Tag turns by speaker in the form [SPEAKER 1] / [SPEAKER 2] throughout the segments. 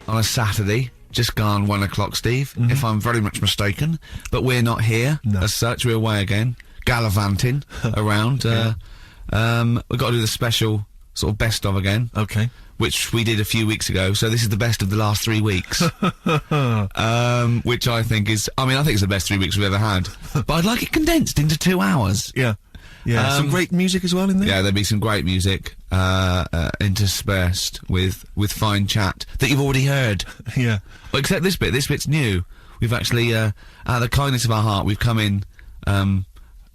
[SPEAKER 1] on a Saturday, just gone 1 o'clock, Steve, if I'm very much mistaken. But we're not here, as such, we're away again, gallivanting around. We've got to do the special sort of best of again.
[SPEAKER 2] Okay.
[SPEAKER 1] Which we did a few weeks ago, so this is the best of the last 3 weeks. Which I think is, I think it's the best 3 weeks we've ever had. But I'd like it condensed into 2 hours.
[SPEAKER 2] Yeah. Yeah, some great music as well in there.
[SPEAKER 1] Yeah, there'll be some great music, interspersed with fine chat that you've already heard.
[SPEAKER 2] Yeah.
[SPEAKER 1] Well, except this bit's new. We've actually, out of the kindness of our heart, we've come in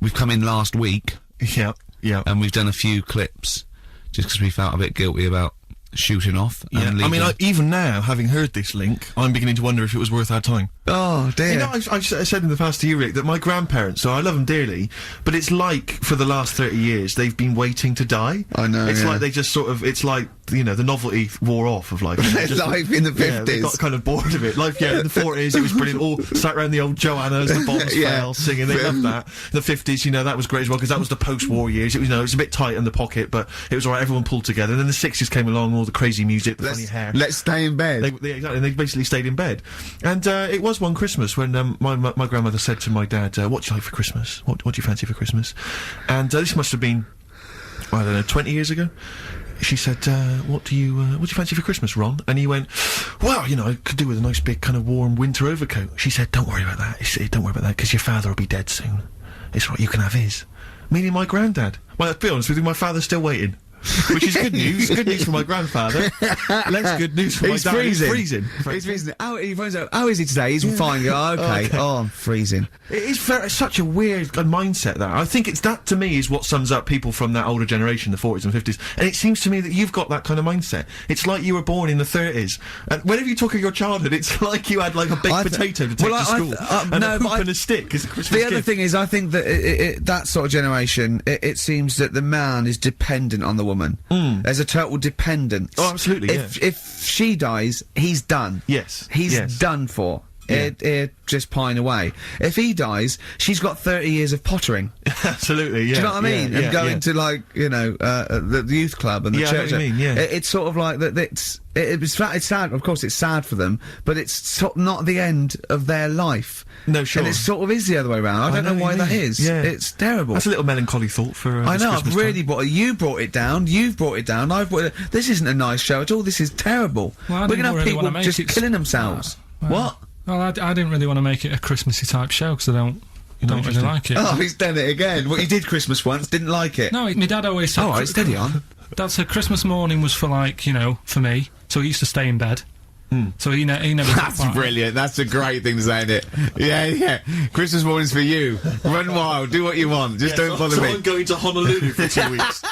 [SPEAKER 1] last week.
[SPEAKER 2] Yeah, yeah.
[SPEAKER 1] And we've done a few clips, just because we felt a bit guilty about shooting off.
[SPEAKER 2] Yeah,
[SPEAKER 1] and leaving.
[SPEAKER 2] Even now, having heard this link, I'm beginning to wonder if it was worth our time.
[SPEAKER 1] Oh, dear.
[SPEAKER 2] You know, I've said in the past to you, Rick, that my grandparents, so I love them dearly, but it's like, for the last 30 years, they've been waiting to die.
[SPEAKER 1] I know,
[SPEAKER 2] It's like they just sort of, it's like, you know, the novelty wore off of life.
[SPEAKER 1] Life in the 50s.
[SPEAKER 2] Yeah, they got kind of bored of it. Life, in the 40s, it was brilliant. All sat around the old Joannas, the bombs fell, singing, they loved that. The 50s, you know, that was great as well, because that was the post-war years. It was, you know, it was a bit tight in the pocket, but it was alright, everyone pulled together. And then the 60s came along, all the crazy music, the funny hair.
[SPEAKER 1] Let's stay in bed.
[SPEAKER 2] Exactly, and they basically stayed in bed. And it was one Christmas when my grandmother said to my dad, what do you like for Christmas? What do you fancy for Christmas? And this must have been, I don't know, 20 years ago. She said, what do you fancy for Christmas, Ron? And he went, well, you know, I could do with a nice big kind of warm winter overcoat. She said, don't worry about that. Don't worry about that, because your father will be dead soon. It's right, you can have his. Meaning my granddad. Well, to be honest with you, my father's still waiting. Which is good news. Good news for my grandfather. Less good news for my dad.
[SPEAKER 1] Freezing.
[SPEAKER 2] He's freezing.
[SPEAKER 1] He's freezing. How is he today? He's fine. Oh, okay. Oh, I'm freezing.
[SPEAKER 2] It is such a weird mindset, that. I think that, to me, is what sums up people from that older generation, the 40s and 50s. And it seems to me that you've got that kind of mindset. It's like you were born in the 30s. And whenever you talk of your childhood, it's like you had, like, a baked potato to take to school. And a hoop and a stick as a Christmas gift.
[SPEAKER 1] The other thing is, I think that that sort of generation, it seems that the man is dependent on the woman. There's a total dependence.
[SPEAKER 2] Oh, absolutely,
[SPEAKER 1] If she dies, he's done.
[SPEAKER 2] Yes.
[SPEAKER 1] He's done for. He'd just pine away. If he dies, she's got 30 years of pottering.
[SPEAKER 2] Absolutely, yeah.
[SPEAKER 1] Do you know what I mean? And going to, like, you know, the youth club and the church.
[SPEAKER 2] I know what you mean,
[SPEAKER 1] It's sort of like that. It's sad. Of course, it's sad for them, but it's not the end of their life.
[SPEAKER 2] No, sure.
[SPEAKER 1] And it sort of is the other way around. I don't know why that is.
[SPEAKER 2] Yeah.
[SPEAKER 1] It's terrible.
[SPEAKER 2] That's a little melancholy thought for.
[SPEAKER 1] I know.
[SPEAKER 2] Christmas
[SPEAKER 1] I've really
[SPEAKER 2] time.
[SPEAKER 1] you brought it down. You've brought it down. I've brought it. This isn't a nice show at all. This is terrible.
[SPEAKER 3] Well,
[SPEAKER 1] we're gonna have people just killing themselves. What?
[SPEAKER 3] Well, I didn't really want to make it a Christmassy type show because I don't really like it.
[SPEAKER 1] Oh, he's done it again. Well, you did Christmas once, didn't like it.
[SPEAKER 3] No, my dad always said.
[SPEAKER 1] Oh, right, steady on.
[SPEAKER 3] Dad said Christmas morning was for, like, you know, for me. So he used to stay in bed. So he never.
[SPEAKER 1] That's brilliant. That's a great thing to say, isn't it? Yeah. Christmas morning's for you. Run wild. Do what you want. Just don't bother me.
[SPEAKER 2] I'm going to Honolulu for 2 weeks.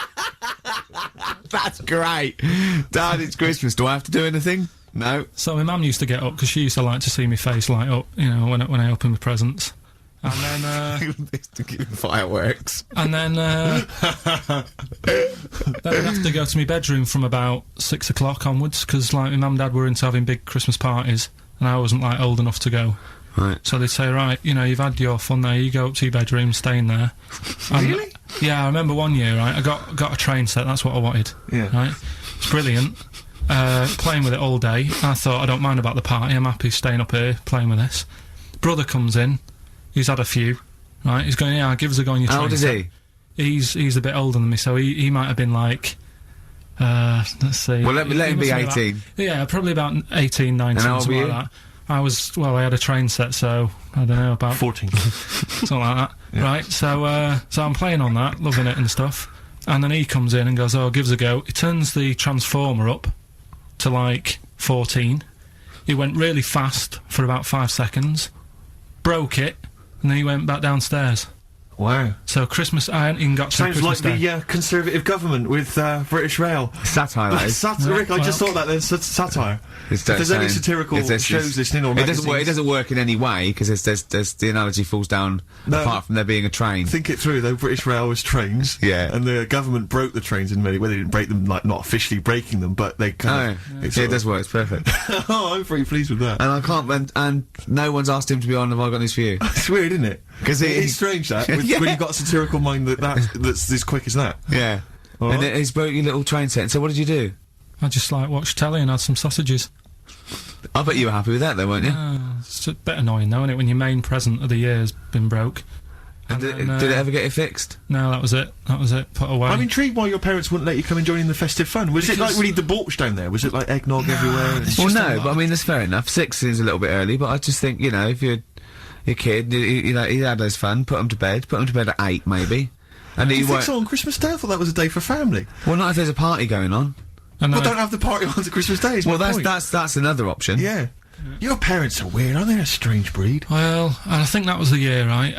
[SPEAKER 1] That's great. Dad, it's Christmas. Do I have to do anything? No.
[SPEAKER 3] So my mum used to get up because she used to like to see my face light up, you know, when I opened the presents. And then,
[SPEAKER 1] fireworks.
[SPEAKER 3] And then, then I'd have to go to my bedroom from about 6 o'clock onwards, because, like, my mum and dad were into having big Christmas parties, and I wasn't, like, old enough to go.
[SPEAKER 1] Right.
[SPEAKER 3] So they'd say, right, you know, you've had your fun there, you go up to your bedroom, stay in there.
[SPEAKER 1] Really?
[SPEAKER 3] Yeah, I remember one year, right, I got a train set, that's what I wanted.
[SPEAKER 2] Yeah.
[SPEAKER 3] Right? It's brilliant. Playing with it all day. I thought, I don't mind about the party, I'm happy staying up here, playing with this. Brother comes in. He's had a few, right? He's going, yeah, give us a go on your train.
[SPEAKER 1] How old is he?
[SPEAKER 3] He's a bit older than me, so he might have been like, let's see.
[SPEAKER 1] Well, let him be 18.
[SPEAKER 3] Yeah, probably about 18, 19, something like that. I had a train set, so, I don't know, about
[SPEAKER 2] 14.
[SPEAKER 3] Something like that. Yeah. Right, so I'm playing on that, loving it and stuff. And then he comes in and goes, oh, give us a go. He turns the transformer up to, like, 14. He went really fast for about 5 seconds, broke it, and then he went back downstairs.
[SPEAKER 2] Wow.
[SPEAKER 3] So Christmas, I hadn't even got to
[SPEAKER 2] Sounds
[SPEAKER 3] Christmas
[SPEAKER 2] like
[SPEAKER 3] Day.
[SPEAKER 2] the Conservative government with British Rail.
[SPEAKER 1] Satire, that is.
[SPEAKER 2] Rick, I just thought that there's satire. If there's any satirical shows listening or magazines...
[SPEAKER 1] It doesn't work in any way, because there's the analogy falls down, apart from there being a train.
[SPEAKER 2] Think it through, though. British Rail was trains.
[SPEAKER 1] Yeah.
[SPEAKER 2] And the government broke the trains in many ways. They didn't break them, like, not officially breaking them, but they kind of...
[SPEAKER 1] Yeah, it does work, it's perfect.
[SPEAKER 2] Oh, I'm pretty pleased with that.
[SPEAKER 1] And I can't... And no one's asked him to be on Have I Got News For You?
[SPEAKER 2] It's weird, isn't it? Because it's strange, that, when you've got a satirical mind that's as quick as that.
[SPEAKER 1] Yeah.
[SPEAKER 2] All
[SPEAKER 1] and
[SPEAKER 2] right.
[SPEAKER 1] he's broke your little train set. So what did you do?
[SPEAKER 3] I just, like, watched telly and had some sausages.
[SPEAKER 1] I bet you were happy with that, though, weren't you?
[SPEAKER 3] It's a bit annoying, though, isn't it, when your main present of the year's been broke.
[SPEAKER 1] And did it ever get it fixed?
[SPEAKER 3] No, that was it. That was it. Put away.
[SPEAKER 2] I'm intrigued why your parents wouldn't let you come and join in the festive fun. Was it like really debauched down there? Was it like eggnog everywhere?
[SPEAKER 1] Well, no, but I mean, that's fair enough. 6 seems a little bit early, but I just think, you know, if you're a kid, you know, he had his fun, put him to bed at 8, maybe. And
[SPEAKER 2] Do you think so on Christmas Day? I thought that was a day for family.
[SPEAKER 1] Well, not if there's a party going on.
[SPEAKER 3] And
[SPEAKER 2] Well, don't have the party on Christmas Day.
[SPEAKER 1] Well, that's another option.
[SPEAKER 2] Yeah. Your parents are weird, aren't they? They're a strange breed.
[SPEAKER 3] Well, and I think that was the year, right?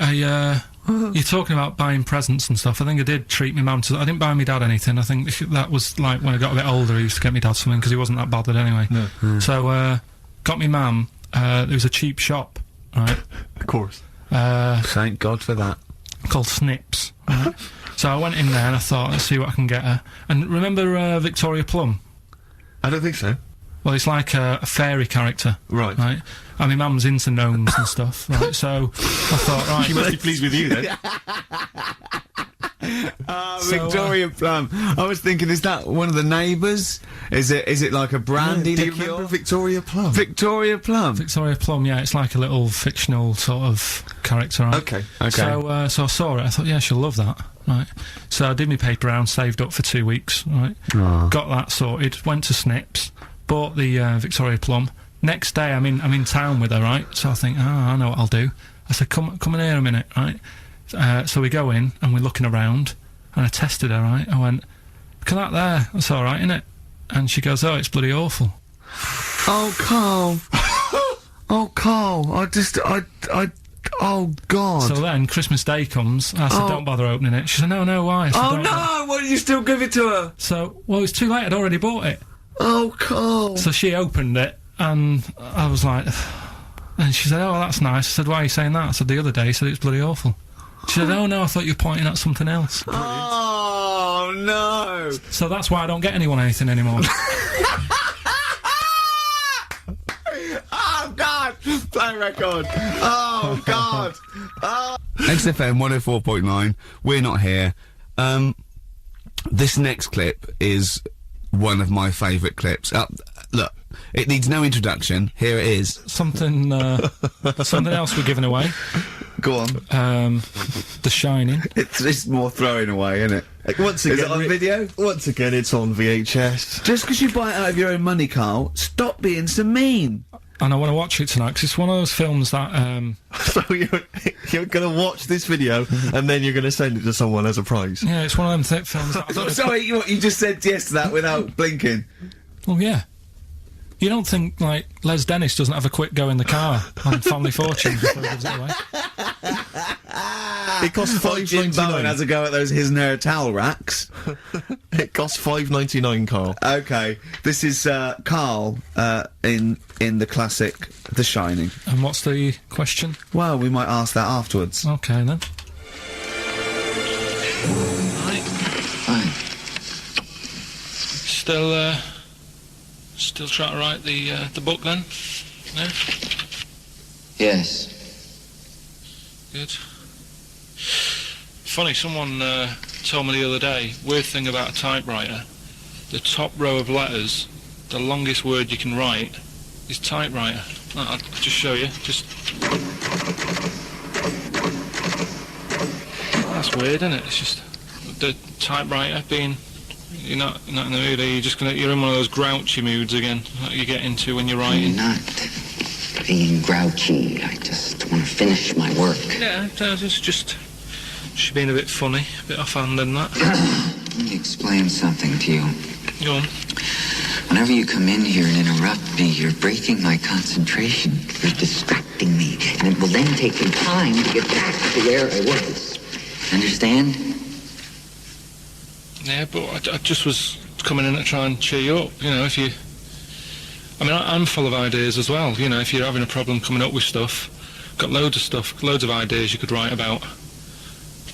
[SPEAKER 3] You're talking about buying presents and stuff. I think I did treat my mum to... I didn't buy my dad anything. I think that was, like, when I got a bit older, I used to get my dad something, because he wasn't that bothered anyway.
[SPEAKER 2] No.
[SPEAKER 3] So, got me mum, there was a cheap shop, right?
[SPEAKER 2] Of course.
[SPEAKER 1] Thank God for that.
[SPEAKER 3] Called Snips, right? So I went in there and I thought, let's see what I can get her. And remember Victoria Plum?
[SPEAKER 2] I don't think so.
[SPEAKER 3] Well, it's like a fairy character.
[SPEAKER 2] Right.
[SPEAKER 3] Right? And my mum's into gnomes and stuff, right? So I thought, right...
[SPEAKER 2] She must be pleased with you, then.
[SPEAKER 1] Victoria Plum. I was thinking, is that one of the neighbours? Is it like a brandy
[SPEAKER 2] Do you
[SPEAKER 1] liqueur?
[SPEAKER 2] remember Victoria Plum?
[SPEAKER 1] Victoria Plum.
[SPEAKER 3] Victoria Plum, yeah, it's like a little fictional sort of character, right?
[SPEAKER 2] Okay.
[SPEAKER 3] So I saw it, I thought, yeah, she'll love that, right? So I did my paper round, saved up for 2 weeks, right? Got that sorted, went to Snips, bought the Victoria Plum. Next day, I'm in town with her, right? So I think, I know what I'll do. I said, come in here a minute, right? So we go in, and we're looking around, and I tested her, right? I went, look at that there, that's alright, innit? And she goes, oh, it's bloody awful.
[SPEAKER 1] Oh, Carl. Oh, Carl. Oh, God.
[SPEAKER 3] So then, Christmas Day comes, I said, don't bother opening it. She said, no, why? I said,
[SPEAKER 1] Oh,
[SPEAKER 3] "Don't."
[SPEAKER 1] no! Why did you still give it to her?
[SPEAKER 3] So, well, it's too late, I'd already bought it.
[SPEAKER 1] Oh, Carl.
[SPEAKER 3] So she opened it, and I was like... And she said, oh, that's nice. I said, why are you saying that? I said, the other day, you said it's bloody awful. She said, oh, no, I thought you were pointing at something else.
[SPEAKER 1] Oh, no.
[SPEAKER 3] So that's why I don't get anyone anything anymore.
[SPEAKER 1] Oh, God. Play record. Oh, God. Oh. XFM 104.9. We're not here. This next clip is one of my favourite clips. Look, it needs no introduction. Here it is.
[SPEAKER 3] Something else we're giving away.
[SPEAKER 1] Go on.
[SPEAKER 3] The Shining.
[SPEAKER 1] It's more throwing away, isn't it?
[SPEAKER 2] Once again,
[SPEAKER 1] Is it on video?
[SPEAKER 2] Once again, it's on VHS.
[SPEAKER 1] Just because you buy it out of your own money, Carl, stop being so mean.
[SPEAKER 3] And I want to watch it tonight, because it's one of those films that...
[SPEAKER 2] So you're going to watch this video, and then you're going to send it to someone as a prize?
[SPEAKER 3] Yeah, it's one of them films that...
[SPEAKER 1] I'm sorry, you just said yes to that without blinking.
[SPEAKER 3] Well, yeah. You don't think, like, Les Dennis doesn't have a quick go in the car on Family Fortune before he gives it away?
[SPEAKER 2] It costs
[SPEAKER 1] Jim Bowen has
[SPEAKER 2] $5.99.
[SPEAKER 1] a go at those his and her towel racks.
[SPEAKER 2] It costs $5.99, Carl.
[SPEAKER 1] Okay, this is Carl in the classic The Shining.
[SPEAKER 3] And what's the question?
[SPEAKER 1] Well, we might ask that afterwards.
[SPEAKER 3] Okay, then.
[SPEAKER 4] Fine.
[SPEAKER 3] Still trying to write the book, then? No?
[SPEAKER 4] Yes.
[SPEAKER 3] Good. Funny, someone told me the other day, weird thing about a typewriter, the top row of letters, the longest word you can write is typewriter. I'll just show you, That's weird, isn't it? It's just the typewriter being... You're not in the mood, are you? You're in one of those grouchy moods again, that you get into when you're writing.
[SPEAKER 4] I'm not being grouchy. I just want to finish my work.
[SPEAKER 3] Yeah, it's just she's being a bit funny, a bit offhand and that.
[SPEAKER 4] Let me explain something to you.
[SPEAKER 3] Go on.
[SPEAKER 4] Whenever you come in here and interrupt me, you're breaking my concentration. You're distracting me, and it will then take me time to get back to where I was. Understand?
[SPEAKER 3] Yeah, but I just was coming in to try and cheer you up, you know, if you... I mean, I'm full of ideas as well, you know, if you're having a problem coming up with stuff, got loads of ideas you could write about.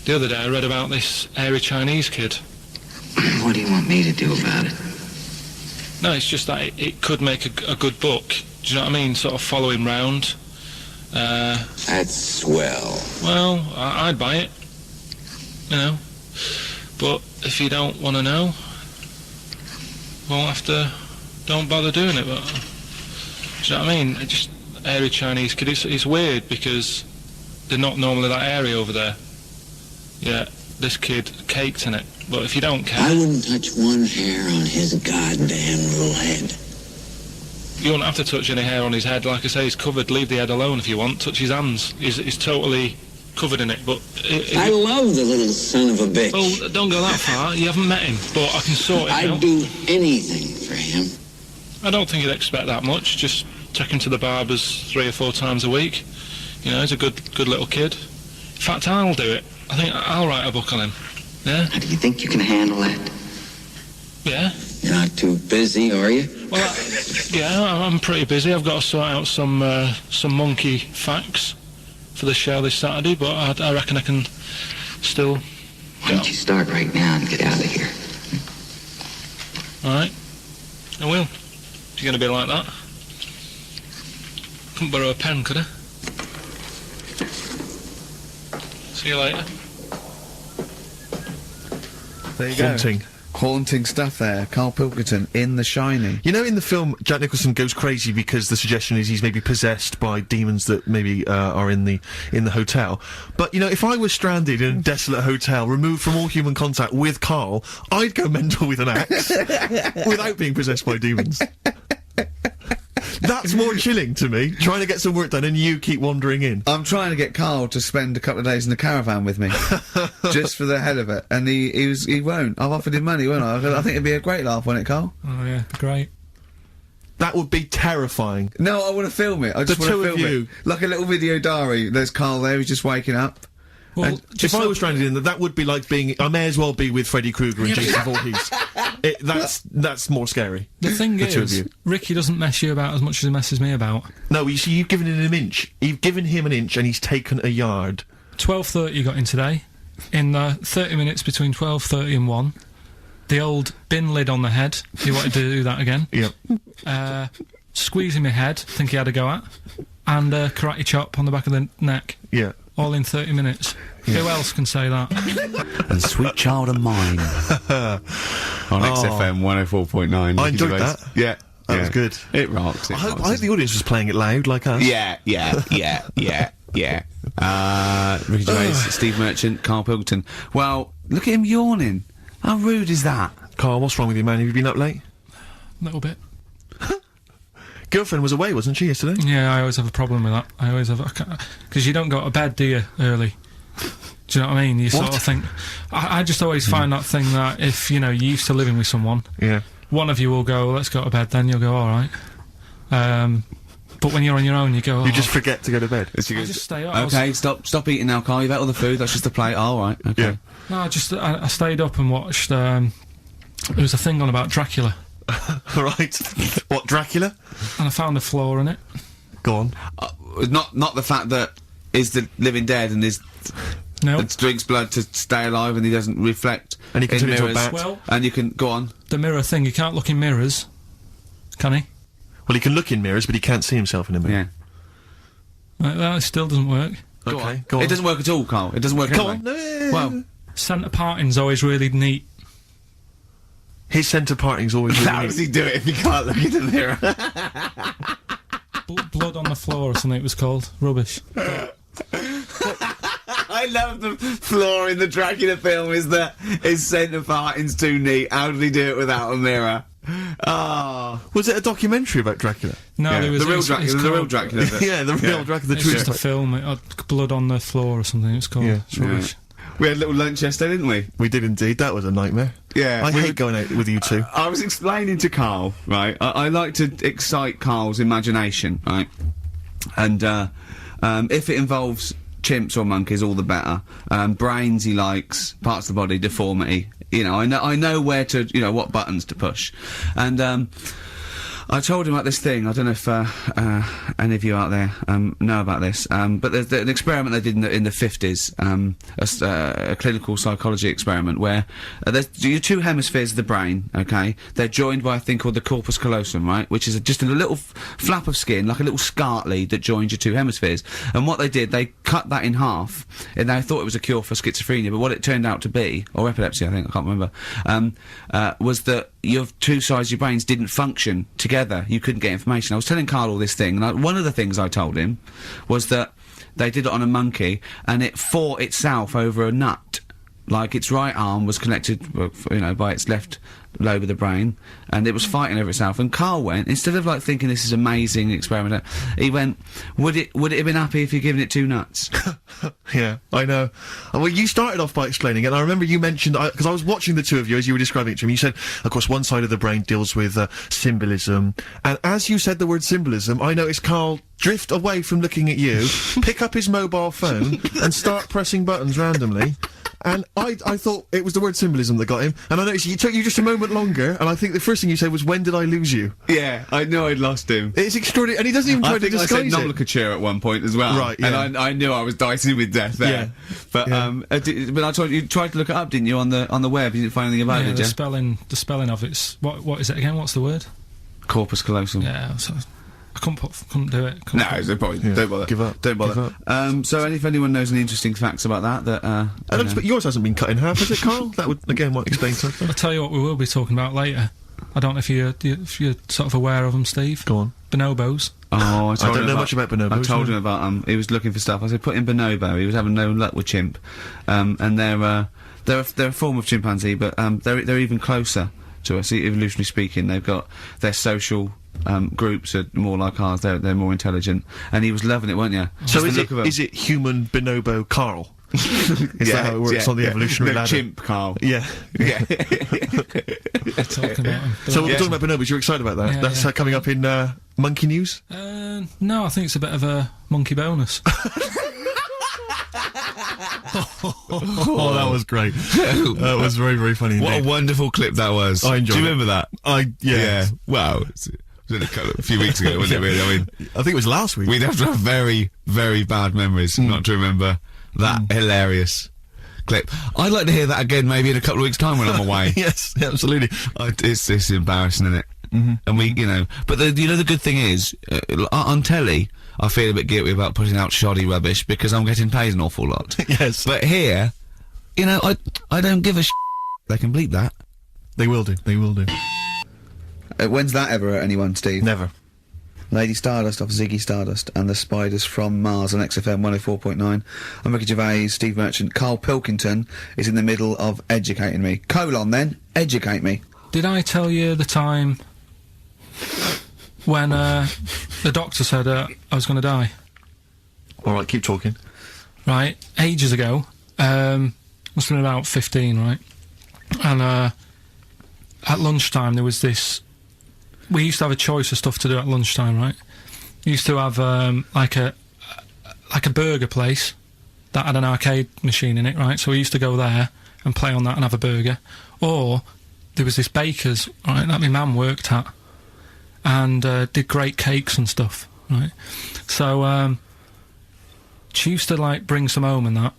[SPEAKER 3] The other day I read about this airy Chinese kid.
[SPEAKER 4] What do you want me to do about it?
[SPEAKER 3] No, it's just that it could make a good book, do you know what I mean, sort of follow him round.
[SPEAKER 4] That's swell.
[SPEAKER 3] Well, I'd buy it, you know, but if you don't want to know, don't bother doing it, but Do you know what I mean? Just airy Chinese kid. It's weird because they're not normally that airy over there. Yeah, this kid caked in it. But if you don't care...
[SPEAKER 5] I wouldn't touch one hair on his goddamn little head.
[SPEAKER 3] You won't have to touch any hair on his head. Like I say, he's covered. Leave the head alone if you want. Touch his hands. He's totally covered in it. But
[SPEAKER 5] I love the little son of a bitch.
[SPEAKER 3] Well, don't go that far. You haven't met him. But I can sort it out.
[SPEAKER 5] I'd do anything for him.
[SPEAKER 3] I don't think he'd expect that much. Just take him to the barbers 3 or 4 times a week. You know, he's a good little kid. In fact, I'll do it. I think I'll write a book on him. Yeah?
[SPEAKER 4] How do you think you can handle that?
[SPEAKER 3] Yeah?
[SPEAKER 5] You're not too busy, are you?
[SPEAKER 3] Well, yeah, I'm pretty busy. I've got to sort out some monkey facts for the show this Saturday, but I reckon I can still...
[SPEAKER 4] Why don't you start right now and get out of here?
[SPEAKER 3] Alright. I will. If you're going to be like that. Couldn't borrow a pen, could I? See you later.
[SPEAKER 1] There you
[SPEAKER 2] Haunting.
[SPEAKER 1] go. Haunting stuff there. Karl Pilkington in The Shining.
[SPEAKER 2] You know, in the film, Jack Nicholson goes crazy because the suggestion is he's maybe possessed by demons that maybe are in the hotel. But you know, if I was stranded in a desolate hotel, removed from all human contact with Karl, I'd go mental with an axe without being possessed by demons. That's more chilling to me, trying to get some work done and you keep wandering in.
[SPEAKER 1] I'm trying to get Karl to spend a couple of days in the caravan with me, just for the hell of it, and he won't. I've offered him money, won't I? I think it'd be a great laugh, wouldn't it, Karl?
[SPEAKER 3] Oh yeah, great.
[SPEAKER 2] That would be terrifying.
[SPEAKER 1] No, I want to film it. I just want to film it. Like a little video diary. There's Karl there, he's just waking up.
[SPEAKER 3] Well,
[SPEAKER 2] If I was stranded in that would be like being... I may as well be with Freddy Krueger and Jason Voorhees. That's more scary.
[SPEAKER 3] The thing
[SPEAKER 2] The two of
[SPEAKER 3] is,
[SPEAKER 2] you.
[SPEAKER 3] Ricky doesn't mess you about as much as he messes me about.
[SPEAKER 2] No, you see, you've given him an inch. You've given him an inch and he's taken a yard.
[SPEAKER 3] 12:30 you got in today. In 30 minutes between 12:30 and 1. The old bin lid on the head. He wanted to do that again.
[SPEAKER 2] Yep.
[SPEAKER 3] Squeezing my head, think he had a go at. And karate chop on the back of the neck.
[SPEAKER 2] Yeah.
[SPEAKER 3] All in 30 minutes.
[SPEAKER 2] Yeah.
[SPEAKER 3] Who else can say that?
[SPEAKER 1] And Sweet Child of Mine. On XFM 104.9.
[SPEAKER 2] I enjoyed that.
[SPEAKER 1] Yeah.
[SPEAKER 2] That was good.
[SPEAKER 1] It rocks.
[SPEAKER 2] I hope the audience was playing it loud like us.
[SPEAKER 1] Yeah. Ricky Gervais, Steve Merchant, Karl Pilkington. Well, look at him yawning. How rude is that?
[SPEAKER 2] Karl, what's wrong with you, man? Have you been up late?
[SPEAKER 3] A little bit.
[SPEAKER 2] Girlfriend was away, wasn't she, yesterday?
[SPEAKER 3] Yeah, I always have a problem with that. I always have... Because you don't go to bed, do you, early? Do you know what I mean? You sort of think... I just always find that thing that if, you know, you're used to living with someone...
[SPEAKER 2] Yeah.
[SPEAKER 3] One of you will go, let's go to bed, then you'll go, alright. But when you're on your own, you go...
[SPEAKER 2] You just forget to go to bed.
[SPEAKER 3] I just stay up.
[SPEAKER 1] Okay, stop eating now, Karl. You've ate all the food. That's just a plate. Oh, all right. Okay.
[SPEAKER 2] Yeah.
[SPEAKER 3] No, I stayed up and watched... there was a thing on about Dracula.
[SPEAKER 2] Right. What, Dracula?
[SPEAKER 3] And I found a flaw in it.
[SPEAKER 2] Go on.
[SPEAKER 1] Not the fact that he's the living dead and
[SPEAKER 3] No.
[SPEAKER 1] drinks blood to stay alive and he doesn't reflect
[SPEAKER 2] And he can
[SPEAKER 1] in
[SPEAKER 2] turn into a
[SPEAKER 1] mirrors.
[SPEAKER 2] bat.
[SPEAKER 3] Well,
[SPEAKER 1] And you can go on.
[SPEAKER 3] the mirror thing, you can't look in mirrors, can he?
[SPEAKER 2] Well, he can look in mirrors, but he can't see himself in a mirror.
[SPEAKER 1] Yeah.
[SPEAKER 3] Like that, it still doesn't work.
[SPEAKER 1] Go
[SPEAKER 2] Okay,
[SPEAKER 1] on.
[SPEAKER 2] go on.
[SPEAKER 1] It doesn't work at all, Karl. It doesn't work.
[SPEAKER 2] Go
[SPEAKER 1] anyway.
[SPEAKER 2] on.
[SPEAKER 1] Well,
[SPEAKER 3] Centre parting's always really neat.
[SPEAKER 2] His centre parting's always really
[SPEAKER 1] how
[SPEAKER 2] neat.
[SPEAKER 1] does he do it if he can't look in the mirror?
[SPEAKER 3] Blood on the floor or something it was called. Rubbish.
[SPEAKER 1] I love the flaw in the Dracula film is that his centre parting's too neat. How did he do it without a mirror? Oh.
[SPEAKER 2] Was it a documentary about Dracula?
[SPEAKER 3] No,
[SPEAKER 1] Yeah,
[SPEAKER 3] there was
[SPEAKER 1] the real
[SPEAKER 3] it's
[SPEAKER 1] Dracula. The real
[SPEAKER 3] called-
[SPEAKER 1] Dracula.
[SPEAKER 2] Yeah, the real Dracula. The
[SPEAKER 3] It's
[SPEAKER 2] true
[SPEAKER 3] just a
[SPEAKER 2] Dracula.
[SPEAKER 3] film. It had blood on the floor or something. It's called.
[SPEAKER 2] Yeah.
[SPEAKER 3] It's rubbish.
[SPEAKER 1] We had a little lunch yesterday, didn't we?
[SPEAKER 2] We did indeed. That was a nightmare.
[SPEAKER 1] Yeah.
[SPEAKER 2] I hate going out with you two.
[SPEAKER 1] I was explaining to Karl, right? I like to excite Karl's imagination, right? And if it involves chimps or monkeys, all the better. Brains he likes, parts of the body, deformity. You know, I know where to, you know, what buttons to push. And I told him about this thing. I don't know if any of you out there know about this, but there's an experiment they did in the 50s, a clinical psychology experiment where there's your two hemispheres of the brain, okay? They're joined by a thing called the corpus callosum, right? Which is just a little flap of skin, like a little scarlet lead that joins your two hemispheres. And what they did, they cut that in half, and they thought it was a cure for schizophrenia, but what it turned out to be, or epilepsy, I think, I can't remember, was that your two sides of your brains didn't function together. You couldn't get information. I was telling Karl all this thing, and one of the things I told him was that they did it on a monkey, and it fought itself over a nut. Like, its right arm was connected, you know, by its left lobe of the brain, and it was fighting over itself. And Karl went, instead of, like, thinking this is amazing experiment, he went, would it have been happy if you'd given it 2 nuts?
[SPEAKER 2] Yeah, I know. Well, you started off by explaining it, and I remember you mentioned, because I was watching the two of you as you were describing it to me, you said, of course, one side of the brain deals with symbolism, and as you said the word symbolism, I noticed Karl drift away from looking at you, pick up his mobile phone, and start pressing buttons randomly. And I thought it was the word symbolism that got him, and I noticed it took you just a moment longer, and I think the first thing you said was, when did I lose you?
[SPEAKER 1] Yeah, I knew I'd lost him.
[SPEAKER 2] It's extraordinary, and he doesn't even try to disguise it.
[SPEAKER 1] I think I said nomenclature at one point as well.
[SPEAKER 2] Right, yeah.
[SPEAKER 1] And I knew I was dicing with death there.
[SPEAKER 2] Yeah.
[SPEAKER 1] But, but I told you tried to look it up, didn't you, on the web? You didn't find anything about it, did you?
[SPEAKER 3] The spelling of it's, what is it again? What's the word?
[SPEAKER 1] Corpus callosum.
[SPEAKER 3] Yeah, so I couldn't do it.
[SPEAKER 1] No, there's no point. Don't bother.
[SPEAKER 2] Give up.
[SPEAKER 1] Don't bother.
[SPEAKER 2] Give up.
[SPEAKER 1] So if anyone knows any interesting facts about that,
[SPEAKER 2] I don't expect yours hasn't been cut in half, has it, Karl? That would, again, might explain something.
[SPEAKER 3] I'll tell you what we will be talking about later. I don't know if you're sort of aware of them, Steve.
[SPEAKER 2] Go on.
[SPEAKER 3] Bonobos.
[SPEAKER 1] Oh, I
[SPEAKER 2] don't know much about bonobos.
[SPEAKER 1] I told him about he was looking for stuff. I said, put in bonobo. He was having no luck with chimp. And they're a form of chimpanzee, but they're even closer to us, evolutionarily speaking. They've got their social groups are more like ours. They're more intelligent, and he was loving it, weren't you?
[SPEAKER 2] So is it human bonobo Karl? Is that how it works on the evolutionary ladder?
[SPEAKER 1] Chimp Karl.
[SPEAKER 2] Yeah.
[SPEAKER 1] Yeah.
[SPEAKER 3] Talking about them.
[SPEAKER 2] So we're talking about bonobos. You're excited about that?
[SPEAKER 3] Yeah,
[SPEAKER 2] That's coming up in Monkey News.
[SPEAKER 3] No, I think it's a bit of a monkey bonus.
[SPEAKER 2] Oh, that was great. That was very, very funny.
[SPEAKER 1] What a wonderful clip that was.
[SPEAKER 2] I enjoyed it.
[SPEAKER 1] Do you remember that?
[SPEAKER 2] Yeah.
[SPEAKER 1] Wow. It was a few weeks ago, wasn't it, really? I mean,
[SPEAKER 2] I think it was last week.
[SPEAKER 1] we'd have to have very, very bad memories not to remember that hilarious clip. I'd like to hear that again maybe in a couple of weeks' time when I'm away.
[SPEAKER 2] Yes, absolutely.
[SPEAKER 1] It's embarrassing, isn't it? And we, you know, but the good thing is, on telly, I feel a bit guilty about putting out shoddy rubbish because I'm getting paid an awful lot.
[SPEAKER 2] Yes.
[SPEAKER 1] But here, you know, I don't give a They can bleep that.
[SPEAKER 2] They will do. They will do.
[SPEAKER 1] When's that ever hurt anyone, Steve?
[SPEAKER 2] Never.
[SPEAKER 1] Lady Stardust off Ziggy Stardust and the Spiders from Mars on XFM 104.9. I'm Ricky Gervais, Steve Merchant. Karl Pilkington is in the middle of educating me. Then, educate me.
[SPEAKER 3] Did I tell you the time when the doctor said I was going to die?
[SPEAKER 2] All right, keep talking.
[SPEAKER 3] Right, ages ago, must have been about 15, right? And at lunchtime there was this. We used to have a choice of stuff to do at lunchtime, right? We used to have like a burger place that had an arcade machine in it, right? So we used to go there and play on that and have a burger. Or there was this baker's, right, that my mum worked at, and did great cakes and stuff, right? So she used to like bring some home and that,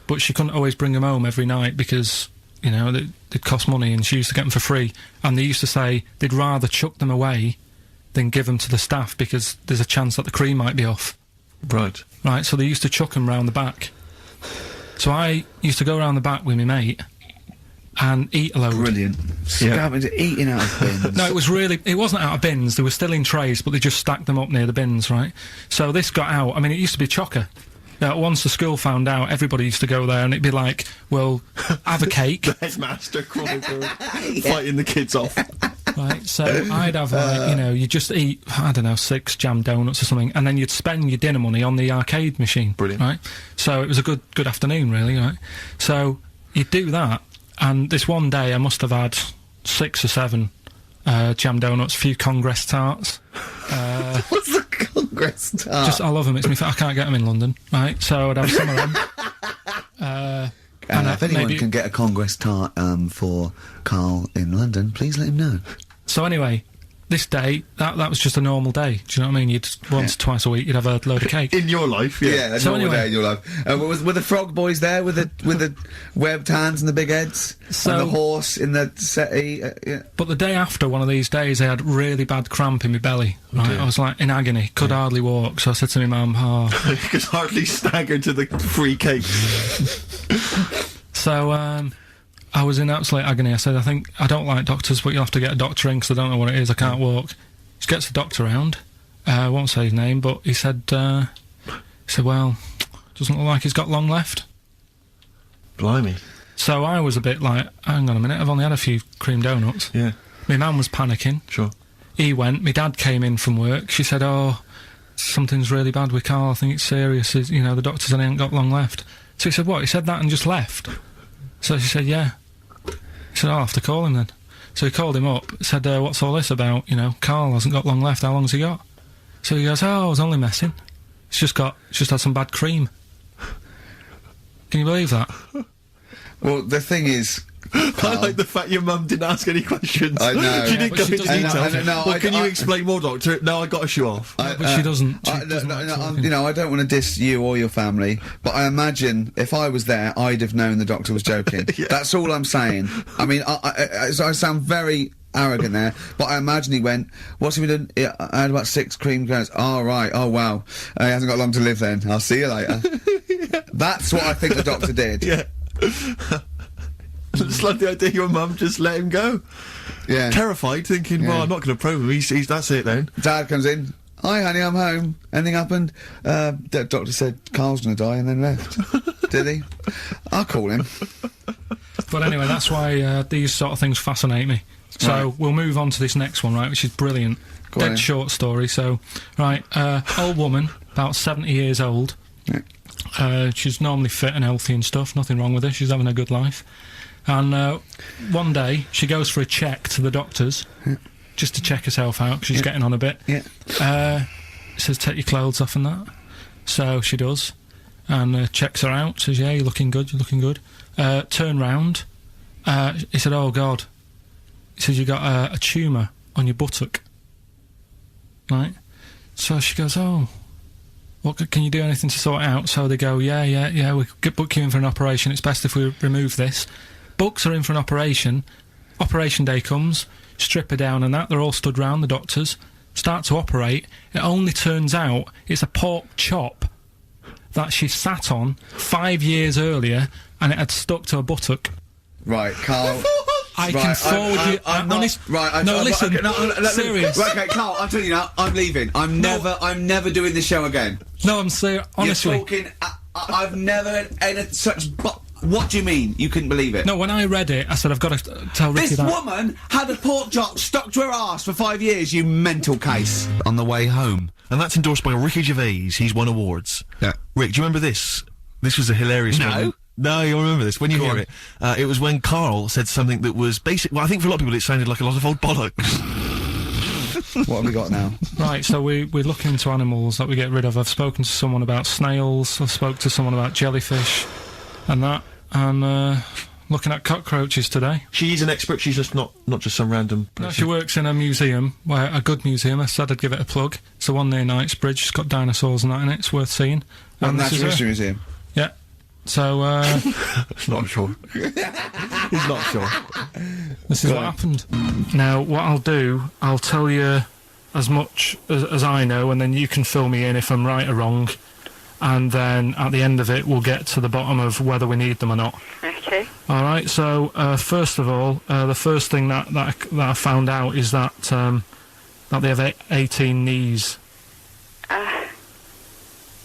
[SPEAKER 3] but she couldn't always bring them home every night because, you know, they'd cost money, and she used to get them for free. And they used to say they'd rather chuck them away than give them to the staff because there's a chance that the cream might be off.
[SPEAKER 2] Right.
[SPEAKER 3] Right, so they used to chuck them round the back. So I used to go round the back with my mate and eat a load.
[SPEAKER 1] Brilliant. Eating out of bins.
[SPEAKER 3] No, it wasn't out of bins, they were still in trays, but they just stacked them up near the bins, right? So this got out, I mean, it used to be chocker. Once the school found out, everybody used to go there, and it'd be like, well, have a cake.
[SPEAKER 2] The headmaster crawling through, fighting the kids off.
[SPEAKER 3] Right, so I'd have, you know, you just eat, I don't know, 6 jam donuts or something, and then you'd spend your dinner money on the arcade machine.
[SPEAKER 2] Brilliant.
[SPEAKER 3] Right? So it was a good afternoon, really, right? So you'd do that, and this one day I must have had 6 or 7 jam donuts, a few Congress tarts.
[SPEAKER 1] What's the Congress tart?
[SPEAKER 3] I love them. I can't get them in London, right? So I'd have some of them.
[SPEAKER 1] And if anyone can get a Congress tart for Karl in London, please let him know.
[SPEAKER 3] So anyway, this day, that was just a normal day. Do you know what I mean? You'd once, twice a week, you'd have a load of cake.
[SPEAKER 2] In your life, yeah.
[SPEAKER 1] Yeah, a
[SPEAKER 3] So
[SPEAKER 1] normal
[SPEAKER 3] anyway-
[SPEAKER 1] day in your life. Were the frog boys there with the webbed hands and the big heads?
[SPEAKER 3] So-
[SPEAKER 1] and the horse in the settee? Yeah.
[SPEAKER 3] But the day after one of these days, I had really bad cramp in my belly. Right,
[SPEAKER 2] dear.
[SPEAKER 3] I was like in agony, could hardly walk. So I said to my mum,
[SPEAKER 2] You could hardly stagger to the free cake.
[SPEAKER 3] So I was in absolute agony. I said, I think I don't like doctors, but you'll have to get a doctor in because I don't know what it is. I can't walk. She gets the doctor round. I won't say his name, but he said, well, doesn't look like he's got long left.
[SPEAKER 2] Blimey.
[SPEAKER 3] So I was a bit like, hang on a minute, I've only had a few cream donuts.
[SPEAKER 2] Yeah.
[SPEAKER 3] My mum was panicking.
[SPEAKER 2] Sure.
[SPEAKER 3] He went. My dad came in from work. She said, oh, something's really bad with Karl. I think it's serious. You know, the doctor said he ain't got long left. So he said, what? He said that and just left? So she said, yeah. He said, I'll have to call him then. So he called him up, said, what's all this about? You know, Karl hasn't got long left. How long's he got? So he goes, oh, I was only messing. It's just had some bad cream. Can you believe that?
[SPEAKER 1] Well, the thing is,
[SPEAKER 2] I like the fact your mum didn't ask any questions.
[SPEAKER 1] I know.
[SPEAKER 2] She didn't
[SPEAKER 3] but
[SPEAKER 2] go
[SPEAKER 3] she
[SPEAKER 2] into
[SPEAKER 3] doesn't.
[SPEAKER 2] detail.
[SPEAKER 1] No,
[SPEAKER 2] Can you explain more, Doctor? No, I got a shoe off.
[SPEAKER 3] But she doesn't. She doesn't like talking.
[SPEAKER 1] you know, I don't want to diss you or your family, but I imagine if I was there, I'd have known the doctor was joking.
[SPEAKER 2] Yeah.
[SPEAKER 1] That's all I'm saying. I mean, I sound very arrogant there, but I imagine he went, what's he been doing? Yeah, I had about 6 cream cones. Oh, right. Oh, wow. He hasn't got long to live then. I'll see you later.
[SPEAKER 2] Yeah.
[SPEAKER 1] That's what I think the doctor did.
[SPEAKER 2] Yeah. I just love the idea your mum just let him go.
[SPEAKER 1] Yeah.
[SPEAKER 2] Terrified, thinking, well,
[SPEAKER 1] Yeah.
[SPEAKER 2] I'm not going to probe him. He's that's it then.
[SPEAKER 1] Dad comes in. Hi, honey, I'm home. Anything happened? The doctor said Karl's gonna die and then left. Did he? I'll call him.
[SPEAKER 3] But anyway, that's why these sort of things fascinate me. So
[SPEAKER 1] Right.
[SPEAKER 3] we'll move on to this next one, right, which is brilliant.
[SPEAKER 1] Go on then.
[SPEAKER 3] Dead short story. So, right, old woman, about 70 years old.
[SPEAKER 1] Yeah.
[SPEAKER 3] She's normally fit and healthy and stuff. Nothing wrong with her. She's having a good life. And one day, she goes for a check to the doctor's, just to check herself out, because she's getting on a bit.
[SPEAKER 1] Yeah.
[SPEAKER 3] Says, take your clothes off and that. So she does. And checks her out. Says, yeah, you're looking good, you're looking good. Turn round. He said, oh, God. He says, you got a tumour on your buttock. Right? So she goes, oh, what, can you do anything to sort it out? So they go, yeah, we could book you in for an operation. It's best if we remove this. Books are in for an operation. Operation day comes, strip her down and that. They're all stood round, the doctors. Start to operate. It only turns out it's a pork chop that she sat on 5 years earlier and it had stuck to her buttock.
[SPEAKER 1] Right, Karl.
[SPEAKER 3] I can forward you.
[SPEAKER 1] I'm
[SPEAKER 3] honest.
[SPEAKER 1] not, right,
[SPEAKER 3] No, listen. Serious.
[SPEAKER 1] Right, okay, Karl, I'm telling you now, I'm leaving. I'm never doing this show again.
[SPEAKER 3] No, I'm serious. Honestly.
[SPEAKER 1] You're talking, I've never had such, what do you mean? You couldn't believe it?
[SPEAKER 3] No, when I read it, I said, I've got to tell Ricky
[SPEAKER 1] This
[SPEAKER 3] that.
[SPEAKER 1] woman had a pork chop stuck to her arse for 5 years, you mental case. On the way home.
[SPEAKER 2] And that's endorsed by Ricky Gervais. He's won awards.
[SPEAKER 1] Yeah.
[SPEAKER 2] Rick, do you remember this? This was a hilarious one. No, you'll remember this when you hear it. It was when Karl said something that was basic. Well, I think for a lot of people it sounded like a lot of old bollocks.
[SPEAKER 1] What have we got now?
[SPEAKER 3] Right, so we look into animals that we get rid of. I've spoken to someone about snails, I've spoken to someone about jellyfish, and that, and looking at cockroaches today.
[SPEAKER 2] She's an expert, she's just not just some random person.
[SPEAKER 3] No, she works in a museum, a good museum. I said I'd give it a plug. It's the one near Knightsbridge, it's got dinosaurs and that in it, it's worth seeing.
[SPEAKER 1] Well,
[SPEAKER 3] And this is
[SPEAKER 1] Natural
[SPEAKER 3] her.
[SPEAKER 1] History Museum.
[SPEAKER 3] Yeah. So,
[SPEAKER 2] Not sure. He's not sure.
[SPEAKER 3] this is what happened. Now, what I'll do, I'll tell you as much as I know, and then you can fill me in if I'm right or wrong. And then at the end of it, we'll get to the bottom of whether we need them or not.
[SPEAKER 6] Okay.
[SPEAKER 3] All right. So first of all, the first thing that I found out is that they have 18 knees.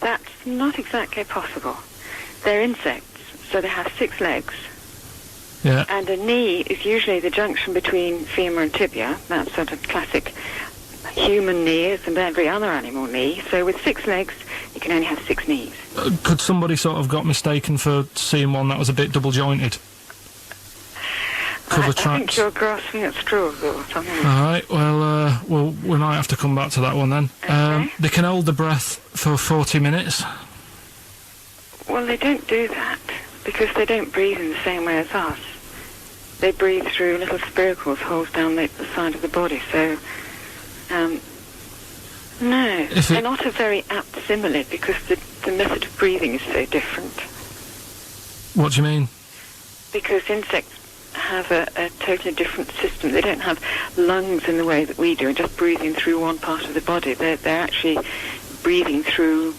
[SPEAKER 6] That's not exactly possible. They're insects, so they have 6 legs.
[SPEAKER 3] Yeah.
[SPEAKER 6] And a knee is usually the junction between femur and tibia. That's sort of classic human knee, as in every other animal knee. So with 6 legs, you can only have 6 knees.
[SPEAKER 3] Could somebody sort of got mistaken for seeing one that was a bit double jointed?
[SPEAKER 6] I think you're grasping at straws or something.
[SPEAKER 3] All right. Well, we might have to come back to that one then.
[SPEAKER 6] Okay.
[SPEAKER 3] They can hold the breath for 40 minutes.
[SPEAKER 6] Well, they don't do that because they don't breathe in the same way as us. They breathe through little spiracles, holes down the side of the body. So, no, they're not a very apt simile because the method of breathing is so different.
[SPEAKER 3] What do you mean?
[SPEAKER 6] Because insects have a totally different system. They don't have lungs in the way that we do, and just breathing through one part of the body. They're actually breathing through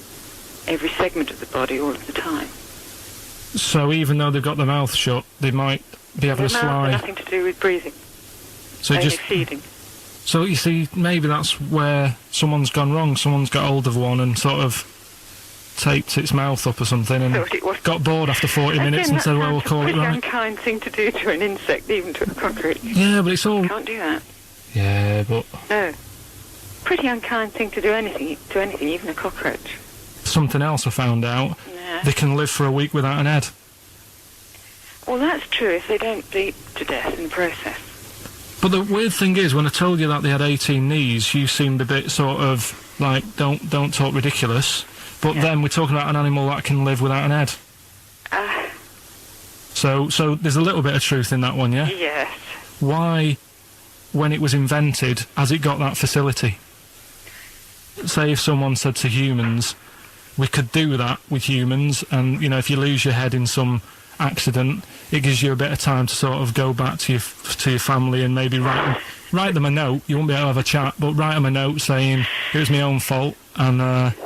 [SPEAKER 6] every segment of the body all of the time.
[SPEAKER 3] So even though they've got their mouth shut, they might be able to
[SPEAKER 6] Their mouth has
[SPEAKER 3] slide.
[SPEAKER 6] nothing to do with breathing.
[SPEAKER 3] So
[SPEAKER 6] Only
[SPEAKER 3] just
[SPEAKER 6] feeding.
[SPEAKER 3] so you see, maybe that's where someone's gone wrong. Someone's got hold of one and sort of taped its mouth up or something, and
[SPEAKER 6] Thought it was-
[SPEAKER 3] got bored after 40 minutes and said, "Well, we'll call it
[SPEAKER 6] Pretty
[SPEAKER 3] right."
[SPEAKER 6] unkind thing to do to an insect, even to a cockroach.
[SPEAKER 3] Yeah, but it's all.
[SPEAKER 6] Can't do that.
[SPEAKER 3] Yeah, but
[SPEAKER 6] No. Pretty unkind thing to do anything, even a cockroach.
[SPEAKER 3] something else I found out.
[SPEAKER 6] Yeah.
[SPEAKER 3] They can live for a week without an head.
[SPEAKER 6] Well, that's true if they don't bleed to death in the process.
[SPEAKER 3] But the weird thing is, when I told you that they had 18 knees, you seemed a bit sort of like, don't talk ridiculous. But
[SPEAKER 6] Yeah.
[SPEAKER 3] then we're talking about an animal that can live without an head. So there's a little bit of truth in that one, yeah?
[SPEAKER 6] Yes.
[SPEAKER 3] Why, when it was invented, has it got that facility? Say if someone said to humans, we could do that with humans, and, you know, if you lose your head in some accident, it gives you a bit of time to sort of go back to your family and maybe write them a note. You won't be able to have a chat, but write them a note saying, it was my own fault, and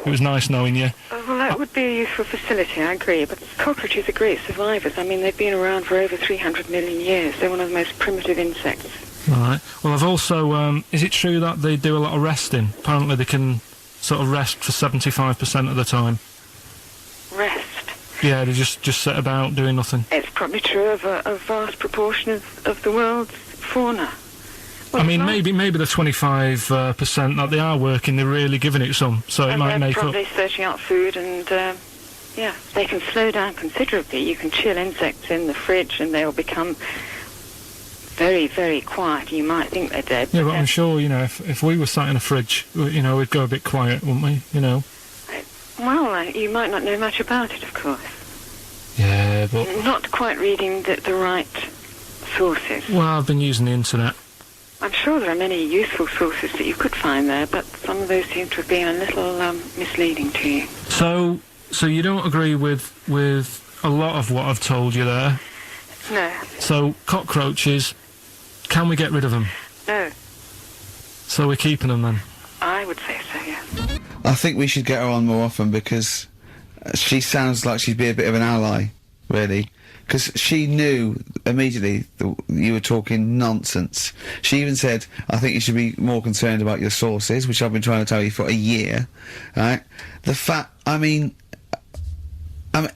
[SPEAKER 3] it was nice knowing you.
[SPEAKER 6] Well, that would be a useful facility, I agree, but cockroaches are great survivors. I mean, they've been around for over 300 million years. They're one of the most primitive insects.
[SPEAKER 3] Right. Well, I've also, is it true that they do a lot of resting? Apparently they can sort of rest for 75% of the time.
[SPEAKER 6] Rest.
[SPEAKER 3] Yeah, they just sit about doing nothing.
[SPEAKER 6] It's probably true of a vast proportion of the world's fauna. Well,
[SPEAKER 3] I mean,
[SPEAKER 6] it's not-
[SPEAKER 3] maybe the 25% that they are working, they're really giving it some, so it
[SPEAKER 6] and
[SPEAKER 3] might
[SPEAKER 6] they're
[SPEAKER 3] make up.
[SPEAKER 6] probably searching out food, and yeah, they can slow down considerably. You can chill insects in the fridge, and they'll become very, very quiet. You might think they're dead.
[SPEAKER 3] Yeah, but I'm
[SPEAKER 6] they're-
[SPEAKER 3] sure, you know, if we were sat in a fridge, you know, we'd go a bit quiet, wouldn't we? You know.
[SPEAKER 6] Well, you might not know much about it, of course.
[SPEAKER 3] Yeah, but
[SPEAKER 6] Not quite reading the right sources.
[SPEAKER 3] well, I've been using the internet.
[SPEAKER 6] I'm sure there are many useful sources that you could find there, but some of those seem to have been a little misleading to you.
[SPEAKER 3] So you don't agree with a lot of what I've told you there.
[SPEAKER 6] No,
[SPEAKER 3] So cockroaches, can we get rid of them?
[SPEAKER 6] no,
[SPEAKER 3] So we're keeping them then.
[SPEAKER 6] I would say so, yes.
[SPEAKER 1] I think we should get her on more often because she sounds like she'd be a bit of an ally, really. Because she knew immediately that you were talking nonsense. She even said, I think you should be more concerned about your sources, which I've been trying to tell you for a year, right? The fact, I mean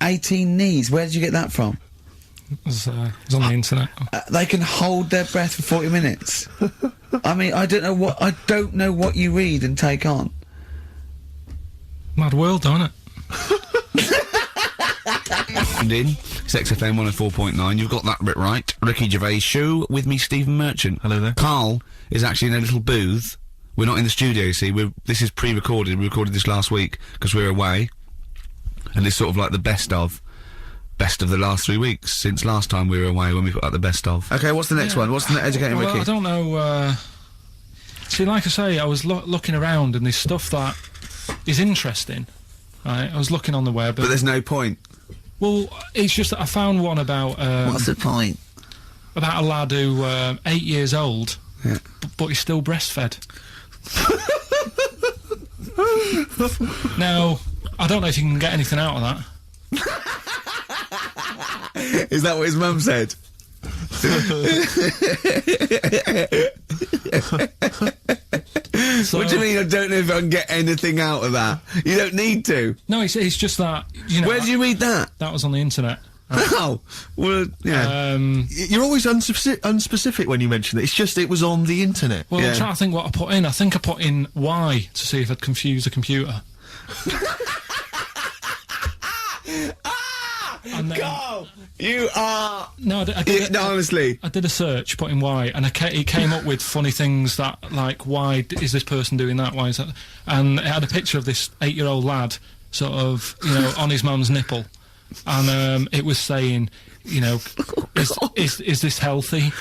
[SPEAKER 1] 18 knees, where did you get that from?
[SPEAKER 3] It was on the internet.
[SPEAKER 1] They can hold their breath for 40 minutes. I mean, I don't know what you read and take on.
[SPEAKER 3] Mad world, don't it?
[SPEAKER 1] And in, it's XFM 104.9, you've got that bit right. Ricky Gervais show with me, Stephen Merchant.
[SPEAKER 2] Hello there.
[SPEAKER 1] Karl is actually in a little booth. We're not in the studio, you see. This is pre-recorded. We recorded this last week because we're away. And it's sort of like the best of the last 3 weeks since last time we were away when we put out the best of. Okay, what's the next one? What's the Educating
[SPEAKER 3] Well,
[SPEAKER 1] Ricky?
[SPEAKER 3] I don't know. See, like I say, I was looking around and there's stuff that is interesting. Right, I was looking on the web.
[SPEAKER 1] But there's no point.
[SPEAKER 3] Well, it's just that I found one about
[SPEAKER 1] What's the point?
[SPEAKER 3] about a lad who 8 years old,
[SPEAKER 1] Yeah.
[SPEAKER 3] but he's still breastfed. Now, I don't know if you can get anything out of that.
[SPEAKER 1] Is that what his mum said?
[SPEAKER 3] So,
[SPEAKER 1] What do you mean I don't know if I can get anything out of that? You don't need to.
[SPEAKER 3] No, it's just that, you know,
[SPEAKER 1] Where did you read that?
[SPEAKER 3] that was on the internet.
[SPEAKER 1] Oh, well, yeah.
[SPEAKER 2] You're always unspecific when you mention it. It's just it was on the internet.
[SPEAKER 3] Well,
[SPEAKER 1] Yeah.
[SPEAKER 3] I'm trying to think what I put in. I think I put in Y to see if I'd confuse a computer. And then,
[SPEAKER 1] Carl, you are...
[SPEAKER 3] no, I did
[SPEAKER 1] No, honestly.
[SPEAKER 3] I did a search, put in why, and it came up with funny things that, like, why is this person doing that? Why is that? And it had a picture of this 8-year-old lad, sort of, you know, on his mum's nipple, and it was saying, you know, is this healthy?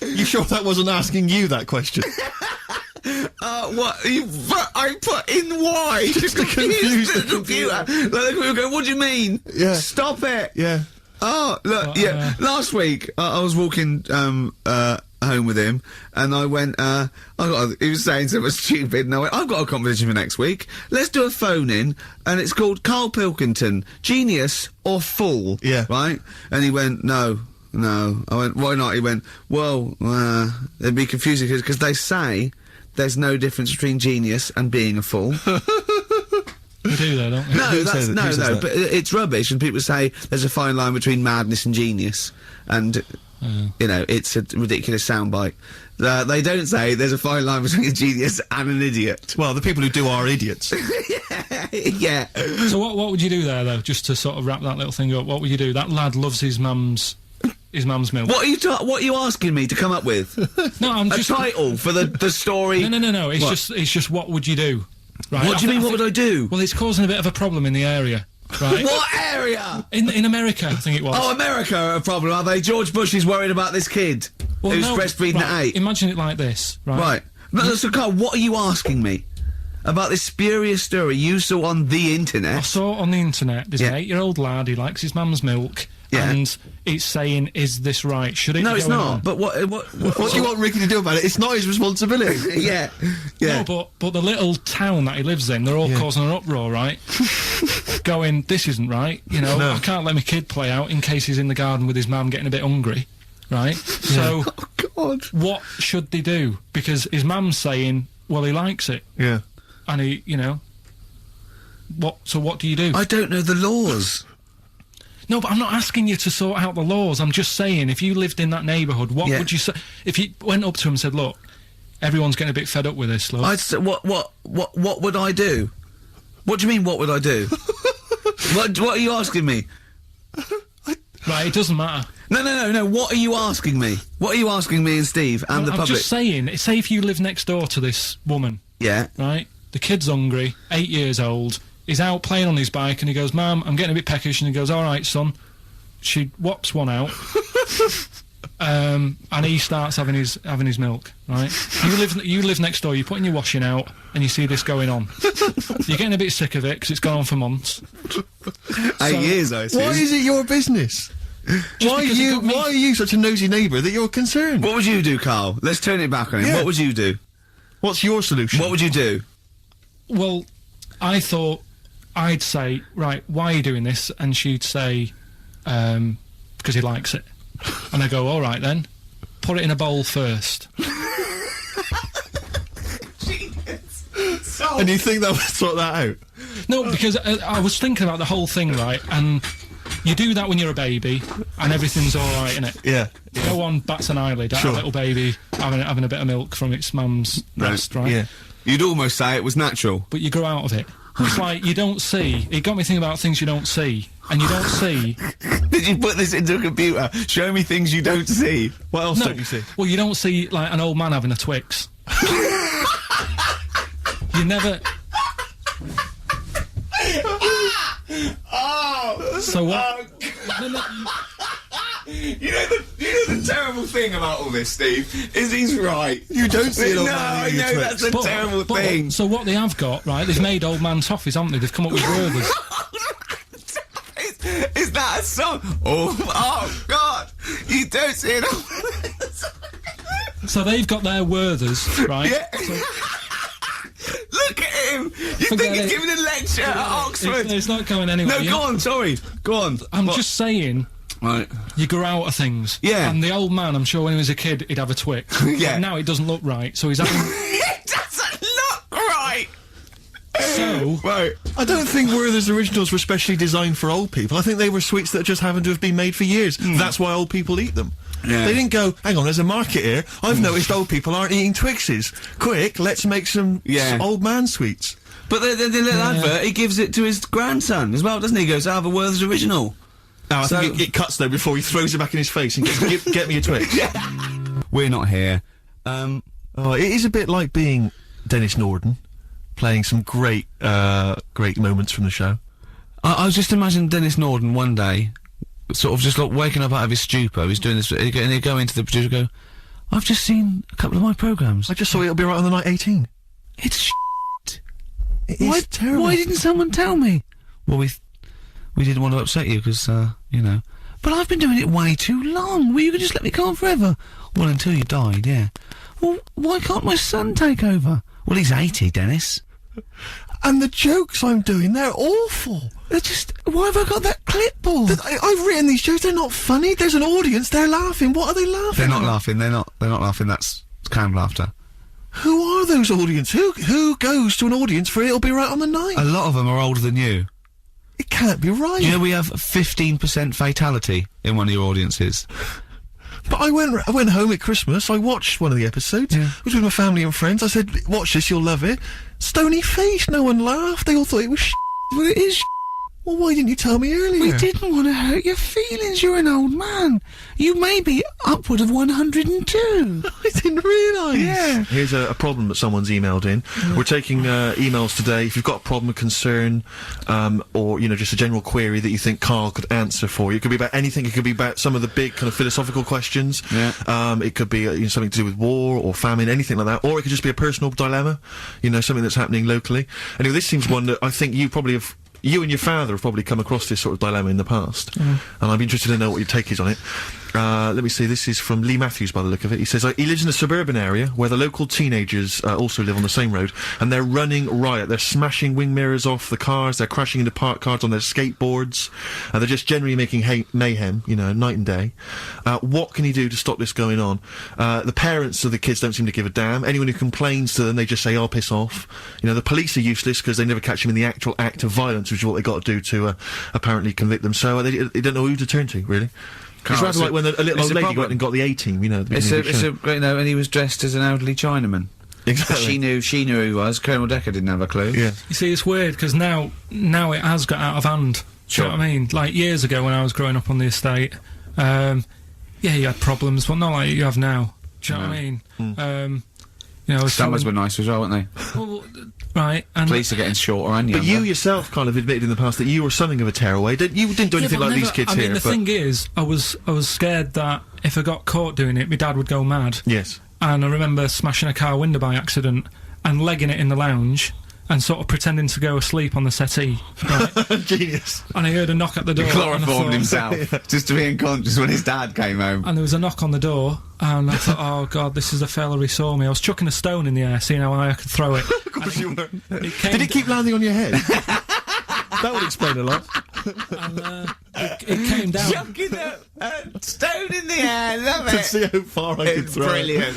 [SPEAKER 2] You sure that wasn't asking you that question?
[SPEAKER 1] What? I put in why? Just to confuse the computer. Like, the computer go, what do you mean?
[SPEAKER 2] Yeah.
[SPEAKER 1] Stop it.
[SPEAKER 2] Yeah.
[SPEAKER 1] Oh, look,
[SPEAKER 3] Well,
[SPEAKER 1] yeah. Last week, I was walking, home with him, and I went, he was saying something stupid, and I went, I've got a competition for next week. Let's do a phone-in, and it's called Karl Pilkington, Genius or Fool.
[SPEAKER 2] Yeah.
[SPEAKER 1] Right? And he went, no. I went, why not? He went, well, it'd be confusing because they say there's no difference between genius and being a fool.
[SPEAKER 3] You do though, don't you?
[SPEAKER 1] No, but it's rubbish, and people say there's a fine line between madness and genius, and, you know, it's a ridiculous soundbite. They don't say there's a fine line between a genius and an idiot.
[SPEAKER 2] Well, the people who do are idiots.
[SPEAKER 1] Yeah.
[SPEAKER 3] So what would you do there, though, just to sort of wrap that little thing up? What would you do? That lad loves his mum's milk.
[SPEAKER 1] What are you asking me to come up with?
[SPEAKER 3] No, I'm just...
[SPEAKER 1] A title for the story?
[SPEAKER 3] No, it's just what would you do? Right.
[SPEAKER 1] What do you mean, what would I do?
[SPEAKER 3] Well, it's causing a bit of a problem in the area, right?
[SPEAKER 1] What area?
[SPEAKER 3] In America, I think it was.
[SPEAKER 1] Oh, America are a problem, are they? George Bush is worried about this kid who's breastfeeding at 8.
[SPEAKER 3] Imagine it like this, right?
[SPEAKER 1] Right. No, so, Carl, what are you asking me? About this spurious story you saw on the internet?
[SPEAKER 3] I saw it on the internet. There's an 8-year-old lad, he likes his mum's milk, and it's saying, is this right? Should it
[SPEAKER 1] No,
[SPEAKER 3] be
[SPEAKER 1] it's
[SPEAKER 3] going
[SPEAKER 1] not.
[SPEAKER 3] on?
[SPEAKER 1] But what
[SPEAKER 2] What do you want Ricky to do about it? It's not his responsibility.
[SPEAKER 1] Yeah.
[SPEAKER 3] No, but the little town that he lives in, they're all causing an uproar, right? Going, this isn't right, you know, I can't let my kid play out in case he's in the garden with his mum getting a bit hungry, right? So,
[SPEAKER 1] Oh, God.
[SPEAKER 3] what should they do? Because his mum's saying, well, he likes it.
[SPEAKER 2] Yeah.
[SPEAKER 3] And he, you know, so what do you do?
[SPEAKER 1] I don't know the laws.
[SPEAKER 3] No, but I'm not asking you to sort out the laws. I'm just saying, if you lived in that neighbourhood, what would you say? If you went up to him and said, look, everyone's getting a bit fed up with this, look.
[SPEAKER 1] I'd say, what would I do? What do you mean, what would I do? What are you asking me?
[SPEAKER 3] Right, it doesn't matter.
[SPEAKER 1] No, what are you asking me? What are you asking me and Steve and the
[SPEAKER 3] I'm
[SPEAKER 1] public?
[SPEAKER 3] just saying, say if you live next door to this woman,
[SPEAKER 1] Yeah.
[SPEAKER 3] right? The kid's hungry, 8 years old, he's out playing on his bike and he goes, Mum, I'm getting a bit peckish, and he goes, all right, son. She whops one out, and he starts having his milk, right? You live next door, you're putting your washing out, and you see this going on. You're getting a bit sick of it, because it's gone on for months.
[SPEAKER 1] 8 years, I assume.
[SPEAKER 2] Why is it your business? Why are you such a nosy neighbour that you're concerned?
[SPEAKER 1] What would you do, Carl? Let's turn it back on him.
[SPEAKER 2] Yeah.
[SPEAKER 1] What would you do?
[SPEAKER 2] What's your solution?
[SPEAKER 1] What would you do?
[SPEAKER 3] Well, I thought I'd say, right, why are you doing this? And she'd say, because he likes it. And I go, all right then, put it in a bowl first.
[SPEAKER 2] And you think that would sort that out?
[SPEAKER 3] No, because I was thinking about the whole thing, right? And you do that when you're a baby, and everything's all right, innit?
[SPEAKER 2] Yeah.
[SPEAKER 3] No one bats an eyelid at a little baby having a bit of milk from its mum's breast, right?
[SPEAKER 2] Yeah.
[SPEAKER 1] You'd almost say it was natural.
[SPEAKER 3] But you grow out of it. It's like you don't see. It got me thinking about things you don't see, and you don't see.
[SPEAKER 1] Did you put this into a computer? Show me things you don't see.
[SPEAKER 2] What else don't you see?
[SPEAKER 3] Well, you don't see like an old man having a Twix. You never. So what?
[SPEAKER 1] You know the terrible thing about all this, Steve, is he's right.
[SPEAKER 2] You don't see an old
[SPEAKER 1] No,
[SPEAKER 2] man
[SPEAKER 1] I
[SPEAKER 2] eating a
[SPEAKER 1] know
[SPEAKER 2] Twix.
[SPEAKER 1] that's a terrible thing.
[SPEAKER 3] So what they have got, right? They've made old man toffees, haven't they? They've come up with Gervais.
[SPEAKER 1] Is that a song? Oh God! You don't see it.
[SPEAKER 3] So they've got their Werthers, right?
[SPEAKER 1] Yeah. Look at him! You think he's giving a lecture at Oxford?
[SPEAKER 3] It's not going anywhere.
[SPEAKER 1] No, go on. Sorry, go on.
[SPEAKER 3] I'm just saying.
[SPEAKER 1] Right.
[SPEAKER 3] You grow out of things.
[SPEAKER 1] Yeah.
[SPEAKER 3] And the old man, I'm sure when he was a kid, he'd have a Twix.
[SPEAKER 1] Yeah.
[SPEAKER 3] But now it doesn't look right, so he's having.
[SPEAKER 1] It doesn't look right.
[SPEAKER 3] So.
[SPEAKER 1] Right.
[SPEAKER 2] I don't think Werther's originals were specially designed for old people. I think they were sweets that just happened to have been made for years. That's why old people eat them.
[SPEAKER 1] Yeah.
[SPEAKER 2] They didn't go, hang on, there's a market here. I've noticed old people aren't eating Twixes. Quick, let's make some old man sweets.
[SPEAKER 1] But the little advert, he gives it to his grandson as well, doesn't he? He goes, I have a Werther's original.
[SPEAKER 2] No, I think it cuts though before he throws it back in his face and goes, get me a Twix.
[SPEAKER 1] We're not here.
[SPEAKER 2] Oh, it is a bit like being Dennis Norden, playing some great moments from the show.
[SPEAKER 1] I was just imagining Dennis Norden one day, sort of just like waking up out of his stupor. He's doing this, and he'd go into the producer and go, I've just seen a couple of my programmes.
[SPEAKER 2] I just saw It'll Be Right on the Night 18.
[SPEAKER 1] It's shit.
[SPEAKER 2] It is terrible.
[SPEAKER 1] Why didn't someone tell me? Well, we didn't want to upset you because, you know. But I've been doing it way too long. Well, you could just let me go on forever. Well, until you died, yeah. Well, why can't my son take over? Well, he's 80, Dennis.
[SPEAKER 2] And the jokes I'm doing, they're awful.
[SPEAKER 1] They're just... Why have I got that clipboard?
[SPEAKER 2] I've written these jokes, they're not funny. There's an audience, they're laughing. What are they laughing
[SPEAKER 1] They're not
[SPEAKER 2] at?
[SPEAKER 1] laughing, they're not laughing, that's canned laughter.
[SPEAKER 2] Who are those audience? Who goes to an audience for It'll Be Right on the Night?
[SPEAKER 1] A lot of them are older than you.
[SPEAKER 2] It can't be right.
[SPEAKER 1] You know, we have 15% fatality in one of your audiences.
[SPEAKER 2] But I went home at Christmas, I watched one of the episodes.
[SPEAKER 1] Yeah.
[SPEAKER 2] I was with my family and friends. I said, watch this, you'll love it. Stony face, no one laughed. They all thought it was
[SPEAKER 1] Well, it is
[SPEAKER 2] Well, why didn't you tell me earlier?
[SPEAKER 1] We didn't want to hurt your feelings, you're an old man. You may be upward of 102.
[SPEAKER 2] I didn't realise.
[SPEAKER 1] Yeah.
[SPEAKER 2] Here's a problem that someone's emailed in. We're taking emails today. If you've got a problem, a concern, or, you know, just a general query that you think Karl could answer for you. It could be about anything. It could be about some of the big kind of philosophical questions.
[SPEAKER 1] Yeah.
[SPEAKER 2] It could be you know, something to do with war or famine, anything like that. Or it could just be a personal dilemma, you know, something that's happening locally. Anyway, this seems one that I think you probably have... You and your father have probably come across this sort of dilemma in the past, and I'd be interested to know what your take is on it. Let me see, this is from Lee Matthews by the look of it. He says, he lives in a suburban area where the local teenagers also live on the same road, and they're running riot. They're smashing wing mirrors off the cars, they're crashing into parked cars on their skateboards, they're just generally making mayhem, you know, night and day. What can he do to stop this going on? The parents of the kids don't seem to give a damn. Anyone who complains to them, they just say, "Oh, piss off." You know, the police are useless because they never catch them in the actual act of violence, which is what they got to do to apparently convict them. So they don't know who to turn to, really. It's rather like when a little old lady went and got the A-team, you know.
[SPEAKER 1] It's a great, you know, and he was dressed as an elderly Chinaman.
[SPEAKER 2] Exactly.
[SPEAKER 1] She knew who he was. Colonel Decker didn't have a clue.
[SPEAKER 2] Yeah.
[SPEAKER 3] You see, it's weird, because now it has got out of hand. Do you know what I mean? Like, years ago when I was growing up on the estate, yeah, you had problems, but not like you have now. Do you know what I mean? You know,
[SPEAKER 1] Summers were nice as well, weren't they?
[SPEAKER 3] Well, right, and...
[SPEAKER 1] Police are getting shorter and
[SPEAKER 2] But
[SPEAKER 1] younger.
[SPEAKER 2] you yourself kind of admitted in the past that you were something of a tearaway. You didn't do anything
[SPEAKER 3] but
[SPEAKER 2] like these
[SPEAKER 3] never-
[SPEAKER 2] kids
[SPEAKER 3] I mean,
[SPEAKER 2] here.
[SPEAKER 3] the thing is, I was scared that if I got caught doing it, my dad would go mad.
[SPEAKER 2] Yes.
[SPEAKER 3] And I remember smashing a car window by accident and legging it in the lounge and sort of pretending to go asleep on the settee. Right?
[SPEAKER 2] Genius.
[SPEAKER 3] And I heard a knock at the door. and I
[SPEAKER 1] Chloroformed
[SPEAKER 3] thought-
[SPEAKER 1] himself, just to be unconscious when his dad came home.
[SPEAKER 3] And there was a knock on the door, and I thought, oh god, this is the fella who saw me. I was chucking a stone in the air, seeing how high I could throw it.
[SPEAKER 2] Of course you were.
[SPEAKER 3] It came
[SPEAKER 2] Did it keep landing on your head? That would explain a lot.
[SPEAKER 3] and, it came down.
[SPEAKER 1] Chucking a stone in the air, love
[SPEAKER 2] To
[SPEAKER 1] it.
[SPEAKER 2] see how far I could
[SPEAKER 1] It's
[SPEAKER 2] throw
[SPEAKER 1] brilliant.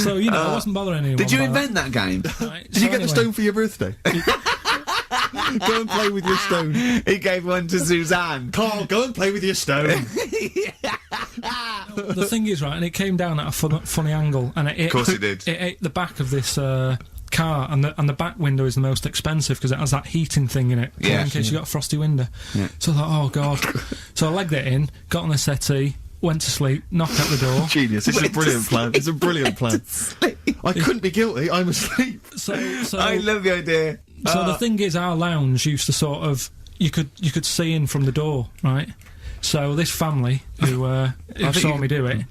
[SPEAKER 3] So, you know, I wasn't bothering anyone.
[SPEAKER 1] Did you
[SPEAKER 3] about
[SPEAKER 1] invent that game?
[SPEAKER 3] that. Right,
[SPEAKER 2] Did you get the stone for your birthday? Go and play with your stone.
[SPEAKER 1] He gave one to Suzanne.
[SPEAKER 2] Karl, go and play with your stone.
[SPEAKER 3] The thing is, right, and it came down at a funny angle, and it
[SPEAKER 1] Of course it did.
[SPEAKER 3] It ate the back of this car, and the back window is the most expensive because it has that heating thing in it,
[SPEAKER 1] Yeah.
[SPEAKER 3] in case you got a frosty window.
[SPEAKER 1] Yeah.
[SPEAKER 3] So I thought, oh god. So I legged it in, got on the settee, went to sleep, knocked at the door.
[SPEAKER 2] Genius. It's a brilliant plan. It's a brilliant plan. I couldn't be guilty. I'm asleep.
[SPEAKER 3] So
[SPEAKER 1] I love the idea.
[SPEAKER 3] So the thing is, our lounge used to sort of you could see in from the door, right? So this family who saw me do it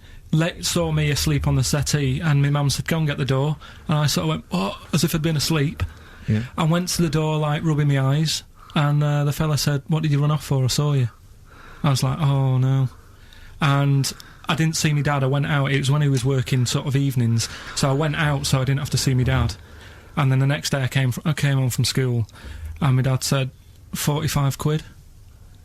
[SPEAKER 3] saw me asleep on the settee, and my mum said, "Go and get the door," and I sort of went, "What?" as if I'd been asleep.
[SPEAKER 2] Yeah.
[SPEAKER 3] I went to the door, like rubbing my eyes, and the fella said, "What did you run off for? I saw you." I was like, "Oh no," and I didn't see my dad. I went out. It was when he was working sort of evenings, so I went out so I didn't have to see my dad. And then the next day I came home from school, and my dad said, 45 quid.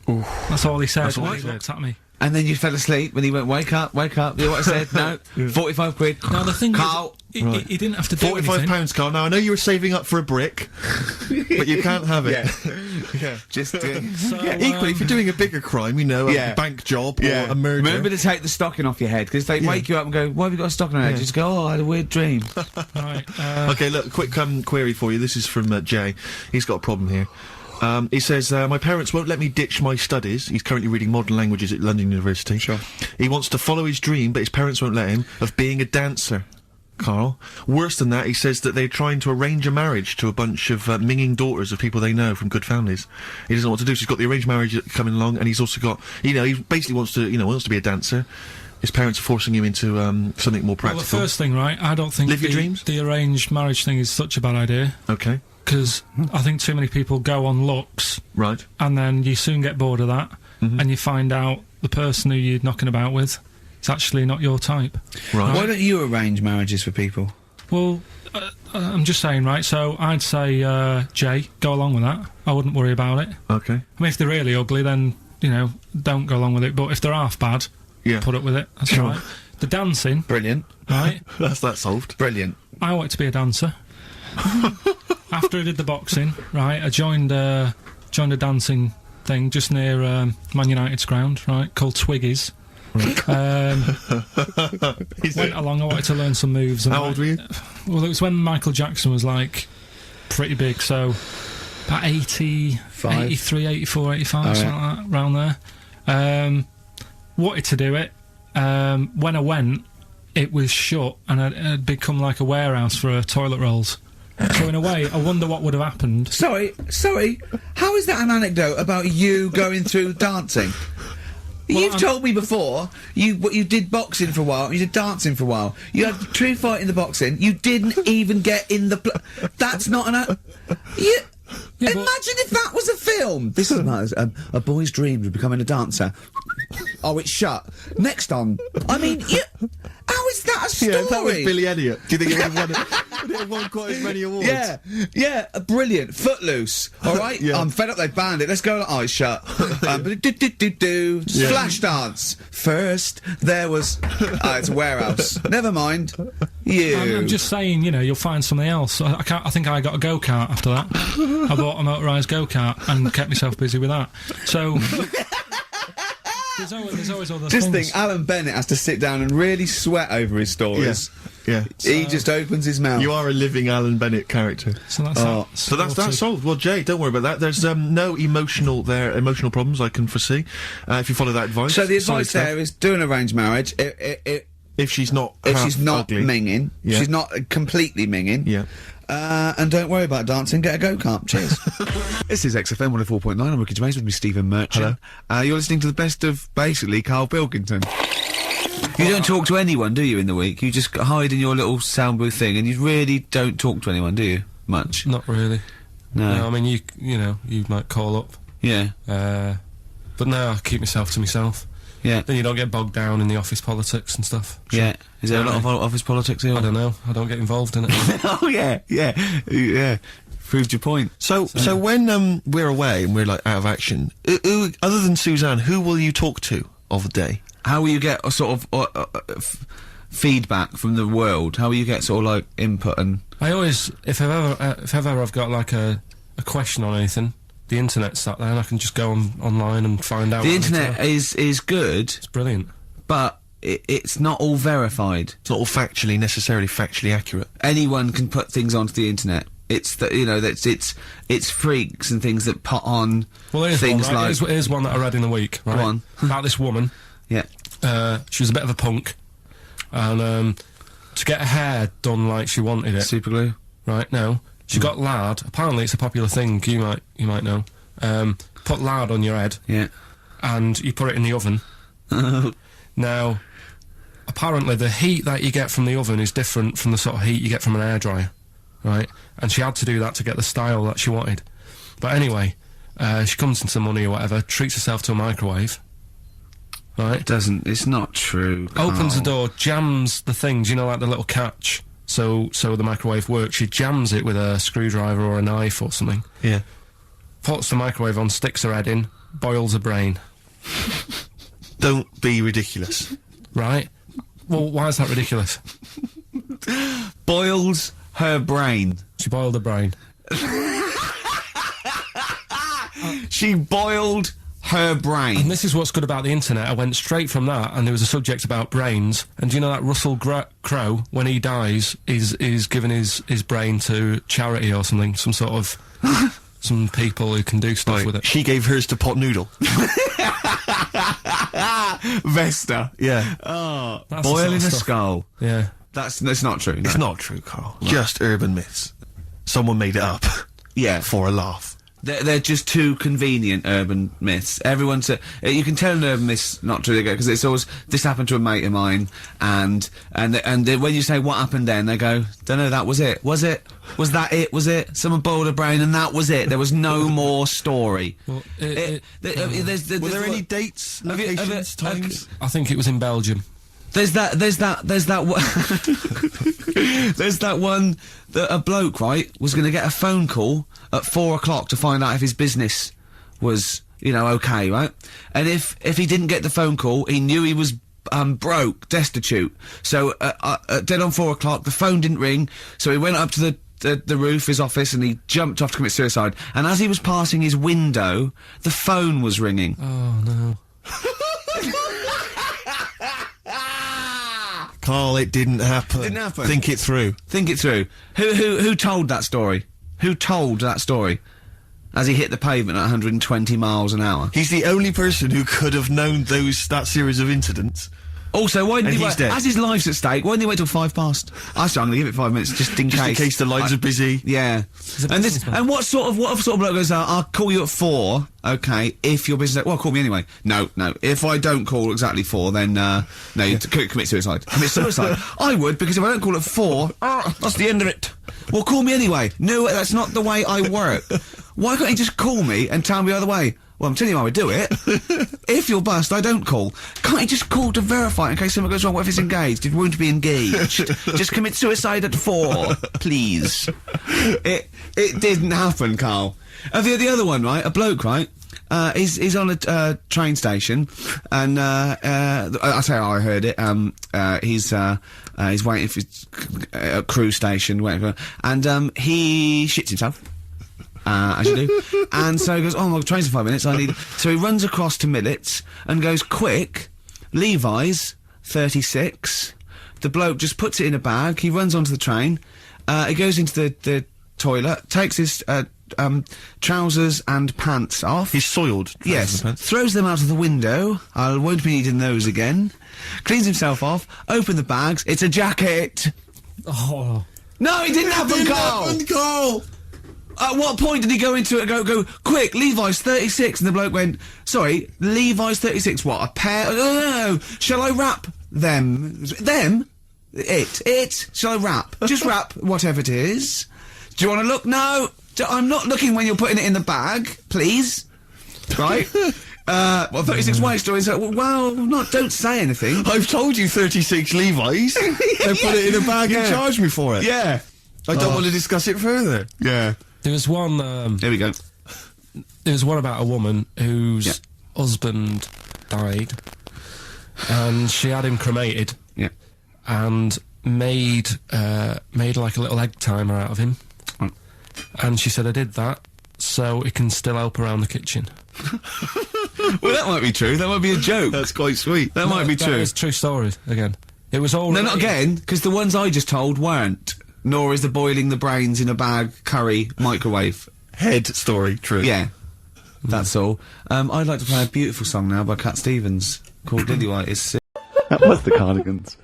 [SPEAKER 2] Ooh.
[SPEAKER 3] That's all he said.
[SPEAKER 2] That's all
[SPEAKER 3] when
[SPEAKER 2] he
[SPEAKER 3] he
[SPEAKER 2] said.
[SPEAKER 3] looked at me.
[SPEAKER 1] And then you fell asleep when he went, wake up, wake up. You know what I said? No, 45 quid.
[SPEAKER 3] Now the thing
[SPEAKER 1] Karl.
[SPEAKER 3] is,
[SPEAKER 2] Right.
[SPEAKER 3] he didn't have to do
[SPEAKER 2] £45,
[SPEAKER 3] anything.
[SPEAKER 2] Karl. Now, I know you were saving up for a brick, but you can't have it. Yeah.
[SPEAKER 1] Just
[SPEAKER 3] So,
[SPEAKER 2] Equally, if you're doing a bigger crime, you know,
[SPEAKER 1] Yeah.
[SPEAKER 2] a bank job or a murder...
[SPEAKER 1] Remember to take the stocking off your head, because they wake you up and go, why have you got a stocking on your head?
[SPEAKER 2] Yeah.
[SPEAKER 1] Just go, oh, I had a weird dream.
[SPEAKER 3] Right,
[SPEAKER 2] Okay, look, quick query for you. This is from Jay. He's got a problem here. He says, my parents won't let me ditch my studies. He's currently reading modern languages at London University.
[SPEAKER 1] Sure.
[SPEAKER 2] He wants to follow his dream, but his parents won't let him, of being a dancer. Karl. Worse than that, he says that they're trying to arrange a marriage to a bunch of minging daughters of people they know from good families. He doesn't know what to do, so he's got the arranged marriage coming along, and he's also got, you know, he basically wants to be a dancer. His parents are forcing him into something more
[SPEAKER 3] well,
[SPEAKER 2] practical.
[SPEAKER 3] the first thing, right, I don't think
[SPEAKER 2] Live your dreams?
[SPEAKER 3] the arranged marriage thing is such a bad idea,
[SPEAKER 2] Okay,
[SPEAKER 3] because I think too many people go on looks,
[SPEAKER 2] right.
[SPEAKER 3] and then you soon get bored of that, and you find out the person who you're knocking about with is actually not your type.
[SPEAKER 2] Right.
[SPEAKER 1] Why don't you arrange marriages for people?
[SPEAKER 3] Well, I'm just saying, right, so I'd say, Jay, go along with that. I wouldn't worry about it.
[SPEAKER 2] Okay.
[SPEAKER 3] I mean, if they're really ugly, then, you know, don't go along with it. But if they're half bad, put up with it. That's
[SPEAKER 2] Sure.
[SPEAKER 3] all right. The dancing,
[SPEAKER 1] Brilliant.
[SPEAKER 3] right?
[SPEAKER 2] That's that solved.
[SPEAKER 1] Brilliant.
[SPEAKER 3] I wanted to be a dancer. After I did the boxing, right, I joined a dancing thing just near Man United's ground, right, called Twiggies. Went along, I wanted to learn some moves. And
[SPEAKER 2] How old were you?
[SPEAKER 3] Well, it was when Michael Jackson was, like, pretty big, so about 83, 84, 85, something like that, around there. Wanted to do it. When I went, it was shut, and it had become like a warehouse for toilet rolls. So in a way, I wonder what would have happened.
[SPEAKER 1] Sorry, how is that an anecdote about you going through dancing? You've told me before, you did boxing for a while, you did dancing for a while. You had a true fight in the boxing, you didn't even get in the that's not an imagine if that was a film! This is a boy's dream of becoming a dancer. Oh, it's shut. Next on. I mean, how is that a story?
[SPEAKER 2] Yeah, that was Billy Elliot. Do you think it would have won quite as many awards?
[SPEAKER 1] Yeah, brilliant. Footloose, alright?
[SPEAKER 2] Yeah.
[SPEAKER 1] I'm fed up they banned it. Let's go, oh, it's shut. Flash dance. First, there was... it's a warehouse. Never mind.
[SPEAKER 3] I'm just saying, you know, you'll find something else. I think I got a go-kart after that. I bought a motorised go-kart and kept myself busy with that. So... There's always other
[SPEAKER 1] Just
[SPEAKER 3] things.
[SPEAKER 1] think, Alan Bennett has to sit down and really sweat over his stories.
[SPEAKER 2] Yeah.
[SPEAKER 1] He just opens his mouth.
[SPEAKER 2] You are a living Alan Bennett character.
[SPEAKER 3] So that's
[SPEAKER 2] So that's solved. Well, Jay, don't worry about that. There's no emotional problems I can foresee if you follow that advice.
[SPEAKER 1] So the
[SPEAKER 2] Solid
[SPEAKER 1] advice
[SPEAKER 2] stuff.
[SPEAKER 1] there is do an arranged marriage.
[SPEAKER 2] If she's not
[SPEAKER 1] If she's not
[SPEAKER 2] ugly.
[SPEAKER 1] minging,
[SPEAKER 2] Yeah.
[SPEAKER 1] she's not completely minging.
[SPEAKER 2] Yeah.
[SPEAKER 1] And don't worry about dancing, get a go-kart. Cheers. This is XFM 104.9, I'm Ricky Gervais with me, Stephen Merchant.
[SPEAKER 2] Hello.
[SPEAKER 1] You're listening to the best of, basically, Karl Pilkington. You don't talk to anyone, do you, in the week? You just hide in your little sound booth thing, and you really don't talk to anyone, do you? Much?
[SPEAKER 3] Not really.
[SPEAKER 1] No.
[SPEAKER 3] I mean, you know, you might call up.
[SPEAKER 1] Yeah.
[SPEAKER 3] But no, I keep myself to myself.
[SPEAKER 1] Yeah.
[SPEAKER 3] Then you don't get bogged down in the office politics and stuff.
[SPEAKER 1] Yeah. Is there a lot of office politics here?
[SPEAKER 3] I don't know. I don't get involved in it.
[SPEAKER 1] Oh, yeah. Proved your point.
[SPEAKER 2] So when we're away and we're like out of action, who, other than Suzanne, who will you talk to of the day?
[SPEAKER 1] How will you get a sort of feedback from the world? How will you get sort of like input and...
[SPEAKER 3] I always, if ever I've got like a question on anything, the internet's sat there and I can just go online and find out.
[SPEAKER 1] The internet is good.
[SPEAKER 3] It's brilliant.
[SPEAKER 1] But it's not all verified.
[SPEAKER 2] It's not all necessarily factually accurate.
[SPEAKER 1] Anyone can put things onto the internet. It's it's freaks and things that put on things
[SPEAKER 3] one, right?
[SPEAKER 1] like...
[SPEAKER 3] Here's one that I read in the week, right?
[SPEAKER 1] Go on.
[SPEAKER 3] About this woman.
[SPEAKER 1] Yeah.
[SPEAKER 3] She was a bit of a punk. And to get her hair done like she wanted it.
[SPEAKER 1] Super glue.
[SPEAKER 3] Right, no. She got lard. Apparently it's a popular thing, you might know. Put lard on your head.
[SPEAKER 1] Yeah.
[SPEAKER 3] And you put it in the oven. Now, apparently the heat that you get from the oven is different from the sort of heat you get from an hairdryer. Right? And she had to do that to get the style that she wanted. But anyway, she comes into money or whatever, treats herself to a microwave. Right?
[SPEAKER 1] It's not true, Carl.
[SPEAKER 3] Opens the door, jams the things, you know, like the little catch, so the microwave works. She jams it with a screwdriver or a knife or something.
[SPEAKER 2] Yeah.
[SPEAKER 3] Puts the microwave on, sticks her head in, boils her brain.
[SPEAKER 2] Don't be ridiculous.
[SPEAKER 3] Right? Well, why is that ridiculous?
[SPEAKER 1] Boils her brain.
[SPEAKER 3] She boiled her brain.
[SPEAKER 1] She boiled her brain.
[SPEAKER 3] And this is what's good about the internet. I went straight from that, and there was a subject about brains. And do you know that Russell Crowe, when he dies, is giving his brain to charity or something? Some sort of... some people who can do stuff with it.
[SPEAKER 2] She gave hers to Pot Noodle.
[SPEAKER 1] Vesta.
[SPEAKER 2] Yeah.
[SPEAKER 1] Oh,
[SPEAKER 3] That's the
[SPEAKER 1] boiling
[SPEAKER 3] sort of
[SPEAKER 1] a
[SPEAKER 3] stuff.
[SPEAKER 1] skull.
[SPEAKER 3] Yeah.
[SPEAKER 1] That's not true. No.
[SPEAKER 2] It's not true, Carl. Just urban myths. Someone made it up.
[SPEAKER 1] Yeah.
[SPEAKER 2] For a laugh.
[SPEAKER 1] They're just too convenient, urban myths. Everyone's you can tell an urban myth's not true because it's always this happened to a mate of mine, and when you say what happened then, they go, don't know, that was it. Was it? Was that it? Was it? Someone boiled a brain and that was it. There was no more story.
[SPEAKER 2] Were
[SPEAKER 3] Well,
[SPEAKER 2] there any dates, locations, times?
[SPEAKER 3] I think it was in Belgium.
[SPEAKER 1] There's that one that a bloke, right, was going to get a phone call at 4 o'clock to find out if his business was, you know, okay, right? And if he didn't get the phone call, he knew he was broke, destitute. So dead on 4 o'clock, the phone didn't ring, so he went up to the roof, his office, and he jumped off to commit suicide. And as he was passing his window, the phone was ringing.
[SPEAKER 3] Oh no.
[SPEAKER 2] Carl, it didn't happen.
[SPEAKER 1] Didn't happen.
[SPEAKER 2] Think it through.
[SPEAKER 1] Think it through. Who told that story? Who told that story? As he hit the pavement at 120 miles an hour.
[SPEAKER 2] He's the only person who could have known that series of incidents.
[SPEAKER 1] Also, why didn't
[SPEAKER 2] And
[SPEAKER 1] he
[SPEAKER 2] he's
[SPEAKER 1] wait?
[SPEAKER 2] dead.
[SPEAKER 1] As his life's at stake, why didn't he wait till 5 past? I said I'm going to give it 5 minutes just in
[SPEAKER 2] Just
[SPEAKER 1] case.
[SPEAKER 2] in case the lines are busy.
[SPEAKER 1] Yeah. And what sort of bloke goes, I'll call you at 4, okay, if your business... Well, call me anyway. No. If I don't call exactly 4, then, no, you commit suicide. Commit suicide. I would, because if I don't call at 4, that's the end of it. Well, call me anyway. No, that's not the way I work. Why can't you just call me and tell me the other way? Well, I'm telling you how I do it. If you're bust, I don't call. Can't you just call to verify in case something goes wrong? What if it's engaged? It won't be engaged. Just commit suicide at 4, please. It didn't happen, Carl. The other one, right? A bloke, right? He's on a train station, and I'll tell you how I heard it. He's waiting for a cruise station, waiting for, and he shits himself. As you do. And so he goes, oh, my train's in 5 minutes, so he runs across to Millets and goes, quick, Levi's, 36. The bloke just puts it in a bag, he runs onto the train, he goes into the toilet, takes his, trousers and pants off.
[SPEAKER 2] He's soiled.
[SPEAKER 1] Yes.
[SPEAKER 2] Pants.
[SPEAKER 1] Throws them out of the window, I won't be needing those again. Cleans himself off, open the bags, it's a jacket!
[SPEAKER 3] Oh.
[SPEAKER 1] No, it didn't happen, Carl! At what point did he go into it and go, quick, Levi's 36, and the bloke went, sorry, Levi's 36, what, a pair? No, shall I wrap them? Them? It? Shall I wrap? Just wrap whatever it is. Do you want to look? No, I'm not looking when you're putting it in the bag, please. Right? Well, 36 waist stories, well, don't say anything.
[SPEAKER 2] I've told you 36 Levi's. They put it in a bag and charged me for it.
[SPEAKER 1] Yeah.
[SPEAKER 2] I don't want to discuss it further.
[SPEAKER 1] Yeah.
[SPEAKER 3] There was one.
[SPEAKER 1] Here we go.
[SPEAKER 3] There was one about a woman whose husband died, and she had him cremated.
[SPEAKER 1] Yeah.
[SPEAKER 3] And made like a little egg timer out of him.
[SPEAKER 1] Mm.
[SPEAKER 3] And she said, I did that so it can still help around the kitchen.
[SPEAKER 1] Well, that might be true. That might be a joke.
[SPEAKER 2] That's quite sweet.
[SPEAKER 1] That might be
[SPEAKER 3] That
[SPEAKER 1] true.
[SPEAKER 3] is true stories again. It was all.
[SPEAKER 1] No, not again, because the ones I just told weren't. Nor is the boiling the brains in a bag curry microwave.
[SPEAKER 2] Head story, true.
[SPEAKER 1] Yeah. That's all. I'd like to play a beautiful song now by Cat Stevens called Lily White is Sick. That was the Cardigans.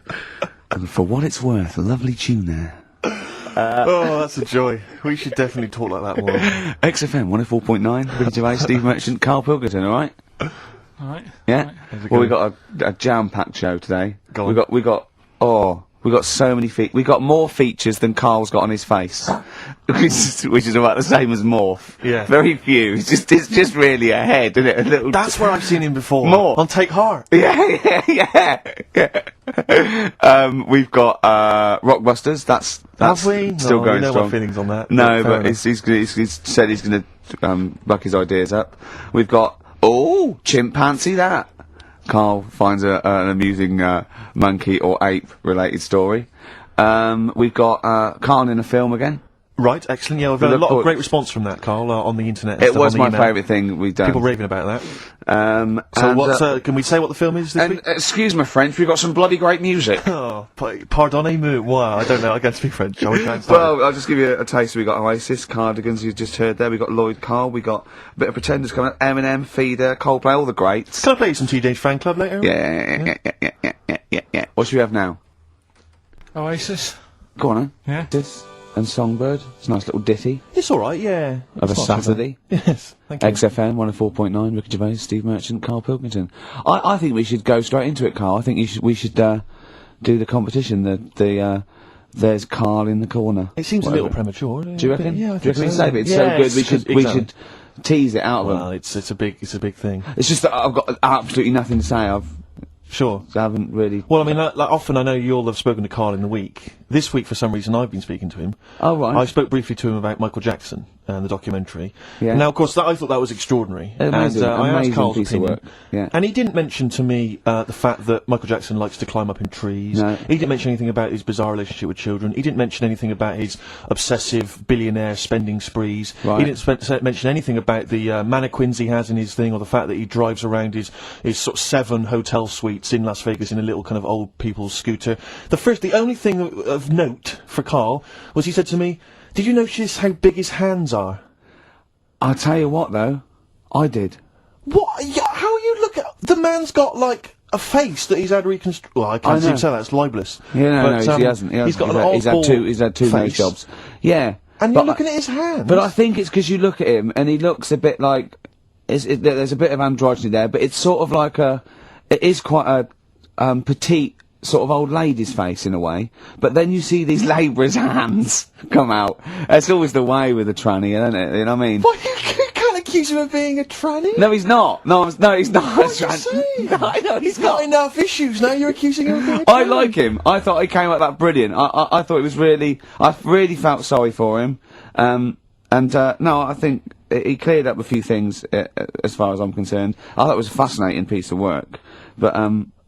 [SPEAKER 1] And for what it's worth, a lovely tune there.
[SPEAKER 2] Oh, that's a joy. We should definitely talk like that more.
[SPEAKER 1] XFM 104.9, Ricky Gervais, Steve Merchant, Karl Pilkington, alright?
[SPEAKER 3] Alright.
[SPEAKER 1] Yeah?
[SPEAKER 3] Right.
[SPEAKER 1] Well, we got a jam-packed show today.
[SPEAKER 2] Go on.
[SPEAKER 1] We got so many we got more features than Carl's got on his face. which is about the same as Morph.
[SPEAKER 2] Yeah.
[SPEAKER 1] Very few. It's just really a head, isn't it? A little.
[SPEAKER 2] That's where I've seen him before.
[SPEAKER 1] More.
[SPEAKER 2] On Take Heart.
[SPEAKER 1] Yeah. We've got Rockbusters. That's
[SPEAKER 2] Have we?
[SPEAKER 1] still
[SPEAKER 2] No,
[SPEAKER 1] going
[SPEAKER 2] you know
[SPEAKER 1] strong.
[SPEAKER 2] my feelings on that.
[SPEAKER 1] No,
[SPEAKER 2] Fair
[SPEAKER 1] but
[SPEAKER 2] enough.
[SPEAKER 1] he's said he's going to buck his ideas up. We've got chimpanzee that. Carl finds an amusing monkey or ape related story. We've got Carl in a film again.
[SPEAKER 2] Right, excellent. Yeah, I've had a lot of great response from that, Carl, on the internet. and
[SPEAKER 1] It
[SPEAKER 2] stuff,
[SPEAKER 1] was
[SPEAKER 2] on the
[SPEAKER 1] my
[SPEAKER 2] email.
[SPEAKER 1] favourite thing we've done.
[SPEAKER 2] People raving about that.
[SPEAKER 1] So
[SPEAKER 2] So what's, can we say what the film is this week?
[SPEAKER 1] excuse my French, we've got some bloody great music.
[SPEAKER 2] Oh, pardonnez-moi. Wow, I don't know. I can't speak French. Shall we try and start?
[SPEAKER 1] Well, I'll just give you a taste. We got Oasis, Cardigans, you just heard there. We got Lloyd Carl. We got a bit of Pretenders coming up. Eminem, Feeder, Coldplay, all the greats.
[SPEAKER 2] Can I play you some Teenage Fan Club later?
[SPEAKER 1] Yeah. What should we have now?
[SPEAKER 3] Oasis.
[SPEAKER 1] Go on, then.
[SPEAKER 3] Yeah.
[SPEAKER 1] This. and Songbird. It's a nice little ditty
[SPEAKER 2] It's alright, yeah.
[SPEAKER 1] of a
[SPEAKER 2] It's not too bad.
[SPEAKER 1] Saturday.
[SPEAKER 2] Yes, thank you.
[SPEAKER 1] XFM 104.9, Ricky Gervais, Steve Merchant, Karl Pilkington. I think we should go straight into it, Karl. I think we should do the competition. There's Karl in the corner.
[SPEAKER 2] It seems
[SPEAKER 1] Whatever.
[SPEAKER 2] a little premature.
[SPEAKER 1] Do you reckon?
[SPEAKER 2] Yeah, I
[SPEAKER 1] Do you
[SPEAKER 2] think
[SPEAKER 1] reckon we
[SPEAKER 2] so.
[SPEAKER 1] save it? It's
[SPEAKER 2] Yes,
[SPEAKER 1] so good. We should tease it out of
[SPEAKER 2] Well,
[SPEAKER 1] them.
[SPEAKER 2] it's a big thing.
[SPEAKER 1] It's just that I've got absolutely nothing to say. I haven't really.
[SPEAKER 2] Well, I mean, like often I know you all have spoken to Karl in the week. This week, for some reason, I've been speaking to him.
[SPEAKER 1] Oh, right.
[SPEAKER 2] I spoke briefly to him about Michael Jackson and the documentary.
[SPEAKER 1] Yeah.
[SPEAKER 2] Now, of course, I thought that was extraordinary.
[SPEAKER 1] Amazing,
[SPEAKER 2] and I asked
[SPEAKER 1] amazing
[SPEAKER 2] Karl's
[SPEAKER 1] piece of
[SPEAKER 2] opinion.
[SPEAKER 1] work. Yeah.
[SPEAKER 2] And he didn't mention to me the fact that Michael Jackson likes to climb up in trees.
[SPEAKER 1] No.
[SPEAKER 2] He didn't mention anything about his bizarre relationship with children. He didn't mention anything about his obsessive billionaire spending sprees.
[SPEAKER 1] Right.
[SPEAKER 2] He didn't mention anything about the mannequins he has in his thing, or the fact that he drives around his sort of 7 hotel suites in Las Vegas in a little kind of old people's scooter. The only thing of note for Karl was he said to me, "Did you notice how big his hands are?"
[SPEAKER 1] I'll tell you what, though, I did.
[SPEAKER 2] What? Yeah, how you look at the man's got like a face that he's had reconstructed. Well, I can't
[SPEAKER 1] I know.
[SPEAKER 2] say that. It's libelous.
[SPEAKER 1] Yeah,
[SPEAKER 2] But,
[SPEAKER 1] he hasn't.
[SPEAKER 2] He's got an
[SPEAKER 1] he's
[SPEAKER 2] oddball
[SPEAKER 1] had two nose
[SPEAKER 2] face.
[SPEAKER 1] jobs. Yeah,
[SPEAKER 2] And
[SPEAKER 1] but
[SPEAKER 2] you're looking at his hands.
[SPEAKER 1] But I think it's because you look at him and he looks a bit like there's a bit of androgyny there, but it's sort of like it is quite a petite sort of old lady's face in a way. But then you see these labourers' hands come out. That's always the way with a tranny, isn't it? You know what I mean?
[SPEAKER 2] What, you can't accuse him of being a tranny.
[SPEAKER 1] No, he's not. No, he's not.
[SPEAKER 2] What are you saying?
[SPEAKER 1] No, I know
[SPEAKER 2] He's got enough issues now. You're accusing him of being a tranny.
[SPEAKER 1] I like him. I thought he came out that brilliant. I thought it was really. I really felt sorry for him. No, I think he cleared up a few things as far as I'm concerned. I thought it was a fascinating piece of work, but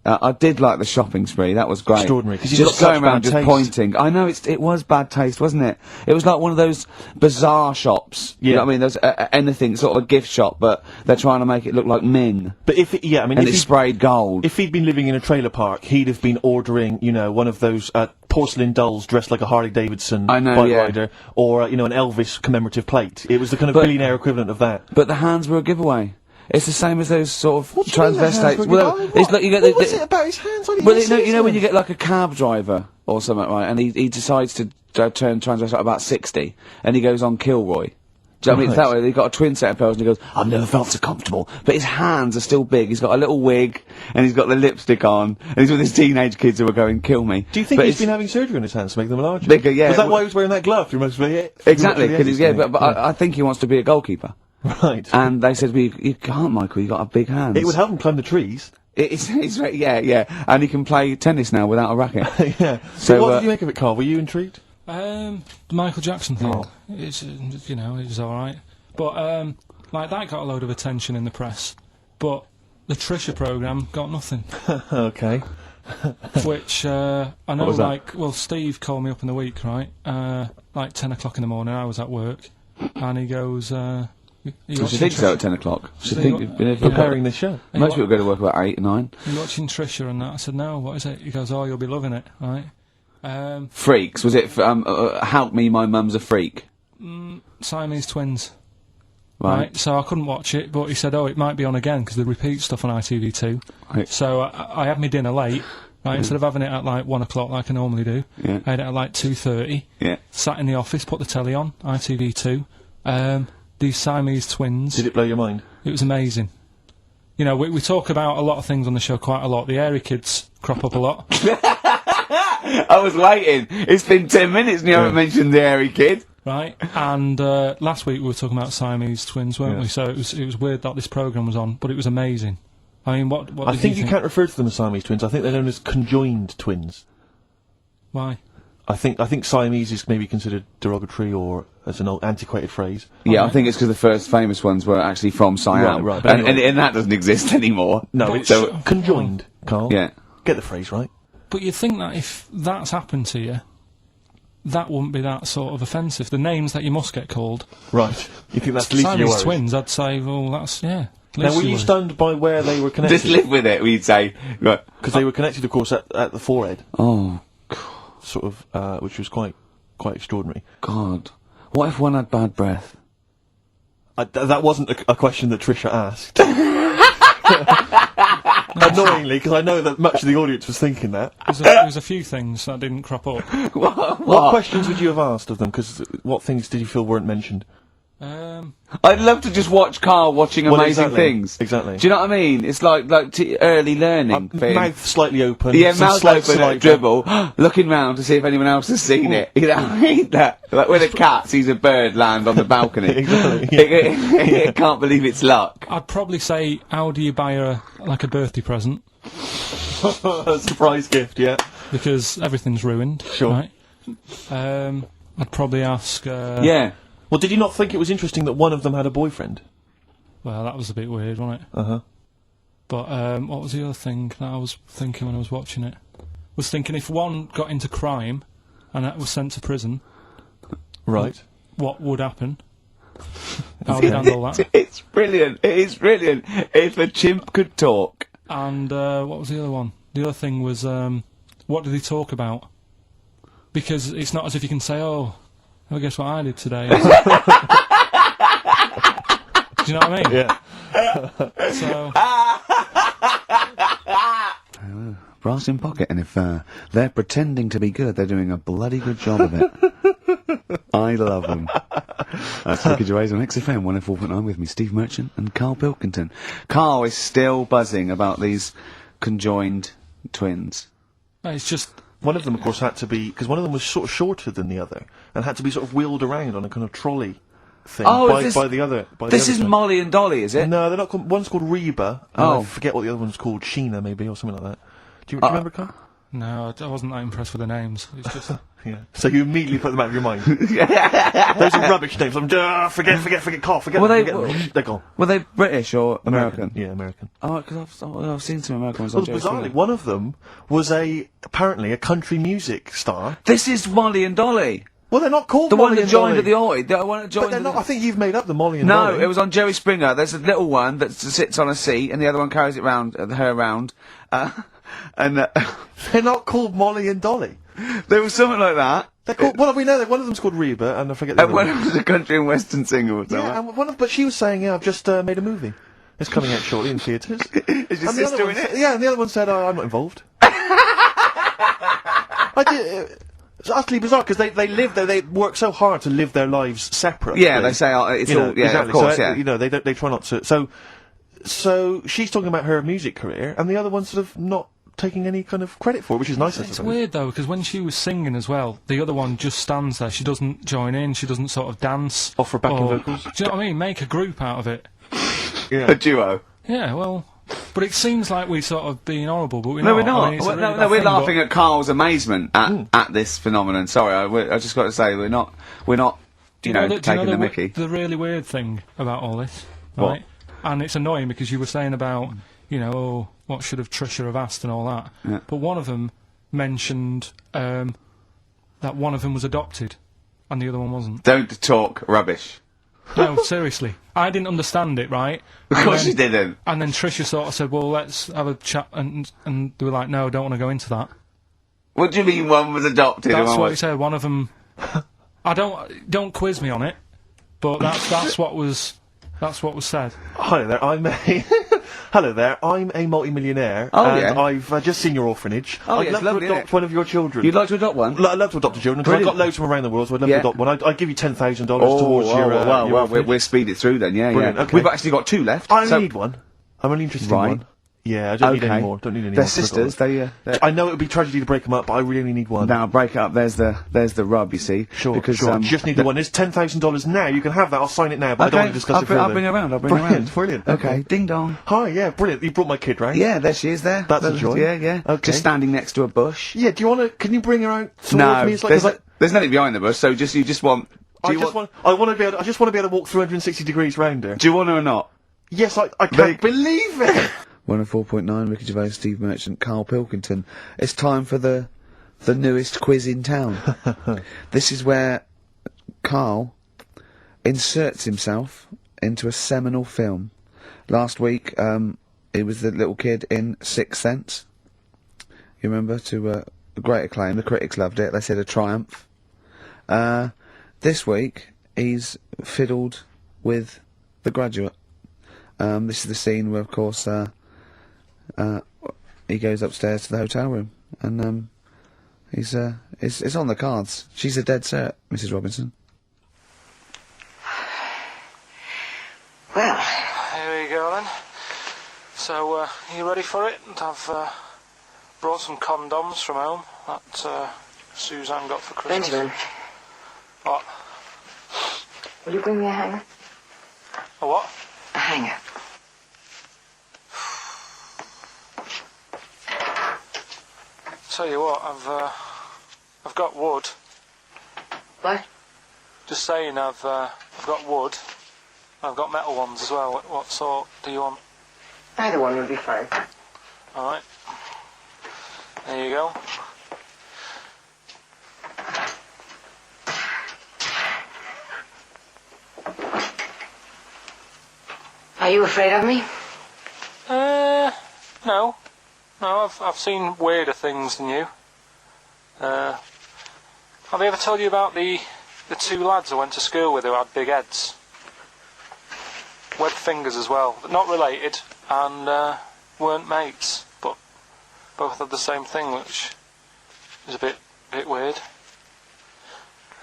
[SPEAKER 1] I did like the shopping spree. That was great.
[SPEAKER 2] Extraordinary, 'cause he's
[SPEAKER 1] just
[SPEAKER 2] got
[SPEAKER 1] going
[SPEAKER 2] such
[SPEAKER 1] around
[SPEAKER 2] bad
[SPEAKER 1] just
[SPEAKER 2] taste.
[SPEAKER 1] pointing. I know it was bad taste, wasn't it? It was like one of those bazaar shops. You know what I mean? There's anything sort of a gift shop, but they're trying to make it look like Min.
[SPEAKER 2] But and
[SPEAKER 1] And it's sprayed gold.
[SPEAKER 2] If he'd been living in a trailer park, he'd have been ordering, one of those porcelain dolls dressed like a Harley Davidson
[SPEAKER 1] I know,
[SPEAKER 2] bike
[SPEAKER 1] yeah.
[SPEAKER 2] rider, or an Elvis commemorative plate. It was the kind of billionaire equivalent of that.
[SPEAKER 1] But the hands were a giveaway. It's the same as those sort of
[SPEAKER 2] What do you mean the hands
[SPEAKER 1] transvestites.
[SPEAKER 2] were
[SPEAKER 1] Well,
[SPEAKER 2] given-
[SPEAKER 1] it's like you get
[SPEAKER 2] what was it about his hands? I didn't
[SPEAKER 1] Well,
[SPEAKER 2] even see
[SPEAKER 1] you know
[SPEAKER 2] his
[SPEAKER 1] when you
[SPEAKER 2] hands.
[SPEAKER 1] get like a cab driver or something, right? And he decides to turn transvestite about 60, and he goes on Kilroy. Do you know what I mean? It's that way. He's got a twin set of pearls, and he goes, "I've never felt so comfortable." But his hands are still big. He's got a little wig, and he's got the lipstick on, and he's with his teenage kids who are going, "Kill me."
[SPEAKER 2] Do you think
[SPEAKER 1] But
[SPEAKER 2] he's
[SPEAKER 1] it's-
[SPEAKER 2] been having surgery on his hands to make them larger?
[SPEAKER 1] Bigger, yeah.
[SPEAKER 2] Was that why he was wearing that glove? You must be
[SPEAKER 1] Exactly, because I think he wants to be a goalkeeper.
[SPEAKER 2] Right.
[SPEAKER 1] And they said, "You can't, Michael. You got big hands."
[SPEAKER 2] It would help him climb the trees.
[SPEAKER 1] Yeah, and he can play tennis now without a racket.
[SPEAKER 2] Yeah.
[SPEAKER 1] So,
[SPEAKER 2] So what did you make of it, Karl? Were you intrigued?
[SPEAKER 3] The Michael Jackson thing,
[SPEAKER 2] Oh.
[SPEAKER 3] it's it was all right, but like that got a load of attention in the press, but the Trisha programme got nothing.
[SPEAKER 2] Okay.
[SPEAKER 3] Which I know,
[SPEAKER 1] was that?
[SPEAKER 3] Steve called me up in the week, right? Like 10 o'clock in the morning. I was at work, and he goes, "You
[SPEAKER 1] I
[SPEAKER 3] watching
[SPEAKER 1] think so
[SPEAKER 3] Trisha?
[SPEAKER 1] at 10 o'clock.
[SPEAKER 3] So
[SPEAKER 1] think
[SPEAKER 3] you-
[SPEAKER 1] you've been
[SPEAKER 2] Preparing this show.
[SPEAKER 1] Most people go to work about 8 or 9.
[SPEAKER 3] You watching Trisha and that?" I said, "No, what is it?" He goes, "Oh, you'll be loving it, right?"
[SPEAKER 1] Freaks, was it? Help me, my mum's a freak.
[SPEAKER 3] Siamese twins.
[SPEAKER 1] Right.
[SPEAKER 3] Right, so I couldn't watch it, but he said, "Oh, it might be on again because they repeat stuff on ITV2."
[SPEAKER 1] Right.
[SPEAKER 3] So I had my dinner late, right? Instead of having it at like 1 o'clock like I normally do,
[SPEAKER 1] Yeah.
[SPEAKER 3] I had it at like 2:30.
[SPEAKER 1] Yeah.
[SPEAKER 3] Sat in the office, put the telly on ITV2. These Siamese twins.
[SPEAKER 2] Did it blow your mind?
[SPEAKER 3] It was amazing. You know, we talk about a lot of things on the show quite a lot. The airy kids crop up a lot.
[SPEAKER 1] I was waiting. It's been 10 minutes and you haven't mentioned the hairy kid.
[SPEAKER 3] Right, and last week we were talking about Siamese twins, weren't we?
[SPEAKER 2] Yes.
[SPEAKER 3] So it was weird that this programme was on, but it was amazing. I mean, what
[SPEAKER 2] I
[SPEAKER 3] did
[SPEAKER 2] think
[SPEAKER 3] you
[SPEAKER 2] you can't refer to them as Siamese twins. I think they're known as conjoined twins.
[SPEAKER 3] Why?
[SPEAKER 2] I think Siamese is maybe considered derogatory or as an old antiquated phrase.
[SPEAKER 1] Yeah, I think it's because the first famous ones were actually from Siam.
[SPEAKER 2] Right, but anyway.
[SPEAKER 1] and that doesn't exist anymore.
[SPEAKER 2] No,
[SPEAKER 3] But
[SPEAKER 2] it's
[SPEAKER 3] so-
[SPEAKER 2] conjoined, Karl.
[SPEAKER 1] Yeah.
[SPEAKER 2] Get the phrase right.
[SPEAKER 3] But you'd think that if that's happened to you, that wouldn't be that sort of offensive. The names that you must get called.
[SPEAKER 2] Right. You think that's the least of your
[SPEAKER 3] Siamese
[SPEAKER 2] worries?
[SPEAKER 3] twins, I'd say, well, that's, yeah.
[SPEAKER 2] Now, were you stunned by where they were connected?
[SPEAKER 1] Just live with it, we'd say. Right.
[SPEAKER 2] Because they were connected, of course, at the forehead,
[SPEAKER 1] Oh,
[SPEAKER 2] sort of, which was quite extraordinary.
[SPEAKER 1] God. What if one had bad breath?
[SPEAKER 2] That wasn't a question that Trisha asked. Annoyingly, because I know that much of the audience was thinking that.
[SPEAKER 3] There was a few things that didn't crop up.
[SPEAKER 2] What questions would you have asked of them? Because what things did you feel weren't mentioned?
[SPEAKER 7] I'd love to just watch Karl watching amazing things.
[SPEAKER 2] Exactly.
[SPEAKER 7] Do you know what I mean? It's like early learning.
[SPEAKER 2] Mouth slightly open.
[SPEAKER 7] Yeah,
[SPEAKER 2] some
[SPEAKER 7] mouth
[SPEAKER 2] slight
[SPEAKER 7] open, dribble, looking round to see if anyone else has seen it. You know what I mean? That, like when a cat sees a bird land on the balcony.
[SPEAKER 2] Exactly. Yeah.
[SPEAKER 7] It can't believe it's luck.
[SPEAKER 3] I'd probably say, how do you buy her, like, a birthday present?
[SPEAKER 2] A surprise gift, yeah.
[SPEAKER 3] Because everything's ruined.
[SPEAKER 2] Sure.
[SPEAKER 3] Right? I'd probably ask...
[SPEAKER 7] Yeah.
[SPEAKER 2] Well, did you not think it was interesting that one of them had a boyfriend?
[SPEAKER 3] Well, that was a bit weird, wasn't it?
[SPEAKER 2] Uh-huh.
[SPEAKER 3] But, what was the other thing that I was thinking when I was watching it? Was thinking if one got into crime and that was sent to prison...
[SPEAKER 2] Right.
[SPEAKER 3] What would happen? How would you handle that?
[SPEAKER 7] It's brilliant. It is brilliant. If a chimp could talk.
[SPEAKER 3] And, what was the other one? The other thing was, what did he talk about? Because it's not as if you can say, oh, well, guess what I did today? Do you know what I mean?
[SPEAKER 2] Yeah.
[SPEAKER 3] So...
[SPEAKER 7] brass in pocket, and if they're pretending to be good, they're doing a bloody good job of it. I love them. That's Ricky Gervais on XFM 104.9 with me, Steve Merchant and Karl Pilkington. Karl is still buzzing about these conjoined twins.
[SPEAKER 3] No, it's just...
[SPEAKER 2] One of them, of course, had to be... Because one of them was sort of shorter than the other, and had to be sort of wheeled around on a kind of trolley thing by the other...
[SPEAKER 7] This is Molly and Dolly, is it?
[SPEAKER 2] No, they're not called... One's called Reba, and
[SPEAKER 7] Oh.
[SPEAKER 2] I forget what the other one's called, Sheena, maybe, or something like that. Do you remember, Carl?
[SPEAKER 3] No, I wasn't that impressed with the names. It's just...
[SPEAKER 2] Yeah. So you immediately put them out of your mind. Those are rubbish names. I'm forget, Carl, forget them. They're gone.
[SPEAKER 7] Were they British or American?
[SPEAKER 2] Yeah, American.
[SPEAKER 7] Oh, because I've seen some American ones
[SPEAKER 2] Well,
[SPEAKER 7] on Jerry
[SPEAKER 2] bizarrely,
[SPEAKER 7] Springer.
[SPEAKER 2] one of them was apparently a country music star.
[SPEAKER 7] This is Molly and Dolly.
[SPEAKER 2] Well, they're not called
[SPEAKER 7] The
[SPEAKER 2] Molly
[SPEAKER 7] one that
[SPEAKER 2] and
[SPEAKER 7] joined
[SPEAKER 2] Dolly.
[SPEAKER 7] at the Oi. The one that
[SPEAKER 2] But
[SPEAKER 7] joined
[SPEAKER 2] they're
[SPEAKER 7] at
[SPEAKER 2] not.
[SPEAKER 7] the...
[SPEAKER 2] I think you've made up the Molly and
[SPEAKER 7] No,
[SPEAKER 2] Dolly.
[SPEAKER 7] it was on Jerry Springer. There's a little one that sits on a seat, and the other one carries it round, her around.
[SPEAKER 2] They're not called Molly and Dolly.
[SPEAKER 7] There was something like that.
[SPEAKER 2] They're called. Well, we know that one of them's called Reba, and I forget the other
[SPEAKER 7] One
[SPEAKER 2] one.
[SPEAKER 7] was a country and western singer or something.
[SPEAKER 2] Yeah, and but she was saying, "Yeah, I've just made a movie. It's coming out shortly in theatres."
[SPEAKER 7] Is your
[SPEAKER 2] And the other
[SPEAKER 7] sister
[SPEAKER 2] one
[SPEAKER 7] in it?
[SPEAKER 2] Yeah, and the other one said, "Oh, I'm not involved." I did. It's utterly bizarre because they live there. They work so hard to live their lives separately.
[SPEAKER 7] Yeah, they say it's
[SPEAKER 2] You
[SPEAKER 7] all.
[SPEAKER 2] know,
[SPEAKER 7] Yeah,
[SPEAKER 2] exactly.
[SPEAKER 7] of course.
[SPEAKER 2] So,
[SPEAKER 7] Yeah.
[SPEAKER 2] you know, they try not to. So she's talking about her music career, and the other one's sort of not taking any kind of credit for it, which is nice. I
[SPEAKER 3] It's
[SPEAKER 2] suppose.
[SPEAKER 3] weird, though, because when she was singing as well, the other one just stands there. She doesn't join in. She doesn't sort of dance.
[SPEAKER 2] Offer backing
[SPEAKER 3] or-
[SPEAKER 2] vocals.
[SPEAKER 3] Do you know what I mean? Make a group out of it.
[SPEAKER 7] A duo.
[SPEAKER 3] Yeah, well... But it seems like we're sort of being horrible, but we're
[SPEAKER 7] No,
[SPEAKER 3] not.
[SPEAKER 7] we're not.
[SPEAKER 3] I mean, it's a
[SPEAKER 7] Well,
[SPEAKER 3] really
[SPEAKER 7] no,
[SPEAKER 3] bad
[SPEAKER 7] we're
[SPEAKER 3] thing,
[SPEAKER 7] laughing
[SPEAKER 3] but-
[SPEAKER 7] at Karl's amazement at this phenomenon. Sorry, I just got to say we're not.
[SPEAKER 3] Do you know
[SPEAKER 7] taking the
[SPEAKER 3] the
[SPEAKER 7] mickey.
[SPEAKER 3] The really weird thing about all this,
[SPEAKER 7] What?
[SPEAKER 3] right? And it's annoying because you were saying about, you know, oh, what should have Trisha have asked and all that.
[SPEAKER 7] Yeah.
[SPEAKER 3] But one of them mentioned that one of them was adopted, and the other one wasn't.
[SPEAKER 7] Don't talk rubbish.
[SPEAKER 3] No, seriously, I didn't understand it, right?
[SPEAKER 7] Of course you didn't.
[SPEAKER 3] And then Trisha sort of said, "Well, let's have a chat," and they were like, "No, don't want to go into that."
[SPEAKER 7] What do you mean one was adopted and
[SPEAKER 3] That's
[SPEAKER 7] one
[SPEAKER 3] what he
[SPEAKER 7] was...
[SPEAKER 3] said. One of them. I don't quiz me on it, but that's what was said.
[SPEAKER 2] Hi there, Hello there, I'm a multi-millionaire,
[SPEAKER 7] Oh,
[SPEAKER 2] and
[SPEAKER 7] yeah.
[SPEAKER 2] I've just seen your orphanage.
[SPEAKER 7] Oh,
[SPEAKER 2] I'd
[SPEAKER 7] yeah,
[SPEAKER 2] love
[SPEAKER 7] it's lovely,
[SPEAKER 2] to
[SPEAKER 7] isn't
[SPEAKER 2] adopt
[SPEAKER 7] it?
[SPEAKER 2] one of your children.
[SPEAKER 7] You'd like to adopt one?
[SPEAKER 2] I'd love to adopt a children, because I've got
[SPEAKER 7] Brilliant.
[SPEAKER 2] loads from around the world, so I'd love
[SPEAKER 7] Yeah.
[SPEAKER 2] to adopt one. I'd give you $10,000
[SPEAKER 7] Oh,
[SPEAKER 2] towards your
[SPEAKER 7] well,
[SPEAKER 2] orphanage.
[SPEAKER 7] we'll speed it through then, yeah,
[SPEAKER 2] Brilliant,
[SPEAKER 7] yeah.
[SPEAKER 2] okay.
[SPEAKER 7] We've actually got 2 left.
[SPEAKER 2] I only
[SPEAKER 7] so-
[SPEAKER 2] need one. I'm only interested
[SPEAKER 7] Right.
[SPEAKER 2] in one. Yeah, I don't need
[SPEAKER 7] Okay.
[SPEAKER 2] any more. Don't need any
[SPEAKER 7] They're
[SPEAKER 2] more.
[SPEAKER 7] sisters, they're...
[SPEAKER 2] I know it would be tragedy to break them up, but I really only need one.
[SPEAKER 7] Now, break it up, there's the rub, you see.
[SPEAKER 2] Sure,
[SPEAKER 7] because,
[SPEAKER 2] sure. I just need the one. It's $10,000 now. You can have that. I'll sign it now, but I don't want to discuss it further.
[SPEAKER 7] I'll bring her around,
[SPEAKER 2] Brilliant, brilliant.
[SPEAKER 7] Okay, ding dong.
[SPEAKER 2] Hi, yeah, brilliant. You brought my kid round.
[SPEAKER 7] Yeah, there she is there.
[SPEAKER 2] That's a joy.
[SPEAKER 7] Yeah, yeah.
[SPEAKER 2] Okay.
[SPEAKER 7] Just standing next to a bush.
[SPEAKER 2] Yeah, do you want to... Can you bring her out towards
[SPEAKER 7] No,
[SPEAKER 2] me? It's like, 'cause
[SPEAKER 7] there's nothing behind the bush, so you just want...
[SPEAKER 2] I just want to be able to walk 360 degrees round her.
[SPEAKER 7] Do you want her or not?
[SPEAKER 2] Yes, I can't believe it!
[SPEAKER 1] 104.9, Ricky Gervais, Steve Merchant, Karl Pilkington. It's time for the newest quiz in town. This is where Karl inserts himself into a seminal film. Last week, he was the little kid in Sixth Sense. You remember? To great acclaim. The critics loved it. They said a triumph. This week, he's fiddled with The Graduate. This is the scene where, of course,
[SPEAKER 7] he goes upstairs to the hotel room, and it's on the cards. She's a dead cert, Mrs. Robinson.
[SPEAKER 4] Well,
[SPEAKER 3] Here we go then. So, are you ready for it? I've brought some condoms from home that Suzanne got for Christmas.
[SPEAKER 4] Benjamin,
[SPEAKER 3] What?
[SPEAKER 4] will you bring me a hanger?
[SPEAKER 3] A what?
[SPEAKER 4] A hanger.
[SPEAKER 3] Tell you what, I've got wood.
[SPEAKER 4] What?
[SPEAKER 3] Just saying, I've got wood. I've got metal ones as well. What sort do you want?
[SPEAKER 4] Either one would be fine.
[SPEAKER 3] All right. There you go.
[SPEAKER 4] Are you afraid of me?
[SPEAKER 3] No. No, I've seen weirder things than you. Have I ever told you about the two lads I went to school with who had big heads? Webbed fingers as well, but not related, and weren't mates, but both had the same thing, which is a bit weird.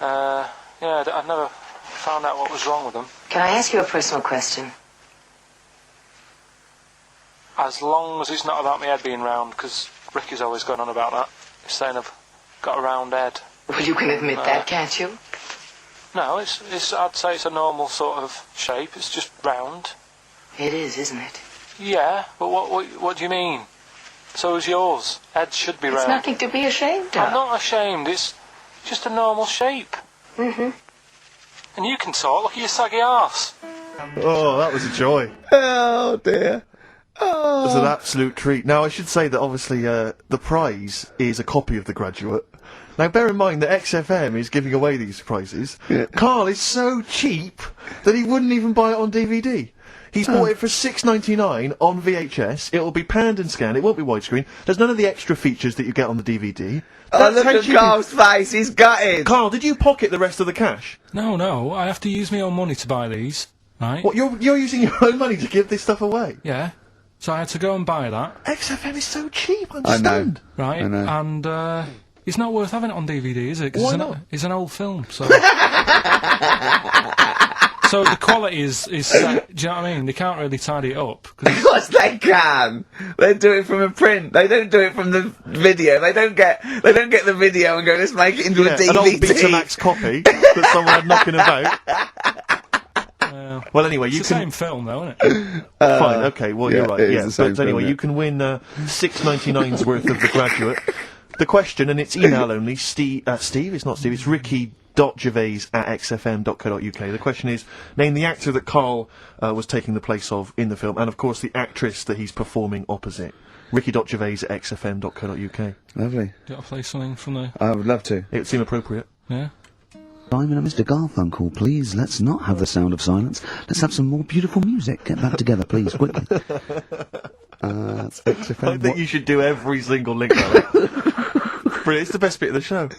[SPEAKER 3] Yeah, I never found out what was wrong with them.
[SPEAKER 4] Can I ask you a personal question?
[SPEAKER 3] As long as it's not about my head being round, because Ricky's always going on about that. He's saying I've got a round head.
[SPEAKER 4] Well, you can admit that, can't you?
[SPEAKER 3] No, it's. I'd say it's a normal sort of shape. It's just round.
[SPEAKER 4] It is, isn't it?
[SPEAKER 3] Yeah, but what do you mean? So is yours. Head should be round.
[SPEAKER 4] It's nothing to be ashamed of.
[SPEAKER 3] I'm not ashamed. It's just a normal shape.
[SPEAKER 4] Mm-hmm.
[SPEAKER 3] And you can talk. Look at your saggy arse.
[SPEAKER 2] Oh, that was a joy.
[SPEAKER 7] Oh dear.
[SPEAKER 2] It was an absolute treat. Now, I should say that obviously the prize is a copy of The Graduate. Now, bear in mind that XFM is giving away these prizes.
[SPEAKER 7] Yeah.
[SPEAKER 2] Carl is so cheap that he wouldn't even buy it on DVD. He's bought it for $6.99 on VHS. It'll be panned and scanned. It won't be widescreen. There's none of the extra features that you get on the DVD.
[SPEAKER 7] Oh, look
[SPEAKER 2] how
[SPEAKER 7] at
[SPEAKER 2] cheap
[SPEAKER 7] Carl's face. He's gutted.
[SPEAKER 2] Carl, did you pocket the rest of the cash?
[SPEAKER 3] No. I have to use my own money to buy these, right?
[SPEAKER 2] What, you're using your own money to give this stuff away?
[SPEAKER 3] Yeah. So I had to go and buy that.
[SPEAKER 2] XFM is so cheap, I'm
[SPEAKER 7] I know.
[SPEAKER 2] stunned.
[SPEAKER 3] Right,
[SPEAKER 7] I know.
[SPEAKER 3] and it's not worth having it on DVD, is it? 'Cause
[SPEAKER 2] Why
[SPEAKER 3] it's
[SPEAKER 2] not?
[SPEAKER 3] It's an old film, so. So the quality is set, do you know what I mean? They can't really tidy it up.
[SPEAKER 7] Of course they can. They do it from a print. They don't do it from the video. They don't get the video and go, let's make it into a DVD.
[SPEAKER 2] An old Betamax copy that someone had knocking about. Well, anyway, you
[SPEAKER 3] It's the
[SPEAKER 2] can.
[SPEAKER 3] same film, though, isn't it?
[SPEAKER 2] Fine, okay, well,
[SPEAKER 7] yeah,
[SPEAKER 2] you're right.
[SPEAKER 7] it is
[SPEAKER 2] Yeah,
[SPEAKER 7] the same
[SPEAKER 2] but anyway,
[SPEAKER 7] film, yeah.
[SPEAKER 2] you can win $6.99's worth of The Graduate. The question, and it's email only, Steve, it's not Steve, it's ricky.gervais@xfm.co.uk. The question is, name the actor that Carl was taking the place of in the film, and of course the actress that he's performing opposite. ricky.gervais@xfm.co.uk.
[SPEAKER 7] Lovely.
[SPEAKER 3] Do you want to play something from the...
[SPEAKER 7] I would love to.
[SPEAKER 2] It would seem appropriate.
[SPEAKER 3] Yeah?
[SPEAKER 7] Simon and Mr. Garfunkel, please, let's not have the sound of silence. Let's have some more beautiful music. Get back together, please, quickly. That's XFM.
[SPEAKER 2] I think you should do every single link like that. Brilliant, it's the best bit of the show.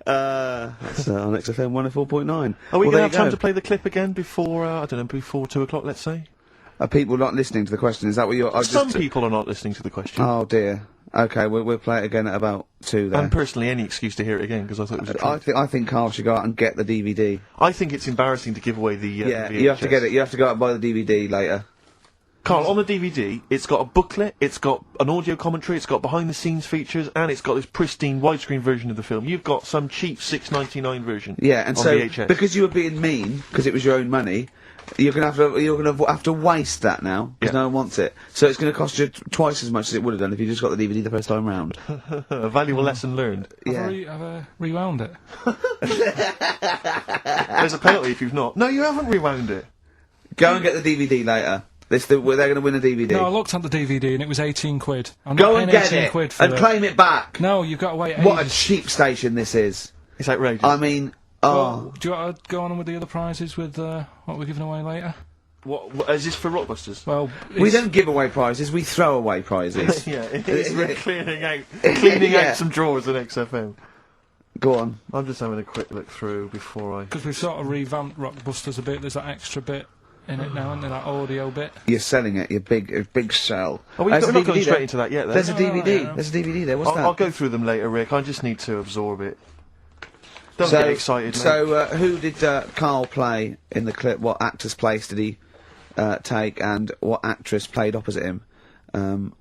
[SPEAKER 7] That's on XFM 104.9.
[SPEAKER 2] Are we
[SPEAKER 7] Well,
[SPEAKER 2] going to
[SPEAKER 7] there
[SPEAKER 2] have
[SPEAKER 7] you
[SPEAKER 2] time
[SPEAKER 7] go.
[SPEAKER 2] to play the clip again before, before 2 o'clock, let's say?
[SPEAKER 7] Are people not listening to the question? Is that what you're...
[SPEAKER 2] Some people are not listening to the question.
[SPEAKER 7] Oh, dear. Okay, we'll play it again at about 2 there.
[SPEAKER 2] And personally, any excuse to hear it again, because I thought it was a treat.
[SPEAKER 7] I think Carl should go out and get the DVD.
[SPEAKER 2] I think it's embarrassing to give away the
[SPEAKER 7] Yeah,
[SPEAKER 2] VHS.
[SPEAKER 7] you have to get it. You have to go out and buy the DVD later.
[SPEAKER 2] Carl, on the DVD, it's got a booklet, it's got an audio commentary, it's got behind-the-scenes features, and it's got this pristine widescreen version of the film. You've got some cheap $6.99 version.
[SPEAKER 7] Yeah, and
[SPEAKER 2] on
[SPEAKER 7] so
[SPEAKER 2] VHS.
[SPEAKER 7] because you were being mean, because it was your own money, you're gonna have to waste that now because
[SPEAKER 2] Yeah.
[SPEAKER 7] no one wants it. So it's gonna cost you twice as much as it would have done if you just got the DVD the first time round.
[SPEAKER 2] A valuable lesson learned.
[SPEAKER 7] Yeah.
[SPEAKER 3] Have I rewound it?
[SPEAKER 2] There's a penalty if you've not. No, you haven't rewound it.
[SPEAKER 7] Go and get the DVD later. They're going to win a DVD.
[SPEAKER 3] No, I looked at the DVD and it was 18 quid. I'm
[SPEAKER 7] Go
[SPEAKER 3] not
[SPEAKER 7] and
[SPEAKER 3] paying
[SPEAKER 7] get
[SPEAKER 3] 18
[SPEAKER 7] it
[SPEAKER 3] quid for
[SPEAKER 7] and
[SPEAKER 3] it.
[SPEAKER 7] claim it back.
[SPEAKER 3] No, you've got to wait
[SPEAKER 7] What a
[SPEAKER 3] ages.
[SPEAKER 7] cheap station this is.
[SPEAKER 2] It's outrageous.
[SPEAKER 7] I mean,
[SPEAKER 3] Well, do you want to go on with the other prizes with what we're giving away later?
[SPEAKER 2] What is this for Rockbusters?
[SPEAKER 3] Well,
[SPEAKER 7] we
[SPEAKER 3] it's-
[SPEAKER 7] don't give away prizes. We throw away prizes.
[SPEAKER 2] Yeah, it's
[SPEAKER 7] Yeah.
[SPEAKER 2] cleaning out
[SPEAKER 7] Yeah.
[SPEAKER 2] some drawers in XFM.
[SPEAKER 7] Go on.
[SPEAKER 2] I'm just having a quick look through before I...
[SPEAKER 3] Because we've sort of revamped Rockbusters a bit, there's that extra bit in it now, isn't there? That audio bit.
[SPEAKER 7] You're selling it. Your big sell.
[SPEAKER 2] Oh, we're not going straight into that yet, then.
[SPEAKER 7] There's a DVD.
[SPEAKER 3] yeah.
[SPEAKER 7] There's a DVD there. What's that?
[SPEAKER 2] I'll go through them later, Rick. I just need to absorb it. Don't get excited, mate.
[SPEAKER 7] So, who did Karl play in the clip? What actor's place did he take, and what actress played opposite him?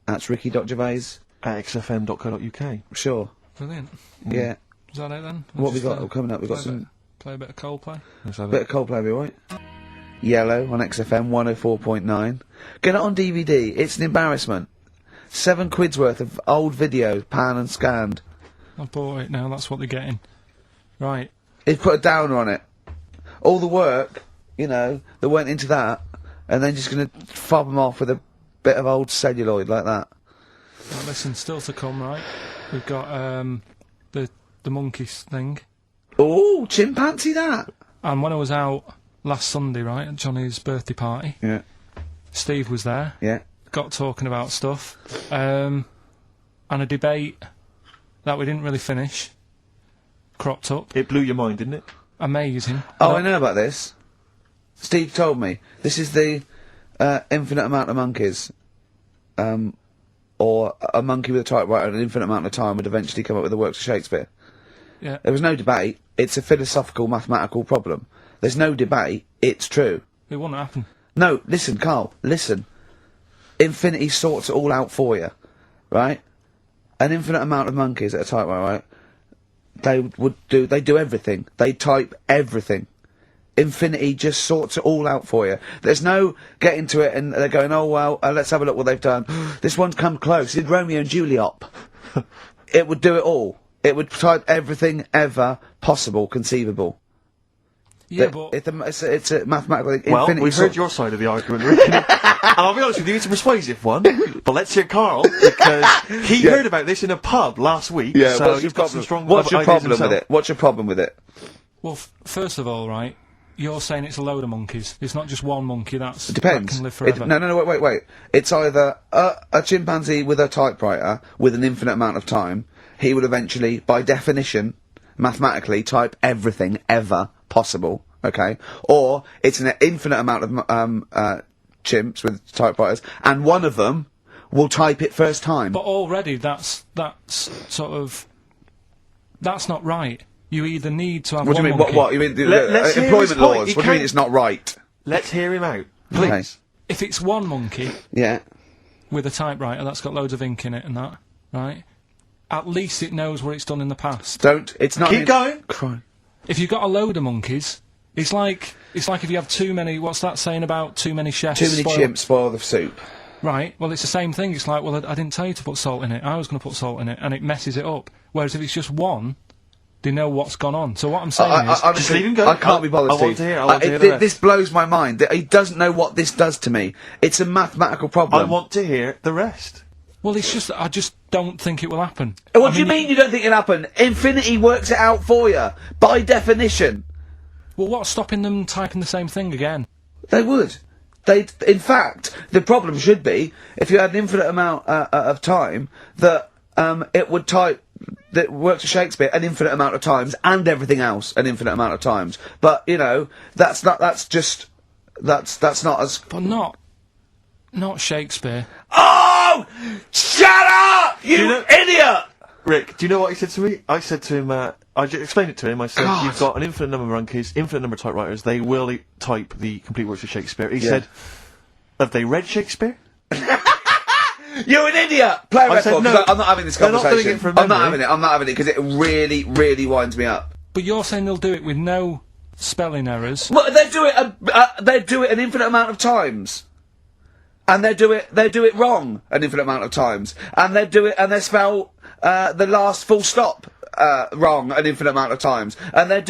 [SPEAKER 7] That's Ricky.Gervais.
[SPEAKER 2] At xfm.co.uk.
[SPEAKER 7] Sure.
[SPEAKER 3] Brilliant.
[SPEAKER 7] Yeah.
[SPEAKER 3] Is that it then?
[SPEAKER 7] What we got coming up? We've got
[SPEAKER 3] Play a bit of Coldplay.
[SPEAKER 7] bit of Coldplay, be right? Yellow on XFM 104.9. Get it on DVD. It's an embarrassment. £7 worth of old video, pan and scanned.
[SPEAKER 3] I've bought it now. That's what they're getting. Right.
[SPEAKER 7] He's put a downer on it. All the work, you know, that went into that, and then just gonna fob them off with a bit of old celluloid like that.
[SPEAKER 3] Now listen, still to come, right? We've got the monkeys thing.
[SPEAKER 7] Oh, chimpanzee that!
[SPEAKER 3] And when I was out last Sunday, right, at Johnny's birthday party,
[SPEAKER 7] Yeah.
[SPEAKER 3] Steve was there.
[SPEAKER 7] Yeah.
[SPEAKER 3] Got talking about stuff. And a debate that we didn't really finish cropped up.
[SPEAKER 2] It blew your mind, didn't it?
[SPEAKER 3] Amazing.
[SPEAKER 7] Oh, I know about this. Steve told me. This is the infinite amount of monkeys. Or a monkey with a typewriter and an infinite amount of time would eventually come up with the works of Shakespeare.
[SPEAKER 3] Yeah.
[SPEAKER 7] There was no debate. It's a philosophical, mathematical problem. There's no debate. It's true.
[SPEAKER 3] It wouldn't happen.
[SPEAKER 7] No, listen, Karl, listen. Infinity sorts it all out for you, right? An infinite amount of monkeys at a typewriter, right? They do everything. They type everything. Infinity just sorts it all out for you. There's no getting to it and they're going, oh well, let's have a look what they've done. This one's come close. It did Romeo and Juliet. It would do it all. It would type everything ever possible, conceivable.
[SPEAKER 3] Yeah, but
[SPEAKER 7] it's a mathematical thing.
[SPEAKER 2] Well,
[SPEAKER 7] Infinity
[SPEAKER 2] we've heard your side of the argument, Rick. And I'll be honest with you, it's a persuasive one. But let's hear Karl, because he heard about this in a pub last week.
[SPEAKER 7] Yeah,
[SPEAKER 2] so
[SPEAKER 7] what's your
[SPEAKER 2] he's got
[SPEAKER 7] problem?
[SPEAKER 2] some strong
[SPEAKER 7] What's your
[SPEAKER 2] ideas
[SPEAKER 7] problem
[SPEAKER 2] himself.
[SPEAKER 7] with it? What's your problem with it?
[SPEAKER 3] well, first of all, right, you're saying it's a load of monkeys. It's not just one monkey.
[SPEAKER 7] It
[SPEAKER 3] That
[SPEAKER 7] depends.
[SPEAKER 3] can live forever.
[SPEAKER 7] No, wait. It's either a chimpanzee with a typewriter with an infinite amount of time. He would eventually, by definition, mathematically, type everything ever possible. Okay, or it's an infinite amount of chimps with typewriters, and one of them will type it first time.
[SPEAKER 3] But already, that's sort of that's not right. You either need to have
[SPEAKER 7] What do
[SPEAKER 3] one
[SPEAKER 7] you mean?
[SPEAKER 3] monkey.
[SPEAKER 7] What? You mean
[SPEAKER 2] Let's hear his
[SPEAKER 7] employment
[SPEAKER 2] point.
[SPEAKER 7] laws?
[SPEAKER 2] He
[SPEAKER 7] What do you mean
[SPEAKER 2] can't-
[SPEAKER 7] it's not right?
[SPEAKER 2] Let's hear him out,
[SPEAKER 7] Okay.
[SPEAKER 2] please.
[SPEAKER 3] If it's one monkey
[SPEAKER 7] Yeah.
[SPEAKER 3] with a typewriter that's got loads of ink in it and that, right? At least it knows what it's done in the past.
[SPEAKER 7] It's not.
[SPEAKER 2] Keep going.
[SPEAKER 7] Cry.
[SPEAKER 3] If you've got a load of monkeys, it's like if you have too many. What's that saying about too many chefs?
[SPEAKER 7] Too many chimps spoil the soup.
[SPEAKER 3] Right. Well, it's the same thing. It's like, well, I didn't tell you to put salt in it. I was going to put salt in it, and it messes it up. Whereas if it's just one, they know what's gone on. So what I'm saying is,
[SPEAKER 7] honestly,
[SPEAKER 2] Just leave him go.
[SPEAKER 7] I can't be bothered,
[SPEAKER 2] I want
[SPEAKER 7] Steve.
[SPEAKER 2] to hear- I want to hear the rest.
[SPEAKER 7] This blows my mind. He doesn't know what this does to me. It's a mathematical problem.
[SPEAKER 2] I want to hear the rest.
[SPEAKER 3] well, it's just I just don't think it will happen.
[SPEAKER 7] What do you mean you don't think it'll happen? Infinity works it out for you, by definition.
[SPEAKER 3] Well, what's stopping them typing the same thing again?
[SPEAKER 7] They would. In fact, the problem should be, if you had an infinite amount of time, that it would type the works of Shakespeare an infinite amount of times, and everything else an infinite amount of times. But, you know, that's not as...
[SPEAKER 3] But not Shakespeare.
[SPEAKER 7] Oh! Shut up! You
[SPEAKER 2] know-
[SPEAKER 7] idiot!
[SPEAKER 2] Rick, do you know what he said to me? I said to him, I explained it to him. I said,
[SPEAKER 7] God.
[SPEAKER 2] you've got an infinite number of monkeys, infinite number of typewriters. They will type the complete works of Shakespeare. He said, have they read Shakespeare?
[SPEAKER 7] You're an idiot! Play a
[SPEAKER 2] I said
[SPEAKER 7] record,
[SPEAKER 2] no,
[SPEAKER 7] 'cause I'm not having this
[SPEAKER 2] they're not
[SPEAKER 7] conversation.
[SPEAKER 2] doing it from
[SPEAKER 7] I'm not
[SPEAKER 2] memory.
[SPEAKER 7] having it, because it really, really winds me up.
[SPEAKER 3] But you're saying they'll do it with no spelling errors.
[SPEAKER 7] Well, they do it an infinite amount of times. And they do it wrong an infinite amount of times. And they spell the last full stop wrong an infinite amount of times. And they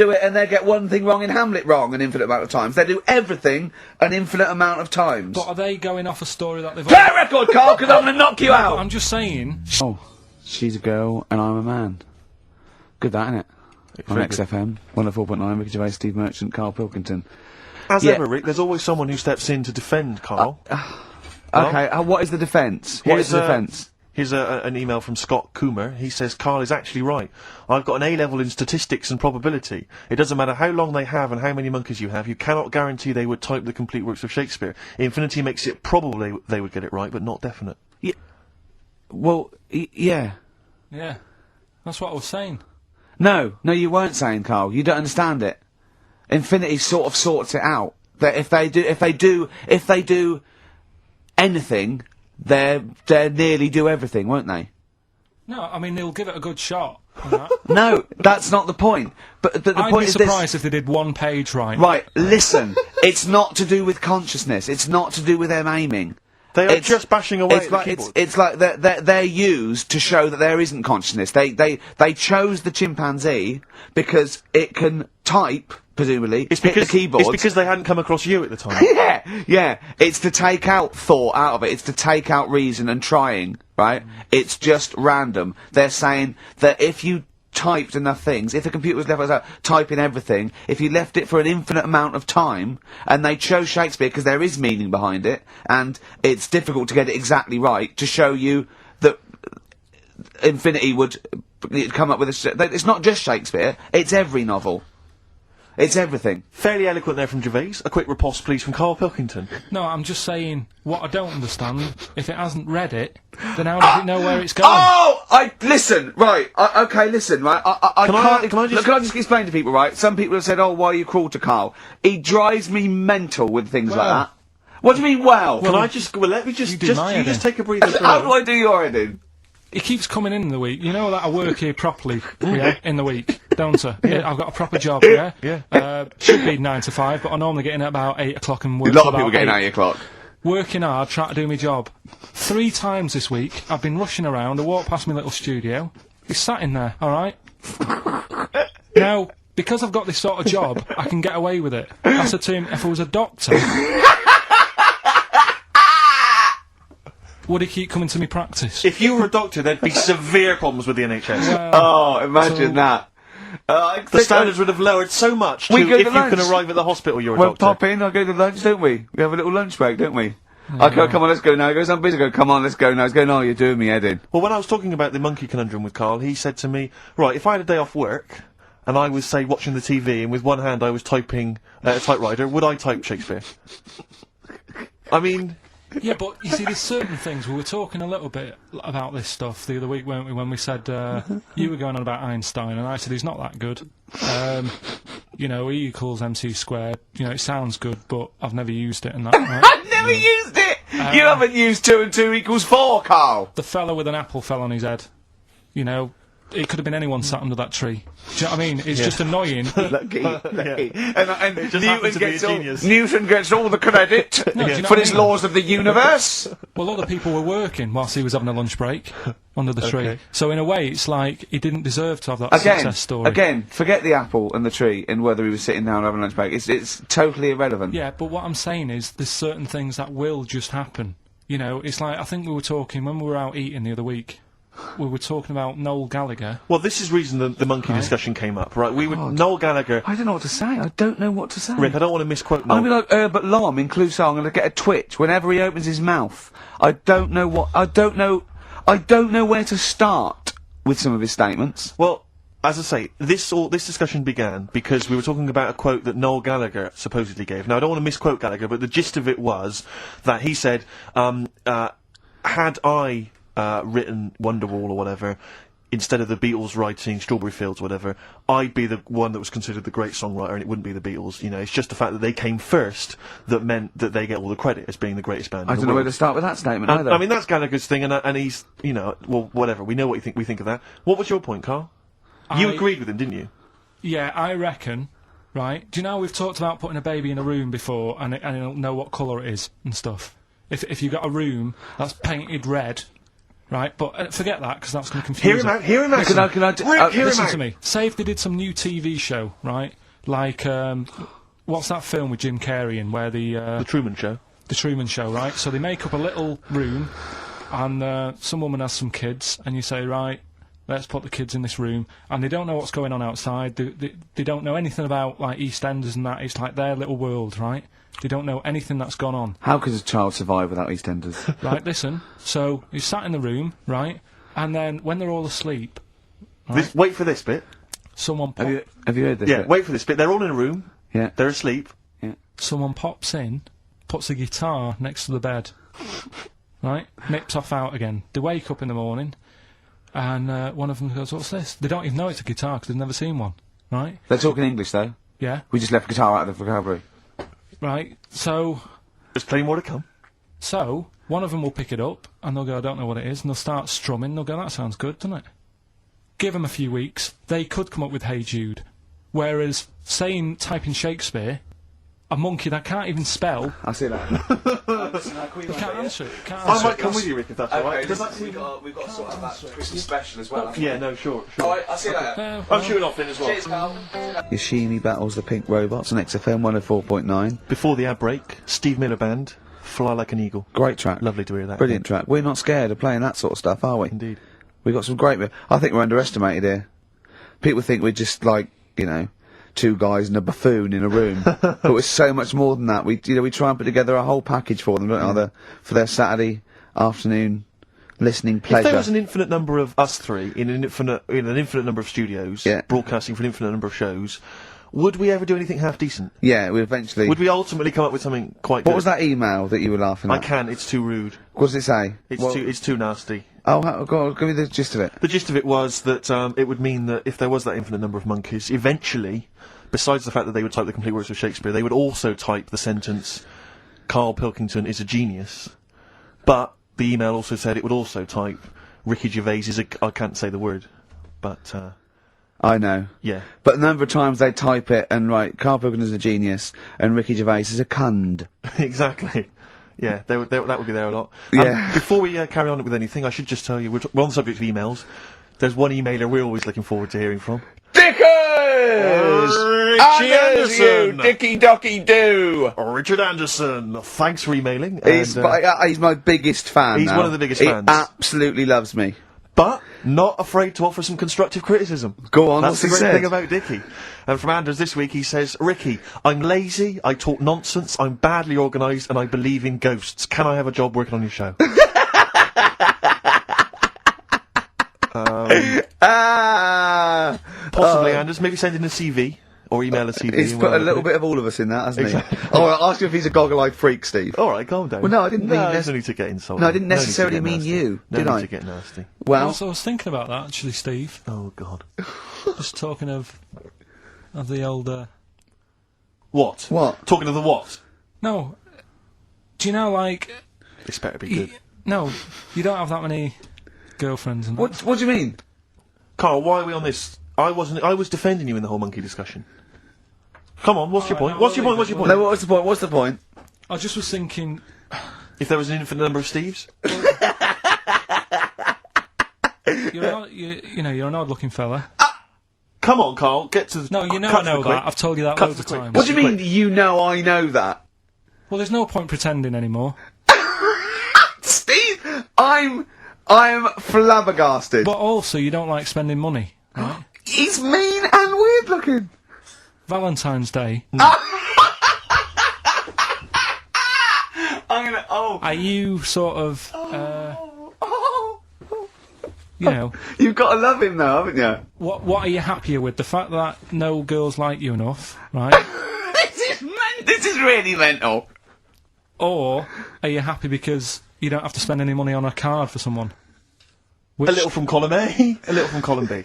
[SPEAKER 7] get one thing wrong in Hamlet wrong an infinite amount of times. They do everything an infinite amount of times.
[SPEAKER 3] But are they going off a story that they've...
[SPEAKER 7] Play a record, Karl, because I'm going to knock you out!
[SPEAKER 3] I'm just saying...
[SPEAKER 7] Oh, she's a girl and I'm a man. Good that, innit? On
[SPEAKER 2] very good.
[SPEAKER 7] XFM, 104.9, Ricky Gervais, Steve Merchant, Karl Pilkington.
[SPEAKER 2] As
[SPEAKER 7] Yeah.
[SPEAKER 2] ever, Rick, there's always someone who steps in to defend Karl.
[SPEAKER 7] Okay, what is the defence? What is the defence?
[SPEAKER 2] Here's an email from Scott Coomer. He says, Karl is actually right. I've got an A-level in statistics and probability. It doesn't matter how long they have and how many monkeys you have. You cannot guarantee they would type the complete works of Shakespeare. Infinity makes it probable they would get it right, but not definite.
[SPEAKER 7] Yeah. Well, yeah.
[SPEAKER 3] Yeah. That's what I was saying.
[SPEAKER 7] No, you weren't saying, Karl. You don't understand it. Infinity sort of sorts it out. That if they do anything, they'll nearly do everything, won't they?
[SPEAKER 3] No, I mean, they'll give it a good shot. You know?
[SPEAKER 7] No, that's not the point. But the
[SPEAKER 3] I'd
[SPEAKER 7] point
[SPEAKER 3] be
[SPEAKER 7] is
[SPEAKER 3] surprised if they did one page right.
[SPEAKER 7] Right, listen. It's not to do with consciousness. It's not to do with them aiming.
[SPEAKER 2] They are just bashing away at the keyboard.
[SPEAKER 7] It's like they're used to show that there isn't consciousness. They chose the chimpanzee because it can type, presumably, hit the keyboard.
[SPEAKER 2] It's because they hadn't come across you at the time.
[SPEAKER 7] Yeah. It's to take out thought out of it. It's to take out reason and trying, right? It's just random. They're saying that if you typed enough things, if the computer was left out typing everything, if you left it for an infinite amount of time, and they chose Shakespeare because there is meaning behind it, and it's difficult to get it exactly right, to show you that Infinity would come up with it's not just Shakespeare, it's every novel. It's everything.
[SPEAKER 2] Fairly eloquent there from Gervais. A quick riposte, please, from Karl Pilkington.
[SPEAKER 3] No, I'm just saying, what I don't understand, if it hasn't read it, then how does it know where it's going?
[SPEAKER 7] Listen, right, okay, listen, right, Can I just explain to people, right? Some people have said, oh, why are you cruel to Karl? He drives me mental with things like that. What do you mean, well?
[SPEAKER 2] Let me just take a breather.
[SPEAKER 7] How do I do your editing?
[SPEAKER 3] He keeps coming in the week. You know that I work here properly, in the week, don't I? Yeah. I've got a proper job, yeah? Should be 9 to 5, but I normally get in at about 8 o'clock and work
[SPEAKER 7] A lot of people get in at 8 o'clock.
[SPEAKER 3] Working hard, trying to do my job. 3 times this week, I've been rushing around, I walked past my little studio, he's sat in there, alright? Now, because I've got this sort of job, I can get away with it. I said to him, if I was a doctor... would he keep coming to me practice?
[SPEAKER 2] If you were a doctor, there'd be severe problems with the NHS.
[SPEAKER 7] Imagine that.
[SPEAKER 2] The standards would have lowered so much if you can arrive at the hospital, you're a doctor.
[SPEAKER 7] We'll pop in, I'll go to lunch, don't we? We have a little lunch break, don't we? I go, come on, let's go now. He goes, I'm busy. I go, come on, let's go now. He's going, oh, you're doing me head in.
[SPEAKER 2] Well, when I was talking about the monkey conundrum with Karl, he said to me, right, if I had a day off work, and I was, say, watching the TV, and with one hand I was typing a typewriter, would I type Shakespeare? I mean...
[SPEAKER 3] Yeah, but you see, there's certain things. We were talking a little bit about this stuff the other week, weren't we? When we said you were going on about Einstein, and I said he's not that good. You know, E equals MC squared. You know, it sounds good, but I've never used it. And that. Right?
[SPEAKER 7] I've never used it. You haven't used 2 and 2 equals 4, Karl.
[SPEAKER 3] The fella with an apple fell on his head. You know. It could have been anyone sat under that tree. Do you know what I mean? It's just annoying.
[SPEAKER 7] Lucky. And Newton gets all the credit for his laws of the universe.
[SPEAKER 3] Well, other people were working whilst he was having a lunch break under the tree. So in a way, it's like he didn't deserve to have that success story.
[SPEAKER 7] Again, forget the apple and the tree and whether he was sitting down having a lunch break. It's totally irrelevant.
[SPEAKER 3] Yeah, but what I'm saying is there's certain things that will just happen. You know, it's like, I think we were talking when we were out eating the other week. We were talking about Noel Gallagher.
[SPEAKER 2] Well, this is the reason the monkey discussion came up, right? Noel Gallagher...
[SPEAKER 7] I don't know what to say. I don't know what to say.
[SPEAKER 2] Rick, I don't want to misquote Noel.
[SPEAKER 7] I'm going to be like Herbert Lom in Clouseau. I'm going to get a twitch whenever he opens his mouth. I don't know where to start with some of his statements.
[SPEAKER 2] Well, as I say, this discussion began because we were talking about a quote that Noel Gallagher supposedly gave. Now, I don't want to misquote Gallagher, but the gist of it was that he said, had I... written Wonderwall or whatever, instead of the Beatles writing Strawberry Fields or whatever, I'd be the one that was considered the great songwriter and it wouldn't be the Beatles. You know, it's just the fact that they came first that meant that they get all the credit as being the greatest band in the world.
[SPEAKER 7] I don't know where to start with that statement either.
[SPEAKER 2] I mean, that's Gallagher's thing and he's, you know, well, whatever, we know what we think of that. What was your point, Karl? You agreed with him, didn't you?
[SPEAKER 3] Yeah, I reckon, right, do you know we've talked about putting a baby in a room before and it'll know what colour it is and stuff? If you've got a room that's painted red... Right, but forget that, because that's going to confuse
[SPEAKER 2] Hear him out.
[SPEAKER 3] Listen to me. Say if they did some new TV show, right? Like, what's that film with Jim Carrey in, where The
[SPEAKER 2] Truman Show.
[SPEAKER 3] The Truman Show, right? So they make up a little room, and some woman has some kids, and you say, right, let's put the kids in this room, and they don't know what's going on outside. They don't know anything about, like, EastEnders and that. It's like their little world, right? They don't know anything that's gone on.
[SPEAKER 7] How could a child survive without EastEnders?
[SPEAKER 3] Right, listen. So, he's sat in the room, right? And then, when they're all asleep... Right,
[SPEAKER 2] Wait for this bit.
[SPEAKER 3] someone
[SPEAKER 7] Have you heard this?
[SPEAKER 2] Yeah,
[SPEAKER 7] bit?
[SPEAKER 2] wait for this bit. They're all in a room.
[SPEAKER 7] Yeah.
[SPEAKER 2] They're asleep.
[SPEAKER 3] someone pops in, puts a guitar next to the bed, right? Nips off out again. They wake up in the morning, and one of them goes, "What's this?" They don't even know it's a guitar because they've never seen one, right?
[SPEAKER 7] They're talking English, though.
[SPEAKER 3] Yeah.
[SPEAKER 7] We just left the guitar out of the vocabulary.
[SPEAKER 3] Right. So
[SPEAKER 2] There's plenty more to come.
[SPEAKER 3] one of them will pick it up, and they'll go, "I don't know what it is," and they'll start strumming. They'll go, "That sounds good, doesn't it?" Give them a few weeks, they could come up with "Hey Jude," whereas typing Shakespeare, a monkey that can't even spell,
[SPEAKER 7] I see that.
[SPEAKER 3] they can't answer it.
[SPEAKER 2] I might come with you, Rick, if that's alright.
[SPEAKER 7] we've got to sort out that Christmas special as well.
[SPEAKER 2] Yeah, no, sure.
[SPEAKER 7] Alright, I'll see you later.
[SPEAKER 2] I'm shooting off then as well.
[SPEAKER 7] Cheers, pal. Yoshimi battles the Pink Robots on XFM 104.9.
[SPEAKER 2] Before the ad break, Steve Miller Band, Fly Like an Eagle.
[SPEAKER 7] Great track.
[SPEAKER 2] Lovely to hear that.
[SPEAKER 7] Brilliant track. We're not scared of playing that sort of stuff, are we?
[SPEAKER 2] Indeed.
[SPEAKER 7] We've got some great... I think we're underestimated here. People think we're just like, you know, two guys and a buffoon in a room. But we're so much more than that. We try and put together a whole package for them, don't we? For their Saturday afternoon listening pleasure.
[SPEAKER 2] If there was an infinite number of us three in an infinite number of studios, broadcasting for an infinite number of shows, would we ever do anything half decent?
[SPEAKER 7] Yeah, we eventually...
[SPEAKER 2] Would we ultimately come up with something quite good?
[SPEAKER 7] What was that email that you were laughing at?
[SPEAKER 2] I can't, it's too rude.
[SPEAKER 7] What does it say?
[SPEAKER 2] It's too nasty.
[SPEAKER 7] Oh, go on, give me the gist of it.
[SPEAKER 2] The gist of it was that it would mean that if there was that infinite number of monkeys, eventually, besides the fact that they would type the complete works of Shakespeare, they would also type the sentence, "Karl Pilkington is a genius." But the email also said it would also type, "Ricky Gervais is a..." I can't say the word, but...
[SPEAKER 7] I know.
[SPEAKER 2] Yeah.
[SPEAKER 7] But the number of times they type it and write, "Karl Pilkington is a genius," and Ricky Gervais is a cund.
[SPEAKER 2] Exactly. Yeah, that would be there a lot.
[SPEAKER 7] Yeah.
[SPEAKER 2] Before we carry on with anything, I should just tell you, we're on the subject of emails. There's one emailer we're always looking forward to hearing from.
[SPEAKER 7] Dickers!
[SPEAKER 2] Richie Anderson!
[SPEAKER 7] Dicky Docky Doo!
[SPEAKER 2] Richard Anderson, thanks for emailing.
[SPEAKER 7] He's my biggest fan.
[SPEAKER 2] He's
[SPEAKER 7] now.
[SPEAKER 2] one of the biggest
[SPEAKER 7] he
[SPEAKER 2] fans.
[SPEAKER 7] Absolutely loves me.
[SPEAKER 2] But not afraid to offer some constructive criticism.
[SPEAKER 7] Go on,
[SPEAKER 2] That's
[SPEAKER 7] what's
[SPEAKER 2] the
[SPEAKER 7] he
[SPEAKER 2] great
[SPEAKER 7] said?
[SPEAKER 2] thing about Dickie. And from Anders this week, he says, "Ricky, I'm lazy, I talk nonsense, I'm badly organised, and I believe in ghosts. Can I have a job working on your show?" Possibly, Anders. Maybe send in a CV. Or email a CV.
[SPEAKER 7] He's put a little bit of all of us in that, hasn't he? Oh, I'll ask him if he's a goggle-eyed freak, Steve.
[SPEAKER 2] Alright, calm down.
[SPEAKER 7] Well, no, I didn't mean...
[SPEAKER 2] there's no need to get insulted.
[SPEAKER 7] No, I didn't
[SPEAKER 2] No need to
[SPEAKER 7] necessarily
[SPEAKER 2] get
[SPEAKER 7] mean
[SPEAKER 2] nasty.
[SPEAKER 7] you,
[SPEAKER 2] No
[SPEAKER 7] did
[SPEAKER 2] need
[SPEAKER 7] I?
[SPEAKER 2] to get nasty.
[SPEAKER 7] Well...
[SPEAKER 3] I was thinking about that, actually, Steve.
[SPEAKER 2] Oh, God.
[SPEAKER 3] Just talking of the old...
[SPEAKER 2] What?
[SPEAKER 7] What?
[SPEAKER 2] Talking of the what?
[SPEAKER 3] No. Do you know, like...
[SPEAKER 2] This better be good.
[SPEAKER 3] No, you don't have that many girlfriends and that.
[SPEAKER 7] What do you mean?
[SPEAKER 2] Carl, why are we on this? I was defending you in the whole monkey discussion. Come on, what's your point?
[SPEAKER 3] no,
[SPEAKER 2] What's your
[SPEAKER 3] we'll
[SPEAKER 2] point?
[SPEAKER 3] leave
[SPEAKER 2] What's
[SPEAKER 3] it.
[SPEAKER 2] your point?
[SPEAKER 7] No, what's the point? What's the point?
[SPEAKER 3] I just was thinking...
[SPEAKER 2] If there was an infinite number of Steves?
[SPEAKER 3] You're an odd-looking fella.
[SPEAKER 2] Come on, Carl, get to the...
[SPEAKER 3] No, you know
[SPEAKER 2] cut
[SPEAKER 3] I
[SPEAKER 2] to
[SPEAKER 3] know
[SPEAKER 2] the quick.
[SPEAKER 3] that. I've told you that
[SPEAKER 2] Cut
[SPEAKER 3] loads
[SPEAKER 2] to
[SPEAKER 3] of
[SPEAKER 2] the quick.
[SPEAKER 3] times.
[SPEAKER 7] What do you mean, you know I know that?
[SPEAKER 3] Well, there's no point pretending anymore.
[SPEAKER 7] Steve, I'm flabbergasted.
[SPEAKER 3] But also, you don't like spending money, right?
[SPEAKER 7] He's mean and weird looking.
[SPEAKER 3] Valentine's Day.
[SPEAKER 7] I'm gonna... Oh.
[SPEAKER 3] Are you sort of... you know...
[SPEAKER 7] You've got to love him though, haven't you?
[SPEAKER 3] What are you happier with? The fact that no girls like you enough, right?
[SPEAKER 7] This is really mental.
[SPEAKER 3] Or are you happy because you don't have to spend any money on a card for someone?
[SPEAKER 2] A little from column A, a little from column B.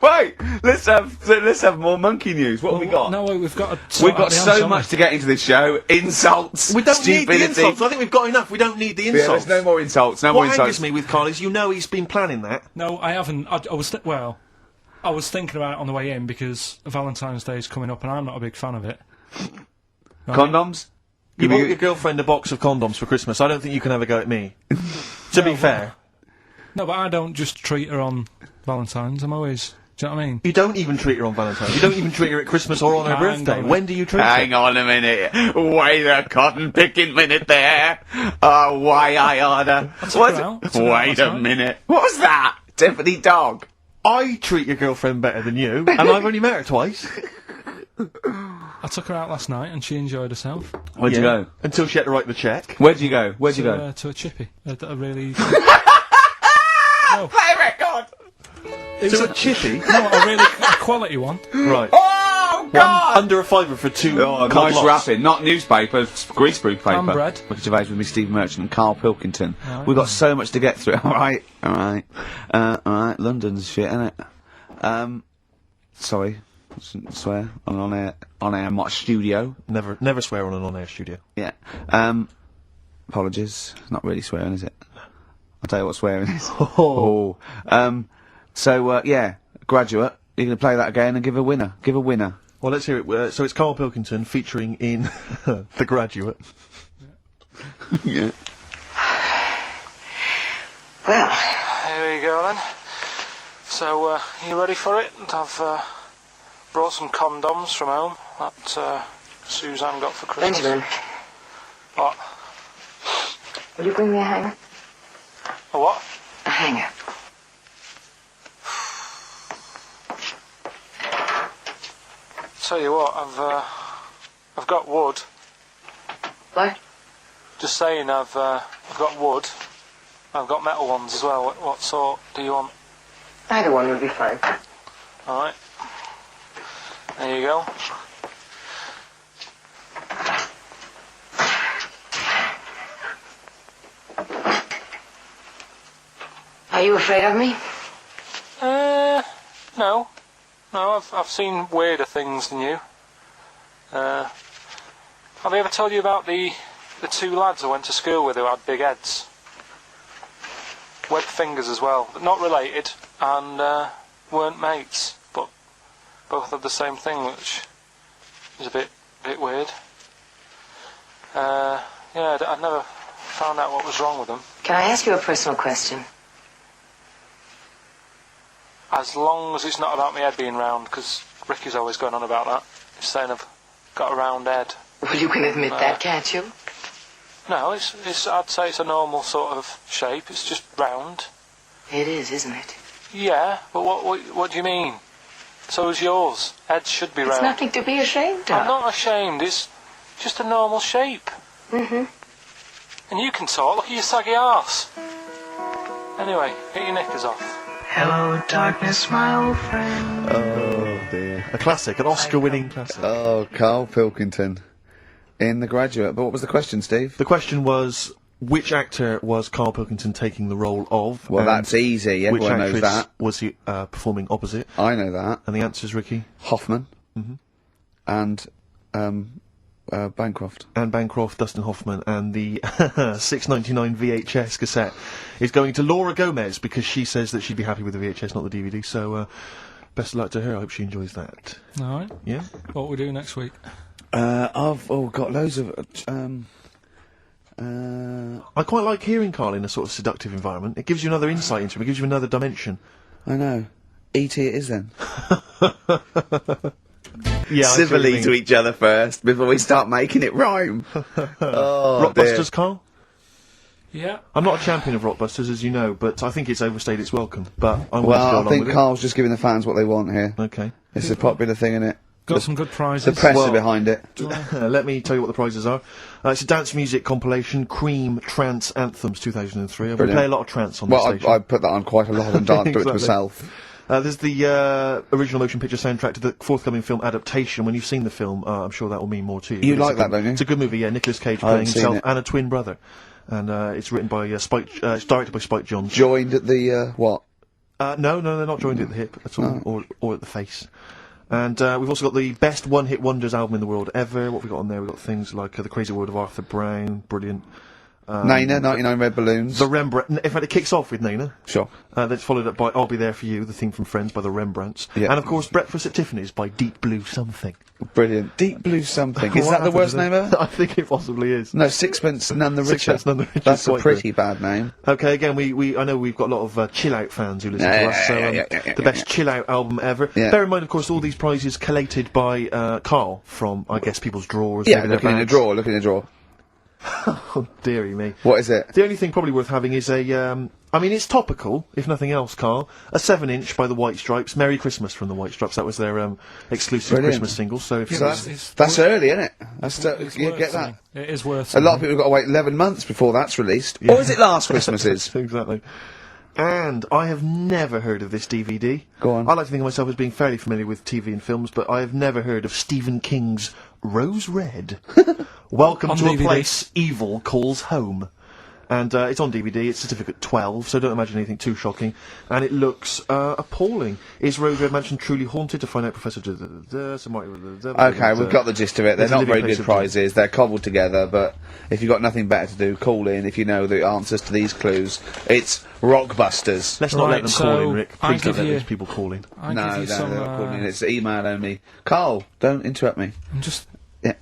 [SPEAKER 7] Right, let's have more monkey news. What have we got?
[SPEAKER 3] No, we've got to...
[SPEAKER 7] We've got so much to get into this show. Insults,
[SPEAKER 2] We don't
[SPEAKER 7] stupidity.
[SPEAKER 2] need the insults. I think we've got enough. We don't need the
[SPEAKER 7] Yeah,
[SPEAKER 2] insults.
[SPEAKER 7] there's no more insults. No more
[SPEAKER 2] What
[SPEAKER 7] insults.
[SPEAKER 2] angers me with Carl is, you know, he's been planning that.
[SPEAKER 3] No, I haven't. I was thinking about it on the way in because Valentine's Day is coming up and I'm not a big fan of it. Right?
[SPEAKER 7] Condoms?
[SPEAKER 2] You bought your girlfriend a box of condoms for Christmas. I don't think you can have a go at me. To be fair.
[SPEAKER 3] No, but I don't just treat her on Valentine's. I'm always Do you know what I mean?
[SPEAKER 2] You don't even treat her on Valentine's. You don't even treat her at Christmas or on her birthday. When do you treat her?
[SPEAKER 7] Hang on a minute. Wait a cotton picking minute there. Oh, why I oughta. Wait a minute. What was that? Tiffany Dog.
[SPEAKER 2] I treat your girlfriend better than you, and I've only met her twice.
[SPEAKER 3] I took her out last night and she enjoyed herself.
[SPEAKER 7] Where'd you go?
[SPEAKER 2] Until she had to write the cheque.
[SPEAKER 7] Where'd you go? Where'd you go?
[SPEAKER 3] To a chippy. A really...
[SPEAKER 7] Play record!
[SPEAKER 3] It was
[SPEAKER 2] a chippy?
[SPEAKER 3] No, a quality one.
[SPEAKER 2] Right.
[SPEAKER 7] Oh, God!
[SPEAKER 2] Under a fiver for 2
[SPEAKER 7] Oh,
[SPEAKER 2] cod
[SPEAKER 7] nice
[SPEAKER 2] lots.
[SPEAKER 7] wrapping. Not newspaper, greaseproof paper.
[SPEAKER 3] And bread.
[SPEAKER 7] Ricky Gervais with me, Steve Merchant and Karl Pilkington.
[SPEAKER 3] Right.
[SPEAKER 7] We've got so much to get through. Alright. London's shit, innit? Sorry. Shouldn't swear on air my studio.
[SPEAKER 2] Never swear on an on-air studio.
[SPEAKER 7] Yeah. Apologies. Not really swearing, is it? I'll tell you what swearing is. Yeah, Graduate. You're going to play that again and give a winner. Give a winner.
[SPEAKER 2] Well, let's hear it. So it's Karl Pilkington featuring in The Graduate.
[SPEAKER 7] Yeah.
[SPEAKER 4] Well,
[SPEAKER 3] Here we go then. So, you ready for it? I've brought some condoms from home that Suzanne got for Christmas.
[SPEAKER 4] Benjamin,
[SPEAKER 3] What?
[SPEAKER 4] will you bring me a hanger?
[SPEAKER 3] A what?
[SPEAKER 4] A hanger.
[SPEAKER 3] Tell you what, I've got wood.
[SPEAKER 4] What?
[SPEAKER 3] Just saying, I've got wood. I've got metal ones as well. What sort do you want?
[SPEAKER 4] Either one would be fine.
[SPEAKER 3] All right. There you go.
[SPEAKER 4] Are you afraid of me?
[SPEAKER 3] No. No, I've seen weirder things than you. Have I ever told you about the two lads I went to school with who had big heads? Webbed fingers as well, but not related, and weren't mates, but both had the same thing, which is a bit weird. I'd never found out what was wrong with them.
[SPEAKER 4] Can I ask you a personal question?
[SPEAKER 3] As long as it's not about my head being round, because Ricky's always going on about that. He's saying I've got a round head.
[SPEAKER 4] Well, you can admit that, can't you?
[SPEAKER 3] No, it's. I'd say it's a normal sort of shape. It's just round.
[SPEAKER 4] It is, isn't it?
[SPEAKER 3] Yeah, but what do you mean? So is yours. Heads should be round.
[SPEAKER 4] It's nothing to be ashamed of.
[SPEAKER 3] I'm not ashamed. It's just a normal shape.
[SPEAKER 4] Mm-hmm.
[SPEAKER 3] And you can talk. Look at your saggy arse. Anyway, get your knickers off.
[SPEAKER 8] Hello, darkness, my old friend.
[SPEAKER 7] Oh, dear.
[SPEAKER 2] A classic, an Oscar-winning classic.
[SPEAKER 7] Oh, Karl Pilkington in The Graduate. But what was the question, Steve?
[SPEAKER 2] The question was, which actor was Karl Pilkington taking the role of?
[SPEAKER 7] Well,
[SPEAKER 2] and
[SPEAKER 7] that's easy. Everyone knows
[SPEAKER 2] which
[SPEAKER 7] that.
[SPEAKER 2] actress was he performing opposite?
[SPEAKER 7] I know that.
[SPEAKER 2] And the answer's Ricky?
[SPEAKER 7] Hoffman.
[SPEAKER 2] Mm-hmm.
[SPEAKER 7] And, Bancroft.
[SPEAKER 2] Anne Bancroft, Dustin Hoffman, and the $6.99 VHS cassette is going to Laura Gomez because she says that she'd be happy with the VHS, not the DVD. So, best of luck to her. I hope she enjoys that.
[SPEAKER 3] All right.
[SPEAKER 2] Yeah.
[SPEAKER 3] What we do next week?
[SPEAKER 7] I've got loads of.
[SPEAKER 2] I quite like hearing Karl in a sort of seductive environment. It gives you another insight into him. It gives you another dimension.
[SPEAKER 7] I know. E.T. it is then.
[SPEAKER 2] Yeah,
[SPEAKER 7] Civilly to each other first before we start making it rhyme. Oh,
[SPEAKER 2] Rockbusters, Karl?
[SPEAKER 3] Yeah.
[SPEAKER 2] I'm not a champion of Rockbusters, as you know, but I think it's overstayed its welcome. But I'm willing to go
[SPEAKER 7] Well, I
[SPEAKER 2] along
[SPEAKER 7] think
[SPEAKER 2] with
[SPEAKER 7] Karl's just giving the fans what they want here.
[SPEAKER 2] it. Okay.
[SPEAKER 7] It's a popular thing, isn't it?
[SPEAKER 3] Got some good prizes.
[SPEAKER 7] The press
[SPEAKER 2] Well-
[SPEAKER 7] are behind it.
[SPEAKER 2] Let me tell you what the prizes are. It's a dance music compilation, Cream Trance Anthems 2003. We
[SPEAKER 7] Brilliant.
[SPEAKER 2] play a lot of trance on this
[SPEAKER 7] Well,
[SPEAKER 2] station.
[SPEAKER 7] I put that on quite a lot and danced to it
[SPEAKER 2] Exactly.
[SPEAKER 7] myself.
[SPEAKER 2] There's the original motion picture soundtrack to the forthcoming film adaptation. When you've seen the film, I'm sure that will mean more to you.
[SPEAKER 7] You
[SPEAKER 2] But it's
[SPEAKER 7] like
[SPEAKER 2] a
[SPEAKER 7] that,
[SPEAKER 2] good-
[SPEAKER 7] don't you?
[SPEAKER 2] It's a good movie, yeah. Nicolas Cage
[SPEAKER 7] I
[SPEAKER 2] playing
[SPEAKER 7] haven't seen
[SPEAKER 2] himself
[SPEAKER 7] it.
[SPEAKER 2] and a twin brother. And it's written by Spike, it's directed by Spike Jonze.
[SPEAKER 7] Joined at the, what?
[SPEAKER 2] No, they're not joined at the hip at all, or at the face. And we've also got the best one-hit wonders album in the world ever. What have we got on there? We've got things like The Crazy World of Arthur Brown, brilliant.
[SPEAKER 7] Nana, 99 Red Balloons.
[SPEAKER 2] The Rembrandt. In fact, it kicks off with Nana.
[SPEAKER 7] Sure.
[SPEAKER 2] That's followed up by I'll Be There For You, the theme from Friends by the Rembrandts.
[SPEAKER 7] Yeah.
[SPEAKER 2] And of course, Breakfast at Tiffany's by Deep Blue Something.
[SPEAKER 7] Brilliant. Deep Blue Something. Is
[SPEAKER 2] What
[SPEAKER 7] that the
[SPEAKER 2] happened
[SPEAKER 7] worst
[SPEAKER 2] to
[SPEAKER 7] name ever?
[SPEAKER 2] I think it possibly is.
[SPEAKER 7] No, Sixpence None the Richer.
[SPEAKER 2] Sixpence None the Richer.
[SPEAKER 7] That's a
[SPEAKER 2] Quite
[SPEAKER 7] pretty
[SPEAKER 2] good.
[SPEAKER 7] bad name.
[SPEAKER 2] Okay, again, I know we've got a lot of chill-out fans who listen to us, so the best chill-out album ever.
[SPEAKER 7] Yeah.
[SPEAKER 2] Bear in mind, of course, all these prizes collated by Carl from, I guess, people's drawers.
[SPEAKER 7] Yeah,
[SPEAKER 2] maybe their
[SPEAKER 7] looking in a
[SPEAKER 2] bags.
[SPEAKER 7] drawer, looking in a drawer.
[SPEAKER 2] Oh, dearie me.
[SPEAKER 7] What is it?
[SPEAKER 2] The only thing probably worth having is I mean, it's topical, if nothing else, Carl. A 7-inch by the White Stripes. Merry Christmas from the White Stripes. That was their exclusive
[SPEAKER 7] Brilliant.
[SPEAKER 2] Christmas single. So if
[SPEAKER 7] So that's early, isn't it? That's you
[SPEAKER 3] worth
[SPEAKER 7] get
[SPEAKER 3] something.
[SPEAKER 7] that.
[SPEAKER 3] It is worth
[SPEAKER 7] A lot of people have got to wait 11 months before that's released. Or is it last Christmas's?
[SPEAKER 2] Exactly. And I have never heard of this DVD.
[SPEAKER 7] Go on.
[SPEAKER 2] I like to think of myself as being fairly familiar with TV and films, but I have never heard of Stephen King's Rose Red. Welcome
[SPEAKER 3] On
[SPEAKER 2] to
[SPEAKER 3] DVD.
[SPEAKER 2] a place evil calls home. And it's on DVD, it's certificate 12, so don't imagine anything too shocking. And it looks appalling. Is Rose Red Mansion truly haunted? To find out, Professor...
[SPEAKER 7] Okay, we've got the gist of it. They're
[SPEAKER 2] There's a
[SPEAKER 7] not
[SPEAKER 2] living
[SPEAKER 7] very
[SPEAKER 2] place
[SPEAKER 7] good
[SPEAKER 2] of doom.
[SPEAKER 7] prizes. They're cobbled together, but if you've got nothing better to do, call in if you know the answers to these clues. It's Rockbusters.
[SPEAKER 2] Let's not let
[SPEAKER 3] Right,
[SPEAKER 2] them
[SPEAKER 3] so
[SPEAKER 2] call in, Rick.
[SPEAKER 3] I
[SPEAKER 2] Please don't
[SPEAKER 3] give
[SPEAKER 2] let
[SPEAKER 3] you-
[SPEAKER 2] these people call in.
[SPEAKER 3] I
[SPEAKER 7] No,
[SPEAKER 3] give you
[SPEAKER 7] no,
[SPEAKER 3] some,
[SPEAKER 7] they're not calling in. It's email only. Carl, don't interrupt me.
[SPEAKER 3] I'm just...
[SPEAKER 7] Yeah.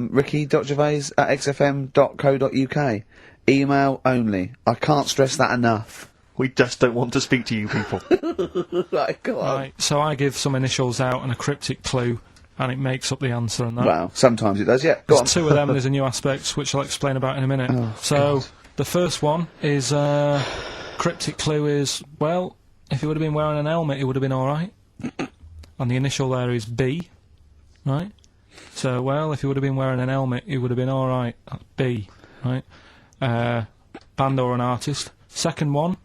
[SPEAKER 7] Ricky.gervais@xfm.co.uk. Email only. I can't stress that enough.
[SPEAKER 2] We just don't want to speak to you people.
[SPEAKER 7] Right, go on.
[SPEAKER 3] Right, so I give some initials out and a cryptic clue, and it makes up the answer and that.
[SPEAKER 7] Well, sometimes it does, yeah. Go on.
[SPEAKER 3] There's two of them, there's a new aspect, which I'll explain about in a minute. So, the first one is, cryptic clue is, well, if he would have been wearing an helmet, it would have been alright. And the initial there is B, right? So, well, if he would have been wearing an helmet, it would have been alright. That's B, right? Band or an artist. Second one,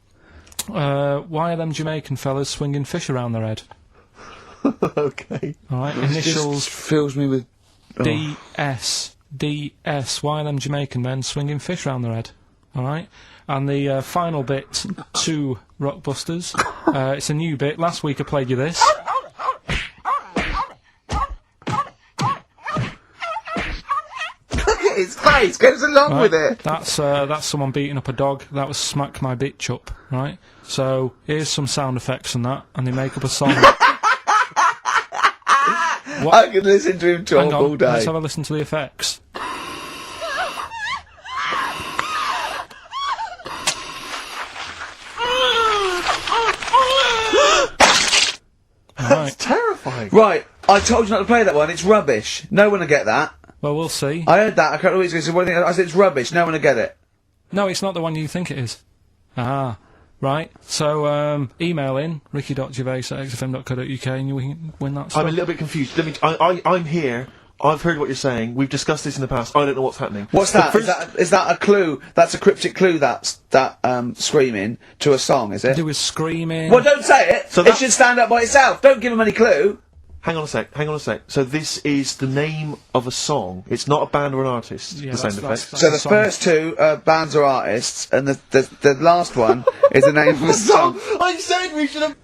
[SPEAKER 3] why are them Jamaican fellas swinging fish around their head?
[SPEAKER 2] Okay.
[SPEAKER 3] Alright,
[SPEAKER 7] Just
[SPEAKER 3] initials
[SPEAKER 7] fills me with...
[SPEAKER 3] DS. DS. Why are them Jamaican men swinging fish around their head? Alright? And the final bit to Rockbusters. It's a new bit. Last week I played you this.
[SPEAKER 7] His face goes along with it.
[SPEAKER 3] That's someone beating up a dog. That was Smack My Bitch Up, right? So here's some sound effects and that, and they make up a song.
[SPEAKER 7] I can listen to him talk
[SPEAKER 3] Hang
[SPEAKER 7] all
[SPEAKER 3] on,
[SPEAKER 7] day.
[SPEAKER 3] let's have a listen to the effects.
[SPEAKER 2] That's terrifying.
[SPEAKER 7] Right, I told you not to play that one. It's rubbish. No one will get that.
[SPEAKER 3] Well, we'll see.
[SPEAKER 7] I heard that. I can't always say, what do you think? I said it's rubbish. No one will get it.
[SPEAKER 3] No, it's not the one you think it is. Ah, right. So, email in, ricky.gervais@xfm.co.uk and you win that stuff.
[SPEAKER 2] I'm a little bit confused. I'm here. I've heard what you're saying. We've discussed this in the past. I don't know what's happening.
[SPEAKER 7] What's
[SPEAKER 2] The
[SPEAKER 7] that?
[SPEAKER 2] first-
[SPEAKER 7] Is that a clue? That's a cryptic clue. That screaming to a song, is it?
[SPEAKER 3] There was screaming.
[SPEAKER 7] Well, don't say it.
[SPEAKER 2] So
[SPEAKER 7] It
[SPEAKER 2] that-
[SPEAKER 7] should stand up by itself. Don't give him any clue.
[SPEAKER 2] Hang on a sec. So this is the name of a song. It's not a band or an artist.
[SPEAKER 3] Yeah,
[SPEAKER 2] the sound
[SPEAKER 3] that's-
[SPEAKER 2] effect.
[SPEAKER 7] So the
[SPEAKER 3] song.
[SPEAKER 7] first two are bands or artists, and the last one is the name of a song.
[SPEAKER 2] I said we should have.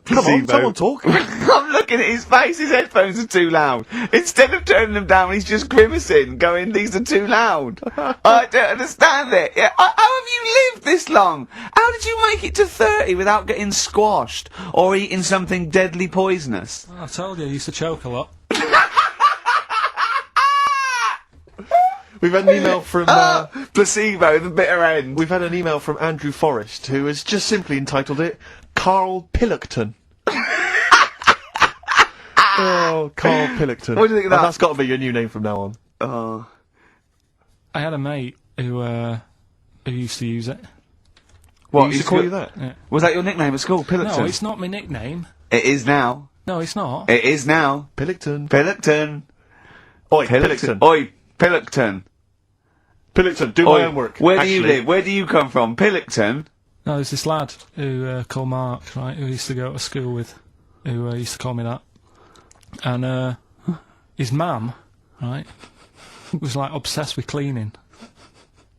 [SPEAKER 2] Come on, someone talk.
[SPEAKER 7] I'm looking at his face. His headphones are too loud. Instead of turning them down, he's just grimacing, going, "These are too loud." I don't understand it. Yeah, how have you lived this long? How did you make it to 30 without getting squashed or eating something deadly poisonous?
[SPEAKER 3] I told you, I used to choke a lot.
[SPEAKER 2] We've had an email from.
[SPEAKER 7] Placebo, the bitter end.
[SPEAKER 2] We've had an email from Andrew Forrest, who has just simply entitled it Karl Pilkington. Oh, Karl Pilkington.
[SPEAKER 7] What do you think of that?
[SPEAKER 2] That's got to be your new name from now on.
[SPEAKER 7] Oh.
[SPEAKER 3] I had a mate who used to use it.
[SPEAKER 2] What,
[SPEAKER 7] He
[SPEAKER 2] used to call you that?
[SPEAKER 3] Yeah.
[SPEAKER 7] Was that your nickname at school, Pilkington?
[SPEAKER 3] No, it's not my nickname.
[SPEAKER 7] It is now.
[SPEAKER 3] No, it's not.
[SPEAKER 7] It is now.
[SPEAKER 2] Pilkington.
[SPEAKER 7] Pilkington.
[SPEAKER 2] Oi, Pilkington.
[SPEAKER 7] Oi, Pilkington.
[SPEAKER 2] Pilkington, do
[SPEAKER 7] Oi,
[SPEAKER 2] my homework.
[SPEAKER 7] where do you
[SPEAKER 2] Actually,
[SPEAKER 7] live? Where do you come from? Pilkington?
[SPEAKER 3] No, there's this lad who called Mark, right, who used to go to school with, who used to call me that. And his mum, right, was like obsessed with cleaning.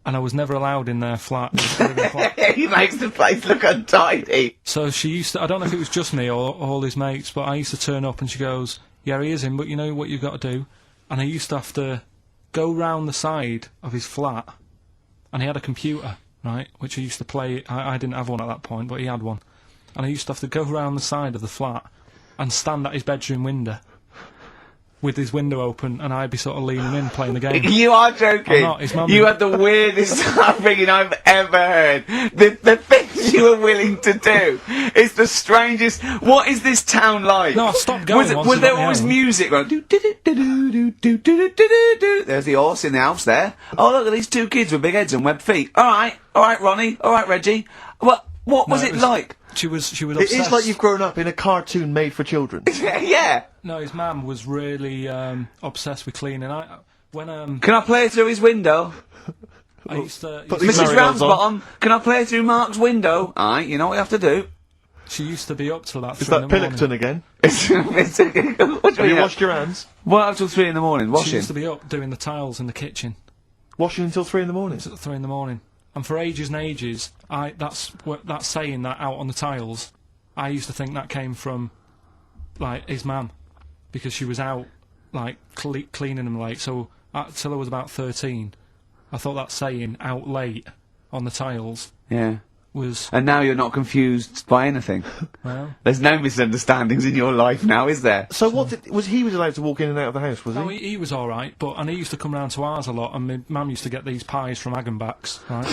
[SPEAKER 3] And I was never allowed in their flat.
[SPEAKER 7] He makes the place look untidy.
[SPEAKER 3] So she used to, I don't know if it was just me or all his mates, but I used to turn up and she goes, "Yeah, he is in, but you know what you've got to do?" And I used to have to go round the side of his flat and he had a computer, right, which he used to play. I didn't have one at that point, but he had one, and I used to have to go around the side of the flat and stand at his bedroom window with his window open, and I'd be sort of leaning in playing the game.
[SPEAKER 7] You are joking.
[SPEAKER 3] I'm not, his mum-
[SPEAKER 7] You had the weirdest upbringing I've ever heard. The things you were willing to do. It's the strangest. What is this town like?
[SPEAKER 3] No, I stopped going.
[SPEAKER 7] Was there always music? Like, there's the horse in the house there. Oh, look at these two kids with big heads and webbed feet. All right, Ronnie. All right, Reggie. What was it like?
[SPEAKER 3] She was
[SPEAKER 2] It
[SPEAKER 3] obsessed.
[SPEAKER 2] is like you've grown up in a cartoon made for children.
[SPEAKER 7] Yeah.
[SPEAKER 3] No, his mum was really obsessed with cleaning.
[SPEAKER 7] Can I play through his window?
[SPEAKER 3] I used to.
[SPEAKER 2] Put these
[SPEAKER 7] Mrs.
[SPEAKER 2] marigolds on.
[SPEAKER 7] Ramsbottom, can I play through Mark's window? Aye, you know what you have to do.
[SPEAKER 3] She used to be up till that.
[SPEAKER 2] Is
[SPEAKER 3] 3 in
[SPEAKER 2] that
[SPEAKER 3] the morning.
[SPEAKER 2] Pilkington again?
[SPEAKER 7] What do
[SPEAKER 2] Have
[SPEAKER 7] you
[SPEAKER 2] you
[SPEAKER 7] mean?
[SPEAKER 2] washed your hands?
[SPEAKER 7] What up till 3 in the morning?
[SPEAKER 3] She
[SPEAKER 7] Washing?
[SPEAKER 3] used to be up doing the tiles in the kitchen
[SPEAKER 2] Washing until 3 in the morning?
[SPEAKER 3] at 3 in the morning. And for ages and ages, that's saying that out on the tiles. I used to think that came from, like, his mum, because she was out, like, cleaning them late. So till I was about 13, I thought that saying "out late" on the tiles
[SPEAKER 7] Yeah.
[SPEAKER 3] was
[SPEAKER 7] And now you're not confused by anything.
[SPEAKER 3] well.
[SPEAKER 7] There's no misunderstandings in your life now, is there?
[SPEAKER 2] So what he was allowed to walk in and out of the house, was
[SPEAKER 3] No,
[SPEAKER 2] he?
[SPEAKER 3] he was all right, and he used to come round to ours a lot, and my mum used to get these pies from Hagenbach's, right?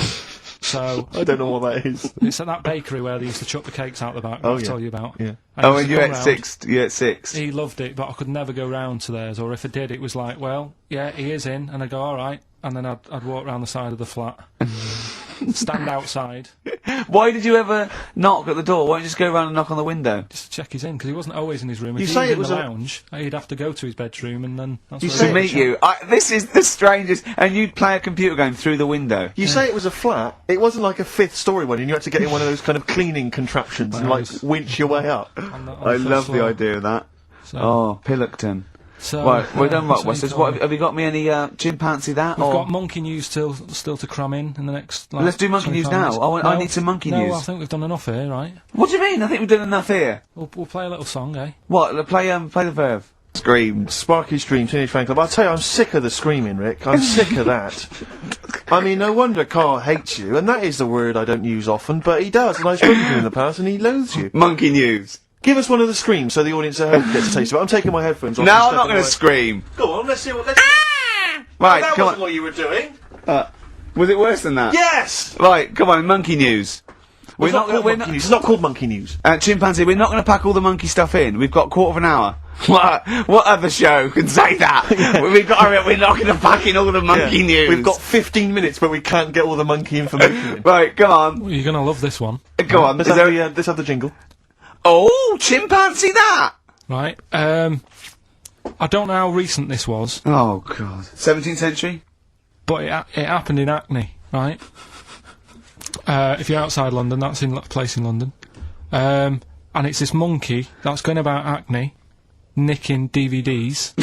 [SPEAKER 3] So
[SPEAKER 2] I don't know what that is.
[SPEAKER 3] it's at that bakery where they used to chuck the cakes out the back.
[SPEAKER 2] Oh,
[SPEAKER 3] I'll
[SPEAKER 2] yeah.
[SPEAKER 3] tell you about.
[SPEAKER 2] Yeah.
[SPEAKER 3] And
[SPEAKER 7] Oh,
[SPEAKER 3] he
[SPEAKER 7] and
[SPEAKER 3] used
[SPEAKER 7] you're
[SPEAKER 3] to
[SPEAKER 7] at
[SPEAKER 3] come
[SPEAKER 7] 6. You're at 6.
[SPEAKER 3] round. He loved it, but I could never go round to theirs, or if I did, it was like, well, yeah, he is in, and I'd go, all right, and then I'd walk round the side of the flat, stand outside,
[SPEAKER 7] Why did you ever knock at the door? Why don't you just go around and knock on the window?
[SPEAKER 3] just to check he's in, because he wasn't always in his room.
[SPEAKER 2] You
[SPEAKER 3] If he
[SPEAKER 2] say
[SPEAKER 3] was
[SPEAKER 2] it
[SPEAKER 3] in
[SPEAKER 2] was
[SPEAKER 3] the
[SPEAKER 2] a-
[SPEAKER 3] lounge, he'd have to go to his bedroom, and then that's
[SPEAKER 2] You
[SPEAKER 3] where
[SPEAKER 2] say
[SPEAKER 3] he'd
[SPEAKER 7] To
[SPEAKER 2] it
[SPEAKER 3] be
[SPEAKER 7] meet
[SPEAKER 3] shot.
[SPEAKER 7] you. This is the strangest. And you'd play a computer game through the window.
[SPEAKER 2] You say it was a flat. It wasn't like a 5th story one, and you had to get in one of those kind of cleaning contraptions and, like, winch your way up.
[SPEAKER 3] On the
[SPEAKER 7] I
[SPEAKER 3] first
[SPEAKER 7] love the
[SPEAKER 3] floor.
[SPEAKER 7] idea of that.
[SPEAKER 3] So,
[SPEAKER 7] Oh, Pilkington.
[SPEAKER 3] so,
[SPEAKER 7] Right, we're done
[SPEAKER 3] that's
[SPEAKER 7] rock busters.
[SPEAKER 3] he
[SPEAKER 7] What
[SPEAKER 3] called
[SPEAKER 7] have you got me any chimpanzee that?
[SPEAKER 3] We've
[SPEAKER 7] or
[SPEAKER 3] got monkey news still to cram in the next. Like,
[SPEAKER 7] Let's do monkey news
[SPEAKER 3] 25
[SPEAKER 7] now.
[SPEAKER 3] minutes.
[SPEAKER 7] I need some monkey
[SPEAKER 3] no,
[SPEAKER 7] news.
[SPEAKER 3] I think we've done enough here, right?
[SPEAKER 7] What do you mean? I think we've done enough here.
[SPEAKER 3] We'll play a little song, eh?
[SPEAKER 7] What? Play the verve. Scream.
[SPEAKER 2] Sparky Stream, Teenage Fan Club. I'll tell you, I'm sick of the screaming, Rick. I'm sick of that. I mean, no wonder Carl hates you, and that is the word I don't use often, but he does, and I've spoken to him in the past, and he loathes you.
[SPEAKER 7] Monkey news.
[SPEAKER 2] Give us one of the screams so the audience at home gets a taste of it. I'm taking my headphones off.
[SPEAKER 7] No,
[SPEAKER 2] and
[SPEAKER 7] I'm not
[SPEAKER 2] stepping
[SPEAKER 7] going to
[SPEAKER 2] away.
[SPEAKER 7] scream.
[SPEAKER 2] Go on, let's see what...
[SPEAKER 7] Right,
[SPEAKER 2] that
[SPEAKER 7] come
[SPEAKER 2] wasn't
[SPEAKER 7] on.
[SPEAKER 2] what you were doing.
[SPEAKER 7] Was it worse than that?
[SPEAKER 2] Yes!
[SPEAKER 7] Right, come on, monkey news.
[SPEAKER 2] It's not called
[SPEAKER 7] we're
[SPEAKER 2] monkey news. It's not called monkey news.
[SPEAKER 7] Chimpanzee, we're not going to pack all the monkey stuff in. We've got a quarter of an hour. What other show can say that? We're not going to pack in all the monkey news.
[SPEAKER 2] We've got 15 minutes, but we can't get all the monkey information in.
[SPEAKER 7] Right, come on.
[SPEAKER 3] Well, you're gonna love this one,
[SPEAKER 7] Go on.
[SPEAKER 2] Let's
[SPEAKER 7] Is
[SPEAKER 2] have,
[SPEAKER 7] there...
[SPEAKER 2] let's have the jingle.
[SPEAKER 7] Oh, chimpanzee that!
[SPEAKER 3] right? I don't know how recent this was,
[SPEAKER 7] Oh, God. 17th century?
[SPEAKER 3] but it happened in Hackney, right? If you're outside London, that's in a place in London, and it's this monkey that's going about Hackney, nicking DVDs.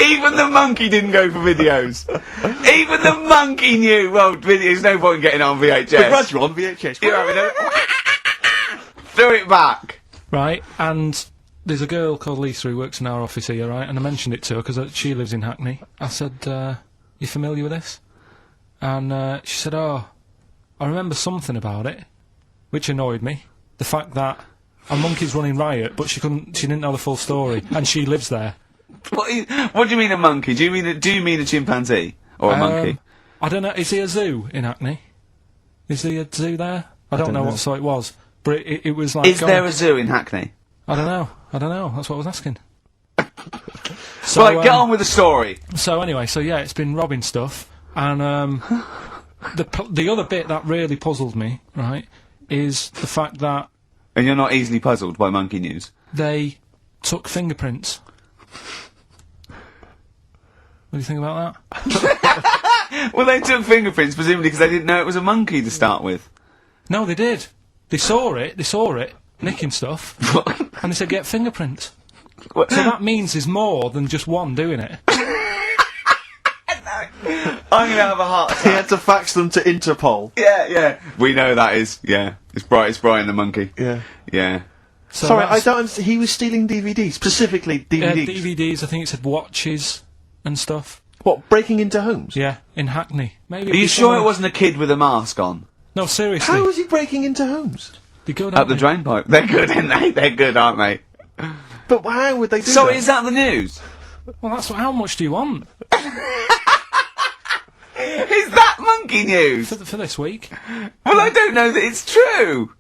[SPEAKER 7] Even the monkey didn't go for videos. Even the monkey knew. Well, there's no point in getting on VHS.
[SPEAKER 2] But Brad, you're on VHS.
[SPEAKER 7] You're having a... Throw it back.
[SPEAKER 3] Right, and there's a girl called Lisa who works in our office here, right, and I mentioned it to her because she lives in Hackney. I said, you familiar with this? And she said, oh, I remember something about it, which annoyed me. The fact that a monkey's running riot, but she didn't know the full story, and she lives there.
[SPEAKER 7] What do you mean a monkey? Do you mean a chimpanzee? Or a monkey?
[SPEAKER 3] I don't know, is there a zoo in Hackney? Is there a zoo there? I don't know what sort it was, but it was like...
[SPEAKER 7] Is there a zoo in Hackney?
[SPEAKER 3] I don't know, that's what I was asking. So,
[SPEAKER 7] Right, get on with the story.
[SPEAKER 3] So anyway, yeah, it's been robbing stuff, and the other bit that really puzzled me, right, is the fact that
[SPEAKER 7] And you're not easily puzzled by monkey news?
[SPEAKER 3] they took fingerprints. What do you think about that?
[SPEAKER 7] Well, they took fingerprints, presumably because they didn't know it was a monkey to start with.
[SPEAKER 3] No, they did. They saw it, nicking stuff, and they said, get fingerprints. So that means there's more than just one doing it.
[SPEAKER 7] I'm going to have a heart
[SPEAKER 2] He had to fax them to Interpol.
[SPEAKER 7] Yeah. We know that is, yeah. It's Brian the monkey.
[SPEAKER 2] Yeah.
[SPEAKER 7] Yeah.
[SPEAKER 3] So
[SPEAKER 2] Sorry, I
[SPEAKER 3] that's-
[SPEAKER 2] don't understand. He was stealing DVDs, specifically DVDs.
[SPEAKER 3] DVDs, I think it said watches and stuff.
[SPEAKER 2] What, breaking into homes?
[SPEAKER 3] Yeah, in Hackney. Maybe.
[SPEAKER 1] Are you sure it wasn't a kid with a mask on?
[SPEAKER 3] No, seriously.
[SPEAKER 2] How is he breaking into homes?
[SPEAKER 3] They go
[SPEAKER 1] Up the drain pipe. They're good, aren't they? They're good, aren't they?
[SPEAKER 2] But how would they do
[SPEAKER 1] So
[SPEAKER 2] that?
[SPEAKER 1] is that the news?
[SPEAKER 3] Well, that's how much do you want
[SPEAKER 1] Is that monkey news?
[SPEAKER 3] for this week?
[SPEAKER 1] Well, I don't know that it's true.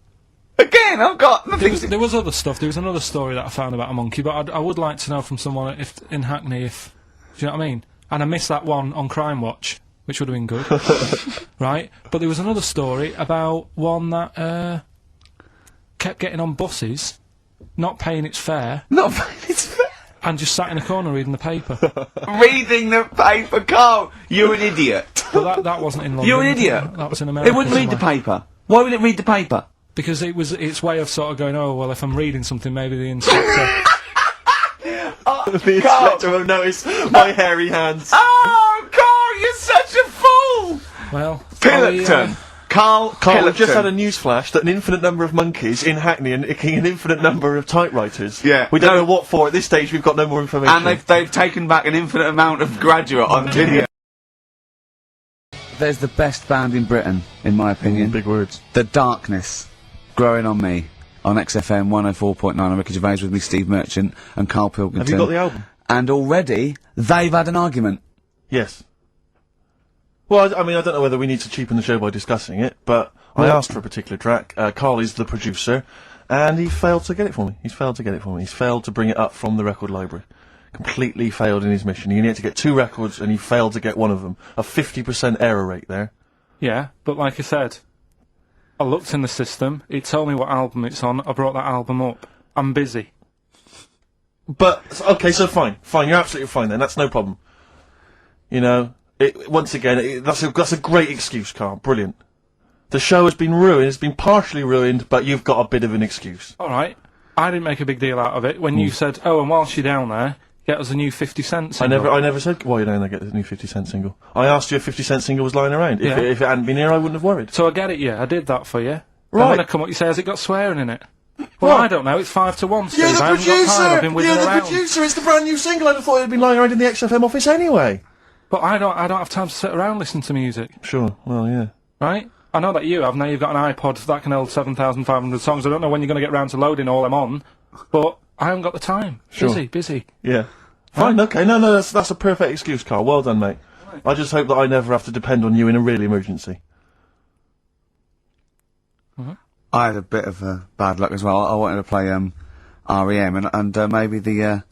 [SPEAKER 1] Again, I've got nothing.
[SPEAKER 3] There was other stuff. There was another story that I found about a monkey, but I would like to know from someone if in Hackney if do you know what I mean? And I missed that one on Crime Watch, which would have been good, right? But there was another story about one that kept getting on buses, not paying its fare, and just sat in a corner reading the paper.
[SPEAKER 1] Reading the paper, Carl. You're an idiot.
[SPEAKER 3] But that wasn't in London.
[SPEAKER 1] You're an idiot.
[SPEAKER 3] That was in America.
[SPEAKER 1] It wouldn't read the paper. Why would it read the paper?
[SPEAKER 3] Because it was its way of sort of going, oh, well, if I'm reading something, maybe the inspector...
[SPEAKER 2] The inspector will notice my hairy hands.
[SPEAKER 1] Oh, Carl, you're such a fool!
[SPEAKER 3] Well...
[SPEAKER 1] Pilkington. Carl
[SPEAKER 2] Carl, we've
[SPEAKER 1] Pilkington.
[SPEAKER 2] just had a news flash that an infinite number of monkeys in Hackney are nicking an infinite number of typewriters.
[SPEAKER 1] Yeah.
[SPEAKER 2] We don't know what for. At this stage, we've got no more information.
[SPEAKER 1] And they've taken back an infinite amount of graduate on video. There's the best band in Britain, in my opinion.
[SPEAKER 2] Big words.
[SPEAKER 1] The Darkness, Growing on Me, on XFM 104.9. I'm Ricky Gervais with me, Steve Merchant, and Karl Pilkington.
[SPEAKER 2] Have you got the album?
[SPEAKER 1] And already, they've had an argument.
[SPEAKER 2] Yes. Well, I mean, I don't know whether we need to cheapen the show by discussing it, but I asked for a particular track. Carl is the producer, and he failed to get it for me. He's failed to get it for me. He's failed to bring it up from the record library. Completely failed in his mission. He needed to get 2 records, and he failed to get one of them. A 50% error rate there.
[SPEAKER 3] Yeah, but like I said, I looked in the system, it told me what album it's on, I brought that album up. I'm busy.
[SPEAKER 2] But, okay, so fine. Fine, you're absolutely fine then. That's no problem. You know, once again, that's a great excuse, Carl. Brilliant. The show has been ruined, it's been partially ruined, but you've got a bit of an excuse.
[SPEAKER 3] Alright, I didn't make a big deal out of it when you said, oh, and whilst you're down there, get us a new 50 Cent single.
[SPEAKER 2] I never said, while you're down there, get the new 50 Cent single. I asked you if 50 Cent single was lying around.
[SPEAKER 3] Yeah.
[SPEAKER 2] If it hadn't been here, I wouldn't have worried.
[SPEAKER 3] So I get it, yeah, I did that for you.
[SPEAKER 2] Right.
[SPEAKER 3] And when I come up, you say, has it got swearing in it? Well, I don't know, it's 5 to 1, Steve.
[SPEAKER 2] You're the
[SPEAKER 3] I haven't got time, I've been
[SPEAKER 2] producer!
[SPEAKER 3] whizzing
[SPEAKER 2] You're the
[SPEAKER 3] around.
[SPEAKER 2] producer! It's the brand new single! I'd have thought it had been lying around in the XFM office anyway!
[SPEAKER 3] But I don't have time to sit around listening to music.
[SPEAKER 2] Sure, well, yeah.
[SPEAKER 3] Right? I know that you have, now you've got an iPod that can hold 7,500 songs. I don't know when you're going to get round to loading all them on, but I haven't got the time.
[SPEAKER 2] Sure.
[SPEAKER 3] Busy.
[SPEAKER 2] Yeah. Fine, okay, no, that's a perfect excuse, Carl. Well done, mate. Right. I just hope that I never have to depend on you in a really emergency.
[SPEAKER 1] I had a bit of bad luck as well. I wanted to play REM, and maybe the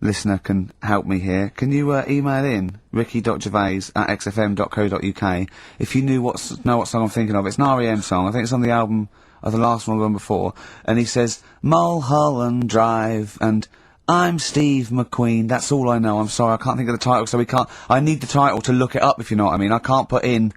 [SPEAKER 1] listener can help me here. Can you email in ricky.gervais@xfm.co.uk if you know what song I'm thinking of? It's an REM song. I think it's on the album of the last one, the one before. And he says Mulholland Drive and I'm Steve McQueen. That's all I know. I'm sorry, I can't think of the title, so we can't. I need the title to look it up, if you know what I mean. I can't put in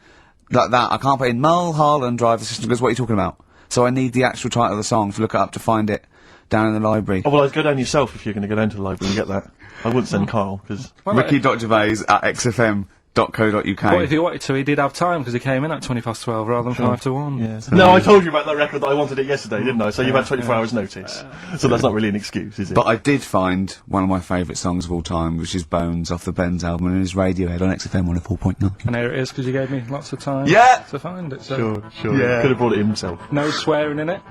[SPEAKER 1] like that. I can't put in Mulholland Drive. The system goes, what are you talking about? So I need the actual title of the song to look it up to find it down in the library.
[SPEAKER 2] Oh, well, I'd go down yourself if you're going to go down to the library and get that. I wouldn't send Carl, because...
[SPEAKER 1] Ricky.gervais@xfm.co.uk.
[SPEAKER 3] But if he wanted to, he did have time, because he came in at 12 rather than 5 to 1.
[SPEAKER 2] Yeah. No, I told you about that record that I wanted it yesterday, didn't I? So you've had 24 hours notice. So that's not really an excuse, is it?
[SPEAKER 1] But I did find one of my favourite songs of all time, which is Bones off the Benz album, and it's Radiohead on XFM 104.9.
[SPEAKER 3] And here it is, because you gave me lots of time to find it. So.
[SPEAKER 2] Sure. Yeah. Could have brought it himself.
[SPEAKER 3] No swearing in it.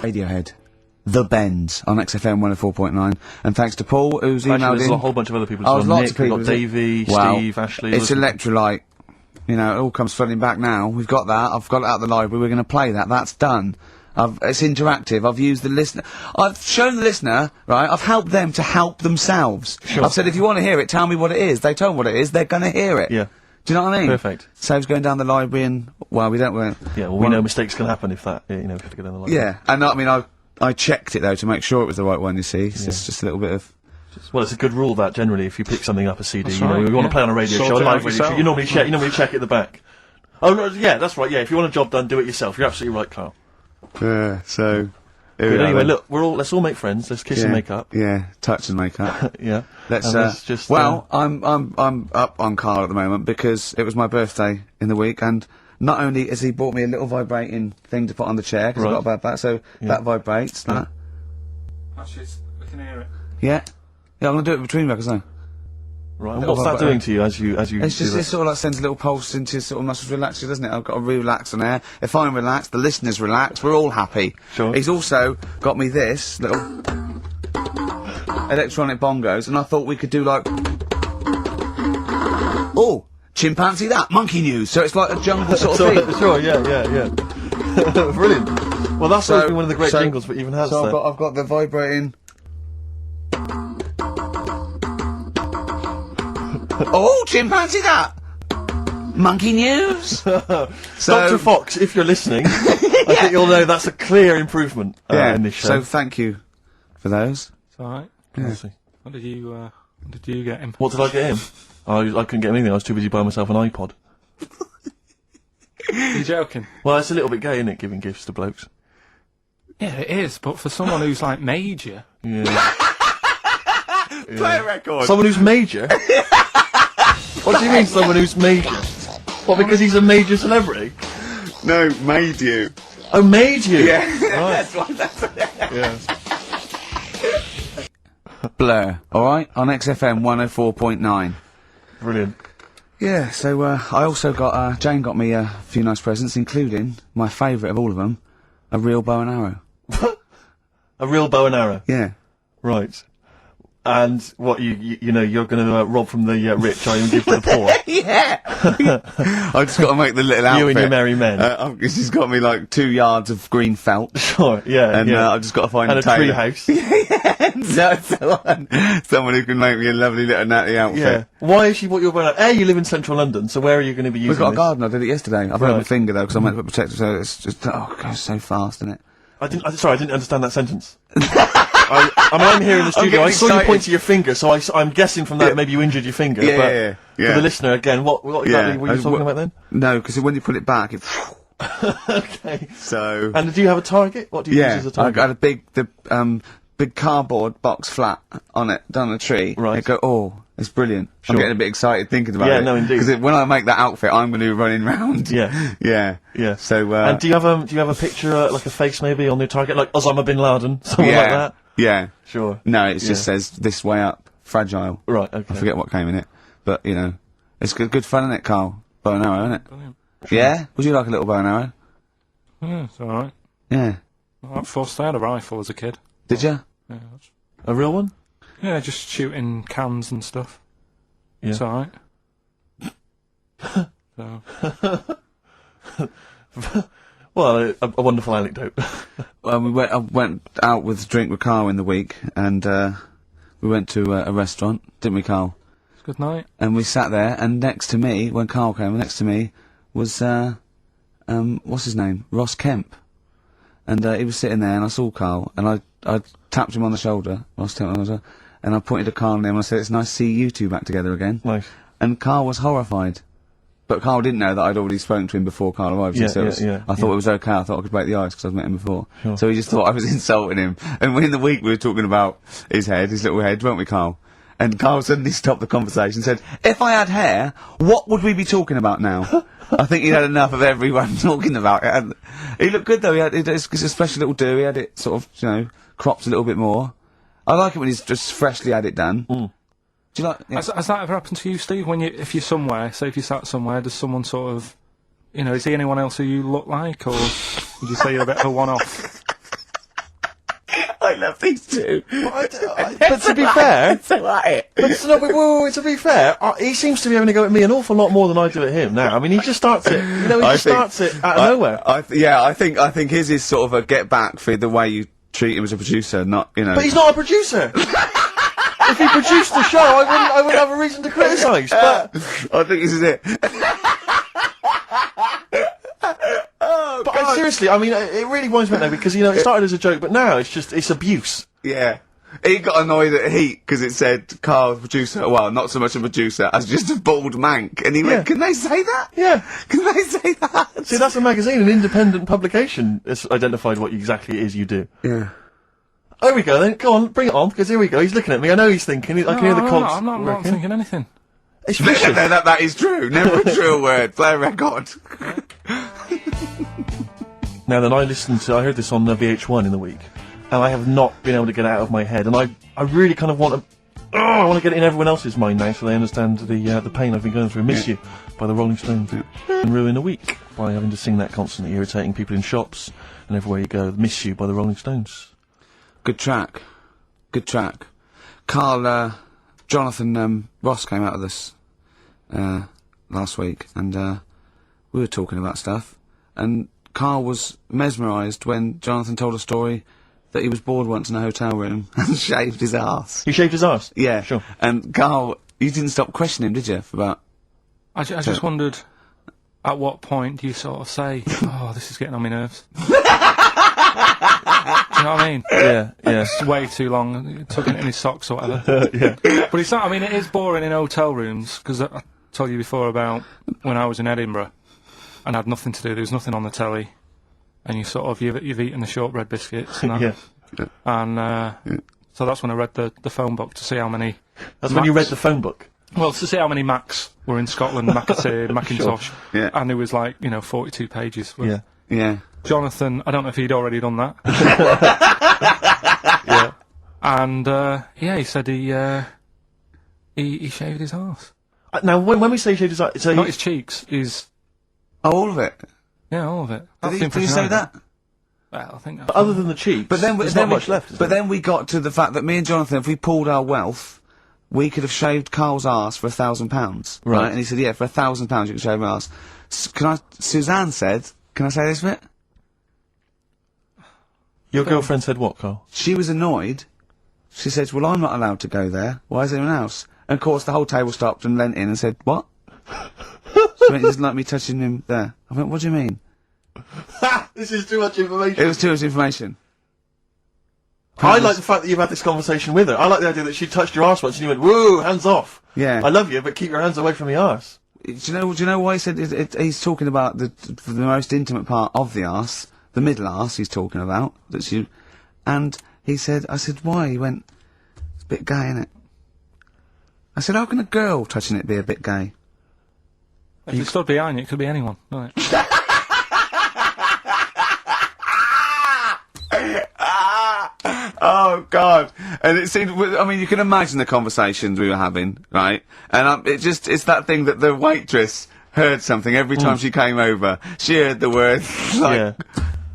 [SPEAKER 1] Radiohead. The Benz on XFM 104.9, and thanks to Paul who's emailed
[SPEAKER 2] Actually, there's
[SPEAKER 1] in.
[SPEAKER 2] a whole bunch of other people.
[SPEAKER 1] Oh,
[SPEAKER 2] There's
[SPEAKER 1] lots
[SPEAKER 2] Nick,
[SPEAKER 1] of people.
[SPEAKER 2] we've got Davey,
[SPEAKER 1] Wow.
[SPEAKER 2] Steve, Ashley.
[SPEAKER 1] It's Electrolyte. You know, it all comes flooding back now. We've got that. I've got it out of the library. We're going to play that. That's done. It's interactive. I've used the listener. I've shown the listener, right? I've helped them to help themselves.
[SPEAKER 2] Sure.
[SPEAKER 1] I've said, if you want to hear it, tell me what it is. They told me what it is. They're going to hear it.
[SPEAKER 2] Yeah.
[SPEAKER 1] Do you know what I mean?
[SPEAKER 2] Perfect.
[SPEAKER 1] Saves going down the library and, well, we don't...
[SPEAKER 2] Yeah, well, we know mistakes can happen if that, you know, if you have to go down the library.
[SPEAKER 1] Yeah, and I mean, I checked it, though, to make sure it was the right one, you see. It's just a little bit of...
[SPEAKER 2] Well, it's a good rule that, generally, if you pick something up, a CD,
[SPEAKER 3] That's
[SPEAKER 2] you know,
[SPEAKER 3] right,
[SPEAKER 2] you want to play on a radio
[SPEAKER 3] Sort
[SPEAKER 2] show, a
[SPEAKER 3] it out
[SPEAKER 2] live radio show,
[SPEAKER 3] yourself.
[SPEAKER 2] you normally check at the back. Oh, no, yeah, that's right, yeah, if you want a job done, do it yourself. You're absolutely right, Carl.
[SPEAKER 1] Yeah, so...
[SPEAKER 2] But anyway, look, let's all make friends, let's kiss and make up.
[SPEAKER 1] Yeah, touch and make up.
[SPEAKER 2] Yeah.
[SPEAKER 1] Let's
[SPEAKER 2] just...
[SPEAKER 1] well, I'm up on Carl at the moment because it was my birthday in the week, and not only has he bought me a little vibrating thing to put on the chair, because I've got a bad back, so that vibrates, that.
[SPEAKER 3] Actually, we can hear it.
[SPEAKER 1] Yeah. Yeah, I'm gonna do it between records now.
[SPEAKER 2] Right, and what's that doing to you as you
[SPEAKER 1] It's just, it sort of like sends a little pulse into your sort of muscles, relax you, doesn't it? I've got to relax on air. If I'm relaxed, the listeners relax, we're all happy.
[SPEAKER 2] Sure.
[SPEAKER 1] He's also got me this little electronic bongos, and I thought we could do like... Oh! Chimpanzee that! Monkey news! So it's like a jungle sort of thing.
[SPEAKER 2] Sure, yeah. Brilliant. Well, that's always been one of the great jingles that even has
[SPEAKER 1] So
[SPEAKER 2] there.
[SPEAKER 1] I've got the vibrating... Oh, chimpanzee that! Monkey news!
[SPEAKER 2] Dr. Fox, if you're listening, I think you'll know that's a clear improvement in this show.
[SPEAKER 1] So thank you for those.
[SPEAKER 3] It's alright.
[SPEAKER 2] Yeah.
[SPEAKER 3] What did you get him?
[SPEAKER 2] What did I get him? I couldn't get him anything, I was too busy buying myself an iPod.
[SPEAKER 3] Are you joking?
[SPEAKER 2] Well, it's a little bit gay, isn't it, giving gifts to blokes?
[SPEAKER 3] Yeah, it is, but for someone who's like major...
[SPEAKER 2] Yeah.
[SPEAKER 1] Play a record!
[SPEAKER 2] Someone who's major? What do you mean, someone who's major? What, because he's a major celebrity?
[SPEAKER 1] No, made you.
[SPEAKER 2] Oh, made you?
[SPEAKER 1] Yeah.
[SPEAKER 2] Right.
[SPEAKER 1] That's what
[SPEAKER 2] Yeah.
[SPEAKER 1] Blur, alright? On XFM 104.9.
[SPEAKER 2] Brilliant.
[SPEAKER 1] Yeah, so, I also got, Jane got me a few nice presents, including my favourite of all of them, a real bow and arrow.
[SPEAKER 2] A real bow and arrow?
[SPEAKER 1] Yeah.
[SPEAKER 2] Right. And what, you know, you're gonna rob from the rich, and give to the poor?
[SPEAKER 1] Yeah! I just got to make the little outfit.
[SPEAKER 2] You and your merry men.
[SPEAKER 1] She's got me like 2 yards of green felt.
[SPEAKER 2] Sure, yeah.
[SPEAKER 1] And I've just got to find
[SPEAKER 2] and
[SPEAKER 1] a tailor.
[SPEAKER 2] treehouse.
[SPEAKER 1] Someone who can make me a lovely little natty outfit.
[SPEAKER 2] Yeah. Why is she what you're going to... you live in central London, so where are you going to be using
[SPEAKER 1] We've got a
[SPEAKER 2] this?
[SPEAKER 1] garden, I did it yesterday. I've hurt my
[SPEAKER 2] Right.
[SPEAKER 1] finger though, because I meant to put protective, so it's just, it goes so fast, isn't it?
[SPEAKER 2] Sorry, I didn't understand that sentence. I'm here in the studio. I saw you point to your finger, so I'm guessing from that maybe you injured your finger.
[SPEAKER 1] Yeah,
[SPEAKER 2] but
[SPEAKER 1] yeah.
[SPEAKER 2] For the listener, again, what exactly were you talking about then?
[SPEAKER 1] No, because when you put it back, it...
[SPEAKER 2] Okay.
[SPEAKER 1] So...
[SPEAKER 2] And do you have a target? What do you use as a target?
[SPEAKER 1] I had a big cardboard box flat on it, down the tree.
[SPEAKER 2] Right.
[SPEAKER 1] It's brilliant.
[SPEAKER 2] Sure.
[SPEAKER 1] I'm getting a bit excited thinking about it.
[SPEAKER 2] Yeah, no, indeed.
[SPEAKER 1] Because when I make that outfit, I'm going to be running round.
[SPEAKER 2] Yeah.
[SPEAKER 1] Yeah.
[SPEAKER 2] Yeah.
[SPEAKER 1] So,
[SPEAKER 2] and do you have a picture, like a face maybe, on your target, like Osama bin Laden, something like that?
[SPEAKER 1] Yeah.
[SPEAKER 2] Sure.
[SPEAKER 1] No, it just says this way up, fragile.
[SPEAKER 2] Right. Okay.
[SPEAKER 1] I forget what came in it, but you know, it's good fun, isn't it, Carl? Bow and arrow, isn't it?
[SPEAKER 3] Brilliant.
[SPEAKER 1] Yeah. Would you like a little bow and arrow?
[SPEAKER 3] Yeah, it's alright.
[SPEAKER 1] Yeah.
[SPEAKER 3] I had a rifle as a kid.
[SPEAKER 1] Did you?
[SPEAKER 3] Yeah,
[SPEAKER 2] A real one?
[SPEAKER 3] yeah, just shooting cans and stuff.
[SPEAKER 2] Yeah.
[SPEAKER 3] It's alright. So,
[SPEAKER 2] Well, a wonderful anecdote.
[SPEAKER 1] Well, I went out with a drink with Carl in the week, and we went to a restaurant, didn't we, Carl?
[SPEAKER 3] it's a good night.
[SPEAKER 1] And we sat there, and next to me, when Carl came, next to me was what's his name? Ross Kemp. And he was sitting there, and I saw Carl, and I tapped him on the shoulder, Ross Kemp, and I pointed to Carl and him, and I said, "It's nice to see you two back together again."
[SPEAKER 2] Nice.
[SPEAKER 1] And Carl was horrified. But Carl didn't know that I'd already spoken to him before Carl arrived.
[SPEAKER 2] Yeah,
[SPEAKER 1] so I thought it was okay. I thought I could break the ice because I'd met him before.
[SPEAKER 2] Sure.
[SPEAKER 1] So he just thought I was insulting him. And in the week we were talking about his little head, weren't we, Carl? And Carl suddenly stopped the conversation and said, "If I had hair, what would we be talking about now?" I think he'd had enough of everyone talking about it. And he looked good though. It's a special little do. He had it sort of, cropped a little bit more. I like it when he's just freshly had it done.
[SPEAKER 2] Mm.
[SPEAKER 1] Do you like? Yeah.
[SPEAKER 3] Has that ever happened to you, Steve? If you're somewhere, say if you sat somewhere, does someone sort of, is he anyone else who you look like, or would you say you're a bit of a one-off?
[SPEAKER 1] I love these two.
[SPEAKER 2] But to be fair, to be fair, he seems to be having a go at me an awful lot more than I do at him now. I mean, he just starts it. Starts it out of nowhere.
[SPEAKER 1] I think his is sort of a get back for the way you treat him as a producer, not.
[SPEAKER 2] But he's not a producer. If he produced the show, I wouldn't have a reason to criticise. But
[SPEAKER 1] I think this is it.
[SPEAKER 2] Seriously, I mean, it really winds me up now because it started as a joke, but now it's abuse.
[SPEAKER 1] Yeah. He got annoyed at Heat because it said Carl, producer, well, not so much a producer, as just a bald mank. And he went, "Can they say that?
[SPEAKER 2] Yeah.
[SPEAKER 1] Can they say that?"
[SPEAKER 2] See, that's a magazine, an independent publication has identified what exactly it is you do.
[SPEAKER 1] Yeah.
[SPEAKER 2] There we go then, go on, bring it on, because here we go, he's looking at me, I know he's thinking, I can hear the cogs.
[SPEAKER 3] I'm not thinking anything.
[SPEAKER 2] It's vicious.
[SPEAKER 1] That is true, never a true word, play a record.
[SPEAKER 2] Now then, I heard this on VH1 in the week, and I have not been able to get it out of my head, and I really kind of want to I want to get it in everyone else's mind now so they understand the pain I've been going through. Miss You by the Rolling Stones. And ruin a week by having to sing that constantly, irritating people in shops and everywhere you go. Miss You by the Rolling Stones.
[SPEAKER 1] Good track. Good track. Carl, Jonathan Ross came out of this last week, and we were talking about stuff, and Carl was mesmerised when Jonathan told a story that he was bored once in a hotel room and shaved his arse.
[SPEAKER 2] He shaved his arse?
[SPEAKER 1] Yeah.
[SPEAKER 2] Sure.
[SPEAKER 1] And Carl, you didn't stop questioning him, did you, for about...
[SPEAKER 3] I just wondered, at what point do you sort of say, oh, this is getting on my nerves? Do you know what I mean?
[SPEAKER 2] Yeah.
[SPEAKER 3] It's way too long, tucking it in his socks or whatever.
[SPEAKER 2] Yeah.
[SPEAKER 3] But it's not, I mean, it is boring in hotel rooms, because I told you before about when I was in Edinburgh and had nothing to do, there was nothing on the telly, and you sort of, you've eaten the shortbread biscuits and that.
[SPEAKER 2] Yeah.
[SPEAKER 3] And, so that's when I read the phone book to see how many...
[SPEAKER 2] That's when you read the phone book?
[SPEAKER 3] Well, to see how many Macs were in Scotland, Macintosh,
[SPEAKER 1] Sure. Yeah.
[SPEAKER 3] And it was like, 42 pages.
[SPEAKER 2] Yeah.
[SPEAKER 1] Yeah.
[SPEAKER 3] Jonathan, I don't know if he'd already done that.
[SPEAKER 2] Yeah.
[SPEAKER 3] And, he said he shaved his arse.
[SPEAKER 2] Now, when we say shaved his arse... So
[SPEAKER 3] Not his cheeks, his...
[SPEAKER 1] Oh, all of it?
[SPEAKER 3] Yeah, all of it.
[SPEAKER 1] Did he say that?
[SPEAKER 3] Well, I think that's...
[SPEAKER 2] But other than the cheeks,
[SPEAKER 1] But then,
[SPEAKER 2] there's not much left.
[SPEAKER 1] But then we got to the fact that me and Jonathan, if we pulled our wealth, we could have shaved Carl's arse for £1,000.
[SPEAKER 2] Right.
[SPEAKER 1] And he said, yeah, for £1,000 you can shave my arse. Suzanne said, can I say this bit?
[SPEAKER 2] Your girlfriend said what, Carl?
[SPEAKER 1] She was annoyed. She said, well, I'm not allowed to go there. Why is anyone else? And of course the whole table stopped and leant in and said, what? So he doesn't like me touching him there. I went, what do you mean?
[SPEAKER 2] This is too much information.
[SPEAKER 1] It was too much information.
[SPEAKER 2] I like the fact that you've had this conversation with her. I like the idea that she touched your arse once and you went, woo, hands off.
[SPEAKER 1] Yeah.
[SPEAKER 2] I love you, but keep your hands away from the arse.
[SPEAKER 1] Do you know why he said he's talking about the most intimate part of the arse, the middle arse he's talking about, and he said, I said, why? He went, it's a bit gay, innit? I said, how can a girl touching it be a bit gay?
[SPEAKER 3] If you stood behind you, it could be anyone, right?
[SPEAKER 1] Oh, God. And it seemed, I mean, you can imagine the conversations we were having, right? And it's that thing that the waitress heard something every time she came over. She heard the word, like,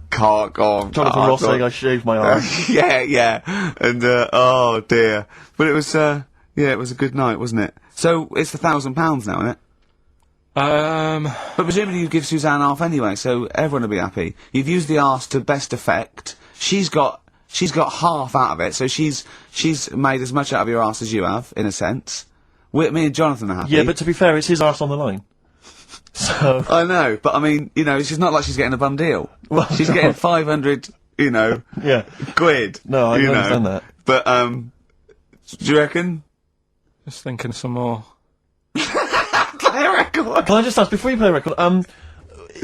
[SPEAKER 1] cock or...
[SPEAKER 2] Jonathan Ross saying I shaved my arse.
[SPEAKER 1] yeah. And, oh, dear. But it was, it was a good night, wasn't it? So, it's the £1,000 now, isn't it? But presumably you give Suzanne half anyway, so everyone will be happy. You've used the arse to best effect. She's got half out of it, so she's made as much out of your arse as you have, in a sense. Me and Jonathan are happy.
[SPEAKER 2] Yeah, but to be fair, it's his arse on the line. So...
[SPEAKER 1] I know, but I mean, it's not like she's getting a bum deal.
[SPEAKER 2] Well,
[SPEAKER 1] she's getting 500, quid.
[SPEAKER 2] No, I understand that.
[SPEAKER 1] But, do you reckon?
[SPEAKER 3] Just thinking of some more.
[SPEAKER 2] Play a record! Can I just ask, before you play a record,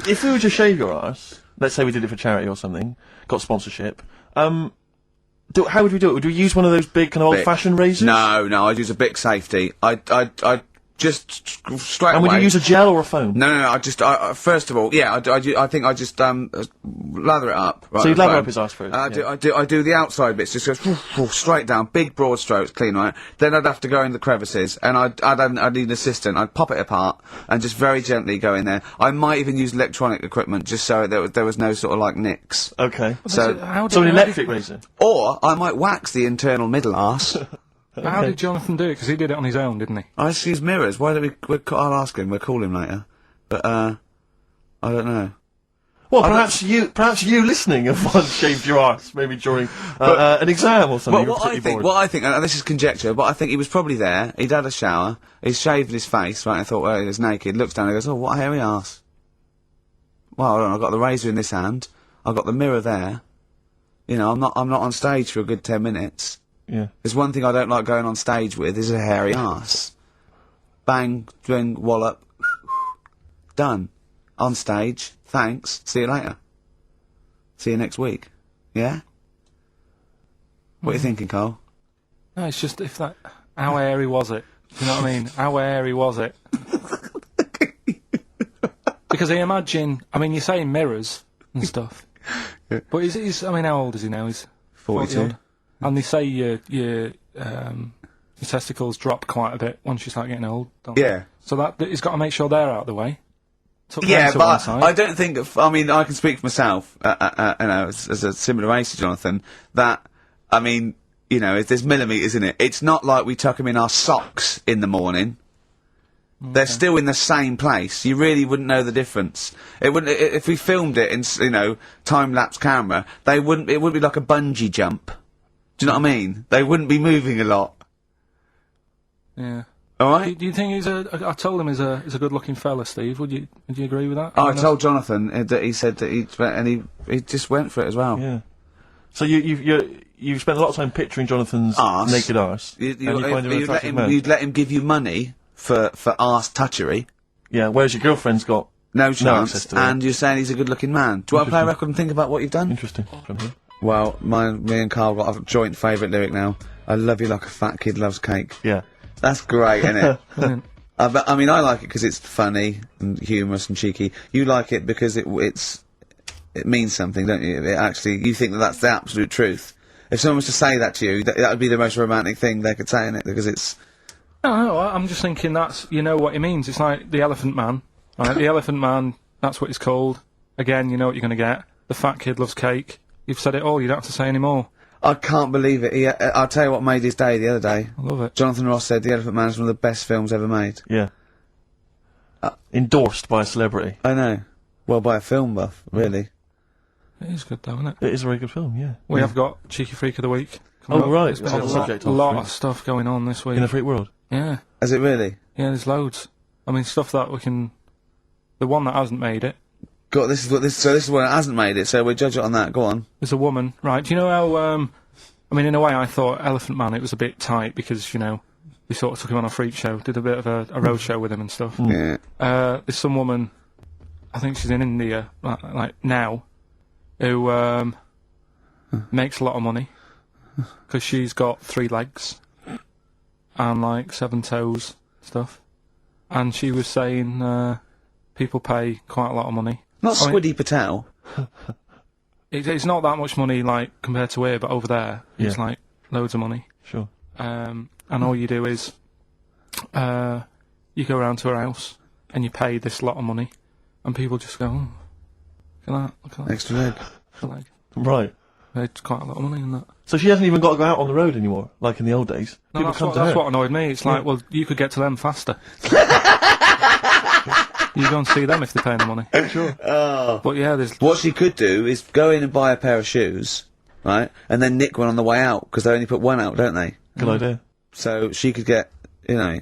[SPEAKER 2] if we were to shave your arse, let's say we did it for charity or something, got sponsorship, how would we do it? Would we use one of those big kind of old-fashioned razors?
[SPEAKER 1] No, I'd use a Bic Safety. I'd just straight away...
[SPEAKER 2] And would you use a gel or a foam?
[SPEAKER 1] No, first of all, yeah, I think I just, lather it up. Right,
[SPEAKER 2] so you'd lather up his arse first?
[SPEAKER 1] I do the outside bits, just go straight down, big broad strokes, clean, right? Then I'd have to go in the crevices, and I'd need an assistant. I'd pop it apart, and just very gently go in there. I might even use electronic equipment, just so there was no sort of, like, nicks.
[SPEAKER 2] Okay.
[SPEAKER 1] So
[SPEAKER 2] an electric razor?
[SPEAKER 1] Or, I might wax the internal middle arse.
[SPEAKER 3] Okay. How did Jonathan do it? Because he did it on his own, didn't he?
[SPEAKER 1] I just use mirrors. Why don't I'll ask him. We'll call him later. But, I don't know.
[SPEAKER 2] Well, perhaps you listening have once shaved your arse, maybe during an exam or something.
[SPEAKER 1] What I think, and this is conjecture, but I think he was probably there, he'd had a shower, he's shaved his face, right, and thought, well, he was naked, looks down and goes, oh, what a hairy arse. Well, hold on, I've got the razor in this hand, I've got the mirror there, I'm not on stage for a good 10 minutes.
[SPEAKER 2] Yeah.
[SPEAKER 1] There's one thing I don't like going on stage with, is a hairy arse. Bang, drink, wallop, done. On stage, thanks, see you later. See you next week. Yeah? What are you thinking, Carl?
[SPEAKER 3] No, it's just how hairy was it? Do you know what I mean? How hairy was it? Because I mean, you're saying mirrors and stuff.
[SPEAKER 1] Yeah.
[SPEAKER 3] But he's how old is he now? He's
[SPEAKER 1] 42.
[SPEAKER 3] And they say your the testicles drop quite a bit once you start getting old. Don't they?
[SPEAKER 7] Yeah.
[SPEAKER 3] So that he's got to make sure they're out of the way. Tuck them
[SPEAKER 7] Yeah,
[SPEAKER 3] to one
[SPEAKER 7] but
[SPEAKER 3] side.
[SPEAKER 7] I don't think. I mean, I can speak for myself. You know, as a similar age to Jonathan. That I mean, you know, there's millimetres in it. It's not like we tuck them in our socks in the morning. They're still in the same place. You really wouldn't know the difference. It wouldn't if we filmed it in you know time-lapse camera. They wouldn't. It would be like a bungee jump. Do you know what I mean? They wouldn't be moving a lot.
[SPEAKER 3] Yeah.
[SPEAKER 7] All right.
[SPEAKER 3] Do you think he's I told him he's a good-looking fella, Steve. Would you agree with that?
[SPEAKER 7] Oh, I told Jonathan that he said that he just went for it as well.
[SPEAKER 2] Yeah. So you've spent a lot of time picturing Jonathan's
[SPEAKER 7] Arse.
[SPEAKER 2] naked arse. and you find him an attractive man.
[SPEAKER 7] You'd let him give you money for arse touchery.
[SPEAKER 2] Yeah, whereas your girlfriend's got
[SPEAKER 7] No chance,
[SPEAKER 2] access to it.
[SPEAKER 7] and you're saying he's a good-looking man. Do you want to play a record and think about what you've done?
[SPEAKER 2] Interesting from him.
[SPEAKER 7] Well, me and Carl got a joint favourite lyric now. I love you like a fat kid loves cake.
[SPEAKER 2] Yeah.
[SPEAKER 7] That's great, isn't it?
[SPEAKER 3] Brilliant.
[SPEAKER 7] But, I mean, I like it because it's funny and humorous and cheeky. You like it because it means something, don't you? You think that that's the absolute truth. If someone was to say that to you, that would be the most romantic thing they could say in it, because it's...
[SPEAKER 3] No, I'm just thinking you know what it means. It's like the Elephant Man. Right? The Elephant Man, that's what it's called. Again, you know what you're going to get. The fat kid loves cake. You've said it all, you don't have to say any more.
[SPEAKER 7] I can't believe it. I'll tell you what made his day the other day.
[SPEAKER 3] I love it.
[SPEAKER 7] Jonathan Ross said The Elephant Man is one of the best films ever made.
[SPEAKER 2] Yeah. Endorsed by a celebrity.
[SPEAKER 7] I know. Well, by a film buff, really.
[SPEAKER 3] It is good though, isn't it?
[SPEAKER 2] It is a very good film, yeah.
[SPEAKER 3] We have got Cheeky Freak of the Week.
[SPEAKER 2] Oh, right.
[SPEAKER 3] There's been
[SPEAKER 2] On the subject
[SPEAKER 3] a
[SPEAKER 2] of
[SPEAKER 3] lot
[SPEAKER 2] freak.
[SPEAKER 3] of stuff going on this week.
[SPEAKER 2] In the freak world.
[SPEAKER 3] Yeah.
[SPEAKER 7] Has it really?
[SPEAKER 3] Yeah, there's loads. I mean, stuff that we can... The one that hasn't made it,
[SPEAKER 7] God, this is what it hasn't made it, so we judge it on that. Go on.
[SPEAKER 3] there's a woman, right? Do you know how, I mean, in a way, I thought Elephant Man, it was a bit tight because, you know, we sort of took him on a freak show, did a bit of a road show with him and stuff.
[SPEAKER 7] Yeah.
[SPEAKER 3] There's some woman, I think she's in India, like now, who makes a lot of money because she's got 3 legs and like 7 toes stuff, and she was saying people pay quite a lot of money.
[SPEAKER 7] Not
[SPEAKER 3] I mean-
[SPEAKER 7] Squiddy Patel.
[SPEAKER 3] It's not that much money like compared to here, but over there it's
[SPEAKER 2] Yeah.
[SPEAKER 3] like loads of money.
[SPEAKER 2] Sure.
[SPEAKER 3] And all you do is you go around to her house and you pay this lot of money, and people just go, oh, look at that,
[SPEAKER 7] Extra leg.
[SPEAKER 3] like,
[SPEAKER 2] Right.
[SPEAKER 3] it's quite a lot of money in that.
[SPEAKER 2] So she hasn't even got to go out on the road anymore, like in the old days.
[SPEAKER 3] No,
[SPEAKER 2] People
[SPEAKER 3] that's
[SPEAKER 2] come
[SPEAKER 3] what,
[SPEAKER 2] to
[SPEAKER 3] that's
[SPEAKER 2] her.
[SPEAKER 3] what annoyed me. It's like, well, you could get to them faster. You go and see them if they're paying the money.
[SPEAKER 2] Sure.
[SPEAKER 7] Oh.
[SPEAKER 3] But yeah, there's
[SPEAKER 7] What she could do is go in and buy a pair of shoes, right, and then nick one on the way out, because they only put one out, don't they?
[SPEAKER 2] Good idea.
[SPEAKER 7] So she could get, you know,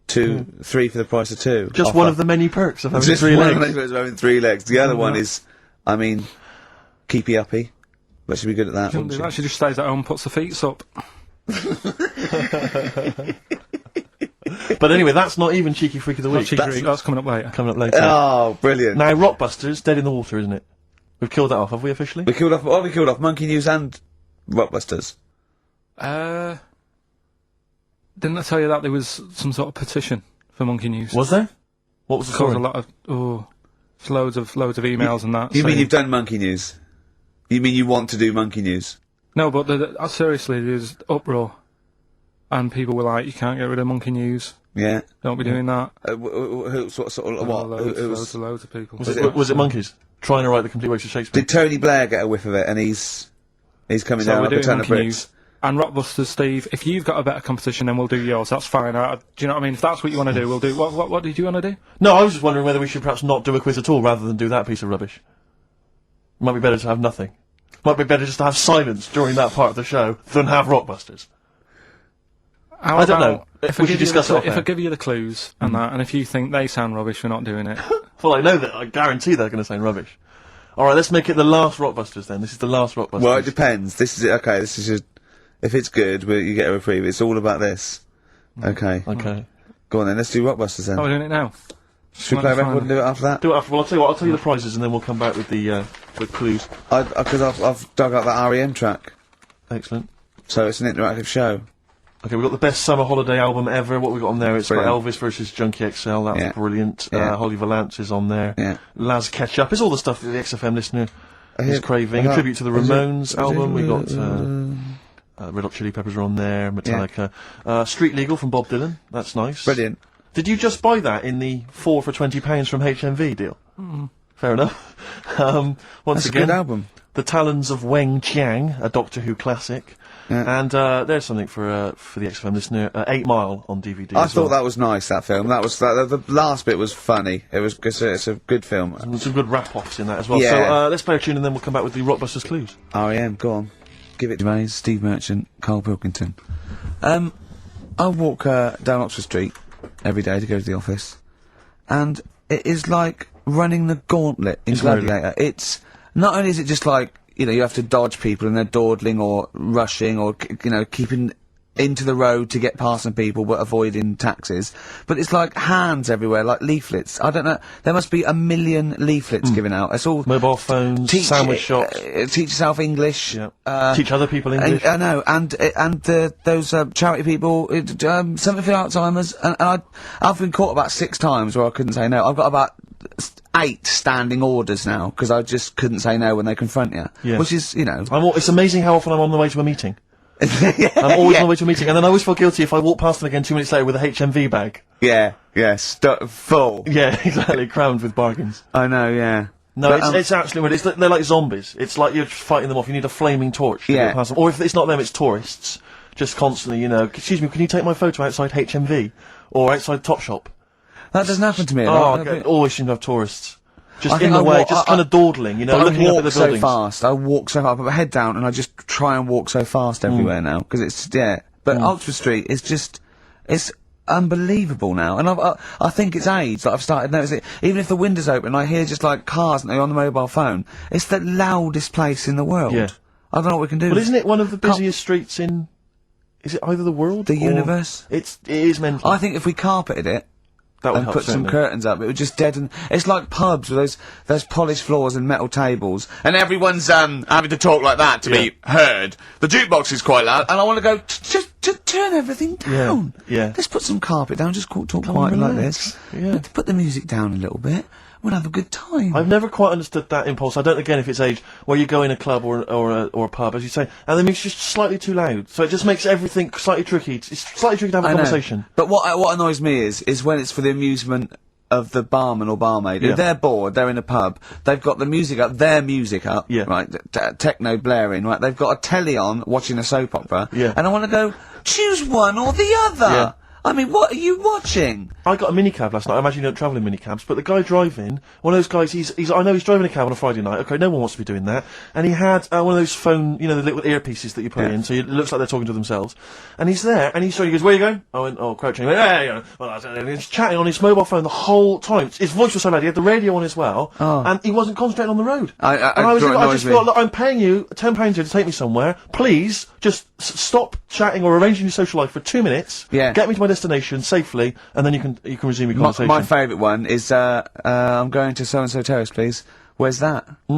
[SPEAKER 7] 2, 3 for the price of 2.
[SPEAKER 2] Just
[SPEAKER 7] offer.
[SPEAKER 2] one of the many perks of having
[SPEAKER 7] Just
[SPEAKER 2] 3
[SPEAKER 7] one
[SPEAKER 2] legs.
[SPEAKER 7] of the benefits of having 3 legs. The other one is, I mean, keepy uppy. But she'd be good at that,
[SPEAKER 3] Shouldn't
[SPEAKER 7] wouldn't
[SPEAKER 3] do that.
[SPEAKER 7] she?
[SPEAKER 3] She just stays at home, puts the feet up.
[SPEAKER 2] But anyway, that's not even Cheeky Freak of the Week.
[SPEAKER 3] That's coming up later.
[SPEAKER 2] Coming up later.
[SPEAKER 7] Oh, brilliant.
[SPEAKER 2] Now, Rockbusters, dead in the water, isn't it? We've killed that off, have we officially?
[SPEAKER 7] We killed off Monkey News and Rockbusters.
[SPEAKER 3] Didn't I tell you that there was some sort of petition for Monkey News?
[SPEAKER 2] Was there? What was the
[SPEAKER 3] Caused
[SPEAKER 2] story?
[SPEAKER 3] a lot of there's loads of emails and that.
[SPEAKER 7] You mean
[SPEAKER 3] saying-
[SPEAKER 7] you've done Monkey News? You mean you want to do Monkey News?
[SPEAKER 3] No, but seriously, there's uproar, and people were like, "You can't get rid of Monkey News.
[SPEAKER 7] Yeah.
[SPEAKER 3] Don't be doing that."
[SPEAKER 7] Who sort of what?
[SPEAKER 3] Loads of people.
[SPEAKER 2] Was it monkeys? Trying to write the complete works of Shakespeare?
[SPEAKER 7] Did Tony Blair get a whiff of it, and he's coming
[SPEAKER 3] So
[SPEAKER 7] down
[SPEAKER 3] we're
[SPEAKER 7] like a
[SPEAKER 3] doing
[SPEAKER 7] ton of
[SPEAKER 3] Monkey
[SPEAKER 7] bricks?
[SPEAKER 3] News. And Rockbusters, Steve, if you've got a better competition, then we'll do yours. That's fine. Do you know what I mean? If that's what you want to do, we'll do. What did you want to do?
[SPEAKER 2] No, I was just wondering whether we should perhaps not do a quiz at all rather than do that piece of rubbish. Might be better to have nothing. Might be better just to have silence during that part of the show than have Rockbusters.
[SPEAKER 3] How
[SPEAKER 2] I don't
[SPEAKER 3] about
[SPEAKER 2] know.
[SPEAKER 3] If
[SPEAKER 2] We
[SPEAKER 3] I
[SPEAKER 2] should
[SPEAKER 3] give you
[SPEAKER 2] discuss it off
[SPEAKER 3] if I
[SPEAKER 2] air.
[SPEAKER 3] give you the clues and that, and if you think they sound rubbish, we're not doing it.
[SPEAKER 2] Well, I know that. I guarantee they're going to sound rubbish. Alright, let's make it the last Rockbusters then. This is the last Rockbusters.
[SPEAKER 7] Well, it depends. This is okay. This is just if it's good, you get a reprieve. It's all about this. Okay.
[SPEAKER 2] Okay.
[SPEAKER 7] Go on then. Let's do Rockbusters then.
[SPEAKER 3] Oh, we're doing it now.
[SPEAKER 7] Should we play a record and do it after that?
[SPEAKER 2] Do it after. Well, I'll tell you what. I'll tell you the prizes and then we'll come back with the clues.
[SPEAKER 7] Because I've dug out that REM track,
[SPEAKER 2] Excellent.
[SPEAKER 7] so it's an interactive show.
[SPEAKER 2] Okay, we've got the best summer holiday album ever. What we got on there? It's got
[SPEAKER 7] Brilliant.
[SPEAKER 2] Elvis versus Junkie XL. That's
[SPEAKER 7] Yeah.
[SPEAKER 2] brilliant.
[SPEAKER 7] Yeah.
[SPEAKER 2] Holly Valance is on there.
[SPEAKER 7] Yeah.
[SPEAKER 2] Laz Ketchup. It's all the stuff that the XFM listener
[SPEAKER 7] I
[SPEAKER 2] is
[SPEAKER 7] hear-
[SPEAKER 2] craving. A tribute to the Ramones album. We got Red Hot Chili Peppers are on there, Metallica. Street Legal from Bob Dylan, that's nice.
[SPEAKER 7] Brilliant.
[SPEAKER 2] Did you just buy that in the 4 for £20 from HMV deal? Fair enough. Once
[SPEAKER 7] That's
[SPEAKER 2] again,
[SPEAKER 7] a good album.
[SPEAKER 2] The Talons of Weng Chiang, a Doctor Who classic.
[SPEAKER 7] Yeah.
[SPEAKER 2] And there's something for the XFM listener, 8 Mile on DVD
[SPEAKER 7] I
[SPEAKER 2] as
[SPEAKER 7] thought
[SPEAKER 2] well.
[SPEAKER 7] that was nice, that film. That was, the last bit was funny. It was, it's a good film.
[SPEAKER 2] There's some good rap-offs in that as well.
[SPEAKER 7] Yeah.
[SPEAKER 2] So let's play a tune and then we'll come back with the Rockbusters clues.
[SPEAKER 7] R.E.M., go on. Give it to Gervais, Steve Merchant, Karl Pilkington. I walk down Oxford Street every day to go to the office, and it is like running the gauntlet in Gladiator. It's not only is it just like, you know, you have to dodge people and they're dawdling or rushing or, you know, keeping into the road to get past some people but avoiding taxis, but it's like hands everywhere, like leaflets. I don't know, there must be 1 million leaflets given out. It's all
[SPEAKER 2] Mobile phones, sandwich shops.
[SPEAKER 7] Teach yourself English.
[SPEAKER 2] Yeah. Teach other people English.
[SPEAKER 7] I know, and those charity people, something for Alzheimer's, and I've been caught about 6 times where I couldn't say no. I've got about 8 standing orders now because I just couldn't say no when they confront you.
[SPEAKER 2] Yeah.
[SPEAKER 7] Which is, you know,
[SPEAKER 2] It's amazing how often I'm on the way to a meeting.
[SPEAKER 7] yeah,
[SPEAKER 2] I'm always on the way to a meeting, and then I always feel guilty if I walk past them again 2 minutes later with a HMV bag.
[SPEAKER 7] yeah, full.
[SPEAKER 2] Yeah, exactly, crammed with bargains.
[SPEAKER 7] I know, yeah.
[SPEAKER 2] No,
[SPEAKER 7] But,
[SPEAKER 2] it's absolutely weird. They're like zombies. It's like you're fighting them off. You need a flaming torch to
[SPEAKER 7] Yeah.
[SPEAKER 2] get past them. Or if it's not them, it's tourists. Just constantly, you know, excuse me, can you take my photo outside HMV? Or outside Topshop?
[SPEAKER 7] that doesn't happen to me.
[SPEAKER 2] Always seem to have tourists. Just
[SPEAKER 7] I
[SPEAKER 2] in
[SPEAKER 7] think
[SPEAKER 2] the
[SPEAKER 7] I
[SPEAKER 2] way,
[SPEAKER 7] walk-
[SPEAKER 2] just
[SPEAKER 7] I-
[SPEAKER 2] kind of dawdling, you know,
[SPEAKER 7] But
[SPEAKER 2] looking
[SPEAKER 7] I
[SPEAKER 2] up
[SPEAKER 7] walk
[SPEAKER 2] at the
[SPEAKER 7] so
[SPEAKER 2] buildings.
[SPEAKER 7] fast. I walk so fast. I put my head down and I just try and walk so fast everywhere now because it's But Oxford Street is just it's unbelievable now, and I think it's age that I've started noticing. Even if the window's open, I hear just like cars and they're on the mobile phone. It's the loudest place in the world.
[SPEAKER 2] Yeah.
[SPEAKER 7] I don't know what we can do.
[SPEAKER 2] But isn't it one of the busiest streets in? Is it either the world?
[SPEAKER 7] The
[SPEAKER 2] or
[SPEAKER 7] universe?
[SPEAKER 2] It is mental.
[SPEAKER 7] I think if we carpeted it.
[SPEAKER 2] That would
[SPEAKER 7] And
[SPEAKER 2] help,
[SPEAKER 7] put some
[SPEAKER 2] certainly.
[SPEAKER 7] curtains up, it would just deaden. It's like pubs with those polished floors and metal tables, and everyone's having to talk like that to be heard. The jukebox is quite loud, and I want to go just turn everything down.
[SPEAKER 2] Yeah.
[SPEAKER 7] Let's put some carpet down, just talk quietly like this.
[SPEAKER 2] Yeah.
[SPEAKER 7] Put the music down a little bit. We'll have a good time.
[SPEAKER 2] I've never quite understood that impulse. I don't, again, if it's age, where you go in a club or a pub, as you say, and the music's just slightly too loud. So it just makes everything slightly tricky. It's slightly tricky to have a
[SPEAKER 7] I know.
[SPEAKER 2] conversation.
[SPEAKER 7] But what annoys me is when it's for the amusement of the barman or barmaid.
[SPEAKER 2] Yeah.
[SPEAKER 7] If they're bored, they're in a pub, they've got the music up, their music up,
[SPEAKER 2] Yeah.
[SPEAKER 7] right, techno blaring, right, they've got a telly on, watching a soap opera,
[SPEAKER 2] Yeah.
[SPEAKER 7] and I want to go, choose one or the other!
[SPEAKER 2] Yeah.
[SPEAKER 7] I mean, what are you watching?
[SPEAKER 2] I got a minicab last night. I imagine you don't travel in minicabs, but the guy driving, one of those guys, I know he's driving a cab on a Friday night. Okay, no one wants to be doing that. And he had one of those phone, you know, the little earpieces that you put in, so it looks like they're talking to themselves. And he's there, and he goes, where are you going? I went, oh, crouching. He went, yeah, yeah. Well, and he's chatting on his mobile phone the whole time. His voice was so loud, he had the radio on as well, and he wasn't concentrating on the road. And I just thought, look, I'm paying you £10 here to take me somewhere. Please, just stop chatting or arranging your social life for 2 minutes.
[SPEAKER 7] Yeah.
[SPEAKER 2] Get me to my destination safely, and then you can resume your conversation.
[SPEAKER 7] My favourite one is, I'm going to so-and-so terrace, please. Where's that? I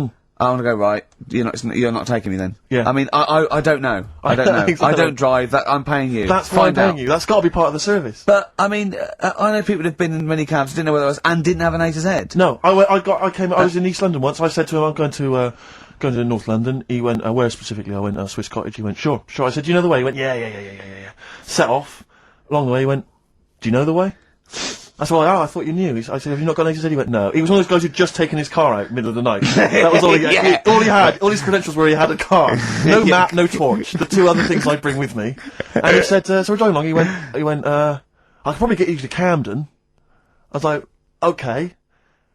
[SPEAKER 7] want to go, right, you're not taking me then.
[SPEAKER 2] Yeah.
[SPEAKER 7] I mean, I don't know. I don't know.
[SPEAKER 2] Exactly.
[SPEAKER 7] I don't drive, I'm paying you.
[SPEAKER 2] That's why I'm
[SPEAKER 7] Find out.
[SPEAKER 2] paying you. That's got to be part of the service.
[SPEAKER 7] But, I mean, I know people who've been in many cabs, didn't know where it was, and didn't have an A to Z.
[SPEAKER 2] No, I was in East London once. I said to him, I'm going to North London. He went, where specifically? I went, Swiss Cottage. He went, sure. I said, do you know the way? He went, yeah. Set off. Along the way, he went, do you know the way? I said, well, I thought you knew. I said, have you not got an A to Z? He went, no. He was one of those guys who'd just taken his car out middle of the night. That was all he
[SPEAKER 7] Yeah.
[SPEAKER 2] all he had. All his credentials were he had a car. No map, no torch. The 2 other things I bring with me. And he said, so we're driving along. He went, I could probably get you to Camden. I was like, okay.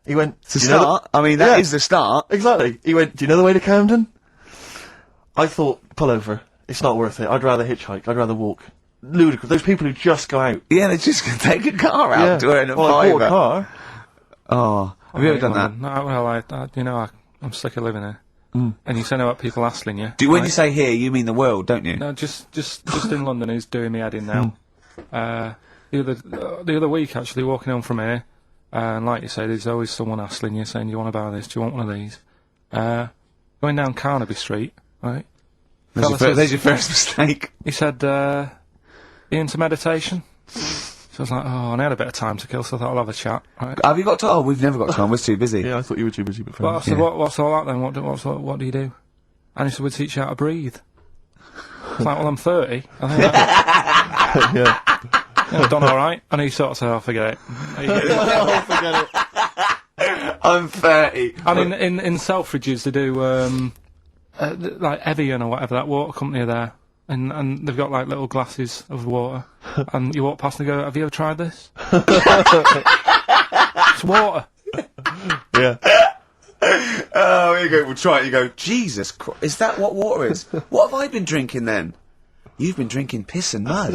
[SPEAKER 2] He went,
[SPEAKER 7] It's a start. I mean, that is the start.
[SPEAKER 2] Exactly. He went, do you know the way to Camden? I thought, pull over. It's not worth it. I'd rather hitchhike. I'd rather walk. Ludicrous. Those people who just go out.
[SPEAKER 7] Yeah, they just take a car out to earn a
[SPEAKER 2] well, I bought
[SPEAKER 7] fiver.
[SPEAKER 2] a car.
[SPEAKER 7] Oh, have you ever done that?
[SPEAKER 3] No, well, I'm sick of living here. And you say about people hassling you.
[SPEAKER 7] When you say here, you mean the world, don't you?
[SPEAKER 3] No, just in London, who's doing me head in now. The other week, actually, walking home from here, and like you say, there's always someone hassling you, saying, do you want to buy this? Do you want one of these? Going down Carnaby Street, right?
[SPEAKER 7] There's your first mistake.
[SPEAKER 3] He said, you into meditation? So I was like, oh, and I had a bit of time to kill, so I thought I'll have a chat, right?
[SPEAKER 7] Have you got time? Oh, we've never got time, we're too busy.
[SPEAKER 2] Yeah, I thought you were too busy before.
[SPEAKER 3] Well, I said, what's all that then? What do you do? And he said, we teach you how to breathe. It's like, well, I'm 30. I think that,
[SPEAKER 2] Yeah.
[SPEAKER 3] I've done alright. And he sort of said, oh, forget it.
[SPEAKER 2] Oh, forget it.
[SPEAKER 7] I'm 30.
[SPEAKER 3] And in Selfridges, they do, like Evian or whatever, that water company are there. And they've got like little glasses of water. And you walk past and go, have you ever tried this? It's water.
[SPEAKER 2] Yeah.
[SPEAKER 7] Oh, here you go. We'll try it. You go, Jesus Christ, is that what water is? What have I been drinking then? You've been drinking piss and mud.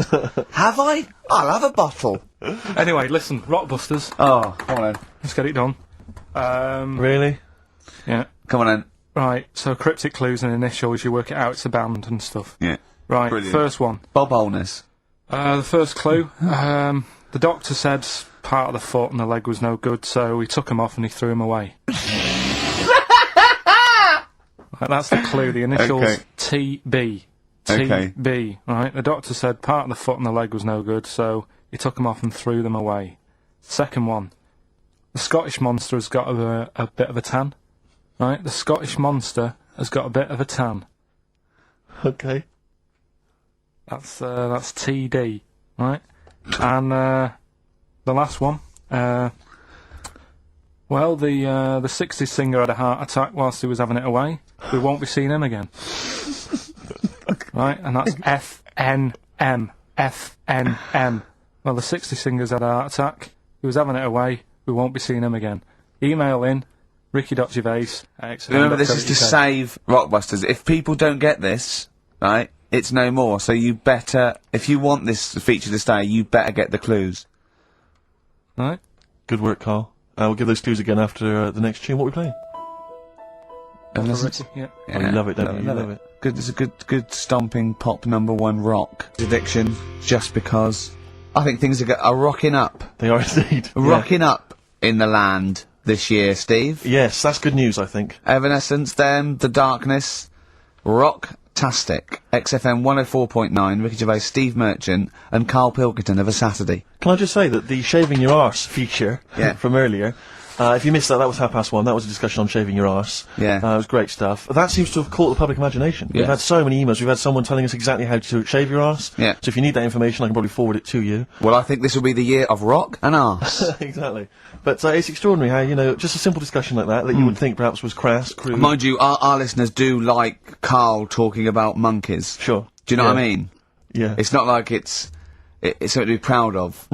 [SPEAKER 7] Have I? I'll have a bottle.
[SPEAKER 3] Anyway, listen, Rockbusters.
[SPEAKER 7] Oh, come on then.
[SPEAKER 3] Let's get it done.
[SPEAKER 2] Really?
[SPEAKER 3] Yeah.
[SPEAKER 7] Come on then.
[SPEAKER 3] Right, so cryptic clues and initials, you work it out, it's a band and stuff.
[SPEAKER 7] Yeah.
[SPEAKER 3] Right,
[SPEAKER 7] Brilliant.
[SPEAKER 3] first one.
[SPEAKER 7] Bob Holness.
[SPEAKER 3] The first clue, the doctor said part of the foot and the leg was no good, so he took him off and he threw him away. Right, that's the clue, the initials
[SPEAKER 7] Okay.
[SPEAKER 3] TB.
[SPEAKER 7] Okay.
[SPEAKER 3] TB, right? The doctor said part of the foot and the leg was no good, so he took them off and threw them away. Second one, the Scottish monster has got a bit of a tan. Right, the Scottish monster has got a bit of a tan.
[SPEAKER 2] Okay.
[SPEAKER 3] That's TD, right? And the last one, well, the 60s singer had a heart attack whilst he was having it away. We won't be seeing him again. Right, and that's FNM. FNM. Well, the 60s singer's had a heart attack. He was having it away. We won't be seeing him again. Email in ricky.gervais@xfm.co.uk.
[SPEAKER 7] Remember, this is to save Rockbusters. If people don't get this, right, it's no more. So you better, if you want this feature to stay, you better get the clues.
[SPEAKER 3] Right?
[SPEAKER 2] Good work, Carl. We'll give those clues again after the next tune. What are we playing?
[SPEAKER 7] Have you listened?
[SPEAKER 3] Yeah.
[SPEAKER 2] Oh, you love it, don't you? You love it.
[SPEAKER 7] Good, it's a good stomping pop #1 rock. Addiction, just because I think things are rocking up.
[SPEAKER 2] They are indeed.
[SPEAKER 7] Rocking up in the land this year, Steve.
[SPEAKER 2] Yes, that's good news, I think.
[SPEAKER 7] Evanescence, them, The Darkness, rock-tastic. XFM 104.9, Ricky Gervais, Steve Merchant, and Karl Pilkington of a Saturday.
[SPEAKER 2] Can I just say that the shaving your arse feature from earlier, if you missed that, that was 1:30. That was a discussion on shaving your arse.
[SPEAKER 7] Yeah.
[SPEAKER 2] It was great stuff. That seems to have caught the public imagination.
[SPEAKER 7] Yeah.
[SPEAKER 2] We've had so many emails. We've had someone telling us exactly how to shave your arse.
[SPEAKER 7] Yeah.
[SPEAKER 2] So if you need that information, I can probably forward it to you.
[SPEAKER 7] Well, I think this will be the year of rock and arse.
[SPEAKER 2] Exactly. But it's extraordinary how, you know, just a simple discussion like that you would think perhaps was crass, crude.
[SPEAKER 7] Mind you, our listeners do like Carl talking about monkeys.
[SPEAKER 2] Sure.
[SPEAKER 7] Do you know what I mean?
[SPEAKER 2] Yeah.
[SPEAKER 7] It's not like it's something to be proud of.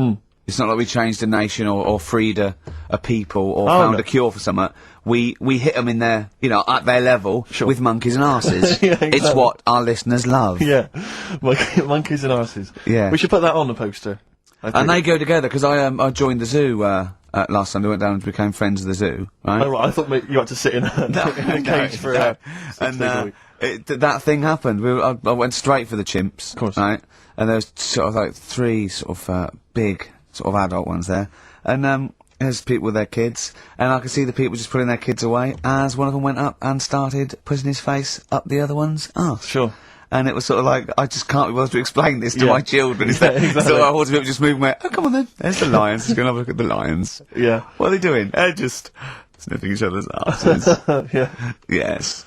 [SPEAKER 7] It's not like we changed a nation or freed a people or found a cure for something. We hit them in their, you know, at their level with monkeys and arses.
[SPEAKER 2] Yeah, exactly.
[SPEAKER 7] It's what our listeners love.
[SPEAKER 2] Yeah. Monkeys and arses.
[SPEAKER 7] Yeah.
[SPEAKER 2] We should put that on the poster.
[SPEAKER 7] And they go together, because I joined the zoo last Sunday, went down and became friends of the zoo, right?
[SPEAKER 2] Oh, right, I thought you had to sit in a cage for
[SPEAKER 7] that thing happened. I went straight for the chimps,
[SPEAKER 2] of course,
[SPEAKER 7] right? And there was sort of like 3 sort of big sort of adult ones there, and there's people with their kids, and I could see the people just putting their kids away as one of them went up and started putting his face up the other one's arse.
[SPEAKER 2] Sure.
[SPEAKER 7] And it was sort of like, I just can't be bothered to explain this to my children.
[SPEAKER 2] Exactly.
[SPEAKER 7] So I was just moving my, oh, come on then, there's the lions, just gonna have a look at the lions.
[SPEAKER 2] Yeah.
[SPEAKER 7] What are they doing? They're just sniffing each other's asses.
[SPEAKER 2] Yeah.
[SPEAKER 7] Yes.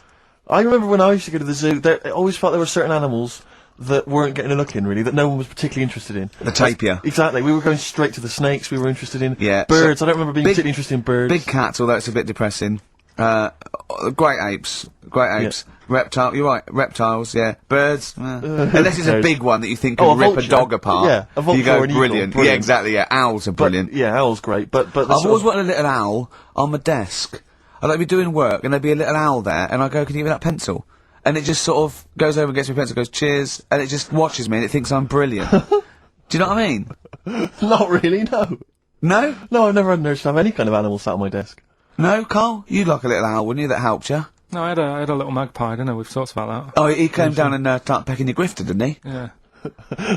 [SPEAKER 2] I remember when I used to go to the zoo, I always felt there were certain animals that weren't getting a look in, really, that no one was particularly interested in.
[SPEAKER 7] The tapir.
[SPEAKER 2] Exactly. We were going straight to the snakes we were interested in.
[SPEAKER 7] Yeah.
[SPEAKER 2] Birds.
[SPEAKER 7] So
[SPEAKER 2] I don't remember being particularly interested in birds.
[SPEAKER 7] Big cats, although it's a bit depressing. Great apes. Reptile, you're right, reptiles, yeah. Birds, unless it's a big one that you think can rip
[SPEAKER 2] vulture.
[SPEAKER 7] a dog apart.
[SPEAKER 2] Yeah, a vulture
[SPEAKER 7] you go,
[SPEAKER 2] or an eagle,
[SPEAKER 7] brilliant. Yeah, exactly, yeah. Owls are brilliant.
[SPEAKER 2] Yeah, owl's great, but
[SPEAKER 7] I've always wanted a little owl on my desk. I'd like to be doing work, and there'd be a little owl there, and I go, can you give me that pencil? And it just sort of goes over and gets me a pencil, goes, cheers, and it just watches me, and it thinks I'm brilliant. Do you know what I mean?
[SPEAKER 2] Not really, no.
[SPEAKER 7] No?
[SPEAKER 2] No, I've never had an urge to have any kind of animal sat on my desk.
[SPEAKER 7] No, Carl? You'd like a little owl, wouldn't you, that helped you?
[SPEAKER 3] No, I had a little magpie, didn't I? We've talked about that.
[SPEAKER 7] Oh, he came down and started pecking your grifter, didn't he?
[SPEAKER 3] Yeah.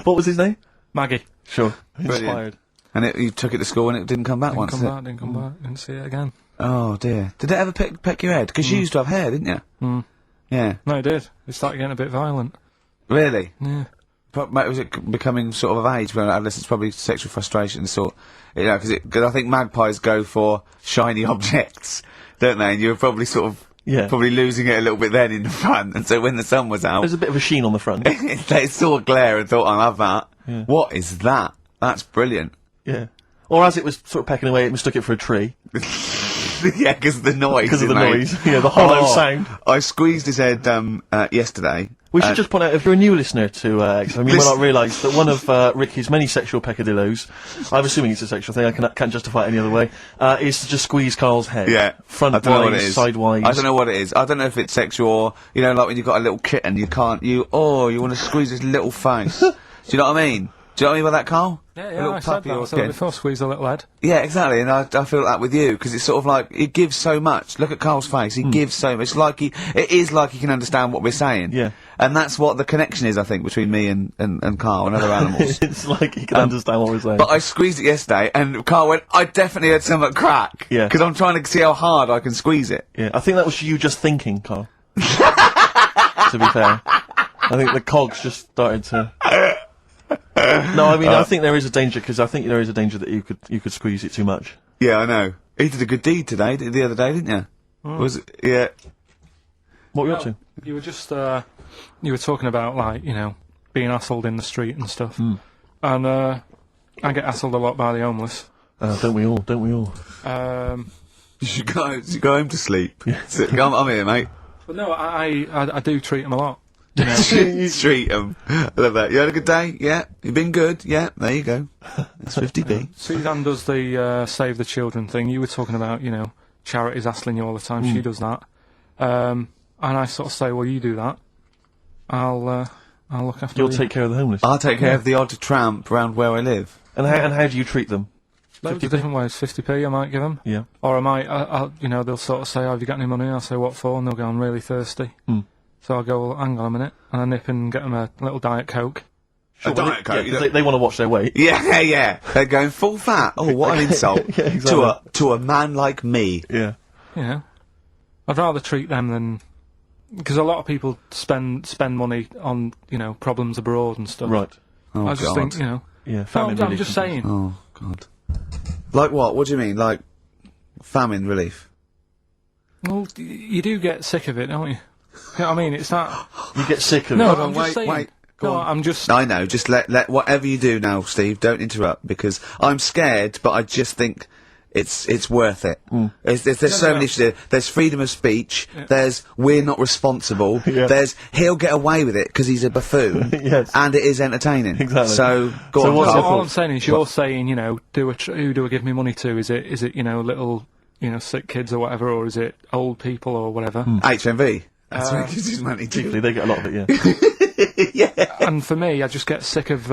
[SPEAKER 2] What was his name?
[SPEAKER 3] Maggie.
[SPEAKER 2] Sure.
[SPEAKER 7] Brilliant.
[SPEAKER 2] Inspired.
[SPEAKER 7] And you took it to school and it didn't come back once, did it?
[SPEAKER 3] Didn't come back, didn't see it again.
[SPEAKER 7] Oh, dear. Did it ever peck your head? Because you used to have hair, didn't you? Yeah.
[SPEAKER 3] No, it did. It started getting a bit violent.
[SPEAKER 7] Really?
[SPEAKER 3] Yeah.
[SPEAKER 7] But was it becoming sort of age when adolescents, probably sexual frustration sort, you know, because I think magpies go for shiny objects, don't they? And you were probably sort of
[SPEAKER 2] Yeah.
[SPEAKER 7] Probably losing it a little bit then in the front, and so when the sun was out,
[SPEAKER 2] There's a bit of a sheen on the front.
[SPEAKER 7] they saw a glare and thought, I'll have that.
[SPEAKER 2] Yeah.
[SPEAKER 7] What is that? That's brilliant.
[SPEAKER 2] Yeah. Or as it was sort of pecking away, it mistook it for a tree.
[SPEAKER 7] Yeah, because of the noise.
[SPEAKER 2] Because of
[SPEAKER 7] it
[SPEAKER 2] the
[SPEAKER 7] made.
[SPEAKER 2] noise. Yeah, the hollow sound.
[SPEAKER 7] I squeezed his head yesterday.
[SPEAKER 2] We should just point out, if you're a new listener to XFM, you might not realise that one of Ricky's many sexual peccadillos, I'm assuming it's a sexual thing, I can't justify it any other way, is to just squeeze Carl's head.
[SPEAKER 7] Yeah.
[SPEAKER 2] Front
[SPEAKER 7] I don't know what it
[SPEAKER 2] wise,
[SPEAKER 7] is.
[SPEAKER 2] sidewise.
[SPEAKER 7] I don't know what it is. I don't know if it's sexual or, you know, like when you've got a little kitten, you want to squeeze his little face. Do you know what I mean? Do you know what I mean by that, Carl?
[SPEAKER 3] Yeah, I said that. I said it before, squeeze a little head.
[SPEAKER 7] Yeah, exactly, and I feel that with you, because it's sort of like, it gives so much. Look at Carl's face, he gives so much. It is like he can understand what we're saying.
[SPEAKER 2] Yeah.
[SPEAKER 7] And that's what the connection is, I think, between me and Carl and other animals.
[SPEAKER 2] It's like he can understand what we're saying.
[SPEAKER 7] But I squeezed it yesterday, and Carl went, I definitely heard something crack.
[SPEAKER 2] Yeah.
[SPEAKER 7] Because I'm trying to see how hard I can squeeze it.
[SPEAKER 2] Yeah, I think that was you just thinking, Carl. To be fair. I think the cogs just started to... No, I mean, I think there is a danger, because I think there is a danger that you could squeeze it too much.
[SPEAKER 7] Yeah, I know. He did a good deed today, the other day, didn't you? Was it? Yeah.
[SPEAKER 2] What were you up to?
[SPEAKER 3] You were just, you were talking about, like, you know, being hassled in the street and stuff. And, I get hassled a lot by the homeless.
[SPEAKER 2] Don't we all?
[SPEAKER 7] You should go home to sleep. I'm here, mate.
[SPEAKER 3] But no, I do treat them a lot.
[SPEAKER 7] You treat them. I love that. You had a good day? Yeah. You've been good? Yeah. There you go. That's 50p.
[SPEAKER 3] Suzanne does the Save the Children thing. You were talking about, you know, charities hassling you all the time. She does that. And I sort of say, well, you do that. I'll look after
[SPEAKER 2] You'll take care of the homeless.
[SPEAKER 7] I'll take care of the odd tramp around where I live.
[SPEAKER 2] And how do you treat them?
[SPEAKER 3] Loads of different ways. 50p I might give them.
[SPEAKER 2] Yeah.
[SPEAKER 3] Or I might, you know, they'll sort of say, oh, have you got any money? I'll say, what for? And they'll go, I'm really thirsty. So I'll go, well, hang on a minute, and I nip and get them a little Diet Coke.
[SPEAKER 7] A Diet Coke?
[SPEAKER 2] Yeah, they want to watch their weight.
[SPEAKER 7] Yeah. They're going full fat. Oh, what an insult.
[SPEAKER 2] Yeah, exactly.
[SPEAKER 7] To a man like me.
[SPEAKER 2] Yeah.
[SPEAKER 3] You know, I'd rather treat them than... Because a lot of people spend money on, you know, problems abroad and stuff.
[SPEAKER 2] Right.
[SPEAKER 7] Oh,
[SPEAKER 3] I just think, you know...
[SPEAKER 2] Yeah,
[SPEAKER 3] No,
[SPEAKER 2] famine
[SPEAKER 3] I'm
[SPEAKER 2] relief
[SPEAKER 3] just
[SPEAKER 2] and
[SPEAKER 3] saying.
[SPEAKER 7] Oh, God. Like what? What do you mean? Like famine relief?
[SPEAKER 3] Well, you do get sick of it, don't you? You know what I mean? It's that...
[SPEAKER 2] You get sick of
[SPEAKER 3] No,
[SPEAKER 2] it.
[SPEAKER 3] I'm just saying.
[SPEAKER 7] Wait. Go
[SPEAKER 3] No,
[SPEAKER 7] on.
[SPEAKER 3] I'm just...
[SPEAKER 7] I know, just let whatever you do now, Steve, don't interrupt, because I'm scared, but I just think it's worth it. There's so many issues. There's freedom of speech, there's we're not responsible, there's he'll get away with it because he's a buffoon,
[SPEAKER 2] Yes.
[SPEAKER 7] and it is entertaining.
[SPEAKER 2] Exactly.
[SPEAKER 7] So, go
[SPEAKER 2] So
[SPEAKER 7] on,
[SPEAKER 2] what's
[SPEAKER 7] Carl.
[SPEAKER 2] your
[SPEAKER 3] All I'm saying is you're saying, you know, who do I give me money to? Is it, you know, little, you know, sick kids or whatever, or is it old people or whatever?
[SPEAKER 7] HMV. That's where he gives his money to.
[SPEAKER 2] Particularly, they get a lot of it, yeah.
[SPEAKER 3] And for me, I just get sick of,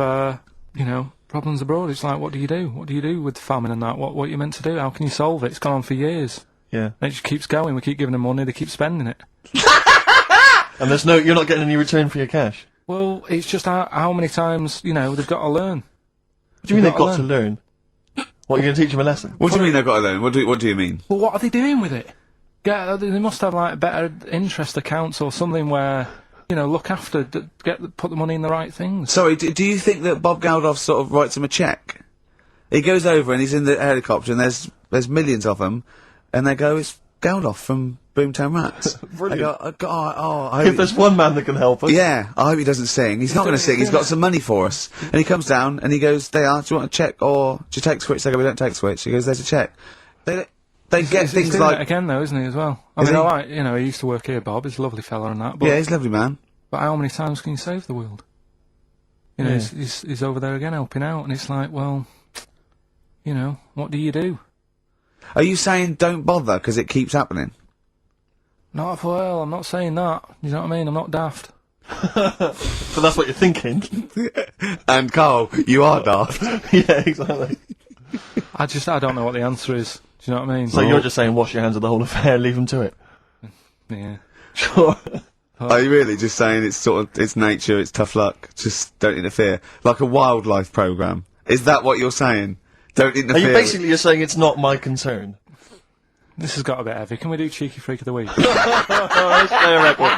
[SPEAKER 3] you know, problems abroad. It's like, what do you do? What do you do with famine and that? What are you meant to do? How can you solve it? It's gone on for years.
[SPEAKER 2] Yeah.
[SPEAKER 3] And it just keeps going. We keep giving them money, they keep spending it.
[SPEAKER 2] And you're not getting any return for your cash.
[SPEAKER 3] Well, it's just how many times, you know, they've got to learn.
[SPEAKER 2] What do you mean they've got to learn? What, you're going to teach them a lesson?
[SPEAKER 7] What do you mean they've got to learn? What do you mean?
[SPEAKER 3] Well, what are they doing with it? They must have, like, better interest accounts or something where, you know, look after, put the money in the right things.
[SPEAKER 7] Sorry, do you think that Bob Geldof sort of writes him a cheque? He goes over and he's in the helicopter and there's millions of them, and they go, it's Geldof from Boomtown Rats.
[SPEAKER 2] Brilliant.
[SPEAKER 7] I go, I hope
[SPEAKER 2] If there's one man that can help us.
[SPEAKER 7] yeah, I hope he doesn't sing. He's not going to sing. He's got some money for us. And he comes down and he goes, do you want a cheque or do you take Switch? They go, we don't take Switch. He goes, there's a cheque. They get
[SPEAKER 3] He's
[SPEAKER 7] things
[SPEAKER 3] doing
[SPEAKER 7] like...
[SPEAKER 3] it again, though, isn't he, as well? I
[SPEAKER 7] Is
[SPEAKER 3] mean,
[SPEAKER 7] he?
[SPEAKER 3] I like, you know, he used to work here, Bob. He's a lovely fella and that. But,
[SPEAKER 7] Yeah, he's a lovely man.
[SPEAKER 3] but how many times can you save the world? You know,
[SPEAKER 2] Yeah.
[SPEAKER 3] he's over there again helping out, and it's like, well, you know, what do you do?
[SPEAKER 7] Are you saying don't bother because it keeps happening?
[SPEAKER 3] Not well, I'm not saying that. You know what I mean? I'm not daft.
[SPEAKER 2] But that's what you're thinking.
[SPEAKER 7] And Carl, you are daft.
[SPEAKER 2] Yeah, exactly.
[SPEAKER 3] I don't know what the answer is. Do you know what I mean?
[SPEAKER 2] So you're just saying wash your hands of the whole affair, leave them to it.
[SPEAKER 3] Yeah.
[SPEAKER 2] Sure.
[SPEAKER 7] Are you really just saying it's nature, it's tough luck, just don't interfere? Like a wildlife programme. Is that what you're saying? Don't
[SPEAKER 2] Are
[SPEAKER 7] interfere.
[SPEAKER 2] you basically you're saying it's not my concern?
[SPEAKER 3] This has got a bit heavy. Can we do Cheeky Freak of the Week?
[SPEAKER 2] Let's play a record.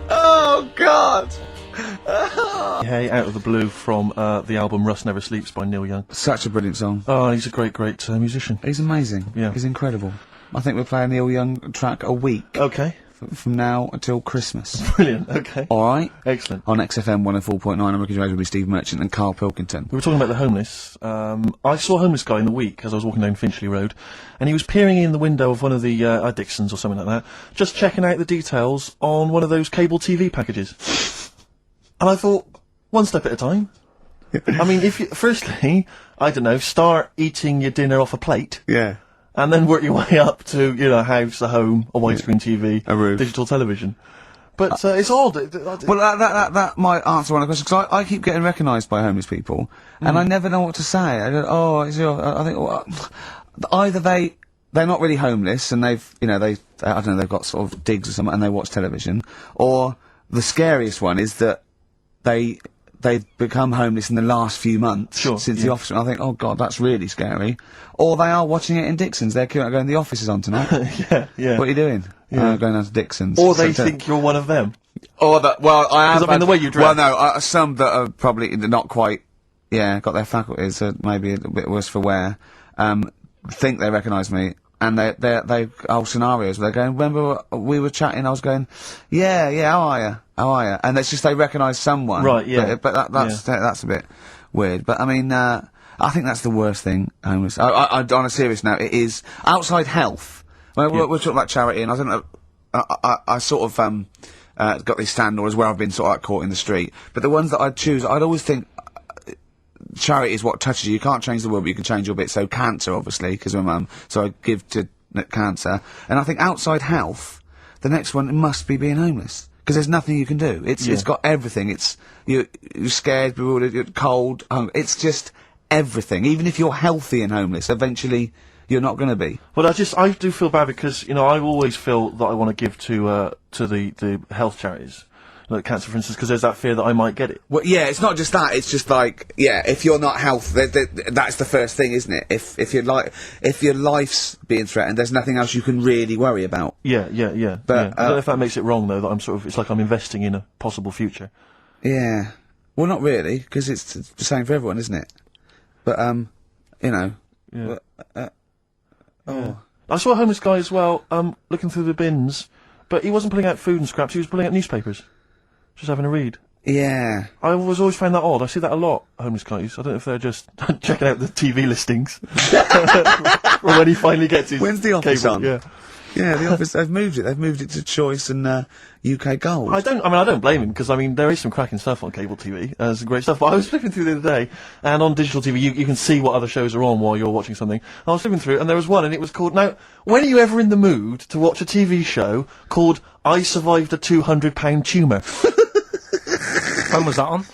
[SPEAKER 7] Oh, God!
[SPEAKER 2] Hey, Out of the Blue from the album Rust Never Sleeps by Neil Young.
[SPEAKER 7] Such a brilliant song.
[SPEAKER 2] Oh, he's a great musician.
[SPEAKER 7] He's amazing.
[SPEAKER 2] Yeah.
[SPEAKER 7] He's incredible. I think we're playing Neil Young track a week.
[SPEAKER 2] Okay.
[SPEAKER 7] From now until Christmas.
[SPEAKER 2] Brilliant, okay.
[SPEAKER 7] Alright?
[SPEAKER 2] Excellent.
[SPEAKER 7] On XFM 104.9, I'm Ricky Gervais with Steve Merchant and Karl Pilkington.
[SPEAKER 2] We were talking about the homeless. I saw a homeless guy in the week as I was walking down Finchley Road, and he was peering in the window of one of the Dixons or something like that, just checking out the details on one of those cable TV packages. And I thought, one step at a time. I mean, firstly, I don't know, start eating your dinner off a plate.
[SPEAKER 7] Yeah.
[SPEAKER 2] And then work your way up to, a house, a home, a widescreen TV,
[SPEAKER 7] a roof,
[SPEAKER 2] digital television. But it's odd.
[SPEAKER 7] Well, that might answer one of the questions, because I keep getting recognised by homeless people, and I never know what to say. I go, I think, well, either they're not really homeless, and they've got sort of digs or something, and they watch television, or the scariest one is that they've become homeless in the last few months since the office. And I think, oh God, that's really scary. Or they are watching it in Dixon's. They're going, the office is on tonight.
[SPEAKER 2] Yeah.
[SPEAKER 7] What are you doing? Going down to Dixon's.
[SPEAKER 2] Or they think you're one of them.
[SPEAKER 7] Or that, well, I have.
[SPEAKER 2] Because I mean, the way you dress.
[SPEAKER 7] Well, no, some that are probably not quite, got their faculties, so maybe a bit worse for wear, think they recognise me. And they whole scenarios where they're going, remember we were chatting, I was going, yeah, how are you? And it's just they recognise someone.
[SPEAKER 2] Right, yeah.
[SPEAKER 7] But that's a bit weird. But I mean, I think that's the worst thing, homeless. On a serious note, it is outside health. We're talking about charity, and I don't know, I sort of, got these standards where I've been sort of like caught in the street. But the ones that I'd choose, I'd always think, charity is what touches you. You can't change the world, but you can change your bit. So cancer, obviously, because my mum, so I give to cancer. And I think outside health, the next one must be being homeless, because there's nothing you can do. It's got everything. You're scared, bewildered, you're cold, hungry. It's just everything. Even if you're healthy and homeless, eventually you're not going to be.
[SPEAKER 2] Well, I do feel bad because I always feel that I want to give to the health charities. Like cancer, for instance, because there's that fear that I might get it.
[SPEAKER 7] Well, yeah, it's not just that. It's just like, if you're not healthy, that's the first thing, isn't it? If your life's being threatened, there's nothing else you can really worry about.
[SPEAKER 2] Yeah.
[SPEAKER 7] But
[SPEAKER 2] I don't know if that makes it wrong though. That I'm it's like I'm investing in a possible future.
[SPEAKER 7] Yeah. Well, not really, because it's the same for everyone, isn't it? But
[SPEAKER 2] Yeah.
[SPEAKER 7] Oh.
[SPEAKER 2] I saw a homeless guy as well, looking through the bins, but he wasn't pulling out food and scraps. He was pulling out newspapers. Just having a read.
[SPEAKER 7] Yeah.
[SPEAKER 2] I always found that odd. I see that a lot, homeless guys. I don't know if they're just checking out the TV listings. Or when he finally gets his
[SPEAKER 7] When's the office
[SPEAKER 2] cable,
[SPEAKER 7] on?
[SPEAKER 2] Yeah.
[SPEAKER 7] Yeah, the office, they've moved it. They've moved it to Choice and UK Gold.
[SPEAKER 2] I don't blame him, because, there is some cracking stuff on cable TV. Some great stuff. But I was flipping through the other day, and on digital TV, you can see what other shows are on while you're watching something. I was flipping through, and there was one, and it was called, now, when are you ever in the mood to watch a TV show called I Survived a £200 Tumour?
[SPEAKER 3] When was that on?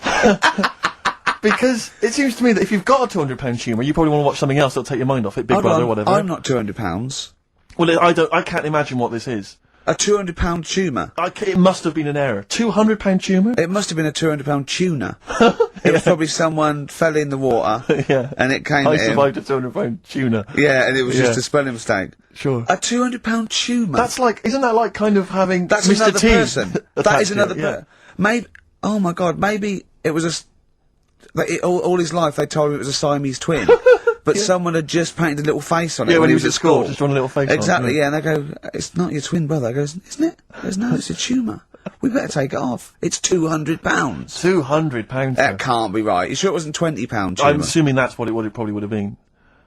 [SPEAKER 2] Because it seems to me that if you've got a £200 tumour, you probably want to watch something else that'll take your mind off it, Big Brother or whatever.
[SPEAKER 7] I'm not £200.
[SPEAKER 2] Well, I can't imagine what this is.
[SPEAKER 7] A £200 tumour?
[SPEAKER 2] It must have been an error. £200 tumour?
[SPEAKER 7] It must have been a £200 tuna. It was probably someone fell in the water, and it came
[SPEAKER 2] I survived a £200 tuna.
[SPEAKER 7] Yeah, and it was just a spelling mistake.
[SPEAKER 2] Sure.
[SPEAKER 7] A £200 tumour?
[SPEAKER 2] That's like, isn't that like kind of having
[SPEAKER 7] That's
[SPEAKER 2] Mr.
[SPEAKER 7] another
[SPEAKER 2] T
[SPEAKER 7] person. That is another
[SPEAKER 2] person.
[SPEAKER 7] person. Maybe, oh my God, maybe it was all his life they told him it was a Siamese twin. But someone had just painted a little face on it
[SPEAKER 2] when he was at school. Just drawn a little face
[SPEAKER 7] exactly,
[SPEAKER 2] on it.
[SPEAKER 7] Yeah, and they go, it's not your twin brother. He goes, isn't it? He goes, no, it's a tumour. We better take it off. It's £200.
[SPEAKER 2] £200?
[SPEAKER 7] That can't be right. You sure it wasn't £20 tumour?
[SPEAKER 2] I'm assuming that's what it probably would have been.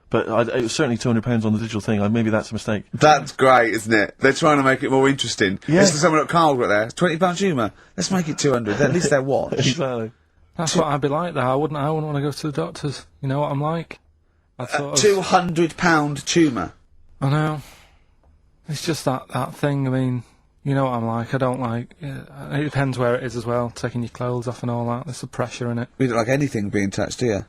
[SPEAKER 2] But it was certainly £200 on the digital thing. Maybe that's a mistake.
[SPEAKER 7] That's great, isn't it? They're trying to make it more interesting.
[SPEAKER 2] Yeah.
[SPEAKER 7] This is someone at Carl got there. £20 tumour. Let's make it 200. At least they're watch.
[SPEAKER 2] Exactly.
[SPEAKER 3] That's what I'd be like though. I wouldn't want to go to the doctors. You know what I'm like?
[SPEAKER 7] £200 tumour.
[SPEAKER 3] I know. It's just that thing. I mean, you know what I'm like. I don't like. It depends where it is as well. Taking your clothes off and all that. There's the pressure in it.
[SPEAKER 7] You don't like anything being touched, do you?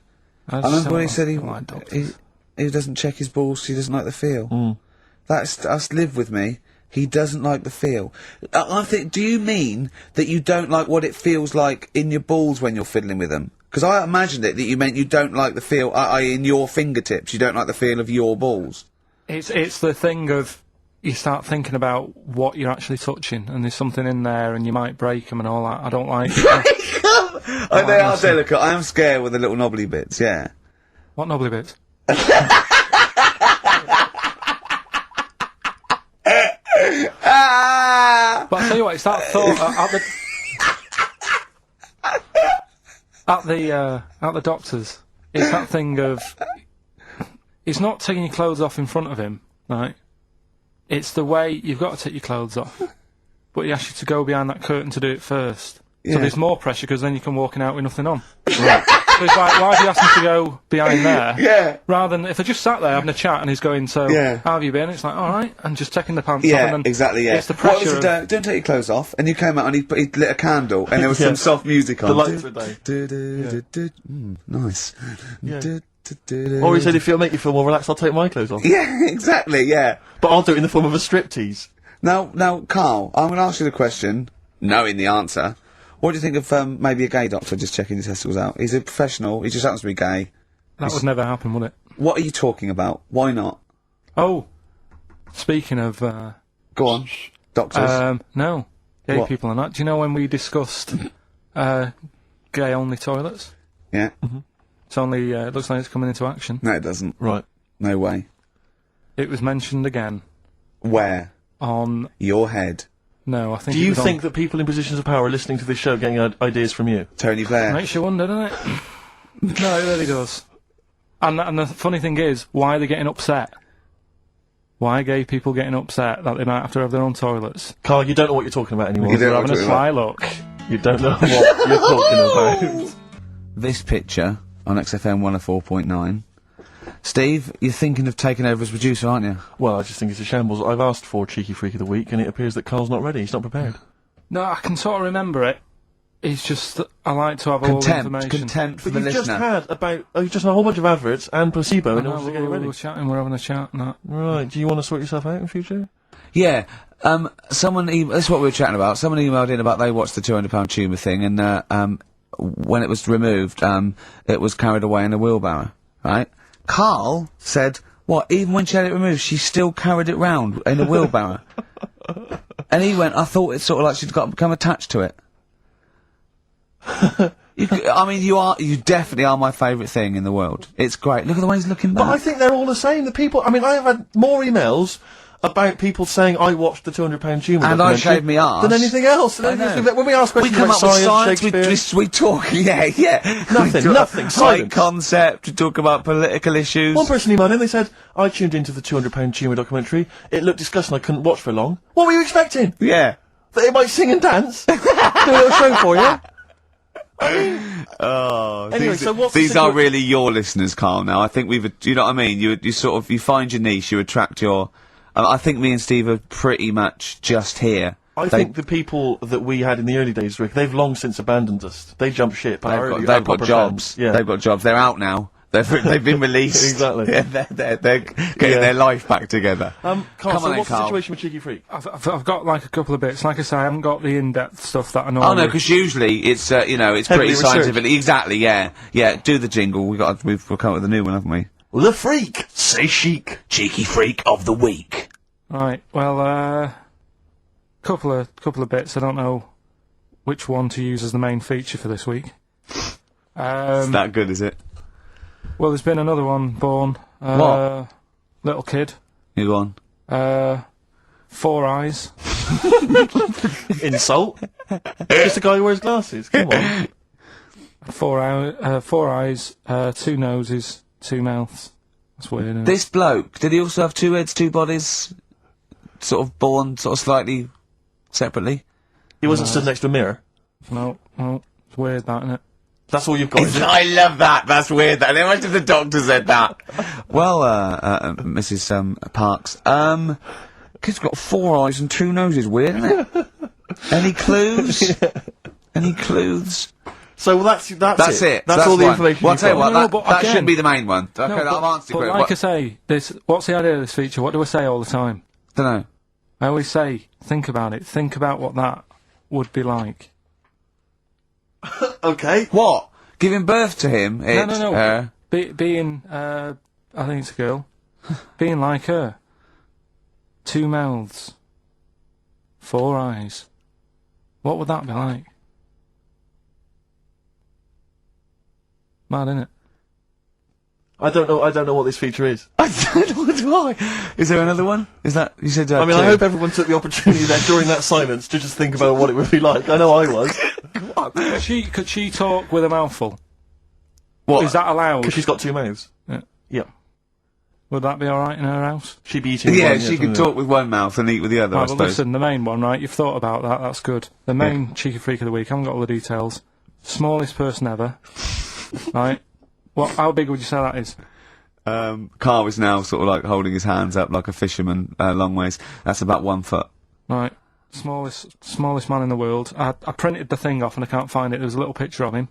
[SPEAKER 7] I remember when he said he doesn't check his balls. He doesn't like the feel. That's live with me. He doesn't like the feel. I think. Do you mean that you don't like what it feels like in your balls when you're fiddling with them? Because I imagined it that you meant you don't like the feel, in your fingertips. You don't like the feel of your balls.
[SPEAKER 3] It's the thing of you start thinking about what you're actually touching, and there's something in there, and you might break them and all that. I don't like.
[SPEAKER 7] Oh, they are delicate. I am scared with the little knobbly bits. Yeah.
[SPEAKER 3] What knobbly bits? But I'll tell you what, it's that thought at the doctor's. It's that thing of, it's not taking your clothes off in front of him, right? It's the way you've got to take your clothes off, but he asks you to go behind that curtain to do it first.
[SPEAKER 7] Yeah.
[SPEAKER 3] So there's more pressure because then you can walking out with nothing on. Right. So it's like, why do you ask me to go behind there?
[SPEAKER 7] Yeah.
[SPEAKER 3] Rather than if I just sat there having a chat and he's going, so how have you been? It's like, all right, and just taking the pants off.
[SPEAKER 7] Yeah,
[SPEAKER 3] And then
[SPEAKER 7] exactly. Yeah.
[SPEAKER 3] It's the pressure.
[SPEAKER 7] What was it? Don't take your clothes off. And you came out and he lit a candle, and there was some soft music on.
[SPEAKER 2] The lights were down.
[SPEAKER 7] Nice.
[SPEAKER 2] Yeah. Or he said, if it'll make you feel more relaxed, I'll take my clothes off.
[SPEAKER 7] Yeah, exactly. Yeah.
[SPEAKER 2] But I'll do it in the form of a striptease.
[SPEAKER 7] Now, Carl, I'm going to ask you the question, knowing the answer. What do you think of maybe a gay doctor just checking his testicles out? He's a professional. He just happens to be gay.
[SPEAKER 3] That would never happen, would it?
[SPEAKER 7] What are you talking about? Why not?
[SPEAKER 3] Oh, speaking of.
[SPEAKER 7] Go on. Doctors.
[SPEAKER 3] No. Gay
[SPEAKER 7] What?
[SPEAKER 3] people are not. Do you know when we discussed gay-only toilets?
[SPEAKER 7] Yeah.
[SPEAKER 3] It's only, it looks like it's coming into action.
[SPEAKER 7] No, it doesn't.
[SPEAKER 2] Right.
[SPEAKER 7] No way.
[SPEAKER 3] It was mentioned again
[SPEAKER 7] Where?
[SPEAKER 3] on...
[SPEAKER 7] Your head.
[SPEAKER 3] No, I think
[SPEAKER 2] Do
[SPEAKER 3] it
[SPEAKER 2] you
[SPEAKER 3] was
[SPEAKER 2] think that people in positions of power are listening to this show getting ideas from you?
[SPEAKER 7] Tony Blair.
[SPEAKER 3] Makes you wonder, doesn't it? No, it really does. And the funny thing is, why are they getting upset? Why are gay people getting upset that they might have to have their own toilets?
[SPEAKER 2] Carl, you don't know what you're talking about anymore.
[SPEAKER 7] You don't
[SPEAKER 3] They're
[SPEAKER 7] know
[SPEAKER 3] having a
[SPEAKER 7] what
[SPEAKER 3] sly look.
[SPEAKER 2] You don't know what you're talking about.
[SPEAKER 7] This picture on XFM 104.9. Steve, you're thinking of taking over as producer, aren't you?
[SPEAKER 2] Well, I just think it's a shambles. I've asked for Cheeky Freak of the Week, and it appears that Carl's not ready. He's not prepared.
[SPEAKER 3] No, I can sort of remember it. It's just that I like to have all the information.
[SPEAKER 7] Contempt for
[SPEAKER 2] But
[SPEAKER 7] the
[SPEAKER 2] you've just
[SPEAKER 7] listener.
[SPEAKER 2] you've just had a whole bunch of adverts and placebo in
[SPEAKER 3] I
[SPEAKER 2] order
[SPEAKER 3] know,
[SPEAKER 2] to get you ready.
[SPEAKER 3] we're having a chat and that.
[SPEAKER 2] Right, do you want to sort yourself out in future?
[SPEAKER 7] Yeah. Someone. That's what we were chatting about. Someone emailed in about they watched the £200 tumour thing, and when it was removed, it was carried away in a wheelbarrow. Right. Carl said, "What? Even when she had it removed, she still carried it round in a wheelbarrow." And he went, "I thought it's sort of like she'd become attached to it." You definitely are my favourite thing in the world. It's great. Look at the way he's looking back.
[SPEAKER 2] But I think they're all the same. The people, I mean, I have had more emails about people saying I watched the £200 tumour
[SPEAKER 7] and I shaved me arse
[SPEAKER 2] than anything else.
[SPEAKER 7] I know.
[SPEAKER 2] When we ask questions
[SPEAKER 7] we come
[SPEAKER 2] about
[SPEAKER 7] up with
[SPEAKER 2] science,
[SPEAKER 7] science, we talk, yeah.
[SPEAKER 2] Nothing,
[SPEAKER 7] Right
[SPEAKER 2] silence.
[SPEAKER 7] concept, we talk about political issues.
[SPEAKER 2] One person emailed in, they said, I tuned into the £200 tumour documentary. It looked disgusting, I couldn't watch for long. What were you expecting?
[SPEAKER 7] Yeah.
[SPEAKER 2] That it might sing and dance? Do a little show for you?
[SPEAKER 7] Oh,
[SPEAKER 2] Anyway, so what's the
[SPEAKER 7] these are
[SPEAKER 2] situa-
[SPEAKER 7] really your listeners, Carl. Now, I think you know what I mean. You sort of, you find your niche, you attract your. I think me and Steve are pretty much just here.
[SPEAKER 2] I think the people that we had in the early days, Rick, they've long since abandoned us. They jumped ship.
[SPEAKER 7] They've got jobs.
[SPEAKER 2] Fans. Yeah.
[SPEAKER 7] They've got jobs. They're out now. They've been released.
[SPEAKER 2] Exactly.
[SPEAKER 7] Yeah, they're getting their life back together.
[SPEAKER 2] Carl,
[SPEAKER 7] Come
[SPEAKER 2] so
[SPEAKER 7] on then,
[SPEAKER 2] what's the
[SPEAKER 7] Carl.
[SPEAKER 2] situation with Cheeky Freak?
[SPEAKER 3] I've got like a couple of bits. Like I say, I haven't got the in-depth stuff that I know.
[SPEAKER 7] Oh no, because usually it's it's
[SPEAKER 2] Heavily
[SPEAKER 7] pretty
[SPEAKER 2] researched.
[SPEAKER 7] scientific. Exactly, yeah. Do the jingle. We've come up with a new one, haven't we?
[SPEAKER 2] The Freak! Say chic.
[SPEAKER 7] Cheeky Freak of the Week.
[SPEAKER 3] Right. Well, couple of bits. I don't know which one to use as the main feature for this week.
[SPEAKER 7] It's that good, is it?
[SPEAKER 3] Well, there's been another one born.
[SPEAKER 7] What?
[SPEAKER 3] Little kid.
[SPEAKER 7] You go on.
[SPEAKER 3] 4 eyes.
[SPEAKER 2] Insult? Just a guy who wears glasses. Come on.
[SPEAKER 3] 4 eyes, 2 noses, 2 mouths. That's weird, isn't it?
[SPEAKER 7] This bloke, did he also have 2 heads, 2 bodies? Sort of born sort of slightly separately?
[SPEAKER 2] He wasn't stood next to a mirror.
[SPEAKER 3] No, it's weird, that, isn't it?
[SPEAKER 2] That's all you've got, is it?
[SPEAKER 7] I love that. That's weird. How much if the doctor said that? Well, Mrs. Parks, kid's got 4 eyes and 2 noses. Weird, isn't it? Any clues? Any clues?
[SPEAKER 2] So that's it. That's all the
[SPEAKER 7] one.
[SPEAKER 2] information
[SPEAKER 7] Well, I'll
[SPEAKER 2] you've
[SPEAKER 7] tell you
[SPEAKER 2] got.
[SPEAKER 7] what,
[SPEAKER 3] but
[SPEAKER 7] that
[SPEAKER 3] again-
[SPEAKER 7] should be the main one. Okay,
[SPEAKER 3] No,
[SPEAKER 7] I've answered
[SPEAKER 3] but
[SPEAKER 7] it.
[SPEAKER 3] like I say, what's the idea of this feature? What do I say all the time?
[SPEAKER 7] Dunno.
[SPEAKER 3] I always say, think about it. Think about what that would be like.
[SPEAKER 2] Okay.
[SPEAKER 7] What? Giving birth to him?
[SPEAKER 3] No. Being, I think it's a girl. Being like her. 2 mouths, 4 eyes. What would that be like? Mad, innit?
[SPEAKER 2] I don't know what this feature is.
[SPEAKER 7] I don't know why. Is there another one? Is that you said?
[SPEAKER 2] I mean,
[SPEAKER 7] two.
[SPEAKER 2] I hope everyone took the opportunity there during that silence to just think about what it would be like. I know I was.
[SPEAKER 3] Could she talk with a mouthful?
[SPEAKER 2] What?
[SPEAKER 3] Is that allowed?
[SPEAKER 2] Because she's got 2 mouths.
[SPEAKER 3] Yeah.
[SPEAKER 2] Yeah.
[SPEAKER 3] Would that be alright in her house?
[SPEAKER 2] She'd be eating.
[SPEAKER 7] Yeah,
[SPEAKER 2] one,
[SPEAKER 7] she could talk with one mouth and eat with the other. I
[SPEAKER 3] Right, but
[SPEAKER 7] suppose.
[SPEAKER 3] listen, the main one, right? You've thought about that. That's good. The main cheeky freak of the week. I haven't got all the details. Smallest person ever. Right? What? How big would you say that is?
[SPEAKER 7] Carl is now sort of like holding his hands up like a fisherman, long ways. That's about 1 foot.
[SPEAKER 3] Right. Smallest man in the world. I printed the thing off and I can't find it. There was a little picture of him.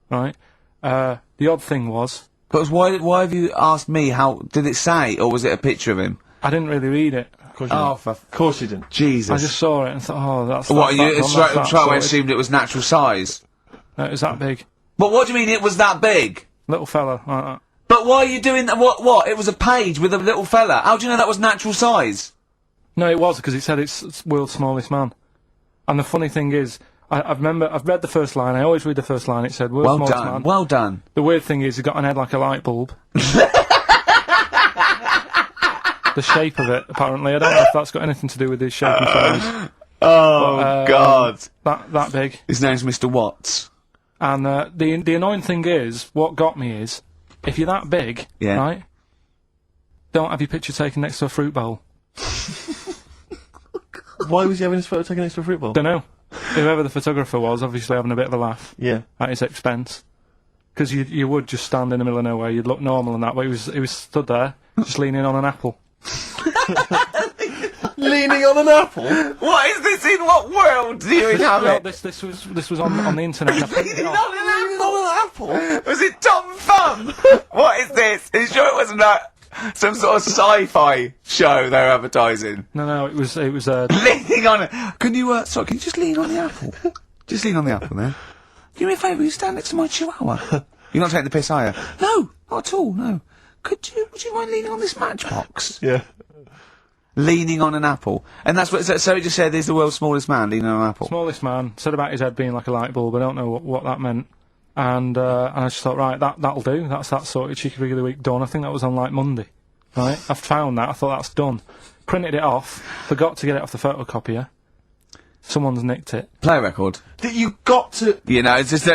[SPEAKER 3] Right. The odd thing was.
[SPEAKER 7] But why have you asked me? How did it say, or was it a picture of him?
[SPEAKER 3] I didn't really read it.
[SPEAKER 2] Of course you didn't.
[SPEAKER 7] Jesus!
[SPEAKER 3] I just saw it and thought, oh, that's.
[SPEAKER 7] What?
[SPEAKER 3] That's
[SPEAKER 7] You straight away
[SPEAKER 3] sorted.
[SPEAKER 7] assumed it was natural size.
[SPEAKER 3] No, it was that big.
[SPEAKER 7] But what do you mean it was that big?
[SPEAKER 3] Little fella. Like that.
[SPEAKER 7] But why are you doing that? What? It was a page with a little fella. How do you know that was natural size?
[SPEAKER 3] No, it was because it said it's world's smallest man. And the funny thing is, I've read the first line. I always read the first line. It said world's
[SPEAKER 7] Well
[SPEAKER 3] smallest
[SPEAKER 7] done.
[SPEAKER 3] man.
[SPEAKER 7] Well done.
[SPEAKER 3] The weird thing is, he got an head like a light bulb. The shape of it, apparently. I don't know if that's got anything to do with his shape and size.
[SPEAKER 7] Oh God!
[SPEAKER 3] That big.
[SPEAKER 7] His name's Mr. Watts.
[SPEAKER 3] And the annoying thing is, what got me is, if you're that big,
[SPEAKER 7] Yeah.
[SPEAKER 3] right, don't have your picture taken next to a fruit bowl.
[SPEAKER 2] Why was he having his photo taken next to a fruit bowl?
[SPEAKER 3] Don't know. Whoever the photographer was, obviously having a bit of a laugh
[SPEAKER 2] Yeah.
[SPEAKER 3] at his expense. Because you would just stand in the middle of nowhere, you'd look normal and that, but he was stood there, just leaning on an apple.
[SPEAKER 2] Leaning on an apple?
[SPEAKER 7] What is this? In what world do you inhabit?
[SPEAKER 3] This was on the internet. I printed it off.
[SPEAKER 2] Leaning on an apple?
[SPEAKER 7] Was it Tom Thumb? What is this? Are you sure it wasn't some sort of sci-fi show they're advertising?
[SPEAKER 3] No, it was
[SPEAKER 7] Leaning on it. Can you just lean on the apple? Just lean on the apple there. Do me a favour, you stand next to my chihuahua. You're not taking the piss, are you? No, not at all, no. Would you mind leaning on this matchbox?
[SPEAKER 2] Yeah.
[SPEAKER 7] Leaning on an apple. And that's what, so it just said he's the world's smallest man leaning on an apple.
[SPEAKER 3] smallest man, said about his head being like a light bulb. I don't know what that meant. And I just thought, right, that'll do. That's that sorted. Cheeky Freak of the Week done. I think that was on like Monday. Right? I found that. I thought that's done. Printed it off. Forgot to get it off the photocopier. Someone's nicked it.
[SPEAKER 7] Play a record.
[SPEAKER 2] That you got to...
[SPEAKER 7] You know, it's just,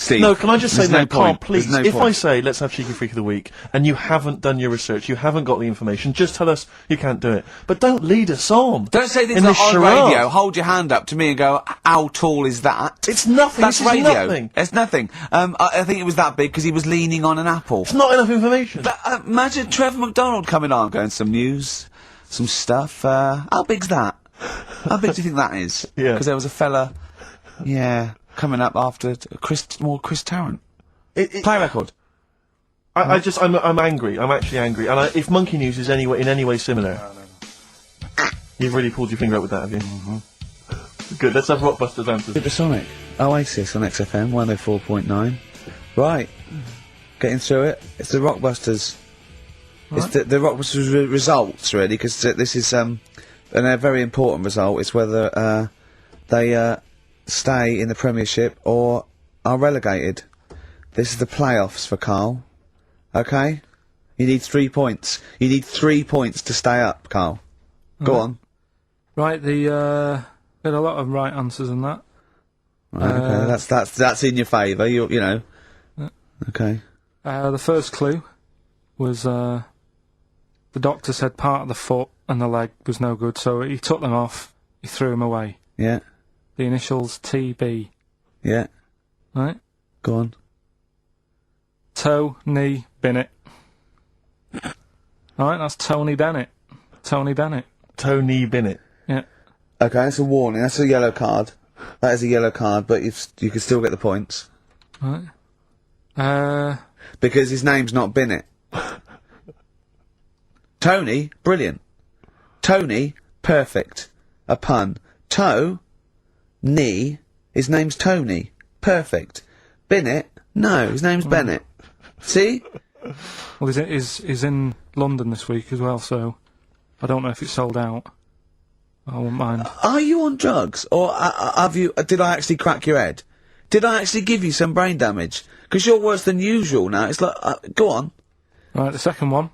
[SPEAKER 7] Steve.
[SPEAKER 2] No, can I just say,
[SPEAKER 7] there's no
[SPEAKER 2] no, Carl,
[SPEAKER 7] point.
[SPEAKER 2] please,
[SPEAKER 7] There's no
[SPEAKER 2] if
[SPEAKER 7] point.
[SPEAKER 2] I say, let's have Cheeky Freak of the Week, and you haven't done your research, you haven't got the information, just tell us you can't do it. But don't lead us on.
[SPEAKER 7] Don't say things
[SPEAKER 2] in
[SPEAKER 7] like
[SPEAKER 2] this
[SPEAKER 7] on
[SPEAKER 2] charade.
[SPEAKER 7] radio, hold your hand up to me and go, how tall is that?
[SPEAKER 2] It's nothing.
[SPEAKER 7] That's
[SPEAKER 2] This is
[SPEAKER 7] radio.
[SPEAKER 2] nothing.
[SPEAKER 7] It's nothing. I think it was that big because he was leaning on an apple.
[SPEAKER 2] It's not enough information.
[SPEAKER 7] But, imagine Trevor McDonald coming on, going, some news, some stuff, how big's that? How big do you think that is?
[SPEAKER 2] Yeah.
[SPEAKER 7] Because there was a fella, coming up after Chris Tarrant. Play a record.
[SPEAKER 2] I'm angry. I'm actually angry. And if Monkey News is in any way similar, you've really pulled your finger out with that, have you? Mm-hmm. Good. Let's have Rockbusters answers.
[SPEAKER 7] Supersonic. Oasis on XFM 104.9. Right. Getting through it. It's the Rockbusters. It's the Rockbusters results, really, because this is and a very important result. It's whether they stay in the Premiership or are relegated. This is the playoffs for Carl. Okay? You need 3 points. You need 3 points to stay up, Carl. Go on.
[SPEAKER 3] Right, got a lot of right answers in that.
[SPEAKER 7] Right, okay. That's in your favour. You know. Okay.
[SPEAKER 3] The first clue was the doctor said part of the foot and the leg was no good, so he took them off. He threw them away.
[SPEAKER 7] Yeah.
[SPEAKER 3] The initials TB.
[SPEAKER 7] Yeah.
[SPEAKER 3] Right.
[SPEAKER 7] Go on.
[SPEAKER 3] Tony Bennett. Alright, that's Tony Bennett. Tony Bennett.
[SPEAKER 2] Tony Bennett.
[SPEAKER 3] Yeah.
[SPEAKER 7] Okay, that's a warning. That's a yellow card. That is a yellow card, but you can still get the points.
[SPEAKER 3] Right.
[SPEAKER 7] Because his name's not Bennett. Tony, brilliant. Tony, perfect. A pun. Knee, his name's Tony. Perfect. Bennett, no, his name's Bennett. See?
[SPEAKER 3] Well, he's in London this week as well, so I don't know if it's sold out. I wouldn't mind.
[SPEAKER 7] Are you on drugs, or have you? Did I actually crack your head? Did I actually give you some brain damage? Because you're worse than usual now. It's like, go on.
[SPEAKER 3] Right, the second one.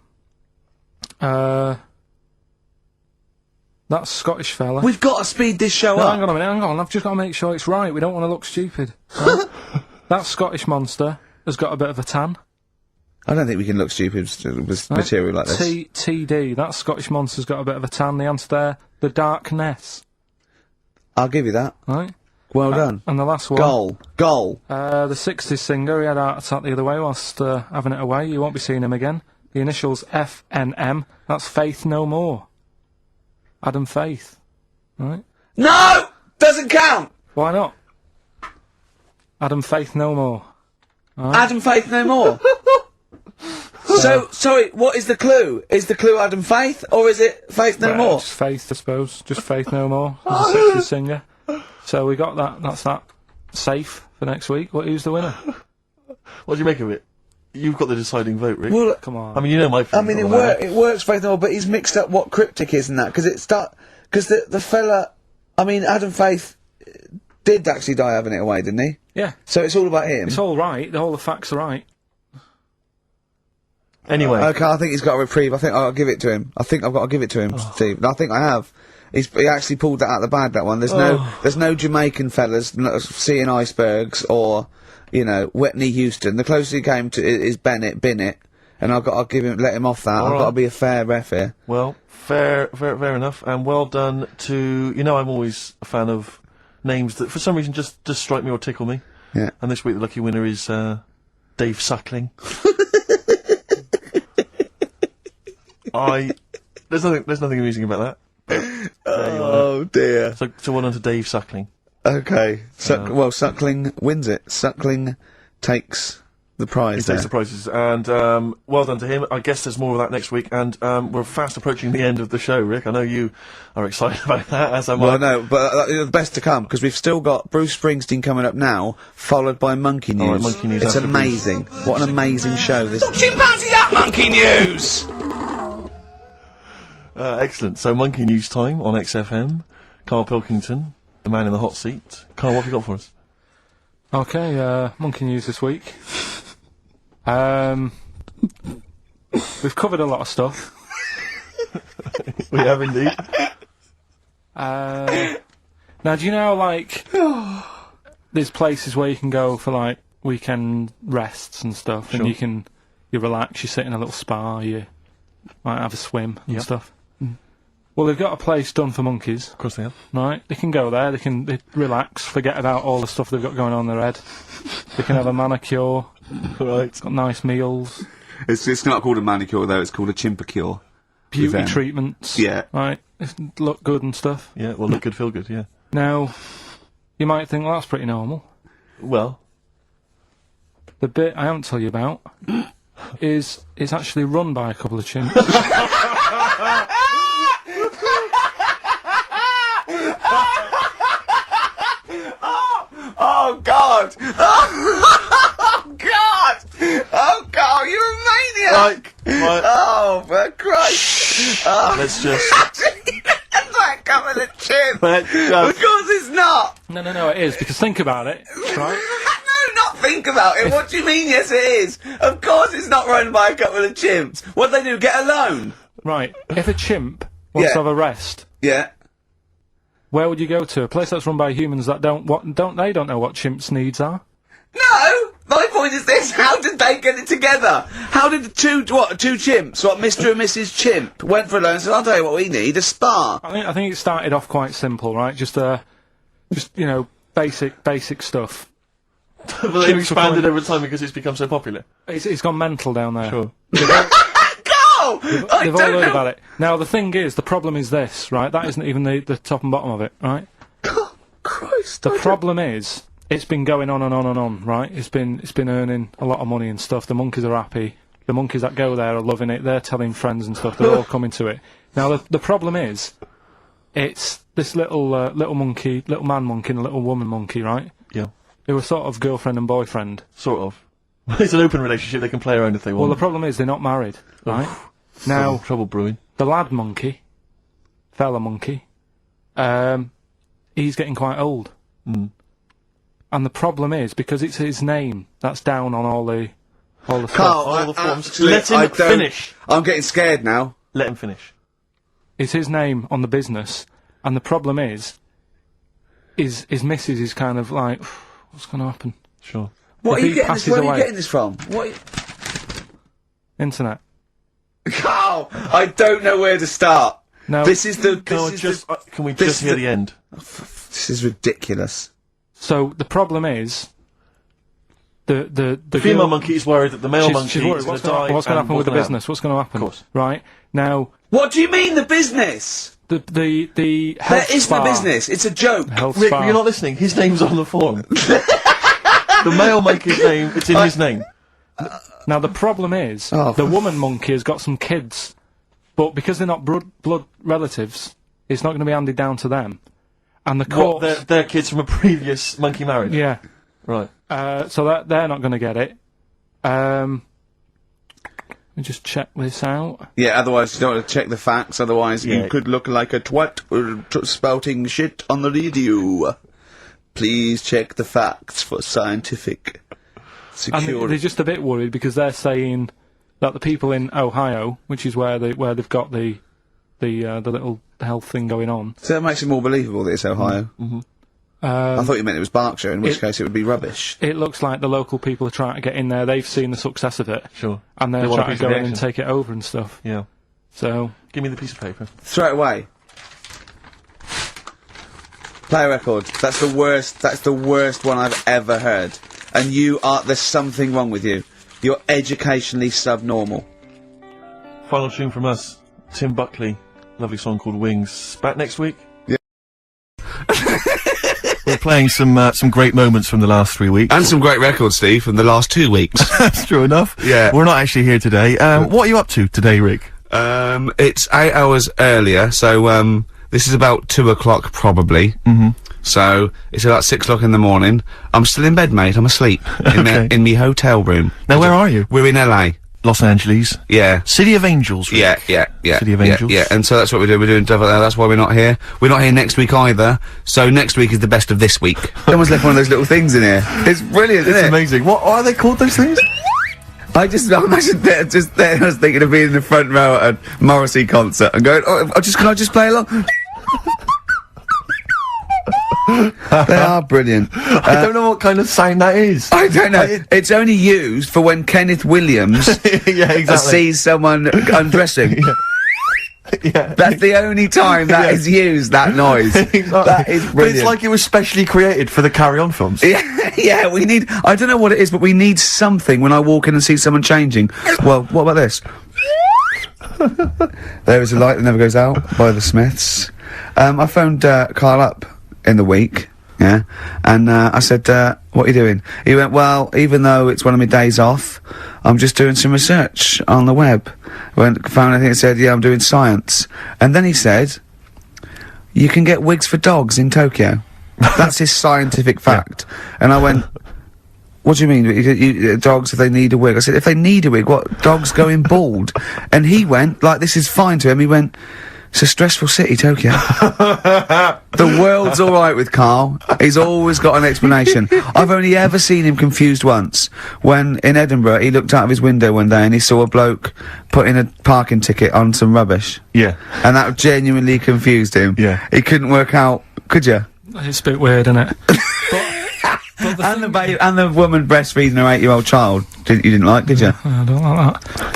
[SPEAKER 3] That Scottish fella.
[SPEAKER 7] We've got to speed this show
[SPEAKER 3] No,
[SPEAKER 7] up.
[SPEAKER 3] hang on a minute, hang on. I've just got to make sure it's right. We don't want to look stupid. Right? That Scottish monster has got a bit of a tan.
[SPEAKER 7] I don't think we can look stupid with material like this.
[SPEAKER 3] TD. That Scottish monster's got a bit of a tan. The answer there, the darkness.
[SPEAKER 7] I'll give you that.
[SPEAKER 3] Right.
[SPEAKER 7] Well done.
[SPEAKER 3] And the last one.
[SPEAKER 7] Goal.
[SPEAKER 3] The 60s singer, he had a heart attack the other way whilst having it away. You won't be seeing him again. The initials FNM. That's Faith No More. Adam Faith. Right?
[SPEAKER 7] No! Doesn't count!
[SPEAKER 3] Why not? Adam Faith No More. Right.
[SPEAKER 7] Adam Faith No More. So, sorry, what is the clue? Is the clue Adam Faith, or is it Faith No More?
[SPEAKER 3] Just Faith, I suppose. Just Faith No More. He's a 60s singer. So we got that. That's that. Safe for next week. Who's the winner?
[SPEAKER 2] What do you make of it? You've got the deciding vote, Rick.
[SPEAKER 7] Well,
[SPEAKER 3] Come on.
[SPEAKER 2] I mean, you know my
[SPEAKER 7] I
[SPEAKER 2] feelings
[SPEAKER 7] mean,
[SPEAKER 2] on that.
[SPEAKER 7] it works Faith No More, but he's mixed up what cryptic is and that, because the fella, I mean, Adam Faith did actually die having it away, didn't he?
[SPEAKER 3] Yeah.
[SPEAKER 7] So it's all about him.
[SPEAKER 3] It's all right. All the facts are right.
[SPEAKER 2] Anyway.
[SPEAKER 7] Okay, I think he's got a reprieve. I think I'll give it to him. I think I've got to give it to him, Steve. I think I have. He actually pulled that out of the bag, that one. There's no Jamaican fellas seeing icebergs or, you know, Whitney Houston. The closest he came to is Bennett, and I'll let him off that. I've got to be a fair ref here.
[SPEAKER 2] Well, fair enough, and well done to, you know, I'm always a fan of names that for some reason just strike me or tickle me.
[SPEAKER 7] Yeah.
[SPEAKER 2] And this week the lucky winner is, Dave Suckling. There's nothing amusing about that.
[SPEAKER 7] Oh dear.
[SPEAKER 2] So well done to Dave Suckling.
[SPEAKER 7] Okay. Suckling wins it. Suckling takes the prize.
[SPEAKER 2] He takes the prizes, and well done to him. I guess there's more of that next week, and we're fast approaching the end of the show, Rick. I know you are excited about that, as am I.
[SPEAKER 7] Well, no, but the best to come, because we've still got Bruce Springsteen coming up now, followed by Monkey News.
[SPEAKER 2] All right, Monkey News
[SPEAKER 7] It's
[SPEAKER 2] after
[SPEAKER 7] amazing. What an amazing show this is.
[SPEAKER 1] Chimpanzee that Monkey News!
[SPEAKER 2] Excellent. So, Monkey News time on XFM. Karl Pilkington, the man in the hot seat. Karl, what have you got for us?
[SPEAKER 3] Okay, Monkey News this week. We've covered a lot of stuff.
[SPEAKER 2] We have indeed.
[SPEAKER 3] Now, do you know, like, there's places where you can go for, like, weekend rests and stuff,
[SPEAKER 2] Sure.
[SPEAKER 3] and you relax, you sit in a little spa, you might have a swim and
[SPEAKER 2] Yep.
[SPEAKER 3] stuff. Well, they've got a place done for monkeys,
[SPEAKER 2] Of course they have.
[SPEAKER 3] right? They can go there, they relax, forget about all the stuff they've got going on in their head. They can have a manicure,
[SPEAKER 2] Right.
[SPEAKER 3] got nice meals,
[SPEAKER 7] It's not called a manicure, though. It's called a chimpacure.
[SPEAKER 3] beauty
[SPEAKER 7] them.
[SPEAKER 3] treatments,
[SPEAKER 7] Yeah.
[SPEAKER 3] right? Look good and stuff.
[SPEAKER 2] Yeah, well, look good, feel good, yeah.
[SPEAKER 3] Now, you might think, well, that's pretty normal.
[SPEAKER 2] Well,
[SPEAKER 3] The bit I haven't told you about is it's actually run by a couple of chimps.
[SPEAKER 7] Oh, God! Oh, God! Oh, God, you're a maniac!
[SPEAKER 2] right.
[SPEAKER 7] Oh, for Christ! Oh.
[SPEAKER 2] Let's just...
[SPEAKER 7] That's like coming a chimp!
[SPEAKER 2] Let's
[SPEAKER 7] Of
[SPEAKER 2] just...
[SPEAKER 7] course it's not!
[SPEAKER 3] No, it is, because think about it, right?
[SPEAKER 7] No, not think about it. What do you mean, yes it is? Of course it's not run by a couple of chimps. What do they do, get a loan?
[SPEAKER 3] Right, if a chimp wants
[SPEAKER 7] Yeah.
[SPEAKER 3] to have a rest,
[SPEAKER 7] Yeah.
[SPEAKER 3] where would you go to? A place that's run by humans that don't know what chimps' needs are?
[SPEAKER 7] No! My point is this, how did they get it together? How did two chimps, Mr. and Mrs. Chimp, went for a loan and said, I'll tell you what we need, a spa.
[SPEAKER 3] I think it started off quite simple, right? Just you know, basic stuff.
[SPEAKER 2] But they've expanded over time because it's become so popular.
[SPEAKER 3] It's gone mental down there.
[SPEAKER 2] Sure.
[SPEAKER 7] Go! I
[SPEAKER 3] They've all
[SPEAKER 7] don't
[SPEAKER 3] heard
[SPEAKER 7] know.
[SPEAKER 3] about it. Now, the thing is, the problem is this, right? That isn't even the top and bottom of it, right?
[SPEAKER 7] God, Christ.
[SPEAKER 3] The problem is, it's been going on and on and on, right? It's been earning a lot of money and stuff. The monkeys are happy. The monkeys that go there are loving it. They're telling friends and stuff. They're all coming to it. Now, the problem is, it's this little monkey, little man monkey and a little woman monkey, right?
[SPEAKER 2] Yeah.
[SPEAKER 3] Who are sort of girlfriend and boyfriend.
[SPEAKER 2] Sort of. It's an open relationship, they can play around if they
[SPEAKER 3] Well,
[SPEAKER 2] want.
[SPEAKER 3] the problem is they're not married, right? Now,
[SPEAKER 2] Trouble brewing.
[SPEAKER 3] the lad monkey, fella monkey, he's getting quite old. And the problem is, because it's his name that's down on all the stuff.
[SPEAKER 2] Carl, all the forms. Let him finish.
[SPEAKER 7] I'm getting scared now.
[SPEAKER 2] Let him finish.
[SPEAKER 3] It's his name on the business, and the problem is his missus is kind of like, what's going to happen?
[SPEAKER 2] Sure.
[SPEAKER 7] Where are you getting this from?
[SPEAKER 3] Internet.
[SPEAKER 7] Carl, I don't know where to start.
[SPEAKER 3] No.
[SPEAKER 7] This is the...
[SPEAKER 2] Can we just hear the end?
[SPEAKER 7] This is ridiculous.
[SPEAKER 3] So the problem is, the
[SPEAKER 2] female monkey is worried that the male monkey is going to die.
[SPEAKER 3] What's going to happen with the business? What's going to happen?
[SPEAKER 2] Of course.
[SPEAKER 3] Right now.
[SPEAKER 7] What do you mean the business?
[SPEAKER 3] The
[SPEAKER 7] That is the business. It's a joke.
[SPEAKER 2] Rick, you're not listening. His name's on the form. The male monkey's name. It's in his name.
[SPEAKER 3] Now the problem is, the woman monkey has got some kids, but because they're not blood relatives, it's not going to be handed down to them. And the court,
[SPEAKER 2] they're kids from a previous monkey marriage.
[SPEAKER 3] Yeah,
[SPEAKER 2] right.
[SPEAKER 3] So they're not going to get it. Let me just check this out.
[SPEAKER 7] Yeah, otherwise you don't want to check the facts. Otherwise you could look like a twat spouting shit on the radio. Please check the facts for scientific security.
[SPEAKER 3] And they're just a bit worried because they're saying that the people in Ohio, which is where they've got the little health thing going on.
[SPEAKER 7] So that makes it more believable that it's Ohio. I thought you meant it was Berkshire, in which case it would be rubbish.
[SPEAKER 3] It looks like the local people are trying to get in there. They've seen the success of it.
[SPEAKER 2] Sure.
[SPEAKER 3] And they're trying to go in and take it over and stuff.
[SPEAKER 2] Yeah.
[SPEAKER 3] So...
[SPEAKER 2] Give me the piece of paper.
[SPEAKER 7] Throw it away. Play a record. That's the worst one I've ever heard. And there's something wrong with you. You're educationally subnormal.
[SPEAKER 2] Final tune from us. Tim Buckley. Lovely song called Wings. Back next week?
[SPEAKER 7] Yeah.
[SPEAKER 2] We're playing some great moments from the last 3 weeks.
[SPEAKER 1] And some great records, Steve, from the last 2 weeks.
[SPEAKER 2] That's true enough.
[SPEAKER 1] Yeah.
[SPEAKER 2] We're not actually here today. What are you up to today, Rick?
[SPEAKER 1] It's 8 hours earlier, so, this is about 2 o'clock probably. So, it's about 6 o'clock in the morning. I'm still in bed, mate. I'm asleep. In me hotel room.
[SPEAKER 2] Now, where are you?
[SPEAKER 1] We're in LA.
[SPEAKER 2] Los Angeles.
[SPEAKER 1] Yeah.
[SPEAKER 2] City of Angels, Rick.
[SPEAKER 1] Yeah.
[SPEAKER 2] City of Angels.
[SPEAKER 1] Yeah, and so that's what we do. We're doing stuff like that. That's why we're not here. We're not here next week either. So next week is the best of this week.
[SPEAKER 7] Someone's left one of those little things in here. It's brilliant, isn't it?
[SPEAKER 2] It's amazing. What are they called, those things?
[SPEAKER 7] I'm just there, I was thinking of being in the front row at a Morrissey concert and going, can I just play along? They are brilliant.
[SPEAKER 2] I don't know what kind of sound that is.
[SPEAKER 7] I don't know. It's only used for when Kenneth Williams sees someone undressing.
[SPEAKER 2] Yeah.
[SPEAKER 7] That's the only time that is used, that noise.
[SPEAKER 2] Exactly.
[SPEAKER 7] That is brilliant.
[SPEAKER 2] But it's like it was specially created for the Carry On films.
[SPEAKER 7] Yeah, we need... I don't know what it is, but we need something when I walk in and see someone changing. Well, what about this? There is a light that never goes out by the Smiths. I phoned Carl up in the week, yeah, and I said, what are you doing? He went, well, even though it's one of my days off, I'm just doing some research on the web. Found anything that said, yeah, I'm doing science. And then he said, you can get wigs for dogs in Tokyo. That's his scientific fact. And I went, what do you mean, dogs, if they need a wig? I said, if they need a wig, what, dogs going bald? And he went, like, this is fine to him, he went, it's a stressful city, Tokyo. The world's alright with Carl. He's always got an explanation. I've only ever seen him confused once. When, in Edinburgh, he looked out of his window one day and he saw a bloke putting a parking ticket on some rubbish.
[SPEAKER 2] Yeah.
[SPEAKER 7] And that genuinely confused him.
[SPEAKER 2] Yeah.
[SPEAKER 7] He couldn't work out, could you?
[SPEAKER 3] It's a bit weird, isn't it?
[SPEAKER 7] And the woman breastfeeding her 8-year-old child. You didn't like, did you?
[SPEAKER 3] I don't like that.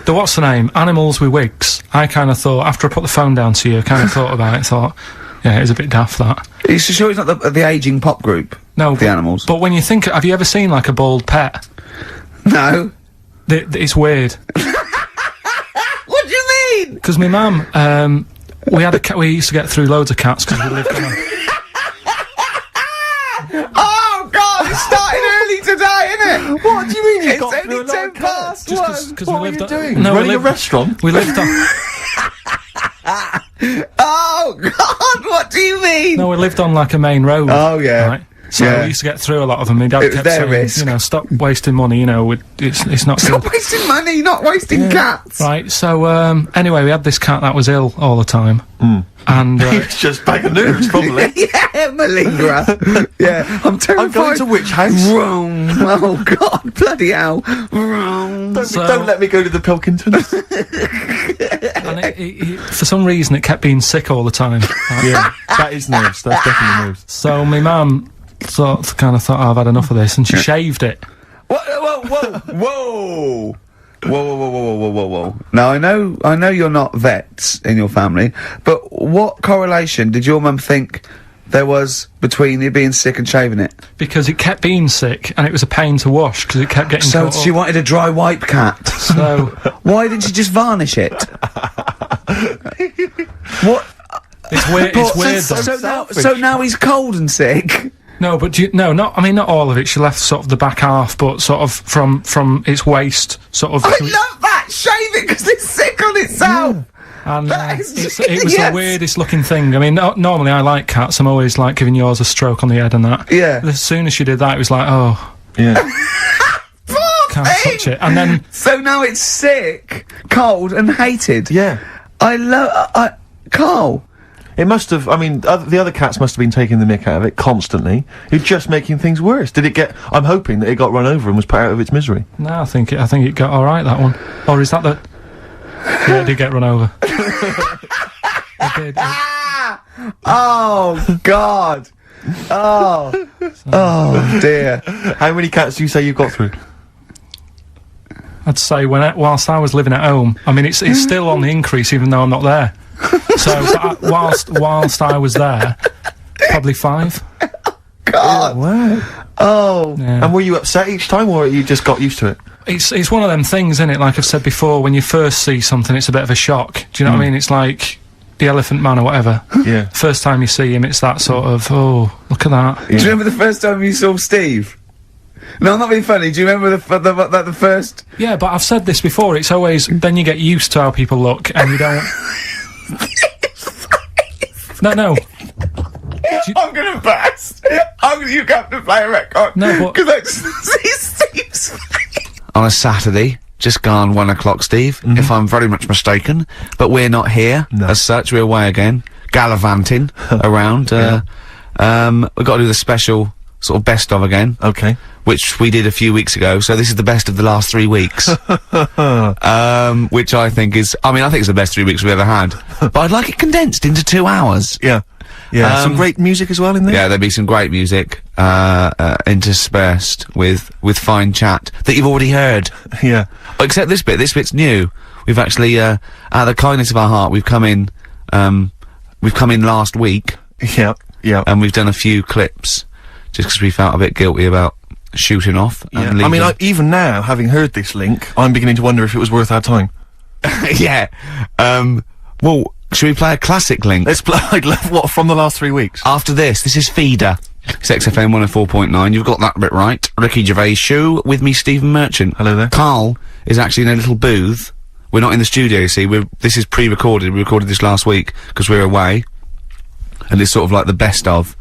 [SPEAKER 3] But, what's the name? Animals with wigs. I kind of thought, after I put the phone down to you, kind of thought about it, thought, yeah, it's a bit daft, that.
[SPEAKER 7] Are you sure it's not the ageing pop group?
[SPEAKER 3] No.
[SPEAKER 7] The Animals?
[SPEAKER 3] But when you think, have you ever seen, like, a bald pet?
[SPEAKER 7] No.
[SPEAKER 3] It's weird.
[SPEAKER 7] What do you mean?
[SPEAKER 3] Because my mum, we had a cat, we used to get through loads of cats because we lived on a...
[SPEAKER 7] Oh, God, it's starting early today, isn't it?
[SPEAKER 2] What do you mean
[SPEAKER 7] It's only 10 past one.
[SPEAKER 2] What are you doing?
[SPEAKER 3] No,
[SPEAKER 2] Running a restaurant?
[SPEAKER 3] We lived on...
[SPEAKER 7] Oh, God, what do you mean?
[SPEAKER 3] No, we lived on, like, a main road.
[SPEAKER 7] Oh, yeah.
[SPEAKER 3] Right? So we used to get through a lot of them. My dad
[SPEAKER 7] It was
[SPEAKER 3] kept
[SPEAKER 7] their
[SPEAKER 3] saying,
[SPEAKER 7] risk.
[SPEAKER 3] you know, stop wasting money, you know, it's not
[SPEAKER 7] Stop
[SPEAKER 3] good.
[SPEAKER 7] wasting money, not wasting cats.
[SPEAKER 3] Right, so, anyway, we had this cat that was ill all the time. And,
[SPEAKER 2] It's just bag of nerves, probably.
[SPEAKER 7] Yeah, malingerer. Yeah, I'm terrified.
[SPEAKER 2] I'm going to which house?
[SPEAKER 7] Rome. Oh, God, bloody hell. Rome.
[SPEAKER 2] Don't let me go to the Pilkingtons.
[SPEAKER 3] and it, for some reason, it kept being sick all the time. Right?
[SPEAKER 2] Yeah, that is nerves. That's definitely nerves.
[SPEAKER 3] So my mum kind of thought, oh, I've had enough of this, and she shaved it.
[SPEAKER 7] Whoa. Whoa. Now, I know you're not vets in your family, but what correlation did your mum think there was between you being sick and shaving it?
[SPEAKER 3] Because it kept being sick, and it was a pain to wash, because it kept getting
[SPEAKER 7] So
[SPEAKER 3] caught
[SPEAKER 7] she
[SPEAKER 3] up.
[SPEAKER 7] wanted a dry wipe cat.
[SPEAKER 3] So,
[SPEAKER 7] Why didn't she just varnish it? What?
[SPEAKER 3] it's weird, it's weird though.
[SPEAKER 7] So now he's cold and sick.
[SPEAKER 3] No, but not all of it. She left sort of the back half, but sort of from its waist, sort of.
[SPEAKER 7] I love that! Shave it because it's sick on itself!
[SPEAKER 3] And
[SPEAKER 7] That is
[SPEAKER 3] it was
[SPEAKER 7] yes.
[SPEAKER 3] the weirdest looking thing. I mean, normally I like cats. I'm always like giving yours a stroke on the head and that.
[SPEAKER 7] Yeah.
[SPEAKER 3] But as soon as she did that, it was like, oh,
[SPEAKER 2] Yeah.
[SPEAKER 3] can't touch it. And then
[SPEAKER 7] So now it's sick, cold, and hated.
[SPEAKER 2] Yeah.
[SPEAKER 7] I love. Carl.
[SPEAKER 2] It must have, I mean, the other cats must have been taking the mick out of it constantly. You're just making things worse. Did it get, I'm hoping that it got run over and was put out of its misery.
[SPEAKER 3] no, I think it got all right, that one. Or is that the? Yeah, it did get run over. It did.
[SPEAKER 7] Oh God. Oh dear.
[SPEAKER 2] How many cats do you say you've got through?
[SPEAKER 3] I'd say whilst I was living at home, I mean, it's still on the increase even though I'm not there. So whilst I was there, probably 5.
[SPEAKER 7] God.
[SPEAKER 2] Wow.
[SPEAKER 7] Oh.
[SPEAKER 3] Yeah.
[SPEAKER 2] And were you upset each time, or you just got used to it?
[SPEAKER 3] It's one of them things, isn't it? Like I've said before, when you first see something, it's a bit of a shock. Do you know what I mean? It's like the Elephant Man or whatever.
[SPEAKER 2] Yeah.
[SPEAKER 3] First time you see him, it's that sort of, oh, look at that.
[SPEAKER 7] Do you remember the first time you saw Steve? No, I'm not being funny. Do you remember the first?
[SPEAKER 3] Yeah, but I've said this before. It's always then you get used to how people look, and you don't. No.
[SPEAKER 7] I'm gonna burst. You have to play a record.
[SPEAKER 3] No, but-
[SPEAKER 7] because I just see Steve's face. On a Saturday, just gone 1 o'clock, Steve. If I'm very much mistaken, but we're not here as such. We're away again, gallivanting around. We've got to do the special sort of best of again.
[SPEAKER 2] Okay.
[SPEAKER 7] Which we did a few weeks ago, so this is the best of the last 3 weeks. Which I think is, I think it's the best 3 weeks we've ever had. But I'd like it condensed into 2 hours.
[SPEAKER 2] Yeah. Yeah. Some great music as well in there.
[SPEAKER 7] Yeah, there'll be some great music, interspersed with fine chat that you've already heard.
[SPEAKER 2] Yeah.
[SPEAKER 7] Except this bit's new. We've actually, out of the kindness of our heart, we've come in last week.
[SPEAKER 2] Yeah. Yeah.
[SPEAKER 7] And we've done a few clips, just because we felt a bit guilty about shooting off.
[SPEAKER 2] Yeah.
[SPEAKER 7] And
[SPEAKER 2] I mean,
[SPEAKER 7] leaving.
[SPEAKER 2] even now, having heard this link, I'm beginning to wonder if it was worth our time.
[SPEAKER 7] Yeah. Well, should we play a classic link?
[SPEAKER 2] Let's play, what, from the last 3 weeks?
[SPEAKER 1] Ah.
[SPEAKER 7] After this is Feeder. It's XFM 104.9. You've got that bit right. Ricky Gervais show with me, Stephen Merchant.
[SPEAKER 2] Hello there.
[SPEAKER 7] Carl is actually in a little booth. We're not in the studio, you see. This is pre-recorded. We recorded this last week because we're away. And it's sort of like the best of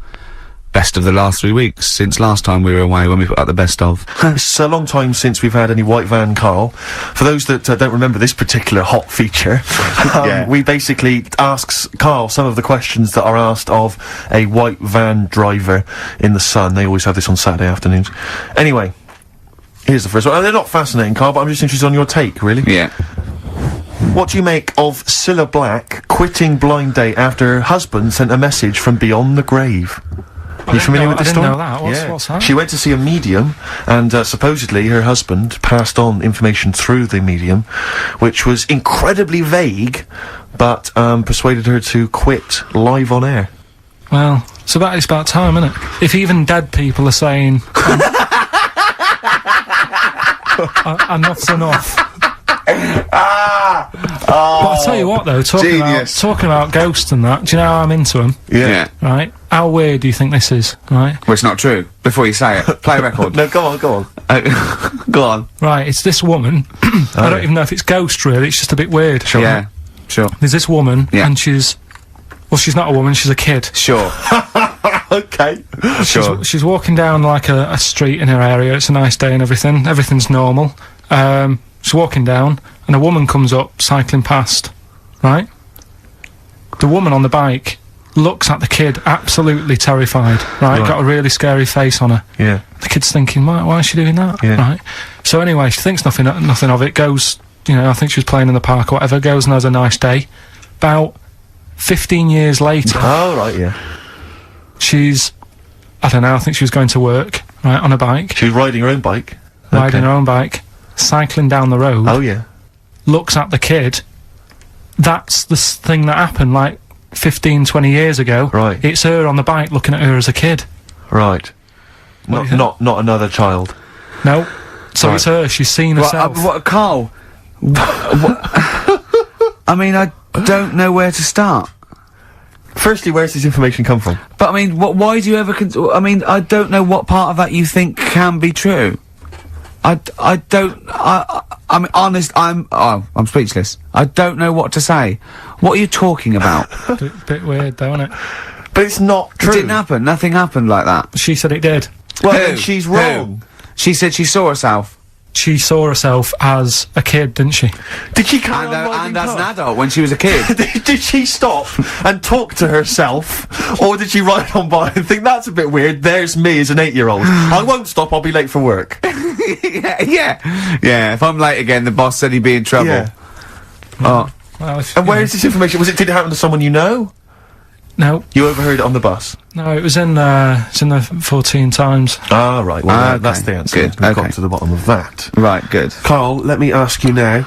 [SPEAKER 7] the last 3 weeks since last time we were away when we put out the best of.
[SPEAKER 2] It's a long time since we've had any White Van Carl. For those that don't remember this particular hot feature, we basically asks Carl some of the questions that are asked of a white van driver in the Sun. They always have this on Saturday afternoons. Anyway, here's the first one. They're not fascinating, Carl, but I'm just interested on your take, really.
[SPEAKER 7] Yeah.
[SPEAKER 2] What do you make of Cilla Black quitting Blind Date after her husband sent a message from beyond the grave? Are you familiar with this story?
[SPEAKER 3] I didn't know that. What's that?
[SPEAKER 2] She went to see a medium, and supposedly her husband passed on information through the medium, which was incredibly vague, but persuaded her to quit live on air.
[SPEAKER 3] Well, it's about time, isn't it? If even dead people are saying enough's enough. But I'll tell you what, though, talking about ghosts and that, do you know how I'm into them?
[SPEAKER 7] Yeah.
[SPEAKER 3] Right? How weird do you think this is, right?
[SPEAKER 7] Well, it's not true. Before you say it, play a record.
[SPEAKER 2] No, go on.
[SPEAKER 7] Go on.
[SPEAKER 3] Right, it's this woman. I don't even know if it's ghost, really, it's just a bit weird.
[SPEAKER 7] Sure. Yeah, sure.
[SPEAKER 3] There's this woman,
[SPEAKER 7] Yeah.
[SPEAKER 3] and she's not a woman, she's a kid.
[SPEAKER 7] Sure.
[SPEAKER 2] Okay.
[SPEAKER 3] She's walking down like a street in her area. It's a nice day and everything. Everything's normal. She's walking down, and a woman comes up cycling past. Right. The woman on the bike looks at the kid, absolutely terrified. Right. Got a really scary face on her.
[SPEAKER 2] Yeah.
[SPEAKER 3] The kid's thinking, why is she doing that?
[SPEAKER 2] Yeah.
[SPEAKER 3] Right. So anyway, she thinks nothing of it. Goes, I think she was playing in the park or whatever. Goes and has a nice day. About 15 years later.
[SPEAKER 2] Oh, right, yeah.
[SPEAKER 3] She's, I don't know, I think she was going to work, right, on a bike.
[SPEAKER 2] She was riding her own bike.
[SPEAKER 3] Riding her own bike, cycling down the road.
[SPEAKER 2] Oh, yeah.
[SPEAKER 3] Looks at the kid. That's the thing that happened, like, 15, 20 years ago.
[SPEAKER 2] Right.
[SPEAKER 3] It's her on the bike looking at her as a kid.
[SPEAKER 2] Right. Not another child.
[SPEAKER 3] No. So it's her, she's seen herself.
[SPEAKER 1] Carl? I mean, I don't know where to start.
[SPEAKER 2] Firstly, where's this information come from?
[SPEAKER 1] But I mean, why do you ever? I mean, I don't know what part of that you think can be true. I'm honest. I'm speechless. I don't know what to say. What are you talking about?
[SPEAKER 3] Bit weird, though, isn't it?
[SPEAKER 2] But it's not true.
[SPEAKER 1] It didn't happen. Nothing happened like that.
[SPEAKER 3] She said it did.
[SPEAKER 2] Well, then she's wrong.
[SPEAKER 1] She said she saw herself.
[SPEAKER 3] She saw herself as a kid, didn't she?
[SPEAKER 2] Did she carry on riding
[SPEAKER 1] and as an
[SPEAKER 2] cars?
[SPEAKER 1] adult when she was a kid.
[SPEAKER 2] Did she stop and talk to herself, or did she ride on by and think that's a bit weird? There's me as an 8-year-old. I won't stop. I'll be late for work.
[SPEAKER 1] yeah. If I'm late again, the boss said he'd be in trouble.
[SPEAKER 2] Yeah.
[SPEAKER 1] Oh.
[SPEAKER 3] Well,
[SPEAKER 2] And where is this information? Did it happen to someone you know?
[SPEAKER 3] No.
[SPEAKER 2] You overheard it on the bus?
[SPEAKER 3] No, it was in the 14 Times.
[SPEAKER 2] Ah, right. Well,
[SPEAKER 1] okay.
[SPEAKER 2] that's the answer.
[SPEAKER 1] Good.
[SPEAKER 2] We've got to the bottom of that.
[SPEAKER 1] Right, good.
[SPEAKER 2] Carl, let me ask you now.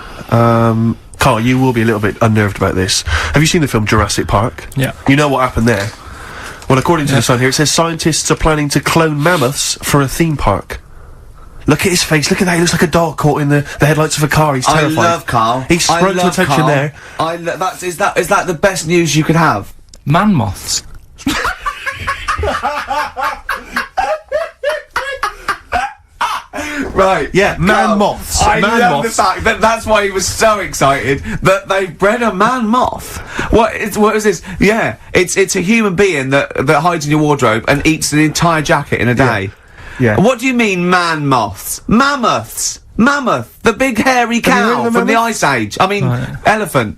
[SPEAKER 2] Carl, you will be a little bit unnerved about this. Have you seen the film Jurassic Park?
[SPEAKER 3] Yeah.
[SPEAKER 2] You know what happened there? Well, according to the Sun here, it says scientists are planning to clone mammoths for a theme park. Look at his face. Look at that. He looks like a dog caught in the headlights of a car. He's terrified.
[SPEAKER 1] I love Carl.
[SPEAKER 2] He sprung to attention
[SPEAKER 1] Carl.
[SPEAKER 2] there.
[SPEAKER 1] Is that the best news you could have?
[SPEAKER 3] Man moths.
[SPEAKER 1] Right,
[SPEAKER 2] Yeah, man moths.
[SPEAKER 1] I
[SPEAKER 2] Man
[SPEAKER 1] love
[SPEAKER 2] moths.
[SPEAKER 1] the fact that that's why he was so excited that they bred a man moth. What is this? Yeah, it's a human being that hides in your wardrobe and eats an entire jacket in a day.
[SPEAKER 2] Yeah.
[SPEAKER 1] What do you mean, man moths? Mammoths. Mammoth, the big hairy
[SPEAKER 2] you heard
[SPEAKER 1] cow
[SPEAKER 2] of a
[SPEAKER 1] from the
[SPEAKER 2] mammoth?
[SPEAKER 1] Ice Age. I mean, elephant.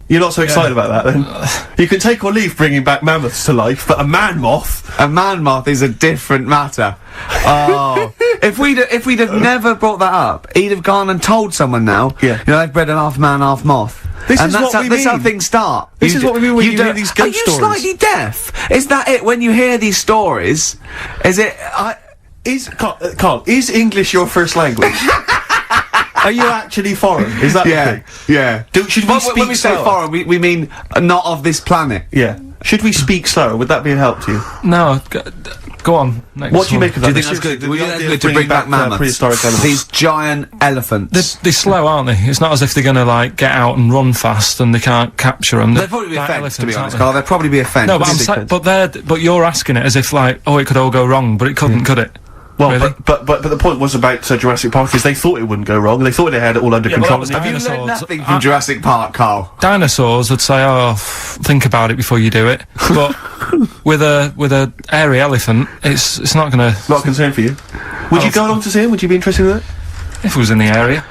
[SPEAKER 2] You're not so excited about that, then? You can take or leave bringing back mammoths to life, but a man moth?
[SPEAKER 1] A man moth is a different matter. Oh, if we'd have never brought that up, he'd have gone and told someone now.
[SPEAKER 2] Yeah.
[SPEAKER 1] They've bred an half man, half moth.
[SPEAKER 2] This
[SPEAKER 1] and
[SPEAKER 2] is
[SPEAKER 1] that's
[SPEAKER 2] what
[SPEAKER 1] how,
[SPEAKER 2] we
[SPEAKER 1] this is how
[SPEAKER 2] mean.
[SPEAKER 1] things start.
[SPEAKER 2] This is what we mean when you hear these ghost
[SPEAKER 1] Are you
[SPEAKER 2] stories.
[SPEAKER 1] slightly deaf? Is that it? When you hear these stories, is it?
[SPEAKER 2] Carl, is English your first language? Are you actually foreign? Is that the thing?
[SPEAKER 1] Yeah.
[SPEAKER 2] Should we
[SPEAKER 1] When
[SPEAKER 2] speak
[SPEAKER 1] we say
[SPEAKER 2] slower?
[SPEAKER 1] foreign, we mean not of this planet.
[SPEAKER 2] Yeah. Should we speak slower? Would that be a help to you?
[SPEAKER 3] No, go on. Next
[SPEAKER 2] What do you
[SPEAKER 3] one.
[SPEAKER 2] make of
[SPEAKER 1] Do
[SPEAKER 2] that?
[SPEAKER 1] you think that's good?
[SPEAKER 2] The
[SPEAKER 1] Would you
[SPEAKER 2] idea
[SPEAKER 1] think
[SPEAKER 2] of
[SPEAKER 1] that's good to bring back mammoths?
[SPEAKER 2] prehistoric animals.
[SPEAKER 1] These giant elephants.
[SPEAKER 3] They're slow, aren't they? It's not as if they're going to, like, get out and run fast and they can't capture them.
[SPEAKER 1] They'd probably be a
[SPEAKER 3] like
[SPEAKER 1] fence, to be
[SPEAKER 3] elephants,
[SPEAKER 1] honest,
[SPEAKER 3] aren't
[SPEAKER 1] Carl. They'd probably be a fence.
[SPEAKER 3] they? No, but
[SPEAKER 2] Big fence.
[SPEAKER 3] but you're asking it as if, like, oh, it could all go wrong, but it couldn't, could it?
[SPEAKER 2] Well,
[SPEAKER 3] Really?
[SPEAKER 2] but the point was about Jurassic Park is they thought it wouldn't go wrong. They thought they had it all under
[SPEAKER 3] Yeah, well,
[SPEAKER 2] control.
[SPEAKER 3] that was
[SPEAKER 1] Have you
[SPEAKER 3] dinosaurs.
[SPEAKER 1] learned nothing from Jurassic Park, Carl?
[SPEAKER 3] Dinosaurs would say, oh, think about it before you do it. But with a hairy elephant, it's not going to...
[SPEAKER 2] Not a concern for you. Would you go along to see him? Would you be interested in that?
[SPEAKER 3] If it was in the area.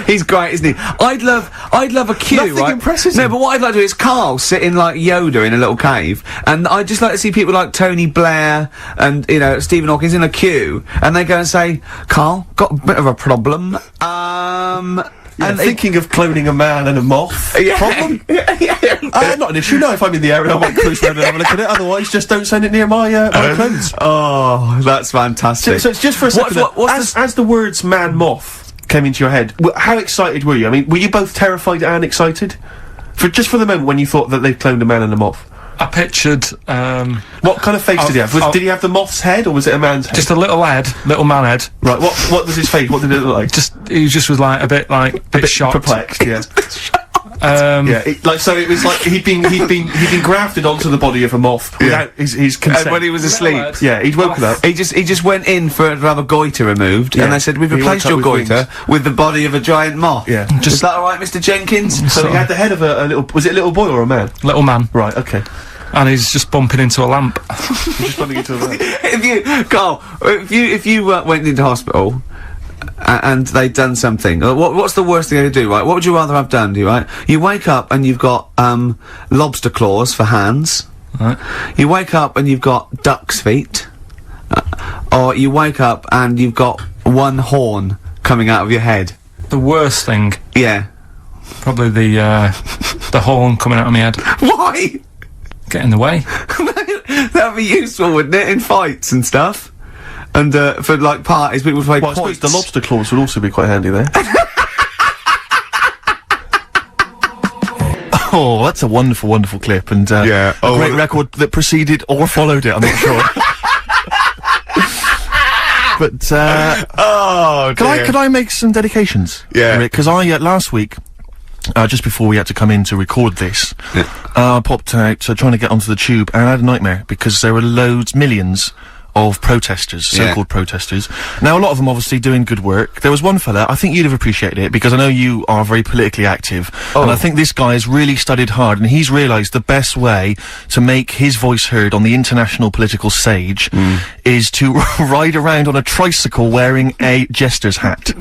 [SPEAKER 1] He's great, isn't he? I'd love a queue,
[SPEAKER 2] Nothing
[SPEAKER 1] right?
[SPEAKER 2] impresses
[SPEAKER 1] No,
[SPEAKER 2] him.
[SPEAKER 1] but what I'd like to do is Carl sitting like Yoda in a little cave, and I'd just like to see people like Tony Blair and, Stephen Hawkins in a queue, and they go and say, Carl, got a bit of a problem,
[SPEAKER 2] And thinking of cloning a man and a moth.
[SPEAKER 1] Yeah.
[SPEAKER 2] Problem? Not an issue. No, if I'm in the area, I might cruise around and have a look at it. Otherwise, just don't send it near my clothes.
[SPEAKER 1] Oh, that's fantastic.
[SPEAKER 2] So it's just for a second. As the words "man moth" came into your head, how excited were you? I mean, were you both terrified and excited? For the moment when you thought that they'd cloned a man and a moth.
[SPEAKER 3] I pictured,
[SPEAKER 2] What kind of face did he have? Did he have the moth's head, or was it a man's head?
[SPEAKER 3] just a little man head.
[SPEAKER 2] Right. What was his face? What did it look like?
[SPEAKER 3] He just was like a bit shocked.
[SPEAKER 2] Perplexed. Yeah. So it was like he'd been grafted onto the body of a moth without his consent.
[SPEAKER 1] And when he was asleep.
[SPEAKER 2] He'd woken up.
[SPEAKER 1] He just went in to have a goiter removed, and they said, we've replaced your goiter with the body of a giant moth.
[SPEAKER 2] Yeah.
[SPEAKER 1] Is that alright, Mr. Jenkins?
[SPEAKER 2] So he had the head of a little... Was it a little boy or a man?
[SPEAKER 3] Little man.
[SPEAKER 2] Right, okay.
[SPEAKER 3] And he's just bumping into a lamp.
[SPEAKER 2] Just bumping into a lamp.
[SPEAKER 1] If you went into hospital and they'd done something, what's the worst thing they could do, right? What would you rather have done, right? You wake up and you've got lobster claws for hands.
[SPEAKER 3] Right.
[SPEAKER 1] You wake up and you've got duck's feet. Or you wake up and you've got one horn coming out of your head.
[SPEAKER 3] The worst thing,
[SPEAKER 1] Yeah.
[SPEAKER 3] probably the horn coming out of my head.
[SPEAKER 1] Why?
[SPEAKER 3] Get in the way.
[SPEAKER 1] That'd be useful, wouldn't it, in fights and stuff? And for like parties, people would play
[SPEAKER 2] Well, I
[SPEAKER 1] points.
[SPEAKER 2] suppose the lobster claws would also be quite handy there. Oh, that's a wonderful, wonderful clip, and
[SPEAKER 1] Yeah.
[SPEAKER 2] a great record that preceded or followed it. I'm not sure. But could I make some dedications?
[SPEAKER 1] Yeah.
[SPEAKER 2] Because I last week. Just before we had to come in to record this, I popped out trying to get onto the tube, and I had a nightmare because there were millions of protesters, so-called protesters. Now, a lot of them obviously doing good work. There was one fella, I think you'd have appreciated it, because I know you are very politically active, and I think this guy has really studied hard, and he's realised the best way to make his voice heard on the international political stage is to ride around on a tricycle wearing a jester's hat.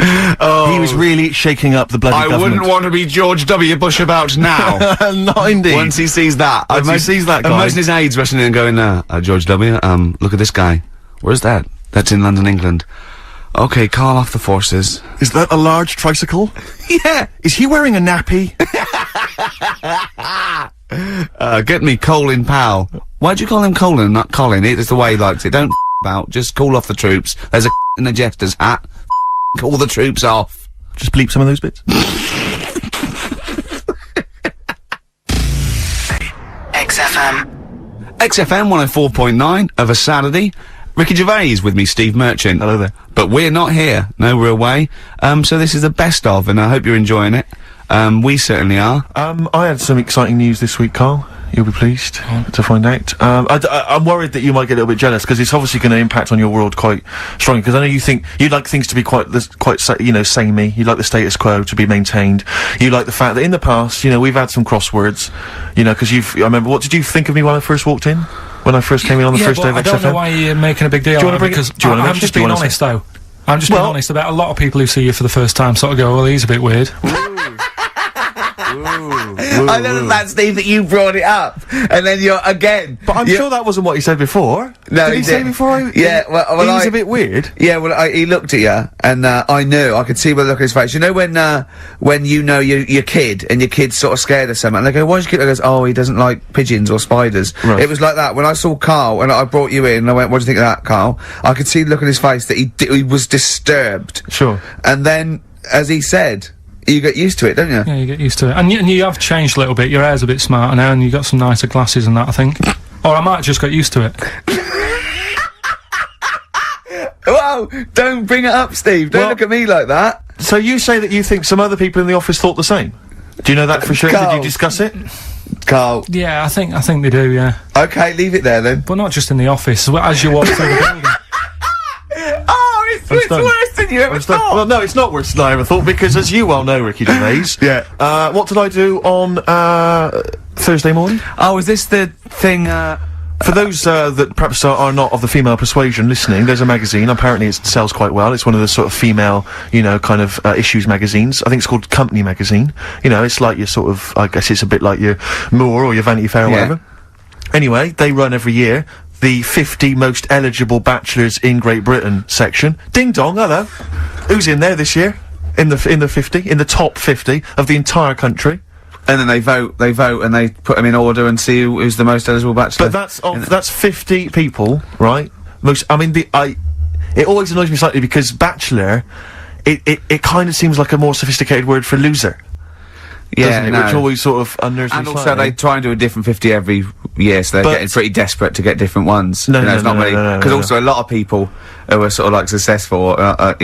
[SPEAKER 2] He was really shaking up the bloody government.
[SPEAKER 1] I wouldn't want to be George W. Bush about now.
[SPEAKER 2] Not indeed.
[SPEAKER 1] Once he sees that.
[SPEAKER 2] Once he sees that guy.
[SPEAKER 1] Imagine his aides rushing in and going, George W., look at this guy. Where's that? That's in London, England. Okay, call off the forces.
[SPEAKER 2] Is that a large tricycle?
[SPEAKER 1] Yeah!
[SPEAKER 2] Is he wearing a nappy?
[SPEAKER 1] Get me Colin Powell. Why'd you call him Colin, not Colin? It's the way he likes it. Don't about. Just call off the troops. There's a in the jester's hat. Call the troops off.
[SPEAKER 2] Just bleep some of those bits.
[SPEAKER 8] XFM.
[SPEAKER 1] XFM 104.9 of a Saturday. Ricky Gervais with me, Steve Merchant.
[SPEAKER 2] Hello there.
[SPEAKER 1] But we're not here. No, we're away. So this is the best of, and I hope you're enjoying it. We certainly are.
[SPEAKER 2] I had some exciting news this week, Carl. You'll be pleased to find out. I'm worried that you might get a little bit jealous, because it's obviously going to impact on your world quite strongly, because I know you'd like things to be quite samey. You like the status quo to be maintained. You like the fact that in the past, we've had some crosswords, because I remember, what did you think of me when I first walked in? When I first came in on the first day of XFM?
[SPEAKER 3] I don't know why you're making a big deal out of it, because I'm just being honest, though. I'm just being honest about a lot of people who see you for the first time sort of go, well, he's a bit weird.
[SPEAKER 1] I know that, Steve, that you brought it up, and then you're again.
[SPEAKER 2] But I'm sure that wasn't what he said before.
[SPEAKER 1] No,
[SPEAKER 2] did he say before?
[SPEAKER 1] Yeah, well,
[SPEAKER 2] he was a bit weird.
[SPEAKER 1] Yeah, well, he looked at you, and I knew. I could see by the look on his face. You know when you know your kid, and your kid's sort of scared of something, and they go, "Why's your kid?" I goes, "Oh, he doesn't like pigeons or spiders."
[SPEAKER 2] Right.
[SPEAKER 1] It was like that when I saw Carl, and I brought you in, and I went, "What do you think of that, Carl?" I could see the look on his face that he was disturbed.
[SPEAKER 2] Sure.
[SPEAKER 1] And then, as he said, you get used to it, don't you?
[SPEAKER 3] Yeah, you get used to it. And you have changed a little bit. Your hair's a bit smarter now, and you got some nicer glasses and that, I think. Or I might have just got used to it.
[SPEAKER 1] Whoa! Don't bring it up, Steve. Don't look at me like that.
[SPEAKER 2] So you say that you think some other people in the office thought the same? Do you know that for sure?
[SPEAKER 1] Carl.
[SPEAKER 2] Did you discuss it?
[SPEAKER 1] Carl.
[SPEAKER 3] Yeah, I think they do, yeah.
[SPEAKER 1] Okay, leave it there then.
[SPEAKER 3] But not just in the office, as you walk through the building.
[SPEAKER 1] Oh, it's worse than you ever thought.
[SPEAKER 2] Well, no, it's not worse than I ever thought, because as you well know, Ricky Gervais, what did I do on Thursday morning?
[SPEAKER 1] Oh, is this the thing,
[SPEAKER 2] For those that perhaps are not of the female persuasion listening, there's a magazine. Apparently it sells quite well. It's one of the sort of female, kind of issues magazines. I think it's called Company Magazine. It's like your sort of, I guess it's a bit like your Moore or your Vanity Fair or whatever. Anyway, they run every year the 50 most eligible bachelors in Great Britain section. Ding dong, hello. Who's in there this year? In the 50, in the top 50 of the entire country.
[SPEAKER 1] And then they vote, and they put them in order and see who's the most eligible bachelor.
[SPEAKER 2] But that's 50 people, right? It always annoys me slightly, because bachelor, it kind of seems like a more sophisticated word for loser.
[SPEAKER 1] Yeah,
[SPEAKER 2] no. Which always sort of unnerves me
[SPEAKER 1] And also
[SPEAKER 2] slightly.
[SPEAKER 1] they try and do a different 50 every year, so they're getting pretty desperate to get different ones. Because also a lot of people who are sort of like successful, are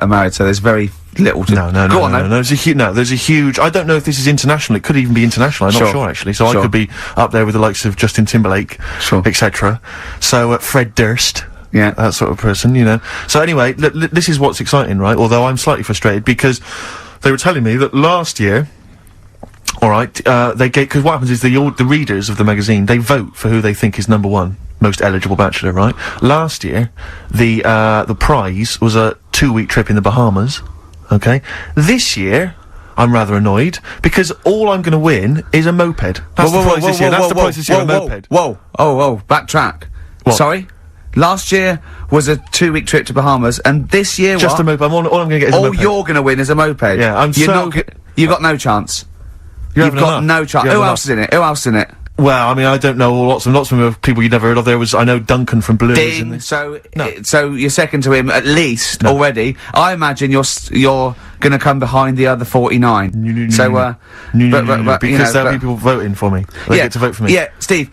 [SPEAKER 1] married, so there's very little to...
[SPEAKER 2] No,
[SPEAKER 1] Go on, then.
[SPEAKER 2] There's a huge... I don't know if this is international. It could even be international. I'm not sure, actually. So I
[SPEAKER 1] Sure.
[SPEAKER 2] could be up there with the likes of Justin Timberlake,
[SPEAKER 1] Sure.
[SPEAKER 2] etc. So, Fred Durst.
[SPEAKER 1] Yeah.
[SPEAKER 2] That sort of person, you know. So anyway, this is what's exciting, right? Although I'm slightly frustrated because they were telling me that last year... Alright, because what happens is the readers of the magazine, they vote for who they think is number one. Most eligible bachelor, right? Last year, the prize was a 2-week trip in the Bahamas. Okay? This year, I'm rather annoyed, because all I'm gonna win is a moped. That's the prize this year. That's the prize this year, a moped.
[SPEAKER 1] Whoa, backtrack.
[SPEAKER 2] What?
[SPEAKER 1] Sorry? Last year was a 2-week trip to Bahamas, and this year
[SPEAKER 2] Just
[SPEAKER 1] what?
[SPEAKER 2] a moped. All I'm gonna get is a moped.
[SPEAKER 1] All you're gonna win is a moped.
[SPEAKER 2] Yeah,
[SPEAKER 1] You got no chance. You've got no chance. Who else is in it? Who else is in it?
[SPEAKER 2] Well, I mean, I don't know lots of them are people you'd never heard of. I know Duncan from Blue is in
[SPEAKER 1] Ding.
[SPEAKER 2] this.
[SPEAKER 1] So you're second to him at least already. I imagine you're gonna come behind the other 49.
[SPEAKER 2] No, because there'll be people voting for me. They get to vote for me.
[SPEAKER 1] Yeah, Steve.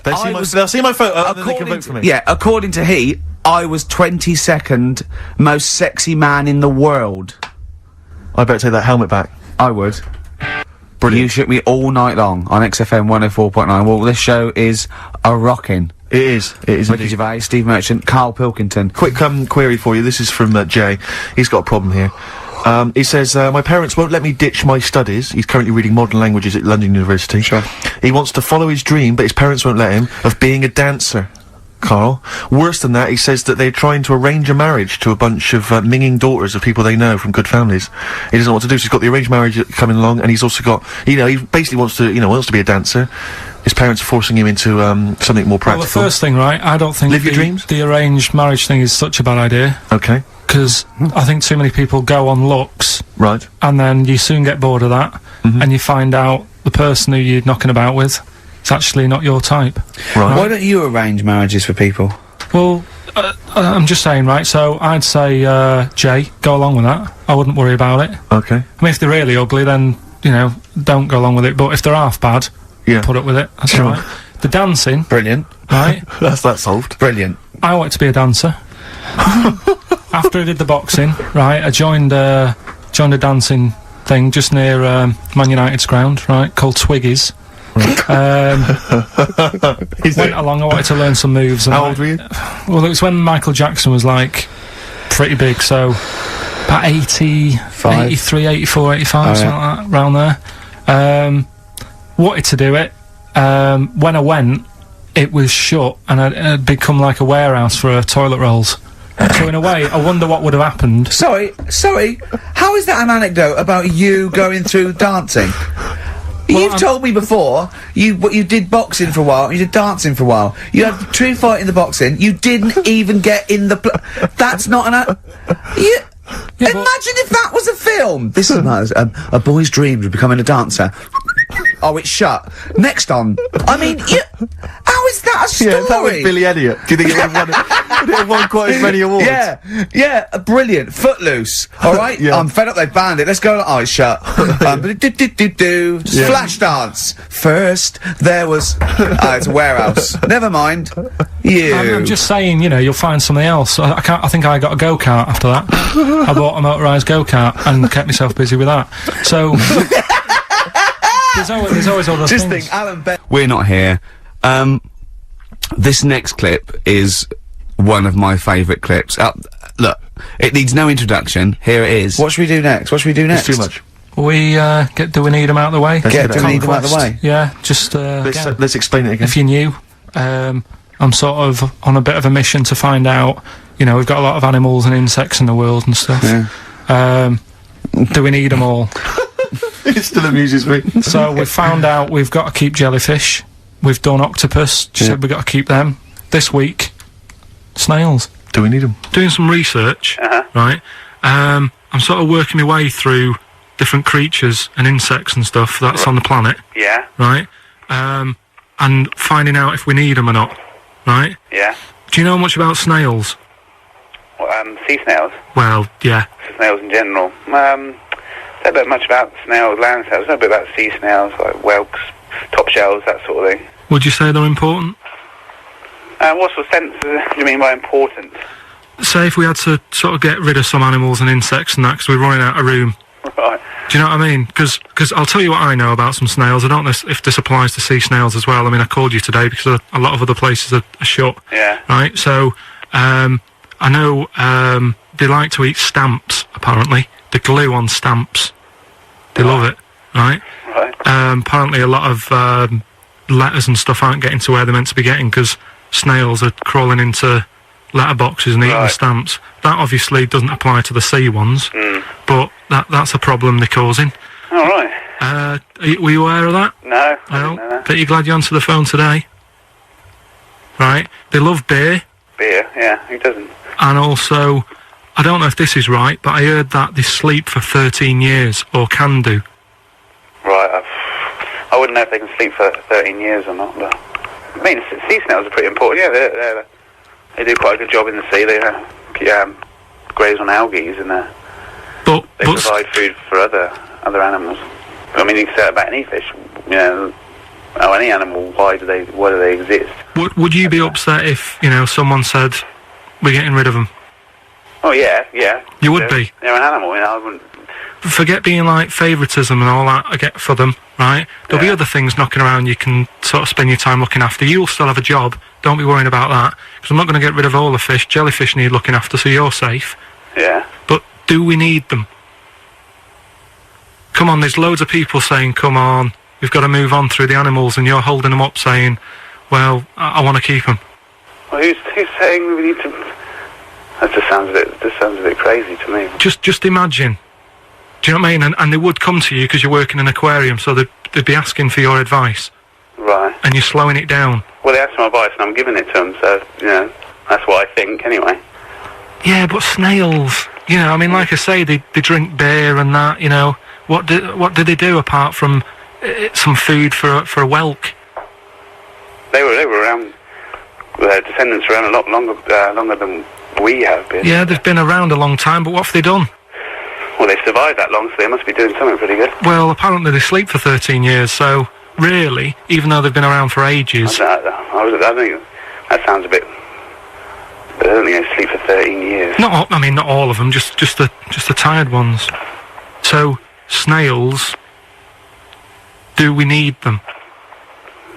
[SPEAKER 2] They'll see my photo and then they can vote for me.
[SPEAKER 1] Yeah, according to he, I was 22nd most sexy man in the world.
[SPEAKER 2] I better take that helmet back.
[SPEAKER 1] I would.
[SPEAKER 2] Brilliant.
[SPEAKER 1] You shook me all night long on XFM 104.9. Well, this show is a rockin'.
[SPEAKER 2] It is
[SPEAKER 1] Ricky
[SPEAKER 2] indeed.
[SPEAKER 1] Gervais, Steve Merchant, Karl Pilkington.
[SPEAKER 2] Quick query for you. This is from Jay. He's got a problem here. He says, my parents won't let me ditch my studies. He's currently reading modern languages at London University.
[SPEAKER 1] Sure.
[SPEAKER 2] He wants to follow his dream, but his parents won't let him, of being a dancer. Carl. Worse than that, he says that they're trying to arrange a marriage to a bunch of minging daughters of people they know from good families. He doesn't know what to do, so he's got the arranged marriage coming along, and he's also got, he basically wants to be a dancer. His parents are forcing him into something more practical.
[SPEAKER 3] Well, the first thing, right, I don't think
[SPEAKER 2] Live your dreams?
[SPEAKER 3] the arranged marriage thing is such a bad idea.
[SPEAKER 2] Okay.
[SPEAKER 3] Because I think too many people go on looks,
[SPEAKER 2] Right.
[SPEAKER 3] and then you soon get bored of that, and you find out the person who you're knocking about with is actually not your type.
[SPEAKER 2] Right.
[SPEAKER 1] Why don't you arrange marriages for people?
[SPEAKER 3] Well, I'm just saying, right, so I'd say, Jay, go along with that. I wouldn't worry about it.
[SPEAKER 2] Okay.
[SPEAKER 3] I mean, if they're really ugly, then, don't go along with it, but if they're half bad, put up with it. That's
[SPEAKER 2] Sure.
[SPEAKER 3] all right. The dancing,
[SPEAKER 1] Brilliant.
[SPEAKER 3] right,
[SPEAKER 2] That's that solved.
[SPEAKER 1] Brilliant.
[SPEAKER 3] I wanted to be a dancer. After I did the boxing, right, I joined a dancing thing just near Man United's ground, right, called Twiggies. Went along, I wanted to learn some moves. And
[SPEAKER 2] How old were you?
[SPEAKER 3] Well, it was when Michael Jackson was, like, pretty big, so about 83, 84, 85, something like that, around there. Wanted to do it. When I went, it was shut, and I'd become like a warehouse for toilet rolls. So in a way, I wonder what would have happened.
[SPEAKER 1] Sorry, how is that an anecdote about you going through dancing? You've told me before, you did boxing for a while, you did dancing for a while. You had the true fight in the boxing, you didn't even get in the that's not an imagine if that was a film! This is a boy's dreams of becoming a dancer. Oh, it's shut. Next on. I mean, how is that a story?
[SPEAKER 2] Yeah, that was Billy Elliot. Do you think it would have won quite as many awards?
[SPEAKER 1] Yeah, brilliant. Footloose. Alright?
[SPEAKER 2] Yeah.
[SPEAKER 1] I'm fed up they banned it. Let's go. Oh, it's shut. Flash dance. First, there was... it's a warehouse. Never mind.
[SPEAKER 3] I'm just saying, you'll find something else. I think I got a go-kart after that. I bought a motorised go-kart and kept myself busy with that. So... There's always other
[SPEAKER 1] Just
[SPEAKER 3] things.
[SPEAKER 1] think, Alan Ben... We're not here. This next clip is one of my favourite clips. Look, it needs no introduction. Here it is. What should we do next?
[SPEAKER 2] It's too much.
[SPEAKER 3] Do we need them out of the way?
[SPEAKER 1] Do we need them out of the way?
[SPEAKER 3] Yeah, just,
[SPEAKER 2] Let's explain it again.
[SPEAKER 3] if you're new, I'm sort of on a bit of a mission to find out, we've got a lot of animals and insects in the world and stuff.
[SPEAKER 1] Yeah.
[SPEAKER 3] Do we need them all?
[SPEAKER 2] It still amuses me.
[SPEAKER 3] So we've found out we've got to keep jellyfish. We've done octopus. She said we've got to keep them. This week, snails.
[SPEAKER 2] Do we need them?
[SPEAKER 3] Doing some research, right? I'm sort of working my way through different creatures and insects and stuff that's on the planet.
[SPEAKER 9] Yeah.
[SPEAKER 3] Right? And finding out if we need them or not. Right?
[SPEAKER 9] Yeah.
[SPEAKER 3] Do you know much about snails?
[SPEAKER 9] Well, sea snails.
[SPEAKER 3] Well, yeah.
[SPEAKER 9] Snails in general. I don't know much about snails, land snails. I know a bit about sea snails, like whelks, top shells, that sort of thing.
[SPEAKER 3] Would you say they're important?
[SPEAKER 9] What sort of sense do you mean by important?
[SPEAKER 3] say if we had to sort of get rid of some animals and insects and that because we're running out of room.
[SPEAKER 9] Right.
[SPEAKER 3] Do you know what I mean? Because I'll tell you what I know about some snails. I don't know if this applies to sea snails as well. I mean, I called you today because a lot of other places are shut.
[SPEAKER 9] Yeah.
[SPEAKER 3] Right? So, I know they like to eat stamps, apparently. The glue on stamps. They love it, right?
[SPEAKER 9] Right.
[SPEAKER 3] Apparently a lot of letters and stuff aren't getting to where they're meant to be getting because snails are crawling into letterboxes and eating the stamps. That obviously doesn't apply to the sea ones, but that's a problem they're causing.
[SPEAKER 9] All right.
[SPEAKER 3] Were you aware of that?
[SPEAKER 9] No, I didn't know that.
[SPEAKER 3] But you're glad you answered the phone today? Right. They love beer.
[SPEAKER 9] Beer, yeah, who doesn't?
[SPEAKER 3] And also, I don't know if this is right, but I heard that they sleep for 13 years, or can do.
[SPEAKER 9] Right, I wouldn't know if they can sleep for 13 years or not, but... I mean, sea snails are pretty important, yeah, they do quite a good job in the sea. They graze on algae and they provide food for other animals. I mean, you can say that about any fish, you know, or any animal. Why do they exist?
[SPEAKER 3] Would you be upset if, you know, someone said we're getting rid of them?
[SPEAKER 9] Oh yeah.
[SPEAKER 3] You would be.
[SPEAKER 9] They're an animal, you know. I wouldn't.
[SPEAKER 3] Forget being like favouritism and all that I get for them, right? There'll be other things knocking around you can sort of spend your time looking after. You'll still have a job, don't be worrying about that, because I'm not going to get rid of all the fish. Jellyfish need looking after, so you're safe.
[SPEAKER 9] Yeah.
[SPEAKER 3] But do we need them? Come on, there's loads of people saying, come on, we've got to move on through the animals, and you're holding them up saying, well, I want to keep them.
[SPEAKER 9] Well, who's saying we need to... That just sounds a bit crazy to me.
[SPEAKER 3] Just imagine. Do you know what I mean? And they would come to you because you're working in an aquarium, so they'd be asking for your advice.
[SPEAKER 9] Right.
[SPEAKER 3] And you're slowing it down.
[SPEAKER 9] Well, they asked for my advice and I'm giving it to them, so, you know, that's what I think, anyway.
[SPEAKER 3] Yeah, but snails, you know, I mean, like I say, they drink beer and that, you know. What do they do apart from some food for a whelk?
[SPEAKER 9] They were around, their descendants were around a lot longer than we have been.
[SPEAKER 3] Yeah, they've been around a long time, but what have they done?
[SPEAKER 9] Well, they survived that long, so they must be doing something pretty good.
[SPEAKER 3] Well, apparently they sleep for 13 years, so really, even though they've been around for ages...
[SPEAKER 9] I think that sounds a bit... But I don't think they sleep for 13 years.
[SPEAKER 3] Not all of them, just the tired ones. So, snails, do we need them?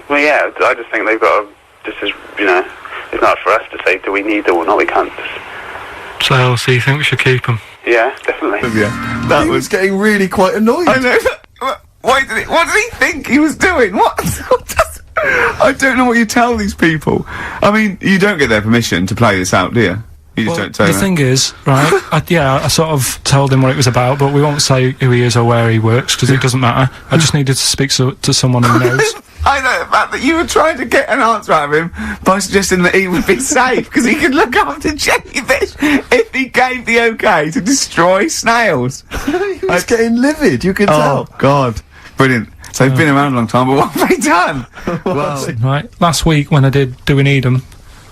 [SPEAKER 9] Well, yeah, I just think they've got to... Just as, you know, it's not for us to say, do we need them or not, we can't just...
[SPEAKER 3] So you think we should keep them?
[SPEAKER 9] Yeah, definitely.
[SPEAKER 2] Yeah, that was getting really quite annoyed.
[SPEAKER 7] I know. What did he think he was doing? What? I don't know what you tell these people. I mean, you don't get their permission to play this out, do you? You just don't tell
[SPEAKER 3] the
[SPEAKER 7] them.
[SPEAKER 3] thing is, right, I sort of told him what it was about, but we won't say who he is or where he works, because it doesn't matter. I just needed to speak to someone who knows.
[SPEAKER 7] I know the fact that you were trying to get an answer out of him by suggesting that he would be safe, because he could look after jellyfish if he gave the okay to destroy snails.
[SPEAKER 2] He was getting livid, you could tell.
[SPEAKER 7] Oh, God. Brilliant. So they've been around a long time, but what have they done?
[SPEAKER 2] Well,
[SPEAKER 3] Right, last week when I did Do We Need Them,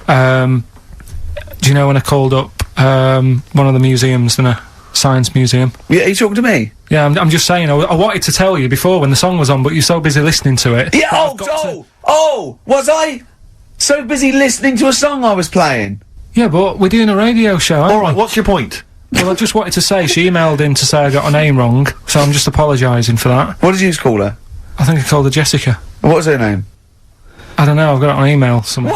[SPEAKER 3] do you know when I called up one of the museums in a science museum?
[SPEAKER 7] Yeah, are you talking to me?
[SPEAKER 3] Yeah, I'm just saying, I wanted to tell you before when the song was on, but you're so busy listening to it.
[SPEAKER 7] Yeah, was I so busy listening to a song I was playing?
[SPEAKER 3] Yeah, but we're doing a radio show, aren't we?
[SPEAKER 2] alright, what's your point?
[SPEAKER 3] Well, I just wanted to say, she emailed in to say I got her name wrong, so I'm just apologising for that.
[SPEAKER 7] What did you call her?
[SPEAKER 3] I think I called her Jessica.
[SPEAKER 7] What was her name?
[SPEAKER 3] I don't know, I've got it on email somewhere.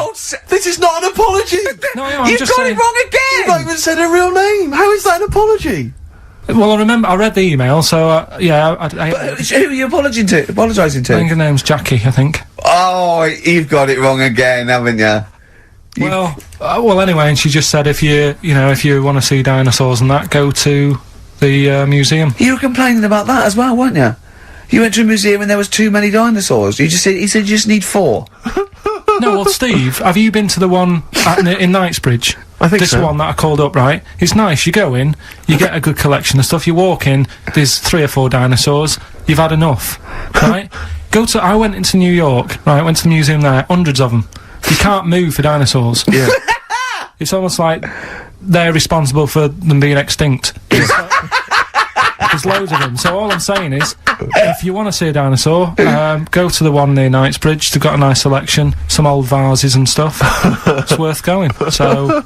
[SPEAKER 2] This is not an apology!
[SPEAKER 3] No, I'm
[SPEAKER 7] You've
[SPEAKER 3] just
[SPEAKER 7] got
[SPEAKER 3] saying...
[SPEAKER 7] it wrong again!
[SPEAKER 2] You've not even said her real name! How is that an apology?
[SPEAKER 3] Well, I read the email, so, yeah, I
[SPEAKER 7] Who are you apologising to?
[SPEAKER 3] think her name's Jackie, I think.
[SPEAKER 7] Oh, you've got it wrong again, haven't you?
[SPEAKER 3] Well, anyway, and she just said if you want to see dinosaurs and that, go to the museum.
[SPEAKER 7] You were complaining about that as well, weren't you? You went to a museum and there was too many dinosaurs. He said you just need 4.
[SPEAKER 3] No, well, Steve, have you been to the one in Knightsbridge?
[SPEAKER 2] I think
[SPEAKER 3] this
[SPEAKER 2] so.
[SPEAKER 3] one that I called up, right? It's nice. You go in, you get a good collection of stuff. You walk in, there's 3 or 4 dinosaurs. You've had enough, right? I went into New York, right? Went to the museum there, hundreds of them. You can't move for dinosaurs.
[SPEAKER 2] Yeah.
[SPEAKER 3] It's almost like they're responsible for them being extinct. There's loads of them. So all I'm saying is, if you want to see a dinosaur, go to the one near Knightsbridge. They've got a nice selection, some old vases and stuff. It's worth going. So,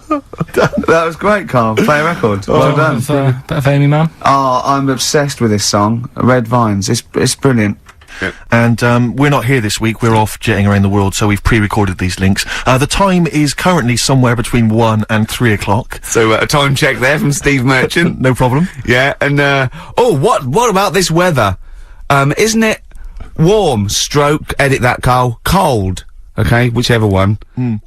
[SPEAKER 7] That was great, Carl. Play a record. Well done.
[SPEAKER 3] Bit of Amy Man.
[SPEAKER 7] Oh, I'm obsessed with this song, Red Vines. It's brilliant.
[SPEAKER 2] And we're not here this week, we're off jetting around the world, so we've pre-recorded these links. The time is currently somewhere between 1 and 3 o'clock.
[SPEAKER 1] So a time check there from Steve Merchant.
[SPEAKER 2] No problem.
[SPEAKER 1] Yeah, and what about this weather? Isn't it warm, stroke, edit that, Carl, cold? Okay, whichever one.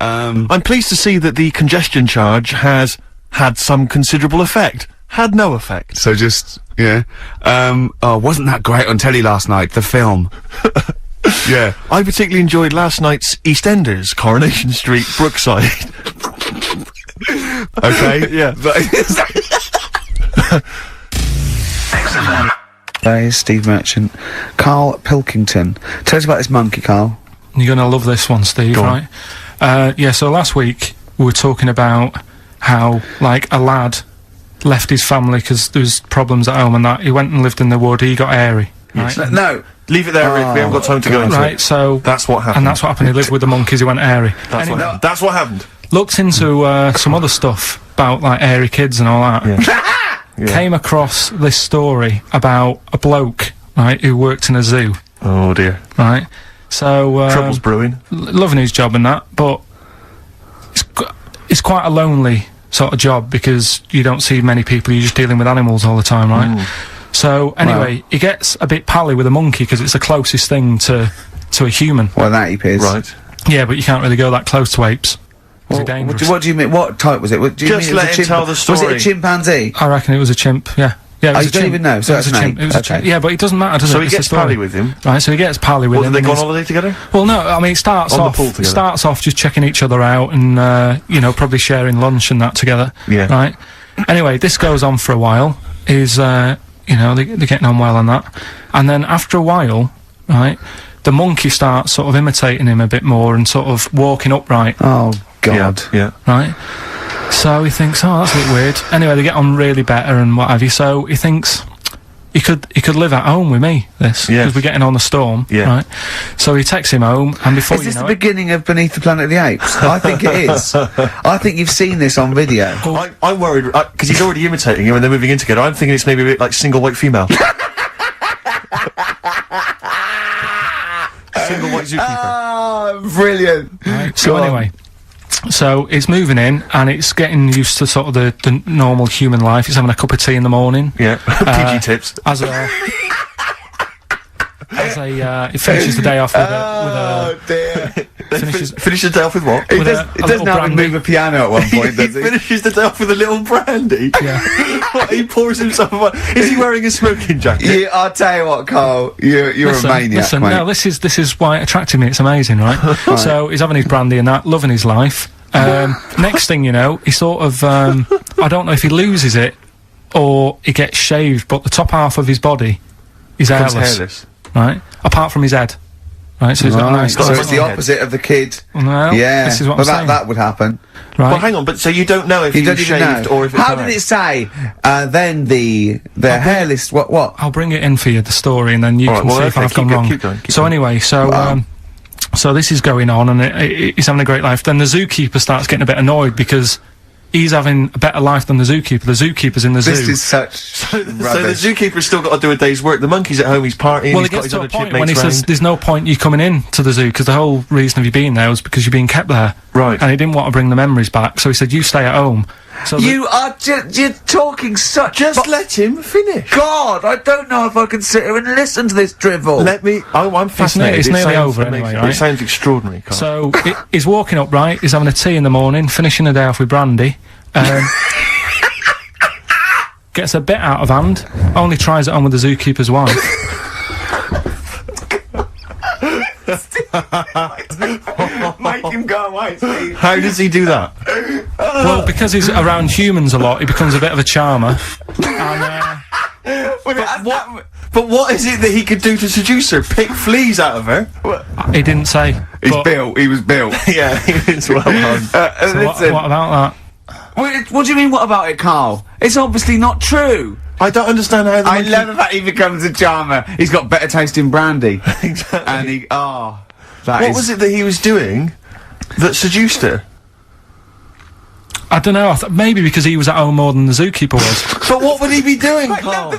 [SPEAKER 2] I'm pleased to see that the congestion charge has had some considerable effect. Had no effect.
[SPEAKER 1] So just, yeah. Wasn't that great on telly last night, the film? Yeah.
[SPEAKER 2] I particularly enjoyed last night's EastEnders, Coronation Street, Brookside.
[SPEAKER 1] Okay.
[SPEAKER 2] Yeah.
[SPEAKER 7] Hey, Steve Merchant. Karl Pilkington. Tell us about this monkey, Carl.
[SPEAKER 3] You're gonna love this one, Steve,
[SPEAKER 2] Go on.
[SPEAKER 3] right? Yeah, so last week we were talking about how, like, a lad left his family because there was problems at home and that. He went and lived in the wood, he got airy, right?
[SPEAKER 7] No.
[SPEAKER 2] Leave it there, Rick. We haven't got time to go into
[SPEAKER 3] Right,
[SPEAKER 2] it.
[SPEAKER 3] so...
[SPEAKER 2] That's what happened.
[SPEAKER 3] And that's what happened, he lived with the monkeys, he went airy.
[SPEAKER 2] That's what happened.
[SPEAKER 3] Looked into some other stuff about, like, airy kids and all that.
[SPEAKER 2] Yeah.
[SPEAKER 3] Came across this story about a bloke, right, who worked in a zoo,
[SPEAKER 2] Oh dear.
[SPEAKER 3] right? So,
[SPEAKER 2] Trouble's brewing.
[SPEAKER 3] loving his job and that, but it's quite a lonely sort of job because you don't see many people, you're just dealing with animals all the time, right? So, anyway, he gets a bit pally with a monkey because it's the closest thing to a human.
[SPEAKER 7] Well, that he is.
[SPEAKER 2] Right.
[SPEAKER 3] Yeah, but you can't really go that close to apes. It's
[SPEAKER 7] Well,
[SPEAKER 3] dangerous.
[SPEAKER 7] what do you mean? What type was it? What, do you
[SPEAKER 2] Just
[SPEAKER 7] mean it was
[SPEAKER 2] let
[SPEAKER 7] a
[SPEAKER 2] him tell the
[SPEAKER 7] Was it
[SPEAKER 2] story.
[SPEAKER 7] a chimpanzee?
[SPEAKER 3] I reckon it was a chimp, yeah. Yeah, it
[SPEAKER 7] Oh,
[SPEAKER 3] was
[SPEAKER 7] you
[SPEAKER 3] a
[SPEAKER 7] don't
[SPEAKER 3] chimp.
[SPEAKER 7] even know, so
[SPEAKER 3] It was
[SPEAKER 7] that's
[SPEAKER 3] a
[SPEAKER 7] an
[SPEAKER 3] chimp.
[SPEAKER 7] ape.
[SPEAKER 3] It was a
[SPEAKER 7] Okay.
[SPEAKER 3] chimp. Yeah, but it doesn't matter, does
[SPEAKER 2] So
[SPEAKER 3] it?
[SPEAKER 2] he
[SPEAKER 3] It's the
[SPEAKER 2] gets
[SPEAKER 3] story.
[SPEAKER 2] pally with him.
[SPEAKER 3] Right, so he gets pally with
[SPEAKER 2] What,
[SPEAKER 3] him.
[SPEAKER 2] did they
[SPEAKER 3] and
[SPEAKER 2] go on
[SPEAKER 3] he's-
[SPEAKER 2] holiday together?
[SPEAKER 3] Well, no, I mean, it starts
[SPEAKER 2] On the
[SPEAKER 3] off.
[SPEAKER 2] pool together.
[SPEAKER 3] Starts off just checking each other out and you know, probably sharing lunch and that together.
[SPEAKER 2] Yeah.
[SPEAKER 3] Right. Anyway, this goes on for a while. Is you know, they're getting on well on that, and then after a while, right, the monkey starts sort of imitating him a bit more and sort of walking upright.
[SPEAKER 7] Oh, God.
[SPEAKER 2] Yeah.
[SPEAKER 3] Right. So he thinks, oh, that's a bit weird. Anyway, they get on really better and what have you. So he thinks he could live at home with me. This
[SPEAKER 2] Yes.
[SPEAKER 3] because we're getting on the storm.
[SPEAKER 2] Yeah.
[SPEAKER 3] Right. So he takes him home, and before
[SPEAKER 7] Is
[SPEAKER 3] you
[SPEAKER 7] this
[SPEAKER 3] know
[SPEAKER 7] the
[SPEAKER 3] it,
[SPEAKER 7] beginning of Beneath the Planet of the Apes? I think it is. I think you've seen this on video.
[SPEAKER 2] I'm worried, because he's already imitating him and they're moving in together. I'm thinking it's maybe a bit like Single White Female. Single White Zookeeper.
[SPEAKER 7] Oh, brilliant.
[SPEAKER 3] Right, so
[SPEAKER 7] Go on.
[SPEAKER 3] anyway, so it's moving in and it's getting used to sort of the normal human life. It's having a cup of tea in the morning.
[SPEAKER 2] Yeah. PG tips.
[SPEAKER 3] As a it finishes the day off with a
[SPEAKER 7] dear.
[SPEAKER 2] Finish the day off with what?
[SPEAKER 7] It
[SPEAKER 3] with
[SPEAKER 7] does,
[SPEAKER 3] a
[SPEAKER 7] it doesn't
[SPEAKER 3] little
[SPEAKER 7] have him
[SPEAKER 3] brandy.
[SPEAKER 7] move a piano at one point,
[SPEAKER 2] He
[SPEAKER 7] does he?
[SPEAKER 2] finishes the day off with a little brandy.
[SPEAKER 3] Yeah.
[SPEAKER 2] What, he pours himself a Is he wearing a smoking jacket?
[SPEAKER 7] Yeah, I'll tell you what, Carl. You're
[SPEAKER 3] Listen,
[SPEAKER 7] a maniac,
[SPEAKER 3] listen,
[SPEAKER 7] mate.
[SPEAKER 3] no, this is why it attracted me. It's amazing, right? So he's having his brandy and that, loving his life. Next thing you know, he sort of I don't know if he loses it or he gets shaved, but the top half of his body is
[SPEAKER 2] Becomes
[SPEAKER 3] hairless,
[SPEAKER 2] hairless.
[SPEAKER 3] right? Apart from his head, right? So he's got a
[SPEAKER 7] Right,
[SPEAKER 3] nice.
[SPEAKER 7] so
[SPEAKER 2] got a
[SPEAKER 7] it's the
[SPEAKER 2] head.
[SPEAKER 7] opposite of the kid.
[SPEAKER 3] Well,
[SPEAKER 7] Yeah,
[SPEAKER 3] this is what
[SPEAKER 7] but
[SPEAKER 3] I'm saying.
[SPEAKER 7] that would happen.
[SPEAKER 3] Right?
[SPEAKER 2] Well, hang on, but so you don't know if
[SPEAKER 7] You
[SPEAKER 2] he
[SPEAKER 7] don't
[SPEAKER 2] was
[SPEAKER 7] even
[SPEAKER 2] shaved
[SPEAKER 7] know.
[SPEAKER 2] or if it's
[SPEAKER 7] How did it say? Then the hairless. What?
[SPEAKER 3] I'll bring it in for you, the story, and then you
[SPEAKER 2] All
[SPEAKER 3] can
[SPEAKER 2] right, well,
[SPEAKER 3] see if
[SPEAKER 2] okay,
[SPEAKER 3] I've gone
[SPEAKER 2] keep go-
[SPEAKER 3] wrong.
[SPEAKER 2] keep going, keep
[SPEAKER 3] So
[SPEAKER 2] going.
[SPEAKER 3] anyway, so so this is going on, and he's having a great life. Then the zookeeper starts getting a bit annoyed because he's having a better life than the zookeeper. The zookeeper's in the
[SPEAKER 7] This
[SPEAKER 3] zoo.
[SPEAKER 7] is such
[SPEAKER 2] So the
[SPEAKER 7] rubbish.
[SPEAKER 2] zookeeper's still got to do a day's work. The monkey's at home, he's partying,
[SPEAKER 3] well,
[SPEAKER 2] he's
[SPEAKER 3] it
[SPEAKER 2] got
[SPEAKER 3] gets
[SPEAKER 2] his
[SPEAKER 3] to
[SPEAKER 2] other
[SPEAKER 3] a point
[SPEAKER 2] chipmates
[SPEAKER 3] when he says
[SPEAKER 2] round.
[SPEAKER 3] there's no point you coming in to the zoo because the whole reason of you being there was because you're being kept there.
[SPEAKER 2] Right.
[SPEAKER 3] And he didn't want to bring the memories back, so he said, you stay at home. So
[SPEAKER 7] You are you're talking such.
[SPEAKER 2] Just let him finish.
[SPEAKER 7] God, I don't know if I can sit here and listen to this drivel.
[SPEAKER 2] Let me. I'm fascinated.
[SPEAKER 3] it's
[SPEAKER 2] It
[SPEAKER 3] nearly
[SPEAKER 2] sounds
[SPEAKER 3] over
[SPEAKER 2] amazing.
[SPEAKER 3] anyway, right?
[SPEAKER 2] It sounds extraordinary, Carl.
[SPEAKER 3] So he's walking up, right? He's having a tea in the morning, finishing the day off with brandy. Gets a bit out of hand. Only tries it on with the zookeeper's wife.
[SPEAKER 7] Make him go away, Steve.
[SPEAKER 2] How does he do that?
[SPEAKER 3] Well, because he's around humans a lot, he becomes a bit of a charmer. And,
[SPEAKER 2] But what is it that he could do to seduce her? Pick fleas out of her?
[SPEAKER 3] he didn't say.
[SPEAKER 7] He's
[SPEAKER 3] but-
[SPEAKER 7] built. He was built.
[SPEAKER 2] Yeah, it's well done.
[SPEAKER 3] So what about that?
[SPEAKER 7] What do you mean? What about it, Carl? It's obviously not true.
[SPEAKER 2] I don't understand how the
[SPEAKER 7] I
[SPEAKER 2] monkey...
[SPEAKER 7] love the fact he becomes a charmer. He's got better taste in brandy,
[SPEAKER 2] Exactly.
[SPEAKER 7] and he. Oh, that
[SPEAKER 2] What
[SPEAKER 7] is-
[SPEAKER 2] was it that he was doing that seduced her?
[SPEAKER 3] I don't know. Maybe because he was at home more than the zookeeper was.
[SPEAKER 2] But what would he be doing, Carl?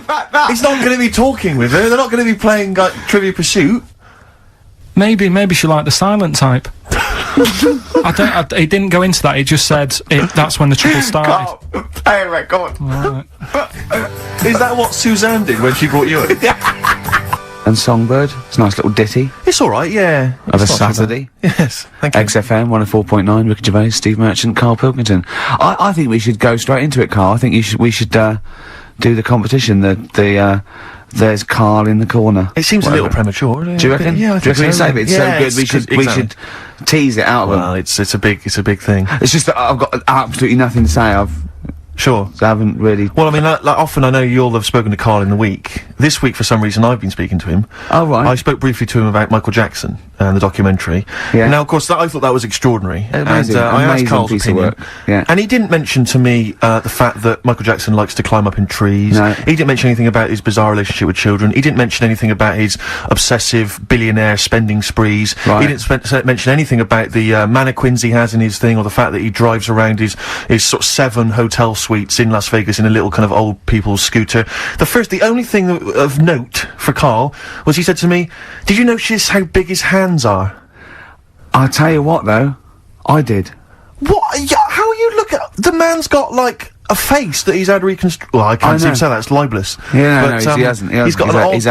[SPEAKER 2] He's not going to be talking with her. They're not going to be playing like Trivia Pursuit.
[SPEAKER 3] Maybe she liked the silent type. He didn't go into that. He just said that's when the trouble started.
[SPEAKER 7] Carl, play a record.
[SPEAKER 3] Right.
[SPEAKER 2] Is that what Suzanne did when she brought you in?
[SPEAKER 7] And Songbird, it's a nice little ditty
[SPEAKER 2] It's all right, yeah.
[SPEAKER 7] of a
[SPEAKER 2] It's not too
[SPEAKER 7] Saturday.
[SPEAKER 2] bad. Yes, thank you.
[SPEAKER 7] XFM 104.9, Ricky Gervais, Steve Merchant, Karl Pilkington. I think we should go straight into it, Karl. I think we should do the competition. There's Karl in the corner.
[SPEAKER 2] It seems a little premature.
[SPEAKER 7] Do you reckon?
[SPEAKER 2] Yeah, I think
[SPEAKER 7] Do you reckon
[SPEAKER 2] so.
[SPEAKER 7] it's so good? We should tease it out of them.
[SPEAKER 2] Well, it's a big thing.
[SPEAKER 7] It's just that I've got absolutely nothing to say.
[SPEAKER 2] Sure.
[SPEAKER 7] So I haven't really.
[SPEAKER 2] Well, I mean, like often I know you all have spoken to Karl in the week. This week, for some reason, I've been speaking to him.
[SPEAKER 7] Oh, right.
[SPEAKER 2] I spoke briefly to him about Michael Jackson and the documentary.
[SPEAKER 7] Yeah.
[SPEAKER 2] Now, of course, I thought that was extraordinary.
[SPEAKER 7] Amazing,
[SPEAKER 2] and I asked
[SPEAKER 7] amazing
[SPEAKER 2] Karl's
[SPEAKER 7] piece of
[SPEAKER 2] opinion.
[SPEAKER 7] work. Yeah.
[SPEAKER 2] And he didn't mention to me the fact that Michael Jackson likes to climb up in trees.
[SPEAKER 7] No.
[SPEAKER 2] He didn't mention anything about his bizarre relationship with children. He didn't mention anything about his obsessive billionaire spending sprees.
[SPEAKER 7] Right.
[SPEAKER 2] He didn't mention anything about the mannequins he has in his thing, or the fact that he drives around his sort of 7 hotel suites in Las Vegas in a little kind of old people's scooter. The only thing of note for Karl was he said to me, "Did you notice how big his hands are?"
[SPEAKER 7] I'll tell you what, though, I did.
[SPEAKER 2] What? Yeah, how you look at the man's got like a face that he's had reconstructed. Well, I can't
[SPEAKER 7] know.
[SPEAKER 2] say that. It's libelous.
[SPEAKER 7] Yeah,
[SPEAKER 2] But,
[SPEAKER 7] no, he hasn't.
[SPEAKER 2] He's got
[SPEAKER 7] he's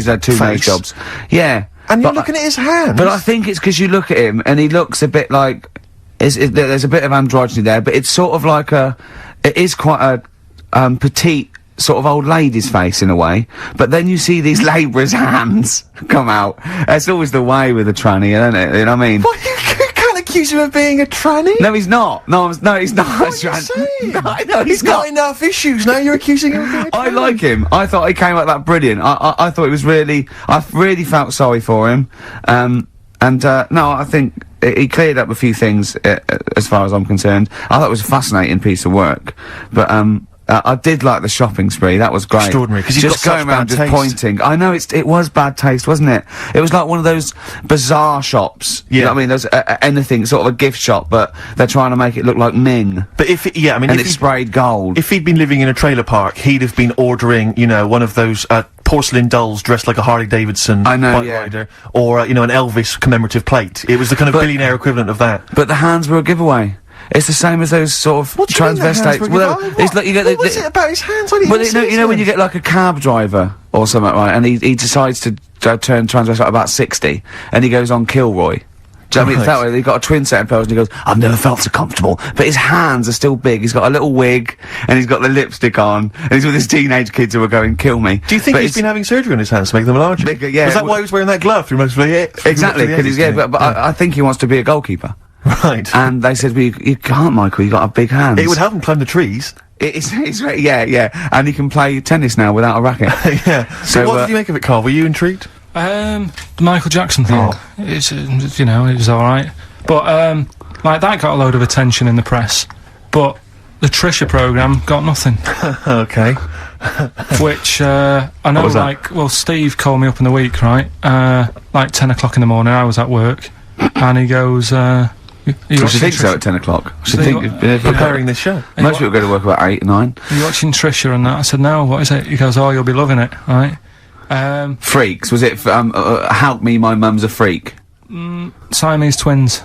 [SPEAKER 7] had two nose jobs. Yeah,
[SPEAKER 2] And you're
[SPEAKER 7] but
[SPEAKER 2] looking at his hands.
[SPEAKER 7] But I think it's because you look at him and he looks a bit like. There's a bit of androgyny there, but it's sort of like it is quite a petite sort of old lady's face in a way. But then you see these labourers' hands come out. That's always the way with a tranny, isn't it? You know what I mean?
[SPEAKER 2] What, you can't accuse him of being a tranny?
[SPEAKER 7] No, he's not. No, he's not.
[SPEAKER 2] What are you saying?
[SPEAKER 7] No,
[SPEAKER 2] He's got enough issues, now you're accusing him of being a tranny.
[SPEAKER 7] I like him. I thought he came out that brilliant. I thought it was really. I really felt sorry for him. No, I think he cleared up a few things as far as I'm concerned. I thought it was a fascinating piece of work, but I did like the shopping spree. That was great.
[SPEAKER 2] Extraordinary, because he's
[SPEAKER 7] just
[SPEAKER 2] got
[SPEAKER 7] going
[SPEAKER 2] such
[SPEAKER 7] around
[SPEAKER 2] bad
[SPEAKER 7] just
[SPEAKER 2] taste.
[SPEAKER 7] pointing. I know it was bad taste, wasn't it? It was like one of those bazaar shops. You know what I mean? There's anything sort of a gift shop, but they're trying to make it look like Ming.
[SPEAKER 2] But if
[SPEAKER 7] it's sprayed gold.
[SPEAKER 2] If he'd been living in a trailer park, he'd have been ordering, one of those porcelain dolls dressed like a Harley Davidson
[SPEAKER 7] I know,
[SPEAKER 2] bike
[SPEAKER 7] yeah.
[SPEAKER 2] rider, or an Elvis commemorative plate. It was the kind of billionaire equivalent of that.
[SPEAKER 7] But the hands were a giveaway. It's the same as those sort of
[SPEAKER 2] What do you mean the hands
[SPEAKER 7] transvestites.
[SPEAKER 2] were a
[SPEAKER 7] Well,
[SPEAKER 2] giveaway?
[SPEAKER 7] it's like you get
[SPEAKER 2] What was it about his hands? I didn't
[SPEAKER 7] Well,
[SPEAKER 2] even see
[SPEAKER 7] you know when you
[SPEAKER 2] his
[SPEAKER 7] get like a cab driver or something, right? And he decides to turn transvestite about 60, and he goes on Kilroy. Do you know what I mean? It's that way. He's got a twin set of pearls, and he goes, "I've never felt so comfortable." But his hands are still big. He's got a little wig, and he's got the lipstick on, and he's with his teenage kids who are going, "Kill me."
[SPEAKER 2] Do you think
[SPEAKER 7] But
[SPEAKER 2] he's been having surgery on his hands to make them larger?
[SPEAKER 7] Bigger, yeah.
[SPEAKER 2] Was that why he was wearing that glove through most of it?
[SPEAKER 7] Exactly, because he's but I think he wants to be a goalkeeper.
[SPEAKER 2] Right.
[SPEAKER 7] And they said, well, you can't, Michael. You got to have big hands.
[SPEAKER 2] It would help him climb the trees.
[SPEAKER 7] Yeah. And he can play tennis now without a racket.
[SPEAKER 2] Yeah. So what did you make of it, Karl? Were you intrigued?
[SPEAKER 3] The Michael Jackson thing. It's it was all right, but like that got a load of attention in the press, but the Trisha programme got nothing.
[SPEAKER 2] Okay.
[SPEAKER 3] Which I know,
[SPEAKER 7] was that?
[SPEAKER 3] well, Steve called me up in the week, right? Like 10 o'clock in the morning. I was at work, and he goes,
[SPEAKER 7] I should think so at 10 o'clock. I should
[SPEAKER 3] So
[SPEAKER 7] think
[SPEAKER 3] you-
[SPEAKER 2] Preparing this show.
[SPEAKER 7] most people go to work about 8, 9.
[SPEAKER 3] "Are you watching Trisha and that?" I said, "No, what is it?" He goes, "Oh, you'll be loving it, right?"
[SPEAKER 7] Freaks, was it? Help me, my mum's a freak.
[SPEAKER 3] Siamese twins.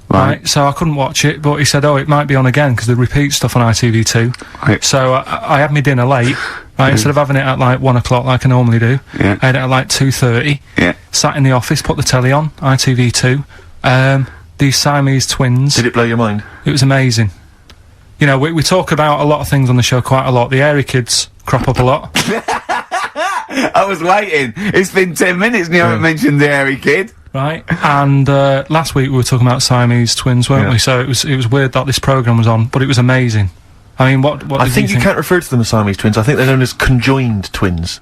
[SPEAKER 7] Right.
[SPEAKER 3] So I couldn't watch it, but he said, "Oh, it might be on again because they repeat stuff on ITV2."
[SPEAKER 7] Right.
[SPEAKER 3] So I had my dinner late. Right, instead of having it at like 1 o'clock like I normally do,
[SPEAKER 7] Yeah.
[SPEAKER 3] I had it at like 2:30.
[SPEAKER 7] Yeah.
[SPEAKER 3] Sat in the office, put the telly on ITV2. These Siamese twins.
[SPEAKER 2] Did it blow your mind?
[SPEAKER 3] It was amazing. You know, we talk about a lot of things on the show quite a lot. The Airy kids crop up a lot.
[SPEAKER 7] I was waiting. It's been 10 minutes and you haven't mentioned the hairy kid.
[SPEAKER 3] Right, and last week we were talking about Siamese twins, weren't we? So it was weird that this programme was on, but it was amazing. I mean, what
[SPEAKER 2] I
[SPEAKER 3] did
[SPEAKER 2] think you can't refer to them as Siamese twins. I think they're known as conjoined twins.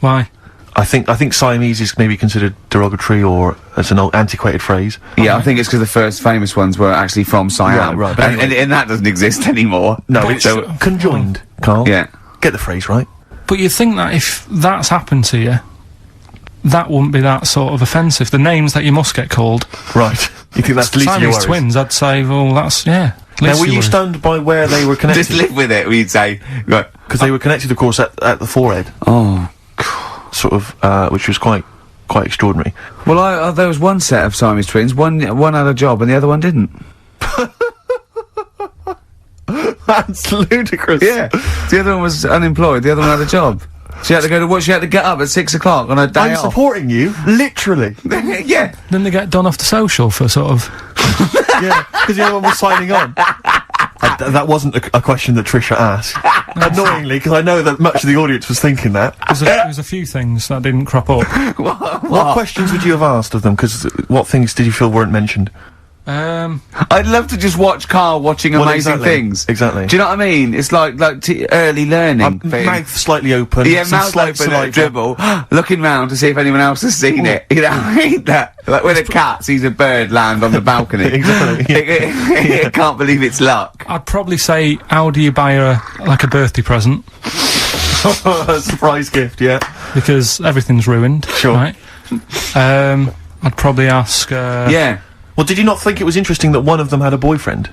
[SPEAKER 3] Why?
[SPEAKER 2] I think Siamese is maybe considered derogatory or as an old antiquated phrase.
[SPEAKER 7] Yeah, I think it's because the first famous ones were actually from Siam.
[SPEAKER 2] Right, but anyway.
[SPEAKER 7] and that doesn't exist anymore.
[SPEAKER 2] No,
[SPEAKER 3] But
[SPEAKER 2] it's
[SPEAKER 3] so-
[SPEAKER 2] conjoined, Karl.
[SPEAKER 7] Yeah.
[SPEAKER 2] Get the phrase right.
[SPEAKER 3] But you'd think that if that's happened to you, that wouldn't be that sort of offensive. The names that you must get called.
[SPEAKER 2] Right. You think that's the least of your
[SPEAKER 3] Siamese
[SPEAKER 2] worries?
[SPEAKER 3] twins, I'd say, well, that's, yeah.
[SPEAKER 2] Now, were you stunned by where they were connected?
[SPEAKER 7] Just live with it, we'd say. Right.
[SPEAKER 2] Because they were connected, of course, at the forehead.
[SPEAKER 7] Oh.
[SPEAKER 2] Sort of, which was quite extraordinary.
[SPEAKER 7] Well, there was one set of Siamese twins. One had a job and the other one didn't.
[SPEAKER 2] That's ludicrous.
[SPEAKER 7] Yeah. The other one was unemployed. The other one had a job. She had to go to work. She had to get up at 6 o'clock on her day
[SPEAKER 2] I'm
[SPEAKER 7] off.
[SPEAKER 2] supporting you, literally.
[SPEAKER 7] Yeah.
[SPEAKER 3] Then they get done off the social for sort of...
[SPEAKER 2] Yeah, because the other one was signing on. That wasn't a question that Trisha asked. Annoyingly, because I know that much of the audience was thinking that.
[SPEAKER 3] There's a few things that didn't crop up.
[SPEAKER 2] What questions would you have asked of them? Because what things did you feel weren't mentioned?
[SPEAKER 7] I'd love to just watch Carl watching amazing things.
[SPEAKER 2] Exactly.
[SPEAKER 7] Do you know what I mean? It's like early learning thing.
[SPEAKER 2] Mouth slightly open.
[SPEAKER 7] Yeah, mouth open, dribble, looking round to see if anyone else has seen it. You know, I hate that. Like when a cat sees a bird land on the balcony.
[SPEAKER 2] Exactly.
[SPEAKER 7] It can't believe it's luck.
[SPEAKER 3] I'd probably say, how do you buy her, like, a birthday present?
[SPEAKER 2] A surprise gift, yeah.
[SPEAKER 3] Because everything's ruined.
[SPEAKER 2] Sure.
[SPEAKER 3] Right? I'd probably ask,
[SPEAKER 7] Yeah.
[SPEAKER 2] Well, did you not think it was interesting that one of them had a boyfriend?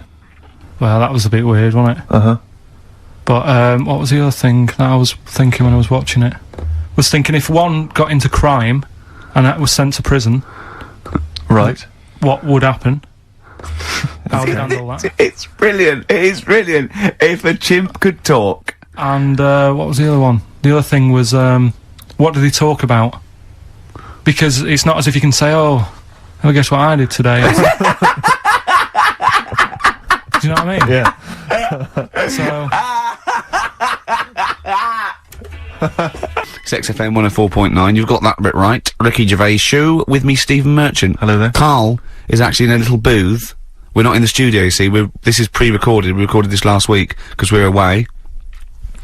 [SPEAKER 3] Well, that was a bit weird, wasn't it?
[SPEAKER 2] Uh-huh.
[SPEAKER 3] But, what was the other thing that I was thinking when I was watching it? Was thinking if one got into crime and that was sent to prison...
[SPEAKER 2] Right.
[SPEAKER 3] What would happen? How would you handle that?
[SPEAKER 7] It's brilliant. It is brilliant. If a chimp could talk.
[SPEAKER 3] And, what was the other one? The other thing was, what did he talk about? Because it's not as if you can say, oh, guess what I did today? Do you know what I mean?
[SPEAKER 2] Yeah.
[SPEAKER 7] It's XFM 104.9. You've got that bit right. Ricky Gervais show with me, Stephen Merchant.
[SPEAKER 2] Hello there.
[SPEAKER 7] Carl is actually in a little booth. We're not in the studio, you see. This is pre-recorded. We recorded this last week because we're away,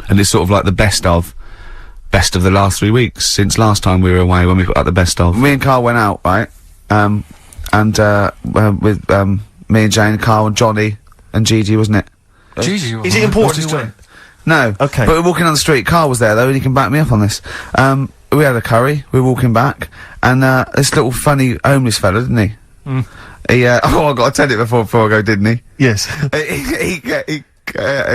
[SPEAKER 7] and it's sort of like the best of the last 3 weeks since last time we were away when we put out the best of. Me and Carl went out, right? With me and Jane, Carl and Johnny and Gigi, wasn't it?
[SPEAKER 3] Gigi,
[SPEAKER 2] Is it important to
[SPEAKER 7] No.
[SPEAKER 2] Okay.
[SPEAKER 7] But we're walking on the street. Carl was there though, and he can back me up on this. We had a curry. We were walking back, and this little funny homeless fella, didn't he? He oh, I got to tell it before I go, didn't he?
[SPEAKER 2] Yes.
[SPEAKER 7] He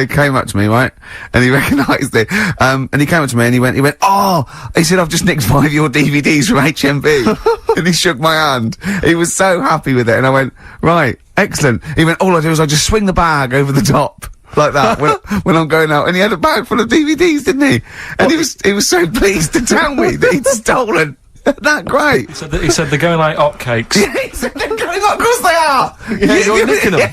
[SPEAKER 7] came up to me, right, and he recognised it. And he came up to me and he went, oh, he said, I've just nicked 5 of your DVDs from HMV. And he shook my hand. He was so happy with it, and I went, right, excellent. He went, all I do is I just swing the bag over the top. Like that, when I'm going out, and he had a bag full of DVDs, didn't he? And he was so pleased to tell me that he'd stolen. That great.
[SPEAKER 3] He said they're going like hotcakes.
[SPEAKER 7] Yeah, he said they're going up, of course they are!
[SPEAKER 2] Yeah, you're nicking them.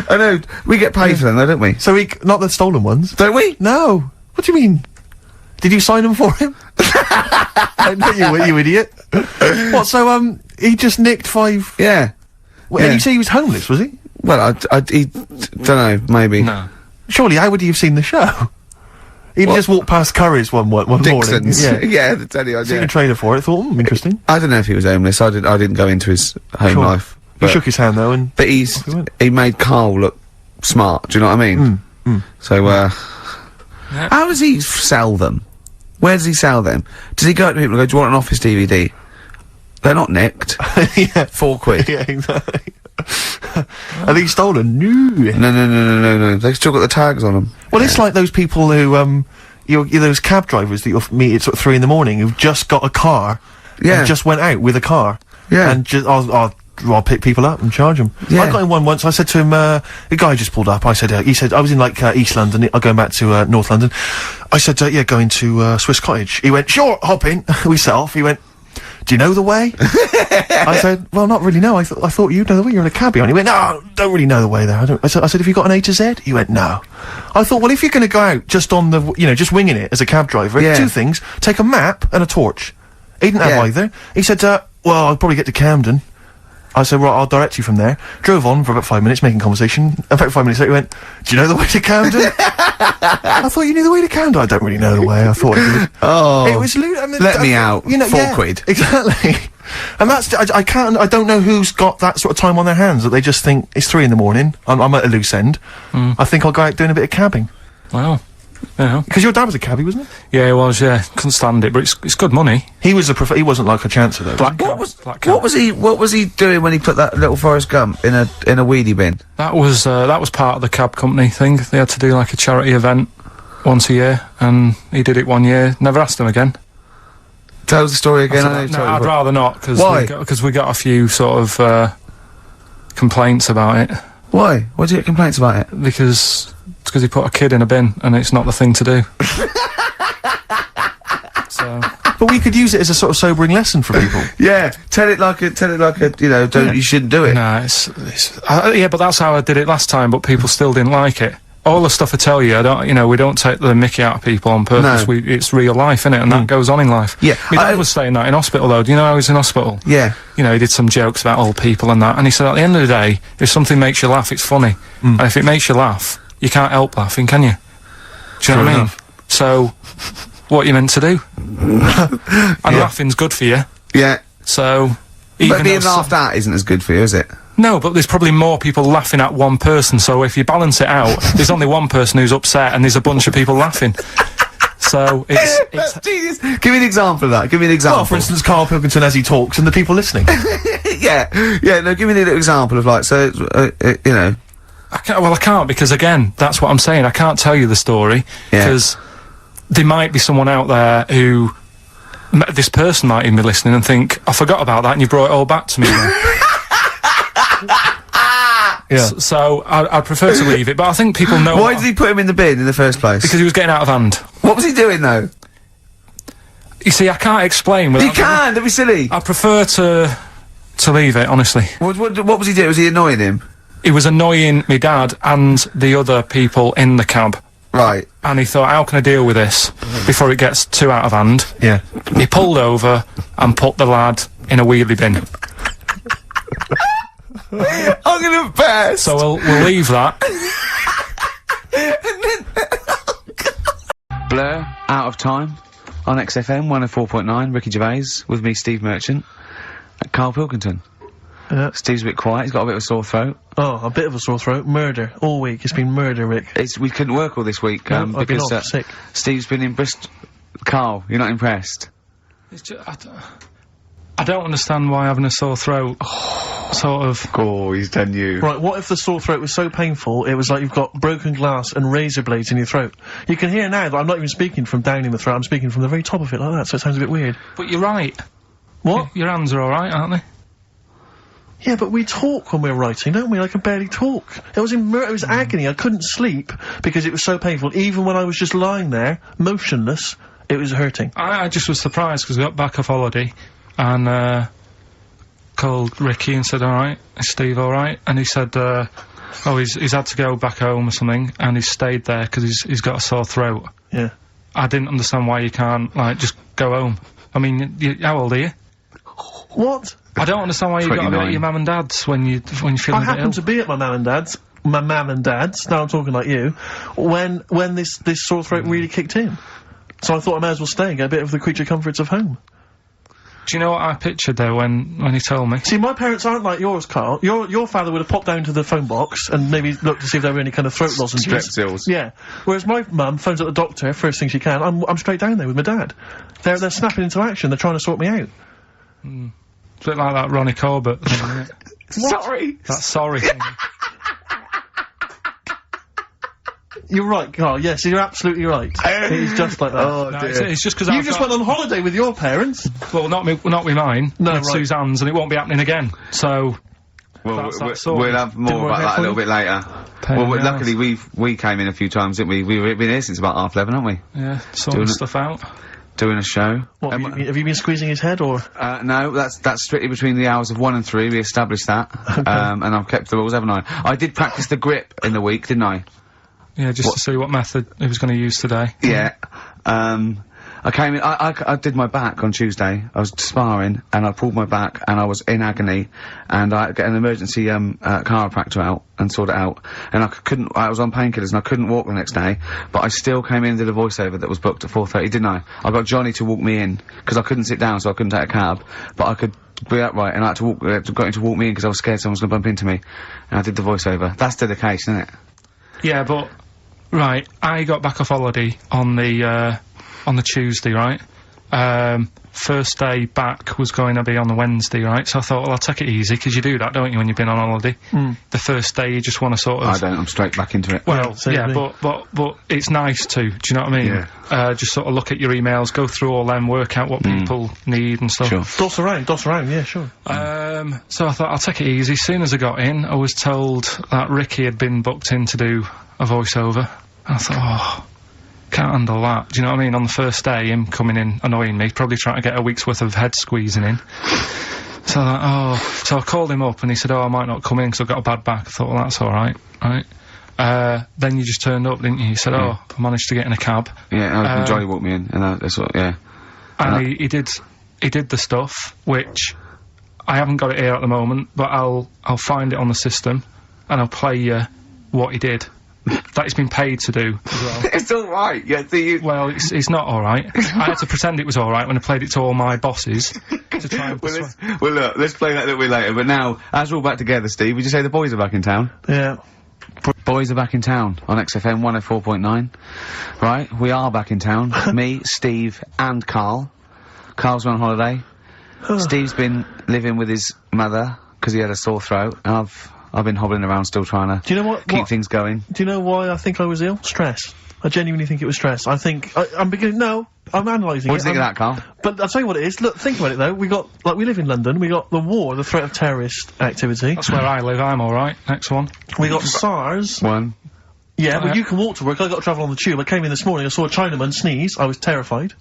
[SPEAKER 7] I know, we get paid for them though, don't we?
[SPEAKER 2] So not the stolen ones?
[SPEAKER 7] Don't we?
[SPEAKER 2] No. What do you mean? Did you sign them for him? No, you idiot. What, so, he just nicked 5...
[SPEAKER 7] Yeah.
[SPEAKER 2] Well,
[SPEAKER 7] Yeah.
[SPEAKER 2] And you say he was homeless, was he?
[SPEAKER 7] Well, he don't know, maybe.
[SPEAKER 3] No.
[SPEAKER 2] Surely, how would he have seen the show? He'd just walked past Curry's one morning.
[SPEAKER 7] Dixon's.
[SPEAKER 2] Yeah.
[SPEAKER 7] Yeah, the telly
[SPEAKER 2] Seen
[SPEAKER 7] idea.
[SPEAKER 2] a trailer for it, thought, interesting.
[SPEAKER 7] I don't know if he was homeless. I didn't go into his home
[SPEAKER 2] Sure.
[SPEAKER 7] life.
[SPEAKER 2] He shook his hand, though, and...
[SPEAKER 7] But
[SPEAKER 2] he went.
[SPEAKER 7] he made Carl look smart, do you know what I mean? So, how does he sell them? Where does he sell them? Does he go up to people and go, do you want an Office DVD? They're not nicked.
[SPEAKER 2] Yeah.
[SPEAKER 7] £4.
[SPEAKER 2] Yeah, exactly. Are these stolen? No.
[SPEAKER 7] No. They've still got the tags on them.
[SPEAKER 2] Well, it's like those people who, you're those cab drivers that you'll meet at sort of 3 in the morning who've just got a car.
[SPEAKER 7] Yeah.
[SPEAKER 2] And just went out with a car.
[SPEAKER 7] Yeah.
[SPEAKER 2] And just, I'll pick people up and charge them.
[SPEAKER 7] Yeah.
[SPEAKER 2] I got in one once, I said to him, the guy just pulled up, he said, I was in like, East London, I'm going back to, North London. I said, yeah, going to, Swiss Cottage. He went, sure, hop in. We set off. He went, do you know the way? I said, well, not really, no. I thought you'd know the way. You're in a cabbie. And he went, no, don't really know the way there. I said, have you got an A to Z? He went, no. I thought, well, if you're going to go out just on the, just winging it as a cab driver,
[SPEAKER 7] Yeah.
[SPEAKER 2] 2 things. Take a map and a torch. He didn't have either. He said, well, I'll probably get to Camden. I said, right, I'll direct you from there. Drove on for about 5 minutes, making conversation. About 5 minutes later, he went, do you know the way to Camden? I thought you knew the way to Camden. I don't really know the way. I thought I did.
[SPEAKER 7] Oh.
[SPEAKER 2] It was
[SPEAKER 7] Let me out. £4.
[SPEAKER 2] Exactly. And that's, I don't know who's got that sort of time on their hands, that they just think, it's 3 in the morning, I'm at a loose end. I think I'll go out doing a bit of cabbing.
[SPEAKER 3] Wow. You know.
[SPEAKER 2] Because your dad was a cabbie, wasn't he?
[SPEAKER 3] Yeah, he was. Yeah, couldn't stand it, but it's good money.
[SPEAKER 2] He was he wasn't like a chancer though.
[SPEAKER 1] What was he doing when he put that little Forrest Gump in a weedy bin?
[SPEAKER 3] That was part of the cab company thing. They had to do like a charity event once a year, and he did it one year. Never asked him again.
[SPEAKER 1] Tell us the story again.
[SPEAKER 3] I'd rather not, because
[SPEAKER 1] Why?
[SPEAKER 3] Because we got a few sort of complaints about it.
[SPEAKER 1] Why? Why did you get complaints about it?
[SPEAKER 3] Because he put a kid in a bin, and it's not the thing to do. So.
[SPEAKER 2] But we could use it as a sort of sobering lesson for people.
[SPEAKER 1] Yeah, tell it like a, you know, you shouldn't do it.
[SPEAKER 3] Nah, yeah, but that's how I did it last time, but people still didn't like it. All the stuff I tell you, we don't take the mickey out of people on purpose.
[SPEAKER 1] No.
[SPEAKER 3] It's real life, innit? And that goes on in life.
[SPEAKER 1] Yeah.
[SPEAKER 3] My dad was saying that in hospital, though. Do you know how he was in hospital?
[SPEAKER 1] Yeah.
[SPEAKER 3] You know, he did some jokes about old people and that, and he said at the end of the day, if something makes you laugh, it's funny. And if it makes you laugh, you can't help laughing, can you? Do you know what I mean? So, what you meant to do? And laughing's good for you.
[SPEAKER 1] Yeah.
[SPEAKER 3] So,
[SPEAKER 1] but being laughed at isn't as good for you, is it?
[SPEAKER 3] No, but there's probably more people laughing at one person, so if you balance it out, there's only one person who's upset and there's a bunch of people laughing. So, it's
[SPEAKER 1] genius. Give me an example of that. Give me an example.
[SPEAKER 2] Well, for instance, Karl Pilkington as he talks and the people listening.
[SPEAKER 1] Yeah, no, give me a little example of like, so, you know.
[SPEAKER 3] I can't, because again, that's what I'm saying, I can't tell you the story, because there might be someone out there who, this person might even be listening and think, I forgot about that and you brought it all back to me now.
[SPEAKER 2] Yeah.
[SPEAKER 3] So I'd prefer to leave it, but I think people know.
[SPEAKER 1] Why did he put him in the bin in the first place?
[SPEAKER 3] Because he was getting out of hand.
[SPEAKER 1] What was he doing though?
[SPEAKER 3] You see, I can't explain.
[SPEAKER 1] You can't. That'd be silly.
[SPEAKER 3] I prefer to leave it, honestly.
[SPEAKER 1] What was he doing? Was he annoying him?
[SPEAKER 3] He was annoying my dad and the other people in the cab.
[SPEAKER 1] Right.
[SPEAKER 3] And he thought, how can I deal with this before it gets too out of hand?
[SPEAKER 2] Yeah.
[SPEAKER 3] He pulled over and put the lad in a wheelie bin.
[SPEAKER 1] I'm gonna burst.
[SPEAKER 3] So we'll leave that.
[SPEAKER 1] Blur, Out of Time, on XFM 104.9, Ricky Gervais, with me, Steve Merchant, and Karl Pilkington. Steve's a bit quiet, he's got a bit of a sore throat.
[SPEAKER 2] Oh, a bit of a sore throat. Murder. All week. It's been murder, Rick.
[SPEAKER 1] We couldn't work all this week,
[SPEAKER 2] I've been
[SPEAKER 1] because,
[SPEAKER 2] off sick.
[SPEAKER 1] Steve's been in Bristol. Karl, you're not impressed?
[SPEAKER 3] It's just, I don't understand why having a sore throat sort of...
[SPEAKER 1] Oh, he's done you.
[SPEAKER 2] Right, what if the sore throat was so painful, it was like you've got broken glass and razor blades in your throat? You can hear now that I'm not even speaking from down in the throat, I'm speaking from the very top of it like that, so it sounds a bit weird.
[SPEAKER 3] But you're right.
[SPEAKER 2] What?
[SPEAKER 3] Your hands are alright, aren't they?
[SPEAKER 2] Yeah, but we talk when we're writing, don't we? I can barely talk. It was it was agony. I couldn't sleep because it was so painful. Even when I was just lying there, motionless, it was hurting.
[SPEAKER 3] I just was surprised because we got back off holiday and called Ricky and said, alright, is Steve alright? And he said, he's had to go back home or something, and he's stayed there because he's got a sore throat.
[SPEAKER 2] Yeah.
[SPEAKER 3] I didn't understand why you can't, like, just go home. I mean, how old are you?
[SPEAKER 2] What?
[SPEAKER 3] I don't understand why you've got to be at your mum and dad's when you're feeling a bit ill.
[SPEAKER 2] I happened to be at my mum and dad's, now I'm talking like you, when this sore throat really kicked in. So I thought I may as well stay and get a bit of the creature comforts of home.
[SPEAKER 3] Do you know what I pictured though when he told me?
[SPEAKER 2] See, my parents aren't like yours, Karl. Your father would have popped down to the phone box and maybe looked to see if there were any kind of throat lozenges.
[SPEAKER 1] Strepsils.
[SPEAKER 2] Yeah. Whereas my mum phones up the doctor first thing she can. I'm straight down there with my dad. They're snapping into action. They're trying to sort me out.
[SPEAKER 3] It's a bit like that Ronnie Corbett thing, isn't it?
[SPEAKER 1] Sorry.
[SPEAKER 3] That sorry thing.
[SPEAKER 2] You're right, Karl. Yes, you're absolutely right. It's just like that.
[SPEAKER 1] Oh,
[SPEAKER 3] No,
[SPEAKER 1] dear.
[SPEAKER 3] it's just because
[SPEAKER 2] You just went on holiday with your parents.
[SPEAKER 3] Well, not with mine.
[SPEAKER 2] No,
[SPEAKER 3] with
[SPEAKER 2] right.
[SPEAKER 3] Suzanne's, and it won't be happening again. So.
[SPEAKER 1] Well,
[SPEAKER 3] That's
[SPEAKER 1] we'll have more about that a little bit later.
[SPEAKER 3] Pain
[SPEAKER 1] Well,
[SPEAKER 3] in the
[SPEAKER 1] luckily we came in a few times, didn't we? We've been here since about 11:30, haven't we?
[SPEAKER 3] Yeah, sorting
[SPEAKER 1] Doing it.
[SPEAKER 3] stuff out.
[SPEAKER 1] Doing a show.
[SPEAKER 2] What, have you been squeezing his head, or...?
[SPEAKER 1] No, that's strictly between the hours of 1 and 3, we established that.
[SPEAKER 2] Okay.
[SPEAKER 1] And I've kept the rules, haven't I? I did practice the grip in the week, didn't I?
[SPEAKER 3] Yeah, just to see what method he was going to use today.
[SPEAKER 1] Yeah. I came in, I did my back on Tuesday. I was sparring, and I pulled my back, and I was in agony, and I had to get an emergency, chiropractor out, and sort it out. And I was on painkillers, and I couldn't walk the next day, but I still came in and did a voiceover that was booked at 4:30, didn't I? I got Johnny to walk me in, because I couldn't sit down, so I couldn't take a cab, but I could be upright, and I had to got him to walk me in, because I was scared someone was going to bump into me. And I did the voiceover. That's dedication, isn't it?
[SPEAKER 3] Yeah, but Right, I got back off holiday on the Tuesday, right? First day back was going to be on the Wednesday, right? So I thought, well, I'll take it easy, because you do that, don't you, when you've been on holiday? The first day, you just want to sort of...
[SPEAKER 1] I don't, I'm straight back into it.
[SPEAKER 3] Well, yeah, but it's nice to, do you know what I mean?
[SPEAKER 1] Yeah.
[SPEAKER 3] Just sort of look at your emails, go through all them, work out what people need and stuff.
[SPEAKER 1] Sure.
[SPEAKER 2] Doss around, yeah, sure.
[SPEAKER 3] So I thought, I'll take it easy. As soon as I got in, I was told that Ricky had been booked in to do a voiceover. And I thought, oh... can't handle that. Do you know what I mean? On the first day, him coming in annoying me, probably trying to get a week's worth of head squeezing in. So so I called him up and he said, I might not come in because I've got a bad back. I thought, well, that's alright, right? Then you just turned up, didn't you? He said, I managed to get in a cab.
[SPEAKER 1] Yeah, Johnny walked me in, and that's what, yeah.
[SPEAKER 3] And he did the stuff, which I haven't got it here at the moment, but I'll find it on the system, and I'll play you what he did. That he's been paid to do as well.
[SPEAKER 1] It's alright, yeah,
[SPEAKER 3] Well, it's not alright. I had to pretend it was alright when I played it to all my bosses to try and
[SPEAKER 1] well, look, let's play that a little bit later, but now, as we're all back together, Steve, would you say the boys are back in town?
[SPEAKER 2] Yeah.
[SPEAKER 1] Boys are back in town on XFM 104.9. Right, we are back in town. Me, Steve, and Carl. Carl's been on holiday. Steve's been living with his mother, because he had a sore throat, and I've been hobbling around still trying to keep things going.
[SPEAKER 2] Do you know why I think I was ill? Stress. I genuinely think it was stress. I think, I'm beginning, no, I'm analysing it.
[SPEAKER 1] What do you think of that, Carl?
[SPEAKER 2] But I'll tell you what it is. Look, think about it though. We live in London, we got the war, the threat of terrorist activity.
[SPEAKER 3] That's where I live, I'm alright. Next one.
[SPEAKER 2] We got SARS.
[SPEAKER 1] One.
[SPEAKER 2] Yeah, but you can walk to work, I got to travel on the tube. I came in this morning, I saw a Chinaman sneeze, I was terrified.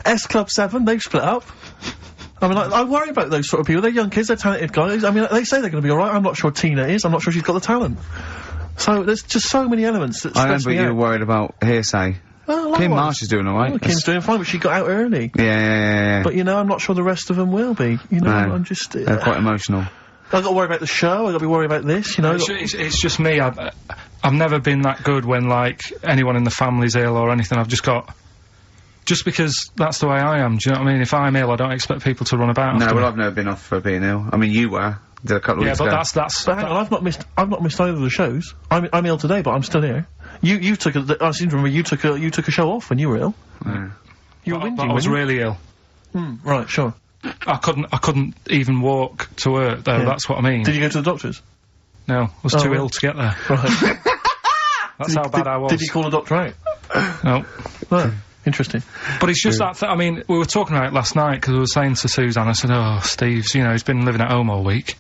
[SPEAKER 2] S Club 7, they've split up. I mean, I worry about those sort of people. They're young kids, they're talented guys. I mean, they say they're going to be alright. I'm not sure Tina is. I'm not sure she's got the talent. So, there's just so many elements that stress me out.
[SPEAKER 1] I remember you were worried about hearsay. Kim Marsh is doing alright.
[SPEAKER 2] Oh, Kim's doing fine, but she got out early.
[SPEAKER 1] Yeah.
[SPEAKER 2] But, you know, I'm not sure the rest of them will be. You know, I'm just...
[SPEAKER 1] they're quite emotional.
[SPEAKER 2] I've got to worry about the show, I've got to be worried about this, you know.
[SPEAKER 3] It's just me. I've never been that good when, like, anyone in the family's ill or anything. I've just got... Just because that's the way I am, do you know what I mean? If I'm ill, I don't expect people to run about.
[SPEAKER 1] No, well, I've never been off for being ill. I mean, you were. Did a couple of weeks ago.
[SPEAKER 3] Yeah, but that's...
[SPEAKER 2] But hang on, I've not missed either of the shows. I'm ill today, but I'm still here. You took I seem to remember you took a show off when you were ill.
[SPEAKER 1] Yeah.
[SPEAKER 2] You were whinging,
[SPEAKER 3] I was really ill.
[SPEAKER 2] Right, sure.
[SPEAKER 3] I couldn't even walk to work, though, that's what I mean.
[SPEAKER 2] Did you go to the doctors?
[SPEAKER 3] No, I was too ill to get there.
[SPEAKER 2] Right.
[SPEAKER 3] That's how bad I was.
[SPEAKER 2] Did you call a doctor out?
[SPEAKER 3] No.
[SPEAKER 2] Right. Interesting.
[SPEAKER 3] But it's just that, I mean, we were talking about it last night, because I was saying to Suzanne, I said, Steve's, you know, he's been living at home all week.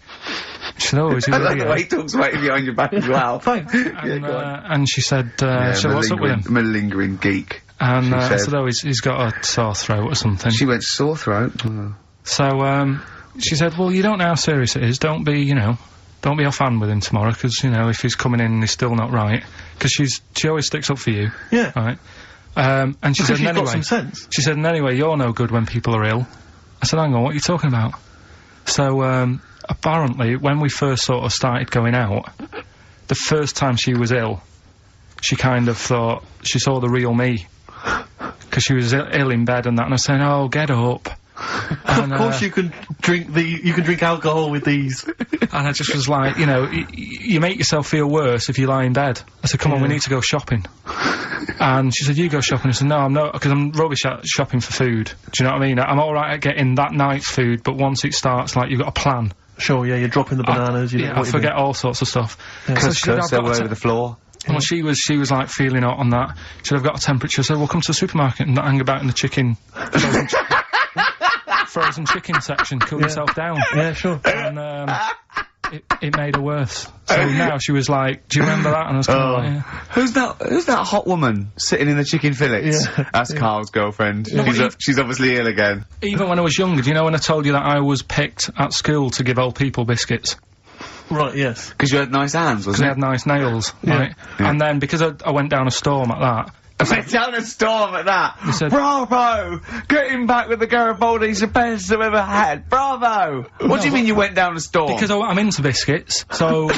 [SPEAKER 3] She said, is he
[SPEAKER 1] I
[SPEAKER 3] really
[SPEAKER 1] like the way he talks about you behind your back as well.
[SPEAKER 2] Thanks.
[SPEAKER 3] And she said, so what's up with him?
[SPEAKER 1] Malingering geek.
[SPEAKER 3] And I said, he's got a sore throat or something.
[SPEAKER 1] She went, sore throat?
[SPEAKER 3] So, she said, well, you don't know how serious it is, don't be offhand with him tomorrow, because, you know, if he's coming in and he's still not right, because she always sticks up for you.
[SPEAKER 2] Yeah.
[SPEAKER 3] Right? And she said,
[SPEAKER 2] got some sense.
[SPEAKER 3] She said, and anyway, you're no good when people are ill. I said, hang on, what are you talking about? So, apparently, when we first sort of started going out, the first time she was ill, she kind of thought she saw the real me. Because she was ill in bed and that, and I was saying, oh, get up. And,
[SPEAKER 2] of course you can drink alcohol with these.
[SPEAKER 3] And I just was like, you know, you make yourself feel worse if you lie in bed. I said, come on, we need to go shopping. And she said, you go shopping. I said, no, I'm not, because I'm rubbish at shopping for food. Do you know what I mean? I'm alright at getting that night's food, but once it starts, like, you've got a plan.
[SPEAKER 2] Sure, yeah, you're dropping the bananas, you know what
[SPEAKER 3] I forget all sorts of stuff.
[SPEAKER 1] Yeah. So she said, all over the floor.
[SPEAKER 3] Well, she was like feeling hot on that. She said, I've got a temperature, so we'll come to the supermarket and not hang about in the frozen chicken section, cool yourself down.
[SPEAKER 2] Yeah, sure.
[SPEAKER 3] And, it made her worse. So now she was like, do you remember that? And I was kind of like, yeah.
[SPEAKER 1] Who's that hot woman sitting in the chicken fillets?
[SPEAKER 2] Yeah.
[SPEAKER 1] That's Carl's girlfriend.
[SPEAKER 3] Yeah.
[SPEAKER 1] She's obviously ill again.
[SPEAKER 3] Even when I was younger, do you know when I told you that I was picked at school to give old people biscuits?
[SPEAKER 2] Right, yes.
[SPEAKER 1] Because you had nice hands, wasn't it?
[SPEAKER 3] Because I had nice nails, right? Yeah. And then, because I went down a storm at that,
[SPEAKER 1] I went down a storm at that. Said, bravo! Getting back with the Garibaldi's the best I've ever had. Bravo! What do you mean you went down a storm?
[SPEAKER 3] Because I'm into biscuits, so...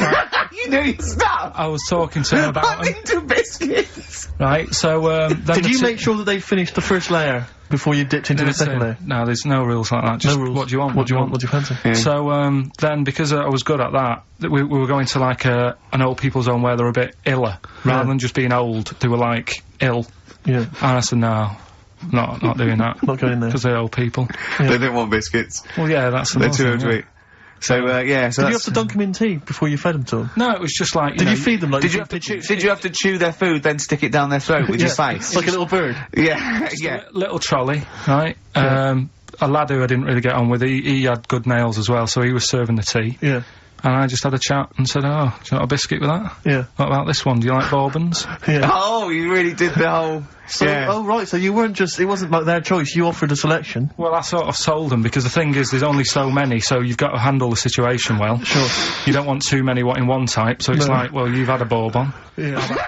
[SPEAKER 1] You know your stuff!
[SPEAKER 3] I was talking to him about...
[SPEAKER 1] I'm into biscuits!
[SPEAKER 3] Right, so, then
[SPEAKER 2] Did you make sure that they finished the first layer before you dipped into the second layer?
[SPEAKER 3] No, there's no rules like that. Just
[SPEAKER 2] No rules.
[SPEAKER 3] what do you want?
[SPEAKER 2] What do you want? What do you fancy?
[SPEAKER 3] Yeah. So, then, because I was good at that, we were going to, like, an old people's home where they're a bit iller. Rather than just being old, they were, like, ill.
[SPEAKER 2] Yeah.
[SPEAKER 3] And I said, no, not doing that.
[SPEAKER 2] Not going there.
[SPEAKER 3] Because they're old people.
[SPEAKER 7] They didn't want biscuits.
[SPEAKER 3] Well, yeah, that's the
[SPEAKER 7] They're too old to eat. So, yeah, so
[SPEAKER 2] Did you have to dunk them in tea before you fed them to them?
[SPEAKER 3] No, it was just like,
[SPEAKER 2] Did you feed them like
[SPEAKER 7] Did you have to chew their food, then stick it down their throat with your face?
[SPEAKER 2] Like a little bird?
[SPEAKER 7] Yeah, yeah.
[SPEAKER 3] Little trolley, right? A lad who I didn't really get on with, he had good nails as well, so he was serving the tea.
[SPEAKER 2] Yeah.
[SPEAKER 3] And I just had a chat and said, oh, do you want a biscuit with that?
[SPEAKER 2] Yeah.
[SPEAKER 3] What about this one? Do you like bourbons?
[SPEAKER 2] Yeah.
[SPEAKER 7] Oh, you really did the whole...
[SPEAKER 2] So, oh right, so you weren't just, it wasn't like their choice, you offered a selection.
[SPEAKER 3] Well, I sort of sold them, because the thing is, there's only so many, so you've got to handle the situation well.
[SPEAKER 2] Sure.
[SPEAKER 3] You don't want too many in one type, so it's like, well, you've had a bourbon.
[SPEAKER 2] Yeah.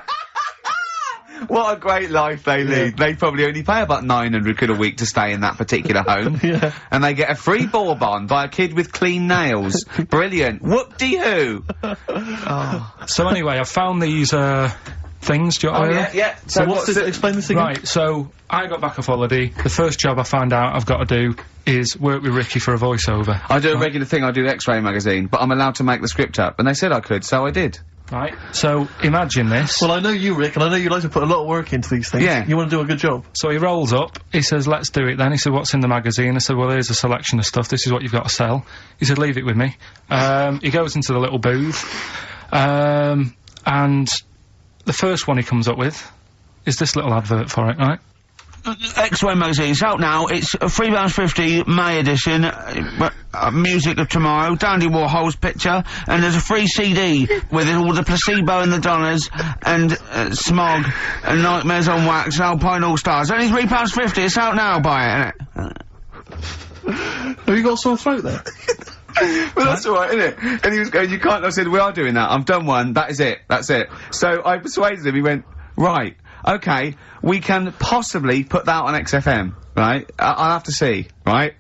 [SPEAKER 7] What a great life they lead. They probably only pay about 900 quid a week to stay in that particular home.
[SPEAKER 2] Yeah.
[SPEAKER 7] And they get a free bourbon by a kid with clean nails. Brilliant. Whoop-de-hoo. Oh.
[SPEAKER 3] So anyway, I found these, things, do you want to hear?
[SPEAKER 7] Yeah.
[SPEAKER 2] So what's this, explain this again?
[SPEAKER 3] Right, so I got back off holiday. The first job I found out I've got to do is work with Ricky for a voiceover.
[SPEAKER 7] I do a regular thing, I do X-Ray magazine, but I'm allowed to make the script up. And they said I could, so I did.
[SPEAKER 3] Right, so imagine this.
[SPEAKER 2] Well, I know you, Rick, and I know you like to put a lot of work into these things.
[SPEAKER 7] Yeah.
[SPEAKER 2] You want to do a good job.
[SPEAKER 3] So he rolls up, he says, let's do it then. He said, what's in the magazine? I said, well, here's a selection of stuff, this is what you've got to sell. He said, leave it with me. He goes into the little booth, and the first one he comes up with is this little advert for it, right?
[SPEAKER 10] X-Ray magazine, it's out now, it's £3.50 May edition, music of tomorrow, Dandy Warhol's picture, and there's a free CD with all the Placebo and the Donners, and Smog, and Nightmares on Wax, and Alpine All-Stars. Only £3.50, it's out now, buy it.
[SPEAKER 2] Have you got a sore throat there?
[SPEAKER 7] Well, that's alright, isn't it? And he was going, you can't, I said, we are doing that, I've done one, that is it, that's it. So I persuaded him, he went, right, okay, we can possibly put that on XFM, right? I'll have to see, right?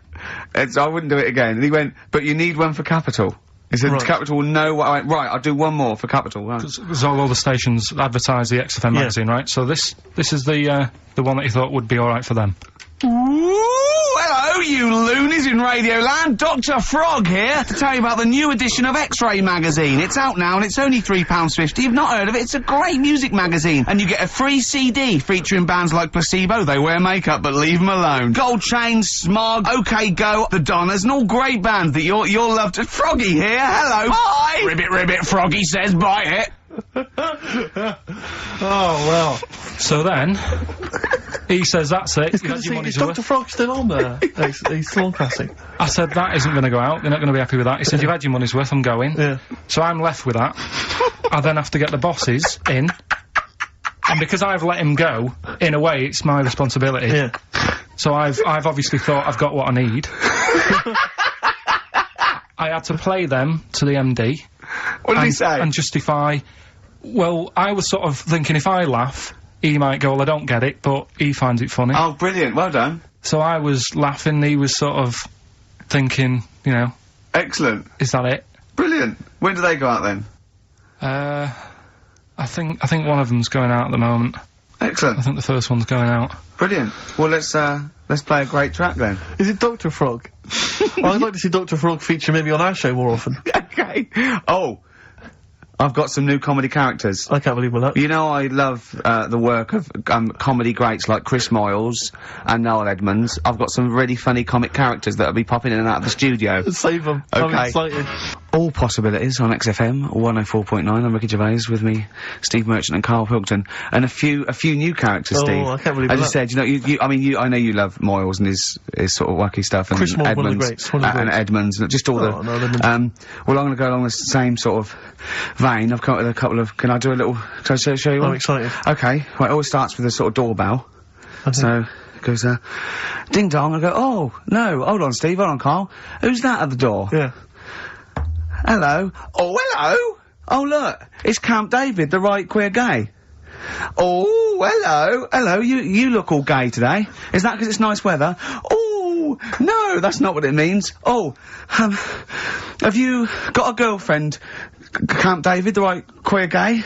[SPEAKER 7] I wouldn't do it again. And he went, but you need one for Capital. He said, Capital will know what I went, right, I'll do one more for Capital, right?
[SPEAKER 3] Because all the stations advertise the XFM magazine, right? So this is the one that he thought would be alright for them.
[SPEAKER 10] Ooh, hello, you loonies in Radioland. Dr. Frog here to tell you about the new edition of X-Ray magazine. It's out now and it's only £3.50. You've not heard of it? It's a great music magazine. And you get a free CD featuring bands like Placebo, they wear makeup but leave them alone. Gold Chain, Smog, OK Go, The Donners, and all great bands that you'll love to... Froggy here, hello. Bye! Ribbit, Froggy says bye it.
[SPEAKER 2] Oh, well.
[SPEAKER 3] So then, he says, that's it.
[SPEAKER 2] It's good to see, is Dr. Frog still on there? he's still on Classic.
[SPEAKER 3] I said, that isn't going to go out. You're not going to be happy with that. He said, you've had your money's worth, I'm going.
[SPEAKER 2] Yeah.
[SPEAKER 3] So I'm left with that. I then have to get the bosses in. And because I've let him go, in a way, it's my responsibility.
[SPEAKER 2] Yeah.
[SPEAKER 3] So I've obviously thought I've got what I need. I had to play them to the MD.
[SPEAKER 7] What did he say?
[SPEAKER 3] And justify... Well, I was sort of thinking if I laugh, he might go, well, I don't get it, but he finds it funny.
[SPEAKER 7] Oh, brilliant, well done.
[SPEAKER 3] So I was laughing, he was sort of thinking, you know...
[SPEAKER 7] Excellent.
[SPEAKER 3] Is that it?
[SPEAKER 7] Brilliant. When do they go out then?
[SPEAKER 3] I think one of them's going out at the moment.
[SPEAKER 7] Excellent.
[SPEAKER 3] I think the first one's going out.
[SPEAKER 7] Brilliant. Well, let's play a great track then.
[SPEAKER 2] Is it Dr. Frog? Well, I'd like to see Dr. Frog feature maybe on our show more often.
[SPEAKER 7] Okay. Oh, I've got some new comedy characters.
[SPEAKER 2] I can't believe that.
[SPEAKER 7] You know, I love the work of comedy greats like Chris Moyles and Noel Edmonds. I've got some really funny comic characters that'll be popping in and out of the studio.
[SPEAKER 2] Save them.
[SPEAKER 7] Okay.
[SPEAKER 2] I'm excited.
[SPEAKER 7] All possibilities on XFM 104.9. I'm Ricky Gervais, with me, Steve Merchant and Karl Pilkington, and a few new characters.
[SPEAKER 2] Oh,
[SPEAKER 7] Steve.
[SPEAKER 2] I can't believe
[SPEAKER 7] As
[SPEAKER 2] that.
[SPEAKER 7] you said, you know, I know you love Moyles and his sort of wacky stuff, and
[SPEAKER 2] Chris Moyles,
[SPEAKER 7] Edmonds,
[SPEAKER 2] one of the greats, one of the
[SPEAKER 7] and
[SPEAKER 2] greats.
[SPEAKER 7] Edmonds, and just all
[SPEAKER 2] No,
[SPEAKER 7] well, I'm going to go along the same sort of vein. I've come up with a couple of. Can I do a little? Can I show you one?
[SPEAKER 2] I'm excited.
[SPEAKER 7] Okay. Well, it always starts with a sort of doorbell. So it goes, ding dong. I go, oh no, hold on, Steve, hold on, Carl. Who's that at the door?
[SPEAKER 2] Yeah.
[SPEAKER 7] Hello. Oh, hello. Oh, look, it's Camp David, the right queer gay. Oh, hello. Hello, you look all gay today. Is that because it's nice weather? Oh, no, that's not what it means. Oh, have you got a girlfriend, Camp David, the right queer gay?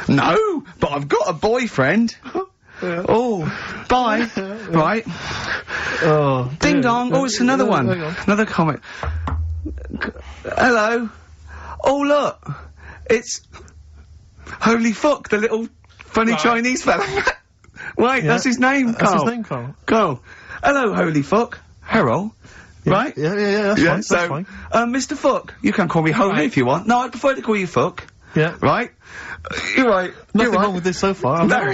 [SPEAKER 7] No, but
[SPEAKER 10] I've got a boyfriend. Oh, bye. Right.
[SPEAKER 2] Oh,
[SPEAKER 10] Ding dong. Oh, it's another one.
[SPEAKER 2] Hang on.
[SPEAKER 10] Another comment. Hello. Oh, look. It's Holy Fuck, the little funny Chinese fella. Wait, that's his name, Carl.
[SPEAKER 2] That's his name, Carl.
[SPEAKER 10] Carl. Hello, Holy Fuck. Harold. Right?
[SPEAKER 2] Yeah, that's fine.
[SPEAKER 10] So,
[SPEAKER 2] That's fine.
[SPEAKER 10] Mr. Fuck, you can call me Holy if you want. No, I prefer to call you Fuck.
[SPEAKER 2] Yeah.
[SPEAKER 10] Right? You're right.
[SPEAKER 2] Nothing wrong with this so far.
[SPEAKER 10] No.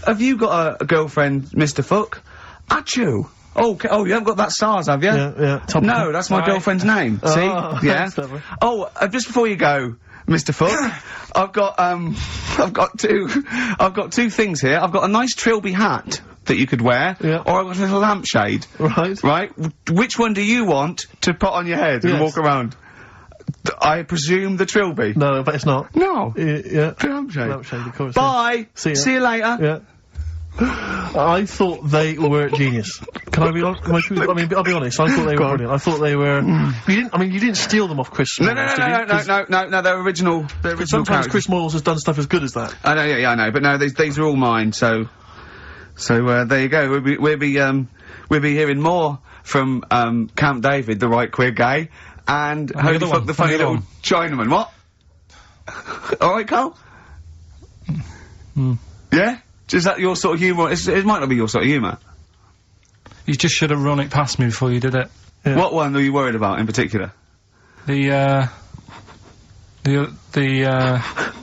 [SPEAKER 10] Have you got a girlfriend, Mr. Fuck? Achoo. Oh, you haven't got that SARS, have you?
[SPEAKER 2] Yeah.
[SPEAKER 10] No, that's my girlfriend's name. See? Yeah. Oh, just before you go, Mr. Fuck, I've got two things here. I've got a nice trilby hat that you could wear, or I've got a little lampshade. Right? Which one do you want to put on your head and walk around? I presume the trilby.
[SPEAKER 2] No, but it's not.
[SPEAKER 10] No.
[SPEAKER 2] Yeah.
[SPEAKER 10] The lampshade.
[SPEAKER 2] Lampshade, of course.
[SPEAKER 10] Bye.
[SPEAKER 2] See
[SPEAKER 10] you later.
[SPEAKER 2] Yeah. I thought they were genius. Can I be honest? I mean, I'll be honest. I thought they were brilliant. I thought they were. You didn't steal them off Chris.
[SPEAKER 10] No. They're original.
[SPEAKER 2] Sometimes Chris Moyles has done stuff as good as that.
[SPEAKER 10] I know. Yeah, I know. But no, these are all mine. So there you go. We'll be hearing more from Camp David, the right queer gay, and Holy Fuck, the funny little Chinaman. What? All right, Carl. Yeah. Is that your sort of humour? It might not be your sort of humour.
[SPEAKER 3] You just should have run it past me before you did it.
[SPEAKER 10] Yeah. What one were you worried about in particular?
[SPEAKER 3] The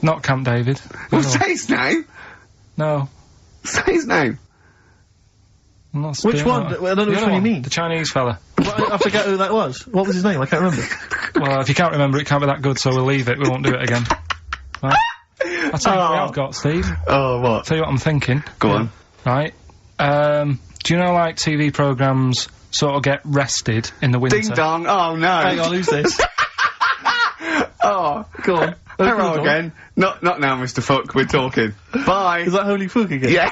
[SPEAKER 3] not Camp David.
[SPEAKER 10] Well, say his name.
[SPEAKER 3] No.
[SPEAKER 10] Say his name.
[SPEAKER 2] Which one? I don't know which one you mean.
[SPEAKER 3] The Chinese fella.
[SPEAKER 2] Well, I forget who that was. What was his name? I can't remember.
[SPEAKER 3] Well, if you can't remember, it can't be that good, so we'll leave it. We won't do it again. Right? I'll tell you what I've got, Steve.
[SPEAKER 2] Oh, what?
[SPEAKER 3] I'll tell you what I'm thinking.
[SPEAKER 10] Go on.
[SPEAKER 3] Right. Do you know, like, TV programmes sort of get rested in the winter?
[SPEAKER 10] Ding dong. Oh, no.
[SPEAKER 2] Hang on, who's this?
[SPEAKER 10] Oh, go on. Hello again. Not now, Mr. Fuck. We're talking. Bye.
[SPEAKER 2] Is that Holy Fuck again?
[SPEAKER 10] Yeah.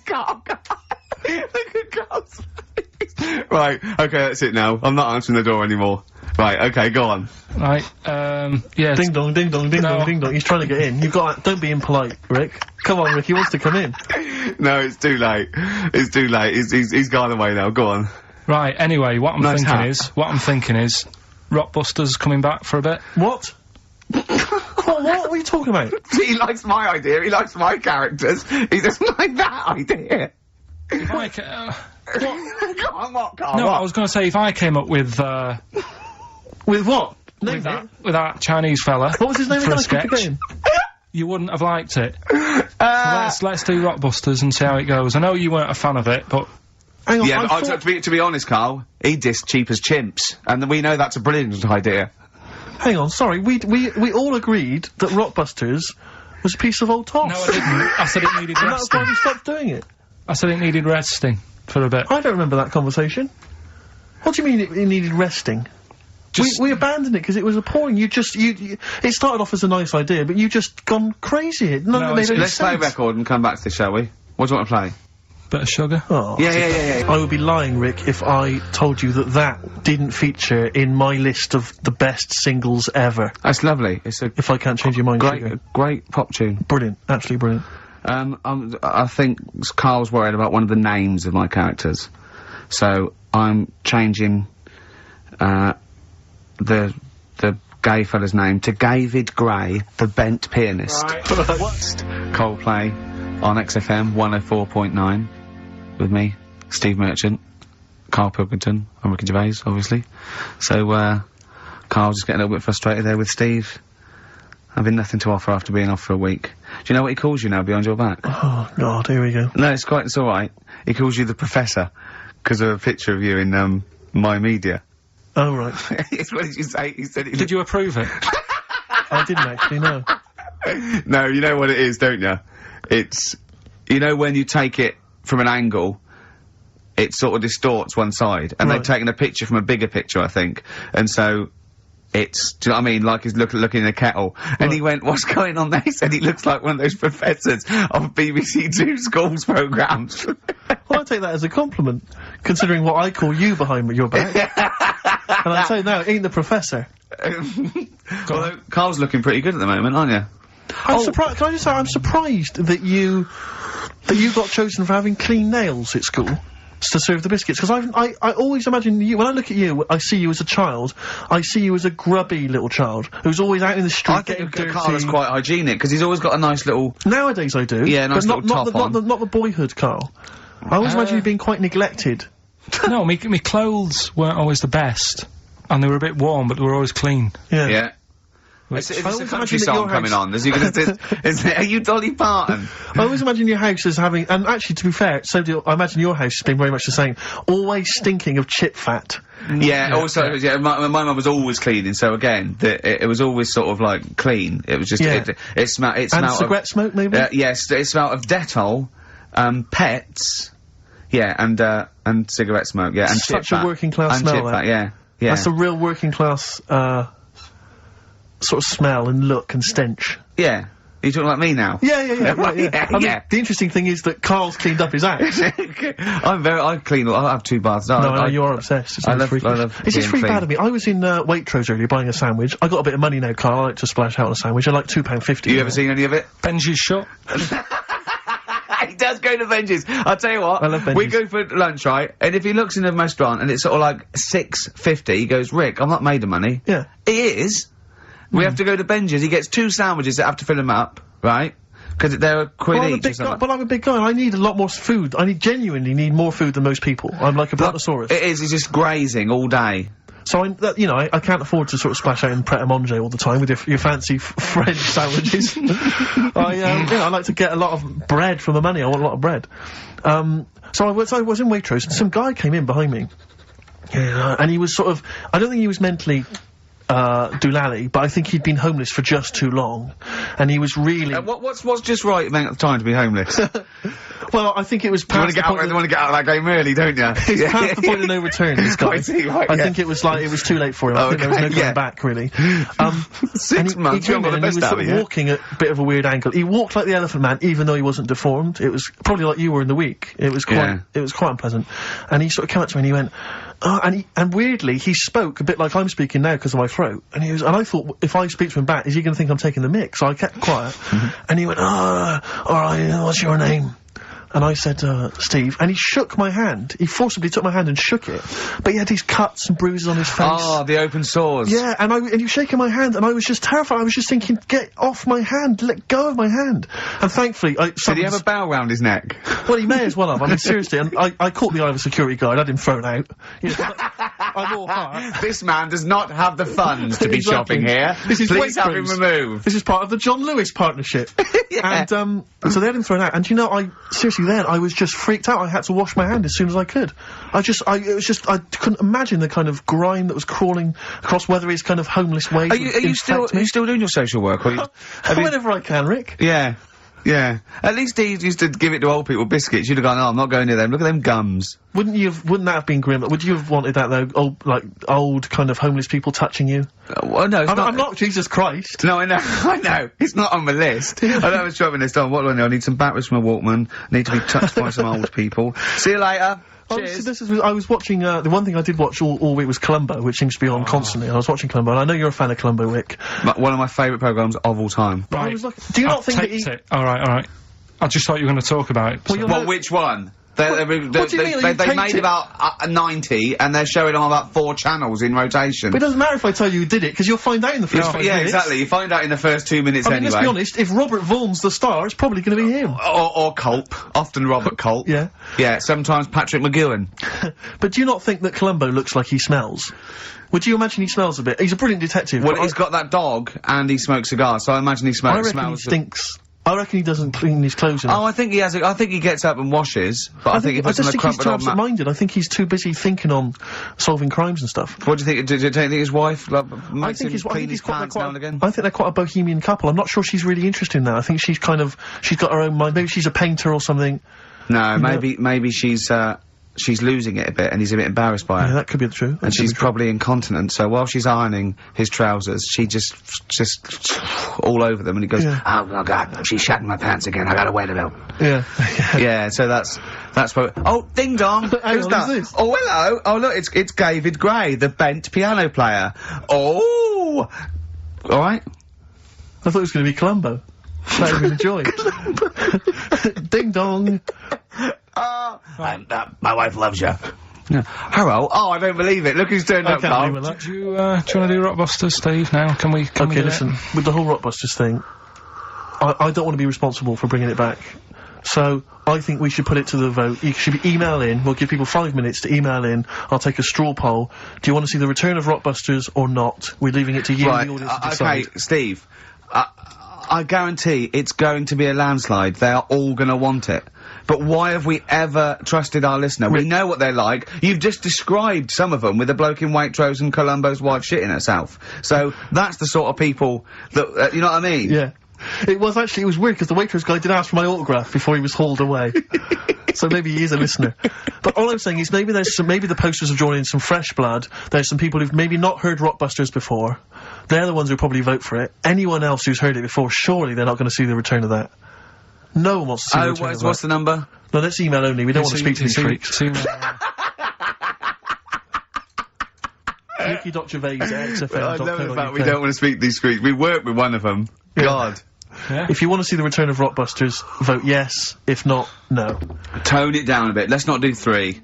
[SPEAKER 10] God. Look at God's face. Right. Okay, that's it now. I'm not answering the door anymore. Right, okay, go on.
[SPEAKER 3] Right, yeah.
[SPEAKER 2] Ding dong, ding dong, ding dong, ding dong. He's trying to get in. You've got. Don't be impolite, Rick. Come on, Rick. He wants to come in.
[SPEAKER 10] No, it's too late. It's too late. He's gone away now. Go on.
[SPEAKER 3] Right. Anyway, what I'm thinking is, Rockbusters coming back for a bit.
[SPEAKER 2] What? What are you talking about?
[SPEAKER 10] He likes my idea. He likes my characters. He doesn't like that idea.
[SPEAKER 3] If I
[SPEAKER 10] Go on, what, Carl?
[SPEAKER 3] No,
[SPEAKER 10] what?
[SPEAKER 3] I was going to say if I came up with
[SPEAKER 2] with what?
[SPEAKER 3] With that Chinese fella.
[SPEAKER 2] What was his name
[SPEAKER 3] for
[SPEAKER 2] again?
[SPEAKER 3] a sketch. You wouldn't have liked it. So let's do Rockbusters and see how it goes. I know you weren't a fan of it, but.
[SPEAKER 2] Hang on,
[SPEAKER 10] yeah, but to be honest, Carl, he dissed Cheap as Chimps, and we know that's a brilliant idea.
[SPEAKER 2] Hang on, sorry, we all agreed that Rockbusters was a piece of old toss.
[SPEAKER 3] No, I didn't. I said it needed resting.
[SPEAKER 2] And that's why we stopped doing it.
[SPEAKER 3] I said it needed resting for a bit.
[SPEAKER 2] I don't remember that conversation. What do you mean it needed resting? We abandoned it because it was appalling. You it started off as a nice idea, but you just gone crazy.
[SPEAKER 10] Let's play a record and come back to this, shall we? What do you want to play?
[SPEAKER 3] Bit of sugar.
[SPEAKER 2] Oh,
[SPEAKER 10] yeah.
[SPEAKER 2] I would be lying, Rick, if I told you that didn't feature in my list of the best singles ever.
[SPEAKER 10] That's lovely. It's a
[SPEAKER 2] if I can't change your mind,
[SPEAKER 10] great pop tune.
[SPEAKER 2] Brilliant, absolutely brilliant.
[SPEAKER 10] I think Carl's worried about one of the names of my characters, so I'm changing the gay fella's name to David Gray, the bent pianist.
[SPEAKER 3] Right.
[SPEAKER 10] Coldplay on XFM 104.9 with me, Steve Merchant, Karl Pilkington, and Ricky Gervais, obviously. So Carl's just getting a little bit frustrated there with Steve. Having nothing to offer after being off for a week. Do you know what he calls you now behind your back?
[SPEAKER 2] Oh, God, here we go.
[SPEAKER 10] No, it's alright. He calls you the Professor, because of a picture of you in, My Media.
[SPEAKER 2] Oh, right.
[SPEAKER 10] What did you say? He said
[SPEAKER 3] Did you approve it?
[SPEAKER 2] I didn't actually, no.
[SPEAKER 10] No, you know what it is, don't you? It's, you know when you take it from an angle, it sort of distorts one side, and they've taken a picture from a bigger picture, I think, and so... It's, do you know what I mean, like he's looking in a kettle. And he went, what's going on there? He said he looks like one of those professors of BBC Two schools programmes.
[SPEAKER 2] Well, I take that as a compliment, considering what I call you behind your back. And I say, no, it ain't the professor.
[SPEAKER 7] Although Carl's looking pretty good at the moment, aren't you?
[SPEAKER 2] I'm surprised. Can I just say, I'm surprised that you got chosen for having clean nails at school to serve the biscuits. Because I always imagine you. When I look at you, I see you as a child. I see you as a grubby little child who's always out in the street getting dirty.
[SPEAKER 7] Carl is quite hygienic because he's always got a nice little.
[SPEAKER 2] Nowadays, I do.
[SPEAKER 7] Yeah, nice
[SPEAKER 2] but
[SPEAKER 7] little top on.
[SPEAKER 2] Not the boyhood, Carl. I always imagine you being quite neglected.
[SPEAKER 3] No, me clothes weren't always the best, and they were a bit warm, but they were always clean.
[SPEAKER 7] Yeah. Is this a country song coming on? Are you Dolly Parton?
[SPEAKER 2] I always imagine your house as having, and actually, to be fair, I imagine your house has been very much the same. Always stinking of chip fat.
[SPEAKER 7] Yeah. Also, my mum was always cleaning. So again, it was always sort of like clean. It was just it smelled. It smelled
[SPEAKER 2] and cigarette smoke, maybe.
[SPEAKER 7] Yes, it smelled of Dettol, pets. Yeah, and cigarette smoke. Yeah, and
[SPEAKER 2] such a working class smell.
[SPEAKER 7] Chip fat, yeah.
[SPEAKER 2] That's a real working class sort of smell and look and stench.
[SPEAKER 7] Yeah. Are you talking like me now?
[SPEAKER 2] Yeah. Right, yeah. I mean, the interesting thing is that Carl's cleaned up his house.
[SPEAKER 7] I have 2 baths.
[SPEAKER 2] No, you are obsessed.
[SPEAKER 7] I love
[SPEAKER 2] Is this really bad of me? I was in Waitrose earlier buying a sandwich. I got a bit of money now, Carl. I like to splash out on a sandwich. I like £2.50.
[SPEAKER 7] You ever seen any of it?
[SPEAKER 3] Benji's shop.
[SPEAKER 7] He does go to Benji's. I'll tell you what.
[SPEAKER 2] I love Benji's.
[SPEAKER 7] We go for lunch, right? And if he looks in a restaurant and it's sort of like $6.50, he goes, Rick, I'm not made of money.
[SPEAKER 2] Yeah.
[SPEAKER 7] He is. We have to go to Benji's. He gets 2 sandwiches that have to fill him up, right? Because they're a quid each or something.
[SPEAKER 2] But I'm a big guy. I need a lot more food. I genuinely need more food than most people. I'm like a brontosaurus.
[SPEAKER 7] It is. He's just grazing all day.
[SPEAKER 2] So I can't afford to sort of splash out in Pret a Manger all the time with your fancy French sandwiches. I like to get a lot of bread for my money. I want a lot of bread. So I was in Waitrose and some guy came in behind me. Yeah, and he was sort of, I don't think he was mentally doolally, but I think he'd been homeless for just too long, and he was really.
[SPEAKER 7] What's just right amount of time to be homeless?
[SPEAKER 2] Well, I think it was past
[SPEAKER 7] you want to get out of that game early, don't you?
[SPEAKER 2] He's past the point of no return, this guy. I think it was too late for him. I think there was no going back, really.
[SPEAKER 7] 6 months, you got the best out of
[SPEAKER 2] you. Walking at a bit of a weird angle. He walked like the Elephant Man, even though he wasn't deformed. It was probably like you were in the week. It was quite unpleasant. And he sort of came up to me and he went, and weirdly, he spoke a bit like I'm speaking now because of my throat. And I thought, if I speak to him back, is he going to think I'm taking the mick? So I kept quiet. And he went, alright, what's your name? And I said, Steve, and he shook my hand. He forcibly took my hand and shook it. But he had these cuts and bruises on his face.
[SPEAKER 7] Oh, the open sores.
[SPEAKER 2] Yeah, and he was shaking my hand, and I was just terrified. I was just thinking, get off my hand, let go of my hand. And thankfully,
[SPEAKER 7] did he have a bell round his neck?
[SPEAKER 2] Well, he may as well have. I mean, seriously, and I caught the eye of a security guard, had him thrown out. You know, I'm all heart.
[SPEAKER 7] This man does not have the funds to be shopping here. Please have him removed.
[SPEAKER 2] This is part of the John Lewis partnership.
[SPEAKER 7] Yeah.
[SPEAKER 2] And, so they had him thrown out, and you know, seriously then, I was just freaked out. I had to wash my hand as soon as I could. I couldn't imagine the kind of grime that was crawling across whether his kind of homeless ways.
[SPEAKER 7] Are you still doing your social work? Or
[SPEAKER 2] whenever I can, Rick.
[SPEAKER 7] Yeah. Yeah. At least he used to give it to old people biscuits. You'd have gone, oh, I'm not going near them. Look at them gums.
[SPEAKER 2] Wouldn't that have been grim? Would you have wanted that, though? Old kind of homeless people touching you?
[SPEAKER 7] Well, no,
[SPEAKER 2] I'm not Jesus Christ.
[SPEAKER 7] No, I know. It's not on my list. I don't have a shopping list on. What do I know? I need some batteries from a Walkman. I need to be touched by some old people. See you later. Cheers.
[SPEAKER 2] I was watching, the one thing I did watch all week was Columbo, which seems to be on constantly. I was watching Columbo, and I know you're a fan of Columbo, Rick.
[SPEAKER 7] One of my favourite programmes of all time.
[SPEAKER 3] Right.
[SPEAKER 2] Do you not think that
[SPEAKER 3] Alright. I just thought you were going to talk about it.
[SPEAKER 7] Well, which one? They made about 90, and they're showing on about 4 channels in rotation.
[SPEAKER 2] But it doesn't matter if I tell you who did it, because you'll find out in the first 5 minutes.
[SPEAKER 7] Yeah, exactly. You find out in the first 2 minutes anyway.
[SPEAKER 2] Let's be honest, if Robert Vaughan's the star, it's probably going to be him.
[SPEAKER 7] Or Culp. Often Robert Culp.
[SPEAKER 2] Yeah.
[SPEAKER 7] Yeah, sometimes Patrick McGowan.
[SPEAKER 2] But do you not think that Columbo looks like he smells? Would you imagine he smells a bit? He's a brilliant detective.
[SPEAKER 7] Well, he's got that dog, and he smokes cigars, so I imagine he smells...
[SPEAKER 2] I reckon he stinks. I reckon he doesn't clean his clothes enough.
[SPEAKER 7] Oh, I think he has. I think he gets up and washes, but I think he puts on a
[SPEAKER 2] he's too absent-minded. I think he's too busy thinking on solving crimes and stuff.
[SPEAKER 7] What do you think? Do you think his wife makes him clean his
[SPEAKER 2] pants
[SPEAKER 7] now and again?
[SPEAKER 2] I think they're quite a bohemian couple. I'm not sure she's really interested in that. I think she's got her own mind. Maybe she's a painter or something.
[SPEAKER 7] No, maybe she's she's losing it a bit and he's a bit embarrassed by
[SPEAKER 2] Yeah,
[SPEAKER 7] her.
[SPEAKER 2] that could be true.
[SPEAKER 7] And she's probably incontinent, so while she's ironing his trousers, she just all over them, and he goes,
[SPEAKER 5] Oh, my God, she's shatting my pants again. I gotta wear them out.
[SPEAKER 2] Yeah.
[SPEAKER 7] yeah, so that's what. Oh, ding dong! Who's that?
[SPEAKER 2] Who's this?
[SPEAKER 7] Oh, hello! Oh, look, it's David Gray, the bent piano player. Oh! Alright?
[SPEAKER 2] I thought it was going to be Columbo. That would have been a joy. Ding dong!
[SPEAKER 5] My wife loves you.
[SPEAKER 7] Yeah. Hello? Oh, I don't believe it. Look who's turned up, Carl.
[SPEAKER 3] Do you want to do Rockbusters, Steve, now? Can we
[SPEAKER 2] Okay,
[SPEAKER 3] do
[SPEAKER 2] listen, with the whole Rockbusters thing, I don't want to be responsible for bringing it back. So, I think we should put it to the vote. You should email in. We'll give people 5 minutes to email in. I'll take a straw poll. Do you want to see the return of Rockbusters or not? We're leaving it to you,
[SPEAKER 7] Right,
[SPEAKER 2] the audience, to decide.
[SPEAKER 7] okay, Steve. I guarantee it's going to be a landslide. They are all going to want it. But why have we ever trusted our listener? We know what they're like. You've just described some of them with a bloke in Waitrose and Columbo's wife shitting herself. So that's the sort of people that, you know what I mean?
[SPEAKER 2] Yeah. It was weird, because the Waitrose guy did ask for my autograph before he was hauled away. So maybe he is a listener. But all I'm saying is maybe the posters have drawn in some fresh blood. There's some people who've maybe not heard Rockbusters before. They're the ones who probably vote for it. Anyone else who's heard it before, surely they're not going to see the return of that. No one wants to see the return of that.
[SPEAKER 7] What's the number?
[SPEAKER 2] No, that's email only. We don't want to speak to these freaks. Ricky.Gervais at XFM.
[SPEAKER 7] I know the fact we don't want to speak to these freaks. We work with one of them.
[SPEAKER 2] Yeah.
[SPEAKER 7] God.
[SPEAKER 3] Yeah.
[SPEAKER 2] If you want to see the return of Rockbusters, vote yes. If not, no.
[SPEAKER 7] Tone it down a bit. Let's not do 3.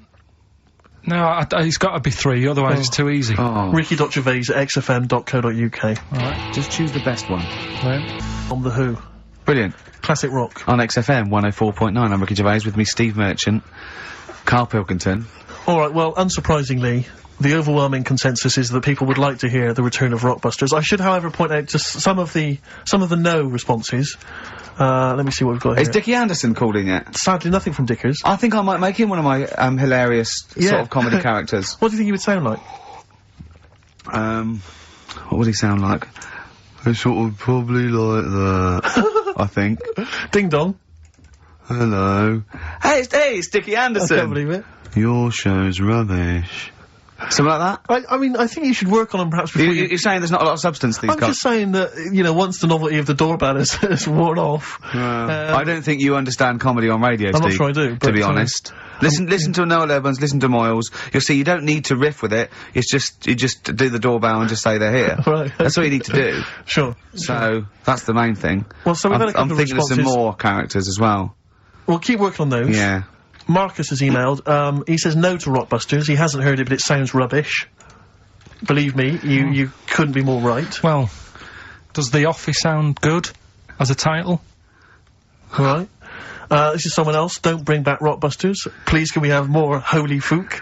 [SPEAKER 3] No, it's got to be 3, otherwise it's too easy.
[SPEAKER 7] Oh.
[SPEAKER 2] Ricky.Gervais at xfm.co.uk.
[SPEAKER 3] Alright.
[SPEAKER 7] Just choose the best one.
[SPEAKER 3] Right.
[SPEAKER 2] On The Who.
[SPEAKER 7] Brilliant.
[SPEAKER 2] Classic rock.
[SPEAKER 7] On XFM 104.9, I'm Ricky Gervais, with me Steve Merchant, Karl Pilkington.
[SPEAKER 2] Alright, well, unsurprisingly, the overwhelming consensus is that people would like to hear the return of Rockbusters. I should, however, point out just some of the no responses. Let me see what we've got here.
[SPEAKER 7] Is Dickie Anderson called in yet?
[SPEAKER 2] Sadly, nothing from Dickers.
[SPEAKER 7] I think I might make him one of my, hilarious sort of comedy characters.
[SPEAKER 2] What do you think he would sound like?
[SPEAKER 7] What would he sound like? Sort of probably like that, I think.
[SPEAKER 2] Ding dong.
[SPEAKER 7] Hello. Hey, it's Dickie Anderson.
[SPEAKER 2] I can't believe it.
[SPEAKER 7] Your show's rubbish. Something like that?
[SPEAKER 2] I mean, I think you should work on them perhaps before
[SPEAKER 7] You're saying there's not a lot of substance to these
[SPEAKER 2] I'm just saying that, you know, once the novelty of the doorbell has worn off.
[SPEAKER 7] I don't think you understand comedy on radio,
[SPEAKER 2] I'm
[SPEAKER 7] Steve.
[SPEAKER 2] not sure I do,
[SPEAKER 7] to be honest. Listen to Noel Evans, listen to Moyles. You'll see you don't need to riff with it. It's just, you just do the doorbell and just say they're here.
[SPEAKER 2] Right.
[SPEAKER 7] That's all you need to do.
[SPEAKER 2] Sure.
[SPEAKER 7] So, that's the main thing.
[SPEAKER 2] Well, so we've had a couple
[SPEAKER 7] I'm
[SPEAKER 2] of
[SPEAKER 7] thinking of some
[SPEAKER 2] responses.
[SPEAKER 7] more characters as well.
[SPEAKER 2] We'll keep working on those.
[SPEAKER 7] Yeah.
[SPEAKER 2] Marcus has emailed, he says no to Rockbusters. He hasn't heard it, but it sounds rubbish. Believe me, you couldn't be more right.
[SPEAKER 3] Well, does The Office sound good as a title?
[SPEAKER 2] Right. This is someone else. Don't bring back Rockbusters. Please, can we have more Holy Fook?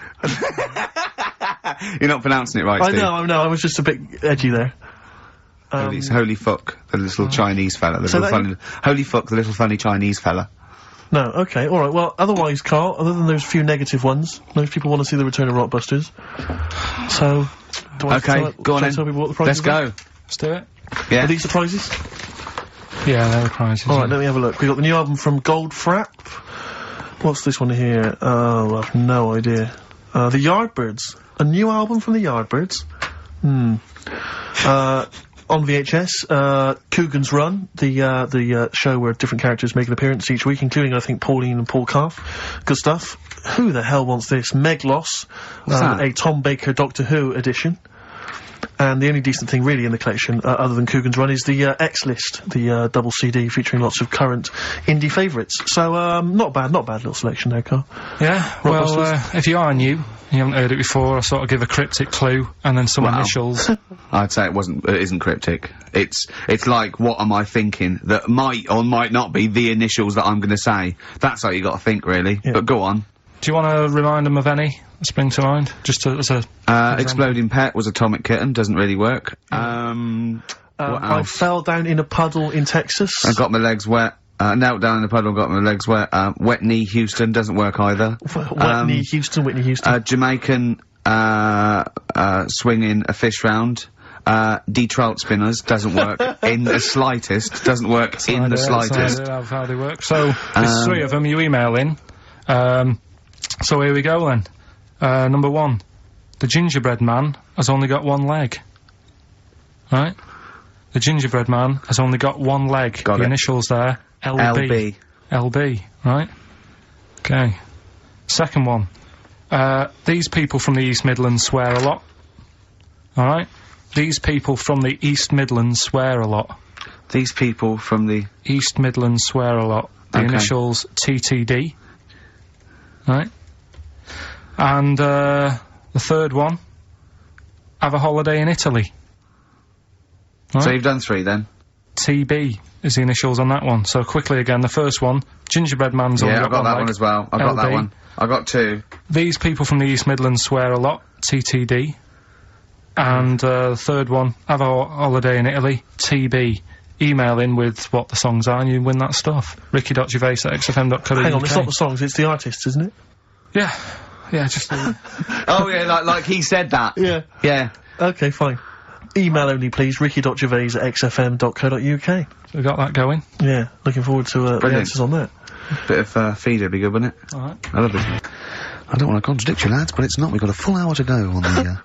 [SPEAKER 7] You're not pronouncing it right, Steve.
[SPEAKER 2] I know, I was just a bit edgy there.
[SPEAKER 7] Holy fuck, the little Chinese fella. Holy fuck, the little funny Chinese fella.
[SPEAKER 2] No, okay, alright. Well, otherwise, Carl, other than those few negative ones, most people want to see the return of Rockbusters. So, do I
[SPEAKER 7] go on then.
[SPEAKER 2] tell people what the prizes
[SPEAKER 7] Let's
[SPEAKER 2] are?
[SPEAKER 7] go.
[SPEAKER 3] Let's do it.
[SPEAKER 7] Yeah.
[SPEAKER 2] Are these the prizes?
[SPEAKER 3] Yeah, they're the prizes.
[SPEAKER 2] Alright, let me have a look. We got the new album from Goldfrapp. What's this one here? Oh, I have no idea. The Yardbirds. A new album from the Yardbirds. On VHS, Coogan's Run, the show where different characters make an appearance each week, including, I think, Pauline and Paul Calf. Good stuff. Who the hell wants this? Meglos, a Tom Baker Doctor Who edition. And the only decent thing really in the collection, other than Coogan's Run, is the X-List, the double CD featuring lots of current indie favourites. So, not bad little selection there, Carl.
[SPEAKER 3] Yeah, well, if you are new, you haven't heard it before, I sort of give a cryptic clue, and then some initials.
[SPEAKER 7] I'd say it isn't cryptic. It's like, what am I thinking? That might or might not be the initials that I'm gonna say. That's how you gotta think, really. Yeah. But go on.
[SPEAKER 3] Do you want to remind them of any that spring to mind? Just as a...
[SPEAKER 7] Exploding Pet was Atomic Kitten, doesn't really work. What else?
[SPEAKER 2] I fell down in a puddle in Texas.
[SPEAKER 7] I got my legs wet. Knelt down in the puddle, got my legs wet. Wet Knee Houston doesn't work either.
[SPEAKER 2] Wet Knee Houston, Whitney Houston.
[SPEAKER 7] Jamaican, swinging a fish round. D-trout spinners doesn't work in the slightest. Doesn't work in the slightest.
[SPEAKER 3] That's how they work. So, there's 3 of them, you email in. So here we go then. Number 1. The gingerbread man has only got one leg. Right? The gingerbread man has only got one leg.
[SPEAKER 7] Got
[SPEAKER 3] the
[SPEAKER 7] it.
[SPEAKER 3] initials there. LB. LB, right? Okay. Second one. These people from the East Midlands swear a lot. Alright? These people from the East Midlands swear a lot.
[SPEAKER 7] These people from the...
[SPEAKER 3] East Midlands swear a lot. The
[SPEAKER 7] Okay.
[SPEAKER 3] initials TTD. Right? And, the third one. Have a holiday in Italy. Right?
[SPEAKER 7] So you've done 3 then?
[SPEAKER 3] TB is the initials on that one. So quickly again, the first one, gingerbread man's only
[SPEAKER 7] Yeah,
[SPEAKER 3] got
[SPEAKER 7] I've got
[SPEAKER 3] one
[SPEAKER 7] that
[SPEAKER 3] leg.
[SPEAKER 7] one as well. I've got that
[SPEAKER 3] LB.
[SPEAKER 7] one. I got 2.
[SPEAKER 3] These people from the East Midlands swear a lot. TTD. And the third one, have a holiday in Italy. TB. Email in with what the songs are and you win that stuff. ricky.gervais@xfm.co.uk.
[SPEAKER 2] Hang on, it's not the songs, it's the artists, isn't it?
[SPEAKER 3] Yeah. Yeah, just...
[SPEAKER 7] Oh, yeah, like he said that.
[SPEAKER 2] Yeah.
[SPEAKER 7] Yeah.
[SPEAKER 2] Okay, fine. Email only, please, ricky.gervais@xfm.co.uk.
[SPEAKER 3] we got that going.
[SPEAKER 2] Yeah, looking forward to the
[SPEAKER 7] Brilliant.
[SPEAKER 2] answers on that.
[SPEAKER 7] Bit of feeder would be good, wouldn't it?
[SPEAKER 3] Alright.
[SPEAKER 7] I love this. I don't want to contradict you, lads, but it's not. We've got a full hour to go on the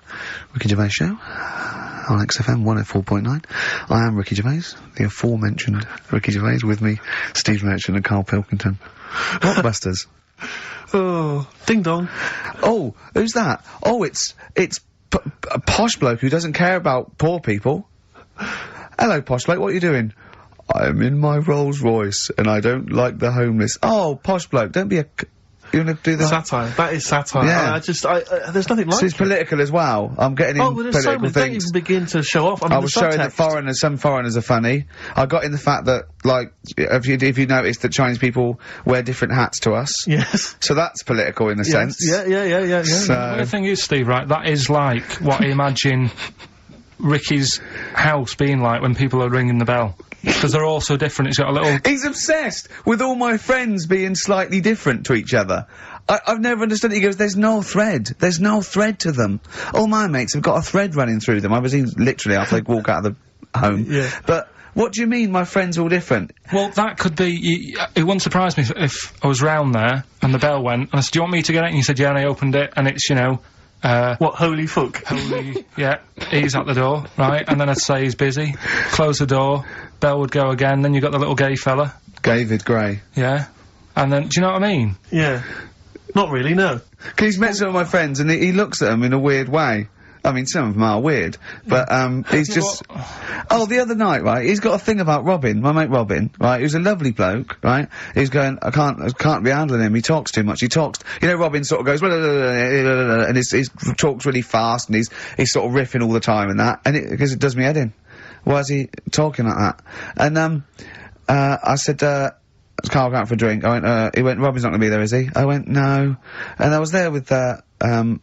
[SPEAKER 7] Ricky Gervais show on XFM 104.9. I am Ricky Gervais, the aforementioned Ricky Gervais, with me, Steve Merchant and Karl Pilkington. Blockbusters.
[SPEAKER 2] Oh, ding dong.
[SPEAKER 7] Oh, who's that? Oh, it's a posh bloke who doesn't care about poor people. Hello, posh bloke, what are you doing? I'm in my Rolls Royce and I don't like the homeless. Oh, posh bloke, don't be a... You want to do that?
[SPEAKER 2] Satire. That is satire.
[SPEAKER 7] Yeah.
[SPEAKER 2] There's nothing like
[SPEAKER 7] So it's
[SPEAKER 2] it.
[SPEAKER 7] political as well. I'm getting in
[SPEAKER 2] Oh, well, there's so
[SPEAKER 7] political
[SPEAKER 2] many. Don't
[SPEAKER 7] things.
[SPEAKER 2] even begin to show off. I mean,
[SPEAKER 7] I was showing that some foreigners are funny. I got in the fact that, like, if you noticed that Chinese people wear different hats to us.
[SPEAKER 2] Yes.
[SPEAKER 7] So that's political in a sense.
[SPEAKER 2] Yeah.
[SPEAKER 7] So,
[SPEAKER 3] The thing is, Steve, right, that is like what I imagine Ricky's house being like when people are ringing the bell. Because they're all so different, it's got a little...
[SPEAKER 7] he's obsessed with all my friends being slightly different to each other. I've never understood it. He goes, there's no thread. There's no thread to them. All my mates have got a thread running through them. I was in literally after they walk out of the home.
[SPEAKER 2] Yeah.
[SPEAKER 7] But what do you mean my friends are all different?
[SPEAKER 3] Well, that could be... it wouldn't surprise me if I was round there and the bell went, and I said, do you want me to get it? And he said, yeah, and I opened it, and it's, you know...
[SPEAKER 2] what, holy fuck?
[SPEAKER 3] Holy... yeah, he's at the door, right? And then I'd say he's busy. Close the door, bell would go again, then you got the little gay fella.
[SPEAKER 7] David Gray.
[SPEAKER 3] Yeah. And then, do you know what I mean?
[SPEAKER 2] Yeah. Not really, no.
[SPEAKER 7] Cause he's met some of my friends and he looks at them in a weird way. I mean, some of them are weird, but, he's just... Oh, the other night, right, he's got a thing about Robin, my mate Robin, right, who's a lovely bloke, right, he's going, I can't be handling him, he talks too much, you know, Robin sort of goes, and he talks really fast, and he's sort of riffing all the time and that, and because it does me head in. Why is he talking like that? And, I said, Carl going out for a drink. I went, he went, Robin's not gonna be there, is he? I went, no. And I was there with,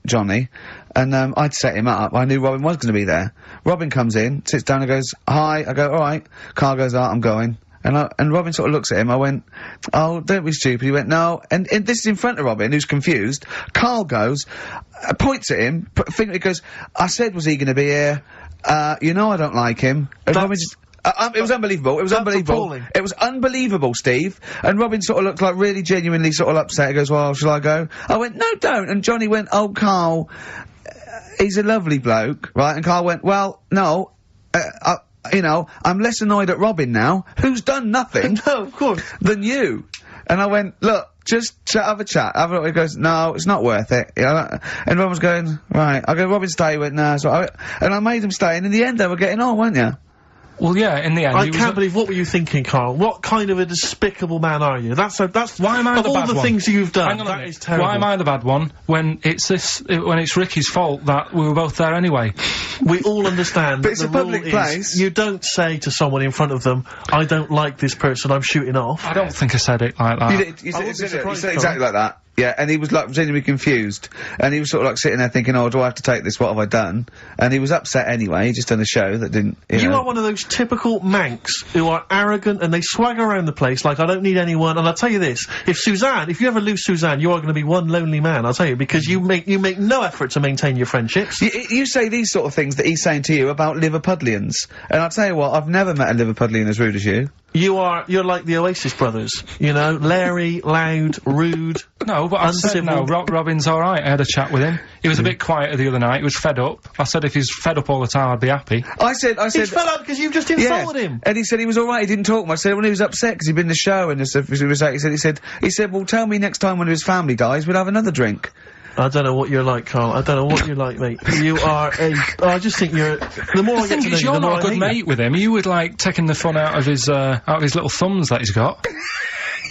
[SPEAKER 7] Johnny, and, I'd set him up. I knew Robin was gonna be there. Robin comes in, sits down and goes, hi. I go, alright. Carl goes, I'm going. And Robin sort of looks at him. I went, oh, don't be stupid. He went, no. And this is in front of Robin, who's confused. Carl goes, points at him, he goes, I said, was he gonna be here? You know I don't like him. And Robin just... it was unbelievable. It was unbelievable.
[SPEAKER 2] Appalling.
[SPEAKER 7] It was unbelievable, Steve. And Robin sort of looked like really genuinely sort of upset. He goes, well, shall I go? I went, no, don't. And Johnny went, oh, Carl, he's a lovely bloke, right? And Carl went, well, no, you know, I'm less annoyed at Robin now, who's done nothing.
[SPEAKER 2] No, of course.
[SPEAKER 7] Than you. And I went, look, just have a chat. He goes, no, it's not worth it. You know, and Robin's going, right. I go, Robin, stay. He went, no. So and I made him stay, and in the end they were getting on, weren't you?
[SPEAKER 3] Well, yeah, in the end...
[SPEAKER 2] I can't believe, what were you thinking, Carl? What kind of a despicable man are you? That's
[SPEAKER 3] why am I the bad one?
[SPEAKER 2] Of all the things you've done,
[SPEAKER 3] Hang on a
[SPEAKER 2] that
[SPEAKER 3] minute.
[SPEAKER 2] is terrible.
[SPEAKER 3] Why am I the bad one when it's when it's Ricky's fault that we were both there anyway?
[SPEAKER 2] We all understand
[SPEAKER 7] But
[SPEAKER 2] that
[SPEAKER 7] it's
[SPEAKER 2] the
[SPEAKER 7] a public
[SPEAKER 2] rule
[SPEAKER 7] place.
[SPEAKER 2] is you don't say to someone in front of them, I don't like this person, I'm shooting off.
[SPEAKER 3] I don't think I said it like that.
[SPEAKER 7] You
[SPEAKER 2] I wouldn't be
[SPEAKER 7] said
[SPEAKER 2] surprised,
[SPEAKER 7] exactly like that. Yeah, and he was like genuinely confused, and he was sort of like sitting there thinking, oh, do I have to take this, what have I done? And he was upset anyway, he just done a show that didn't, you know.
[SPEAKER 2] are one of those typical mancs who are arrogant and they swagger around the place like, I don't need anyone, and I'll tell you this, if you ever lose Suzanne, you are going to be one lonely man, I'll tell you, because you make no effort to maintain your friendships.
[SPEAKER 7] You say these sort of things that he's saying to you about Liverpudlians, and I'll tell you what, I've never met a Liverpudlian as rude as you.
[SPEAKER 2] You're like the Oasis brothers, you know? Larry, loud, rude.
[SPEAKER 3] No, but I said no,
[SPEAKER 2] uncivil.
[SPEAKER 3] Robin's alright. I had a chat with him. He was a bit quieter the other night. He was fed up. I said if he's fed up all the time, I'd be happy.
[SPEAKER 7] I said.
[SPEAKER 2] He's fed up because you've just insulted him.
[SPEAKER 7] And he said he was alright, he didn't talk much. I said when he was upset because he'd been in the show and he said, well, tell me next time when his family dies, we'll have another drink.
[SPEAKER 2] I don't know what you're like, Carl. I don't know what you're like, mate. You are I just think you're... The more I get to know you,
[SPEAKER 3] you're
[SPEAKER 2] the more
[SPEAKER 3] not a good mate with him. You would, like, taking the fun out of his little thumbs that he's got.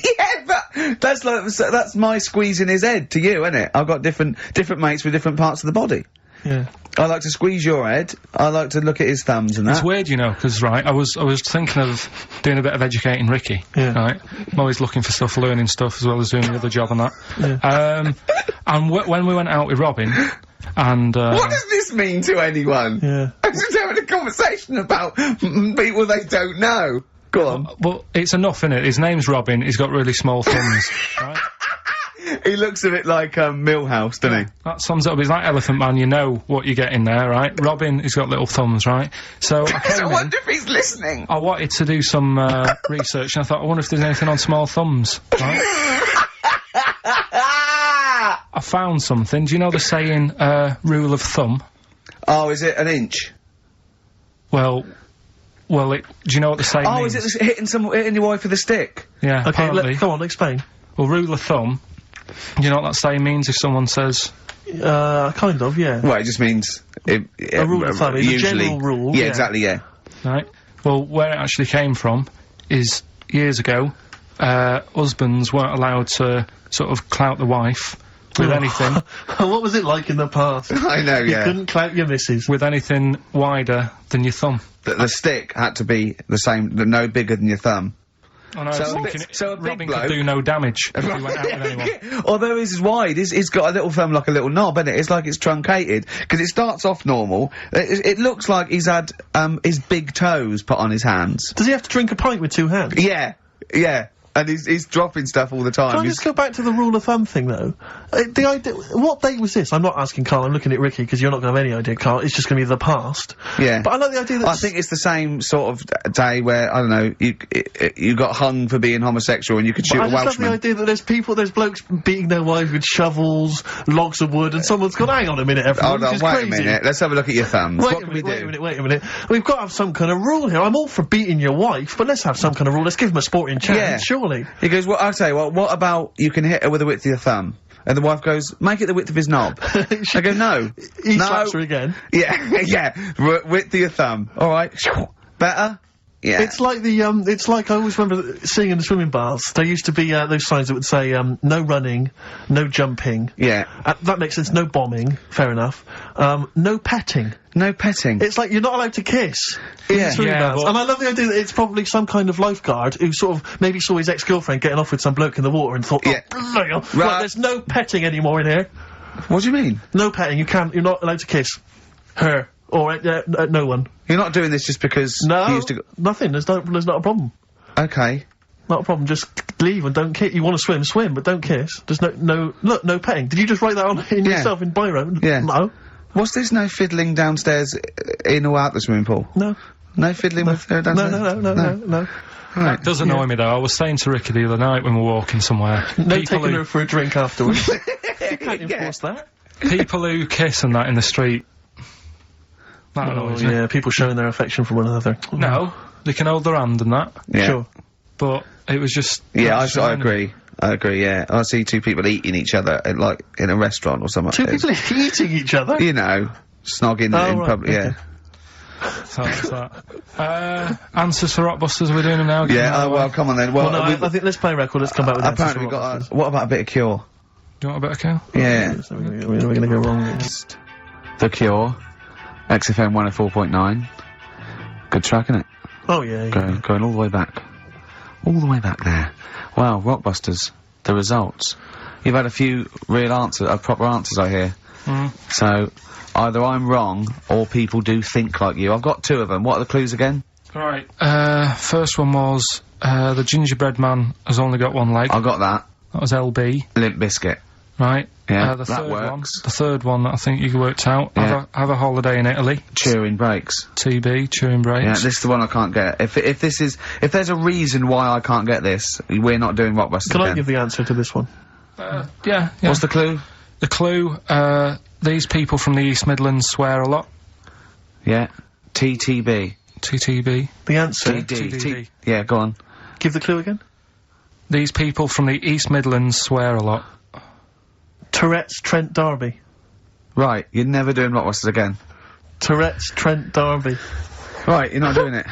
[SPEAKER 7] Yeah, but that's my squeezing his head to you, isn't it? I've got different mates with different parts of the body.
[SPEAKER 2] Yeah.
[SPEAKER 7] I like to squeeze your head. I like to look at his thumbs and that.
[SPEAKER 3] It's weird, you know, because, right, I was thinking of doing a bit of educating Ricky, right? I'm always looking for stuff, learning stuff, as well as doing the other job and that.
[SPEAKER 2] Yeah.
[SPEAKER 3] And when we went out with Robin, and,
[SPEAKER 7] what does this mean to anyone?
[SPEAKER 2] Yeah.
[SPEAKER 7] I'm just having a conversation about people they don't know. Go on.
[SPEAKER 3] Well, it's enough, innit? His name's Robin, he's got really small thumbs, right?
[SPEAKER 7] He looks a bit like, Millhouse, doesn't he?
[SPEAKER 3] That sums it up. He's like Elephant Man, you know what you get in there, right? Robin, he's got little thumbs, right? So I
[SPEAKER 7] wonder if he's listening.
[SPEAKER 3] I wanted to do some, research, and I thought, I wonder if there's anything on small thumbs, right? I found something. Do you know the saying, rule of thumb?
[SPEAKER 7] Oh, is it an inch?
[SPEAKER 3] Well, do you know what the saying means?
[SPEAKER 7] Oh, is it hitting your wife with a stick?
[SPEAKER 3] Yeah,
[SPEAKER 2] Okay,
[SPEAKER 3] apparently.
[SPEAKER 2] go on, explain.
[SPEAKER 3] Well, rule of thumb, you know what that saying means if someone says...
[SPEAKER 2] Kind of, yeah.
[SPEAKER 7] Well, it just means... a
[SPEAKER 2] rule of thumb, it's a general rule.
[SPEAKER 7] Yeah, exactly, yeah.
[SPEAKER 3] Right. Well, where it actually came from is, years ago, husbands weren't allowed to sort of clout the wife with anything.
[SPEAKER 2] What was it like in the past?
[SPEAKER 7] I know,
[SPEAKER 2] You
[SPEAKER 7] yeah.
[SPEAKER 2] couldn't clout your missus.
[SPEAKER 3] With anything wider than your thumb.
[SPEAKER 7] The stick had to be the same, no bigger than your thumb.
[SPEAKER 3] Oh, no, I was thinking
[SPEAKER 7] a big
[SPEAKER 3] Robin
[SPEAKER 7] bloke
[SPEAKER 3] could do no damage if he went out with anyone.
[SPEAKER 7] Although he's wide, he's got a little thumb like a little knob, isn't it? It's like it's truncated, because it starts off normal. It looks like he's had, his big toes put on his hands.
[SPEAKER 2] Does he have to drink a pint with two hands?
[SPEAKER 7] Yeah, yeah. And he's dropping stuff all the time.
[SPEAKER 2] Can I just go back to the rule of thumb thing, though? The idea... What date was this? I'm not asking Carl, I'm looking at Ricky, because you're not going to have any idea, Carl. It's just going to be the past.
[SPEAKER 7] Yeah.
[SPEAKER 2] But I like the idea that...
[SPEAKER 7] I think it's the same sort of day where, I don't know, you got hung for being homosexual and you could shoot a
[SPEAKER 2] I just
[SPEAKER 7] Welshman.
[SPEAKER 2] love the idea that there's blokes beating their wives with shovels, logs of wood, and someone's gone, hang on a minute, everyone,
[SPEAKER 7] Hold on, wait a minute. Let's have a look at your thumbs. What can we do?
[SPEAKER 2] Wait a minute. We've got to have some kind of rule here. I'm all for beating your wife, but let's have some kind of rule. Let's give him a sporting chance, surely.
[SPEAKER 7] He goes, well, I'll tell you what about you can hit her with the width of your thumb? And the wife goes, make it the width of his knob. I go, no.
[SPEAKER 2] He slaps her again.
[SPEAKER 7] Yeah, yeah. Width of your thumb. Alright. Better? Yeah.
[SPEAKER 2] It's like it's like I always remember seeing in the swimming baths, there used to be, those signs that would say, no running, no jumping.
[SPEAKER 7] Yeah.
[SPEAKER 2] That makes sense, no bombing, fair enough. No petting.
[SPEAKER 7] No petting.
[SPEAKER 2] It's like you're not allowed to kiss in the swimming baths. And I love the idea that it's probably some kind of lifeguard who sort of maybe saw his ex-girlfriend getting off with some bloke in the water and thought, oh, bloody hell, right, there's no petting anymore in here.
[SPEAKER 7] What do you mean?
[SPEAKER 2] No petting, you're not allowed to kiss her. Or, no one.
[SPEAKER 7] You're not doing this just because you used to
[SPEAKER 2] nothing, there's not a problem.
[SPEAKER 7] Okay.
[SPEAKER 2] Not a problem, just leave and don't kiss. You want to swim, but don't kiss. There's no petting. Did you just write that on in yourself in biro?
[SPEAKER 7] Yeah.
[SPEAKER 2] No.
[SPEAKER 7] What's this no fiddling downstairs in or out the swimming pool?
[SPEAKER 2] No.
[SPEAKER 7] No fiddling with her downstairs?
[SPEAKER 2] No.
[SPEAKER 7] Right.
[SPEAKER 3] That does annoy me, though. I was saying to Ricky the other night when we were walking somewhere...
[SPEAKER 2] No taking her for a drink afterwards. You can't enforce that.
[SPEAKER 3] People who kiss and that in the street... That annoys me.
[SPEAKER 2] Yeah, people showing their affection for one another.
[SPEAKER 3] No, they can hold their hand and that.
[SPEAKER 7] Yeah.
[SPEAKER 2] Sure.
[SPEAKER 3] But it was just...
[SPEAKER 7] Yeah, I agree. I agree, yeah. I see two people eating each other, like, in a restaurant or something.
[SPEAKER 2] Two people eating each other?
[SPEAKER 7] You know, snogging in public, yeah.
[SPEAKER 3] So that's that. Answers for Rockbusters, we're doing them now.
[SPEAKER 7] Yeah, well, come on then. Well,
[SPEAKER 2] no, I think let's play a record, let's come back with
[SPEAKER 7] apparently we've got what about a bit of Cure?
[SPEAKER 3] Do you want a bit of Cure?
[SPEAKER 7] Yeah.
[SPEAKER 2] We're gonna go wrong.
[SPEAKER 7] The Cure, XFM 104.9. Good track, isn't it?
[SPEAKER 2] Oh, yeah.
[SPEAKER 7] Going all the way back. All the way back there. Wow, Rockbusters, the results. You've had a few real answers, proper answers, I hear. So, either I'm wrong, or people do think like you. I've got two of them. What are the clues again?
[SPEAKER 3] Right. First one was, the gingerbread man has only got one leg.
[SPEAKER 7] I got that.
[SPEAKER 3] That was LB.
[SPEAKER 7] Limp Bizkit.
[SPEAKER 3] right?
[SPEAKER 7] Yeah,
[SPEAKER 3] the
[SPEAKER 7] that
[SPEAKER 3] third
[SPEAKER 7] works.
[SPEAKER 3] one. The third one that I think you worked out.
[SPEAKER 7] Yeah.
[SPEAKER 3] Have a holiday in Italy.
[SPEAKER 7] Chewing breaks.
[SPEAKER 3] TB, chewing breaks.
[SPEAKER 7] Yeah, this is the one I can't get. If there's a reason why I can't get this, we're not doing Rockbusters
[SPEAKER 2] Can I
[SPEAKER 7] again.
[SPEAKER 2] give the answer to this one?
[SPEAKER 3] Yeah.
[SPEAKER 7] What's the clue?
[SPEAKER 3] The clue, these people from the East Midlands swear a lot.
[SPEAKER 7] Yeah. TTB.
[SPEAKER 3] TTB.
[SPEAKER 2] The answer.
[SPEAKER 3] TTB.
[SPEAKER 7] Yeah, go on.
[SPEAKER 2] Give the clue again.
[SPEAKER 3] These people from the East Midlands swear a lot.
[SPEAKER 2] Tourette's Trent D'Arby.
[SPEAKER 7] Right, you're never doing Rockbusters again.
[SPEAKER 2] Tourette's Trent D'Arby.
[SPEAKER 7] Right, you're not doing it.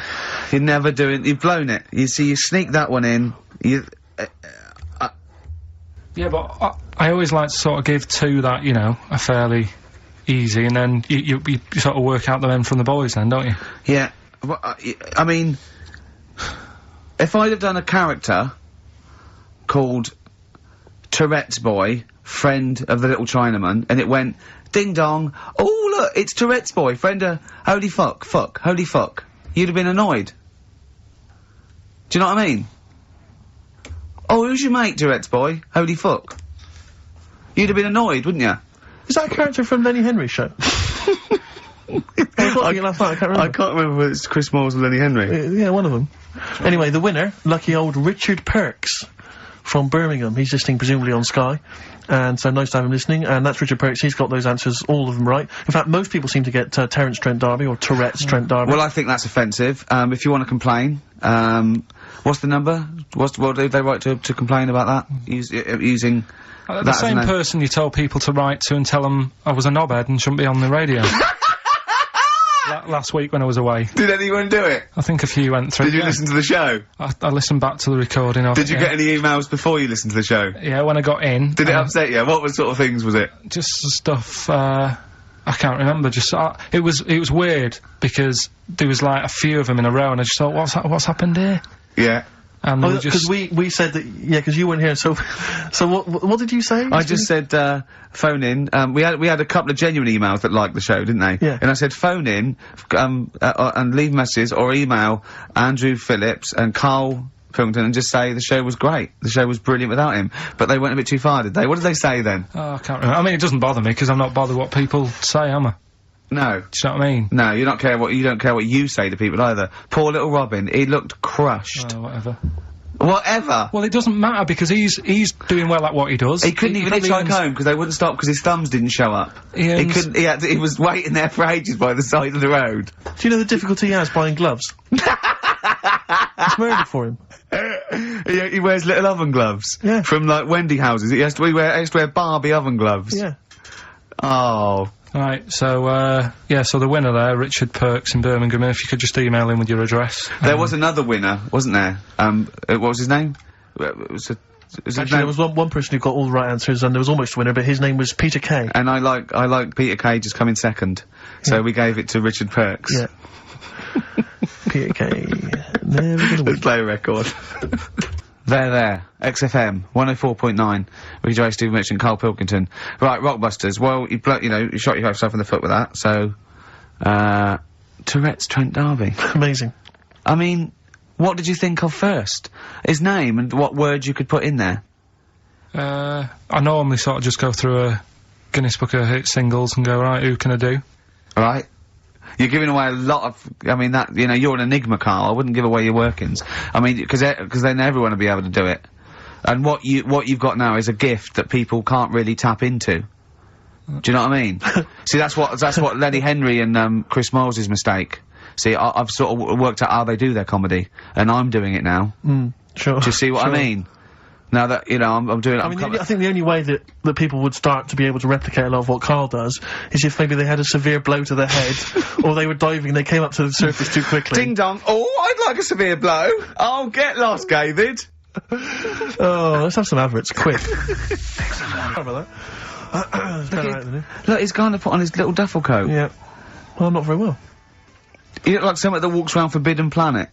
[SPEAKER 7] You're never doing. You've blown it. You see, you sneak that one in. You.
[SPEAKER 3] Yeah, but I always like to sort of give two that, you know, are fairly easy, and then you sort of work out the men from the boys then, don't you?
[SPEAKER 7] Yeah. Well, I mean, if I'd have done a character called Tourette's Boy, friend of the little Chinaman, and it went, ding dong, oh look, it's Tourette's Boy, friend of, holy fuck, holy fuck, you'd have been annoyed. Do you know what I mean? Oh, who's your mate, Tourette's Boy? Holy fuck. You'd have been annoyed, wouldn't you?
[SPEAKER 2] Is that a character from Lenny Henry's show? I
[SPEAKER 7] can't remember whether it's Chris Moores or Lenny Henry.
[SPEAKER 2] Yeah, one of them. Anyway, the winner, lucky old Richard Perks from Birmingham. He's listening presumably on Sky, and so nice to have him listening. And that's Richard Perks. He's got those answers, all of them right. In fact, most people seem to get Terence Trent D'Arby or Tourette's Trent D'Arby.
[SPEAKER 7] Well, I think that's offensive. If you want to complain, what's the number? What did they write to complain about that? Using
[SPEAKER 3] the same person you told people to write to and tell them I was a knobhead and shouldn't be on the radio. Last week when I was away.
[SPEAKER 7] Did anyone do it?
[SPEAKER 3] I think a few went through.
[SPEAKER 7] Did you listen to the show?
[SPEAKER 3] I listened back to the recording of it.
[SPEAKER 7] Did you get any emails before you listened to the show?
[SPEAKER 3] Yeah, when I got in.
[SPEAKER 7] Did it upset you? What sort of things was it?
[SPEAKER 3] Just stuff, I can't remember, it was weird, because there was like a few of them in a row, and I just thought, what's happened here?
[SPEAKER 7] Yeah.
[SPEAKER 3] And
[SPEAKER 2] because we said that, yeah, because you weren't here, so what did you say?
[SPEAKER 7] I just said, phone in, we had a couple of genuine emails that liked the show, didn't they?
[SPEAKER 2] Yeah.
[SPEAKER 7] And I said, phone in, and leave messages, or email Andrew Phillips and Karl Pilkington and just say the show was great, the show was brilliant without him. But they went a bit too far, did they? What did they say then?
[SPEAKER 3] Oh, I can't remember. I mean, it doesn't bother me, because I'm not bothered what people say, am I?
[SPEAKER 7] No.
[SPEAKER 3] Do you know what I mean?
[SPEAKER 7] No, you don't care what you say to people either. Poor little Robin, he looked crushed.
[SPEAKER 3] Oh, whatever.
[SPEAKER 7] Whatever.
[SPEAKER 3] Well, it doesn't matter, because he's doing well at what he does.
[SPEAKER 7] He couldn't even hitchhike home because they wouldn't stop because his thumbs didn't show up. He couldn't. He was waiting there for ages by the side of the road.
[SPEAKER 2] Do you know the difficulty he has buying gloves? It's murder for him.
[SPEAKER 7] He wears little oven gloves.
[SPEAKER 2] Yeah.
[SPEAKER 7] From like Wendy houses. He has to wear Barbie oven gloves.
[SPEAKER 2] Yeah.
[SPEAKER 7] Oh.
[SPEAKER 3] Right, so, so the winner there, Richard Perks in Birmingham, if you could just email in with your address.
[SPEAKER 7] There was another winner, wasn't there? What was his name?
[SPEAKER 2] Actually, there was one person who got all the right answers, and there was almost a winner, but his name was Peter Kay.
[SPEAKER 7] And I like Peter Kay just coming second. So we gave it to Richard Perks.
[SPEAKER 2] Yeah. Peter Kay. Never gonna win.
[SPEAKER 7] Let's play a record. There. XFM 104.9. With Gervais, Steve Merchant, Karl Pilkington. Right, Rockbusters. Well, you shot yourself in the foot with that. So, Tourette's Trent D'Arby.
[SPEAKER 2] Amazing.
[SPEAKER 7] I mean, what did you think of first? His name and what words you could put in there?
[SPEAKER 3] I normally sort of just go through a Guinness Book of Hit singles and go, right, who can I do?
[SPEAKER 7] Right. You're giving away a lot of, I mean, that, you're an enigma, Karl. I wouldn't give away your workings. I mean, because then everyone will be able to do it. And what you've got now is a gift that people can't really tap into. Do you know what I mean? See, that's what Lenny Henry and, Chris Moores' mistake. See, I've sort of worked out how they do their comedy, and I'm doing it now.
[SPEAKER 2] Sure.
[SPEAKER 7] Do you see what I mean? Now that, I'm doing it,
[SPEAKER 2] I think the only way that people would start to be able to replicate a lot of what Karl does is if maybe they had a severe blow to the head, or they were diving and they came up to the surface too quickly.
[SPEAKER 7] Ding dong. Oh, I'd like a severe blow. Oh, get lost, David.
[SPEAKER 2] Oh, let's have some adverts, quick. Sorry about that.
[SPEAKER 7] Look, he's going to put on his little duffel coat.
[SPEAKER 2] Yeah. Well, not very well.
[SPEAKER 7] You look like someone that walks around Forbidden Planet.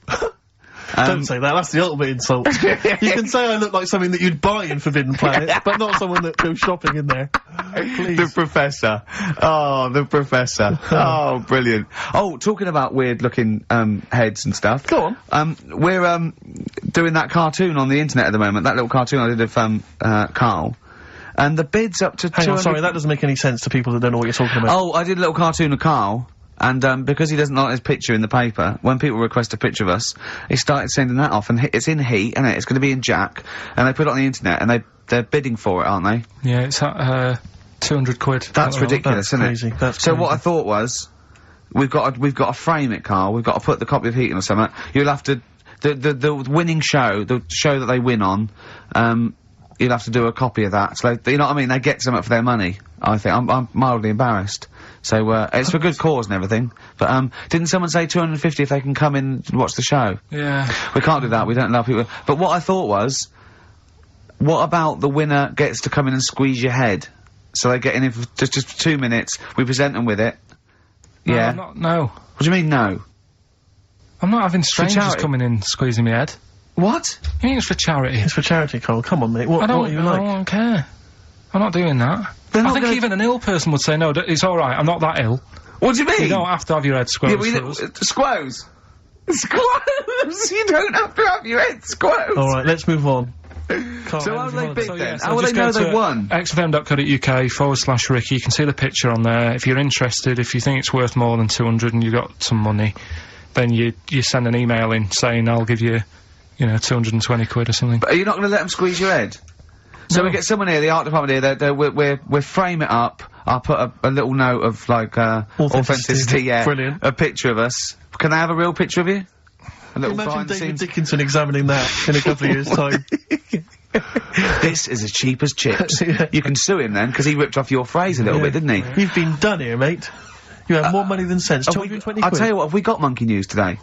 [SPEAKER 2] Don't say that, that's the ultimate insult. You can say I look like something that you'd buy in Forbidden Planet, but not someone that goes shopping in there. Please.
[SPEAKER 7] The Professor. Oh, the Professor. Oh, brilliant. Oh, talking about weird-looking, heads and stuff.
[SPEAKER 2] Go on.
[SPEAKER 7] We're, doing that cartoon on the internet at the moment, that little cartoon I did of, Karl. and the bid's up to
[SPEAKER 2] Hang on, sorry, that doesn't make any sense to people that don't know what you're talking about.
[SPEAKER 7] Oh, I did a little cartoon of Carl, and because he doesn't like his picture in the paper, when people request a picture of us, he started sending that off, and it's in Heat, and it's going to be in Jack, and they put it on the internet, and they're bidding for it, aren't they?
[SPEAKER 3] Yeah, it's at, 200 quid.
[SPEAKER 7] That's ridiculous, isn't
[SPEAKER 2] crazy.
[SPEAKER 7] it?
[SPEAKER 2] That's
[SPEAKER 7] so
[SPEAKER 2] crazy.
[SPEAKER 7] what I thought was, we've got to frame it, Carl. We've got to put the copy of Heat in or something. You'll have to, the winning show, the show that they win on, you'll have to do a copy of that. So, you know what I mean? They get something for their money, I think. I'm mildly embarrassed. So, it's for good cause and everything. But, didn't someone say 250 if they can come in and watch the show?
[SPEAKER 3] Yeah.
[SPEAKER 7] We can't do that. We don't allow people. But what I thought was, what about the winner gets to come in and squeeze your head? So they get in for just 2 minutes, we present them with it.
[SPEAKER 3] No,
[SPEAKER 7] Yeah.
[SPEAKER 3] No.
[SPEAKER 7] What do you mean, no?
[SPEAKER 3] I'm not having strangers
[SPEAKER 7] charity?
[SPEAKER 3] coming in squeezing my head.
[SPEAKER 7] What?
[SPEAKER 3] You mean it's for charity?
[SPEAKER 2] It's for charity, Carl. Come on, mate. What are you like?
[SPEAKER 3] I don't care. I'm not doing that.
[SPEAKER 7] They're
[SPEAKER 3] I
[SPEAKER 7] not
[SPEAKER 3] think
[SPEAKER 7] gonna-
[SPEAKER 3] even an ill person would say, no, it's alright, I'm not that ill.
[SPEAKER 7] What do you mean?
[SPEAKER 3] You don't have to have your head squoze for us.
[SPEAKER 7] Squoze. Squoze! You don't have to have your head squoze!
[SPEAKER 2] Alright, let's move on.
[SPEAKER 7] So how do they bid then?
[SPEAKER 3] so
[SPEAKER 7] How will they
[SPEAKER 3] just
[SPEAKER 7] know
[SPEAKER 3] go
[SPEAKER 7] they
[SPEAKER 3] to
[SPEAKER 7] won?
[SPEAKER 3] xfm.co.uk/Ricky. You can see the picture on there. If you're interested, if you think it's worth more than 200 and you've got some money, then you send an email in saying I'll give you, 220 quid or something.
[SPEAKER 7] But are you not going to let them squeeze your head? So
[SPEAKER 3] No.
[SPEAKER 7] we get someone here, the art department here, we'll frame it up. I'll put a little note of, like, authenticity, yeah.
[SPEAKER 2] Brilliant.
[SPEAKER 7] A picture of us. Can I have a real picture of you? A little
[SPEAKER 2] Imagine
[SPEAKER 7] behind the
[SPEAKER 2] David
[SPEAKER 7] scenes.
[SPEAKER 2] Dickinson examining that in a couple of years' time.
[SPEAKER 7] This is as cheap as chips. You can sue him then, because he ripped off your phrase a little bit, didn't he?
[SPEAKER 2] You've been done here, mate. You have more money than sense. 220
[SPEAKER 7] I'll
[SPEAKER 2] quid.
[SPEAKER 7] tell you what, have we got monkey news today?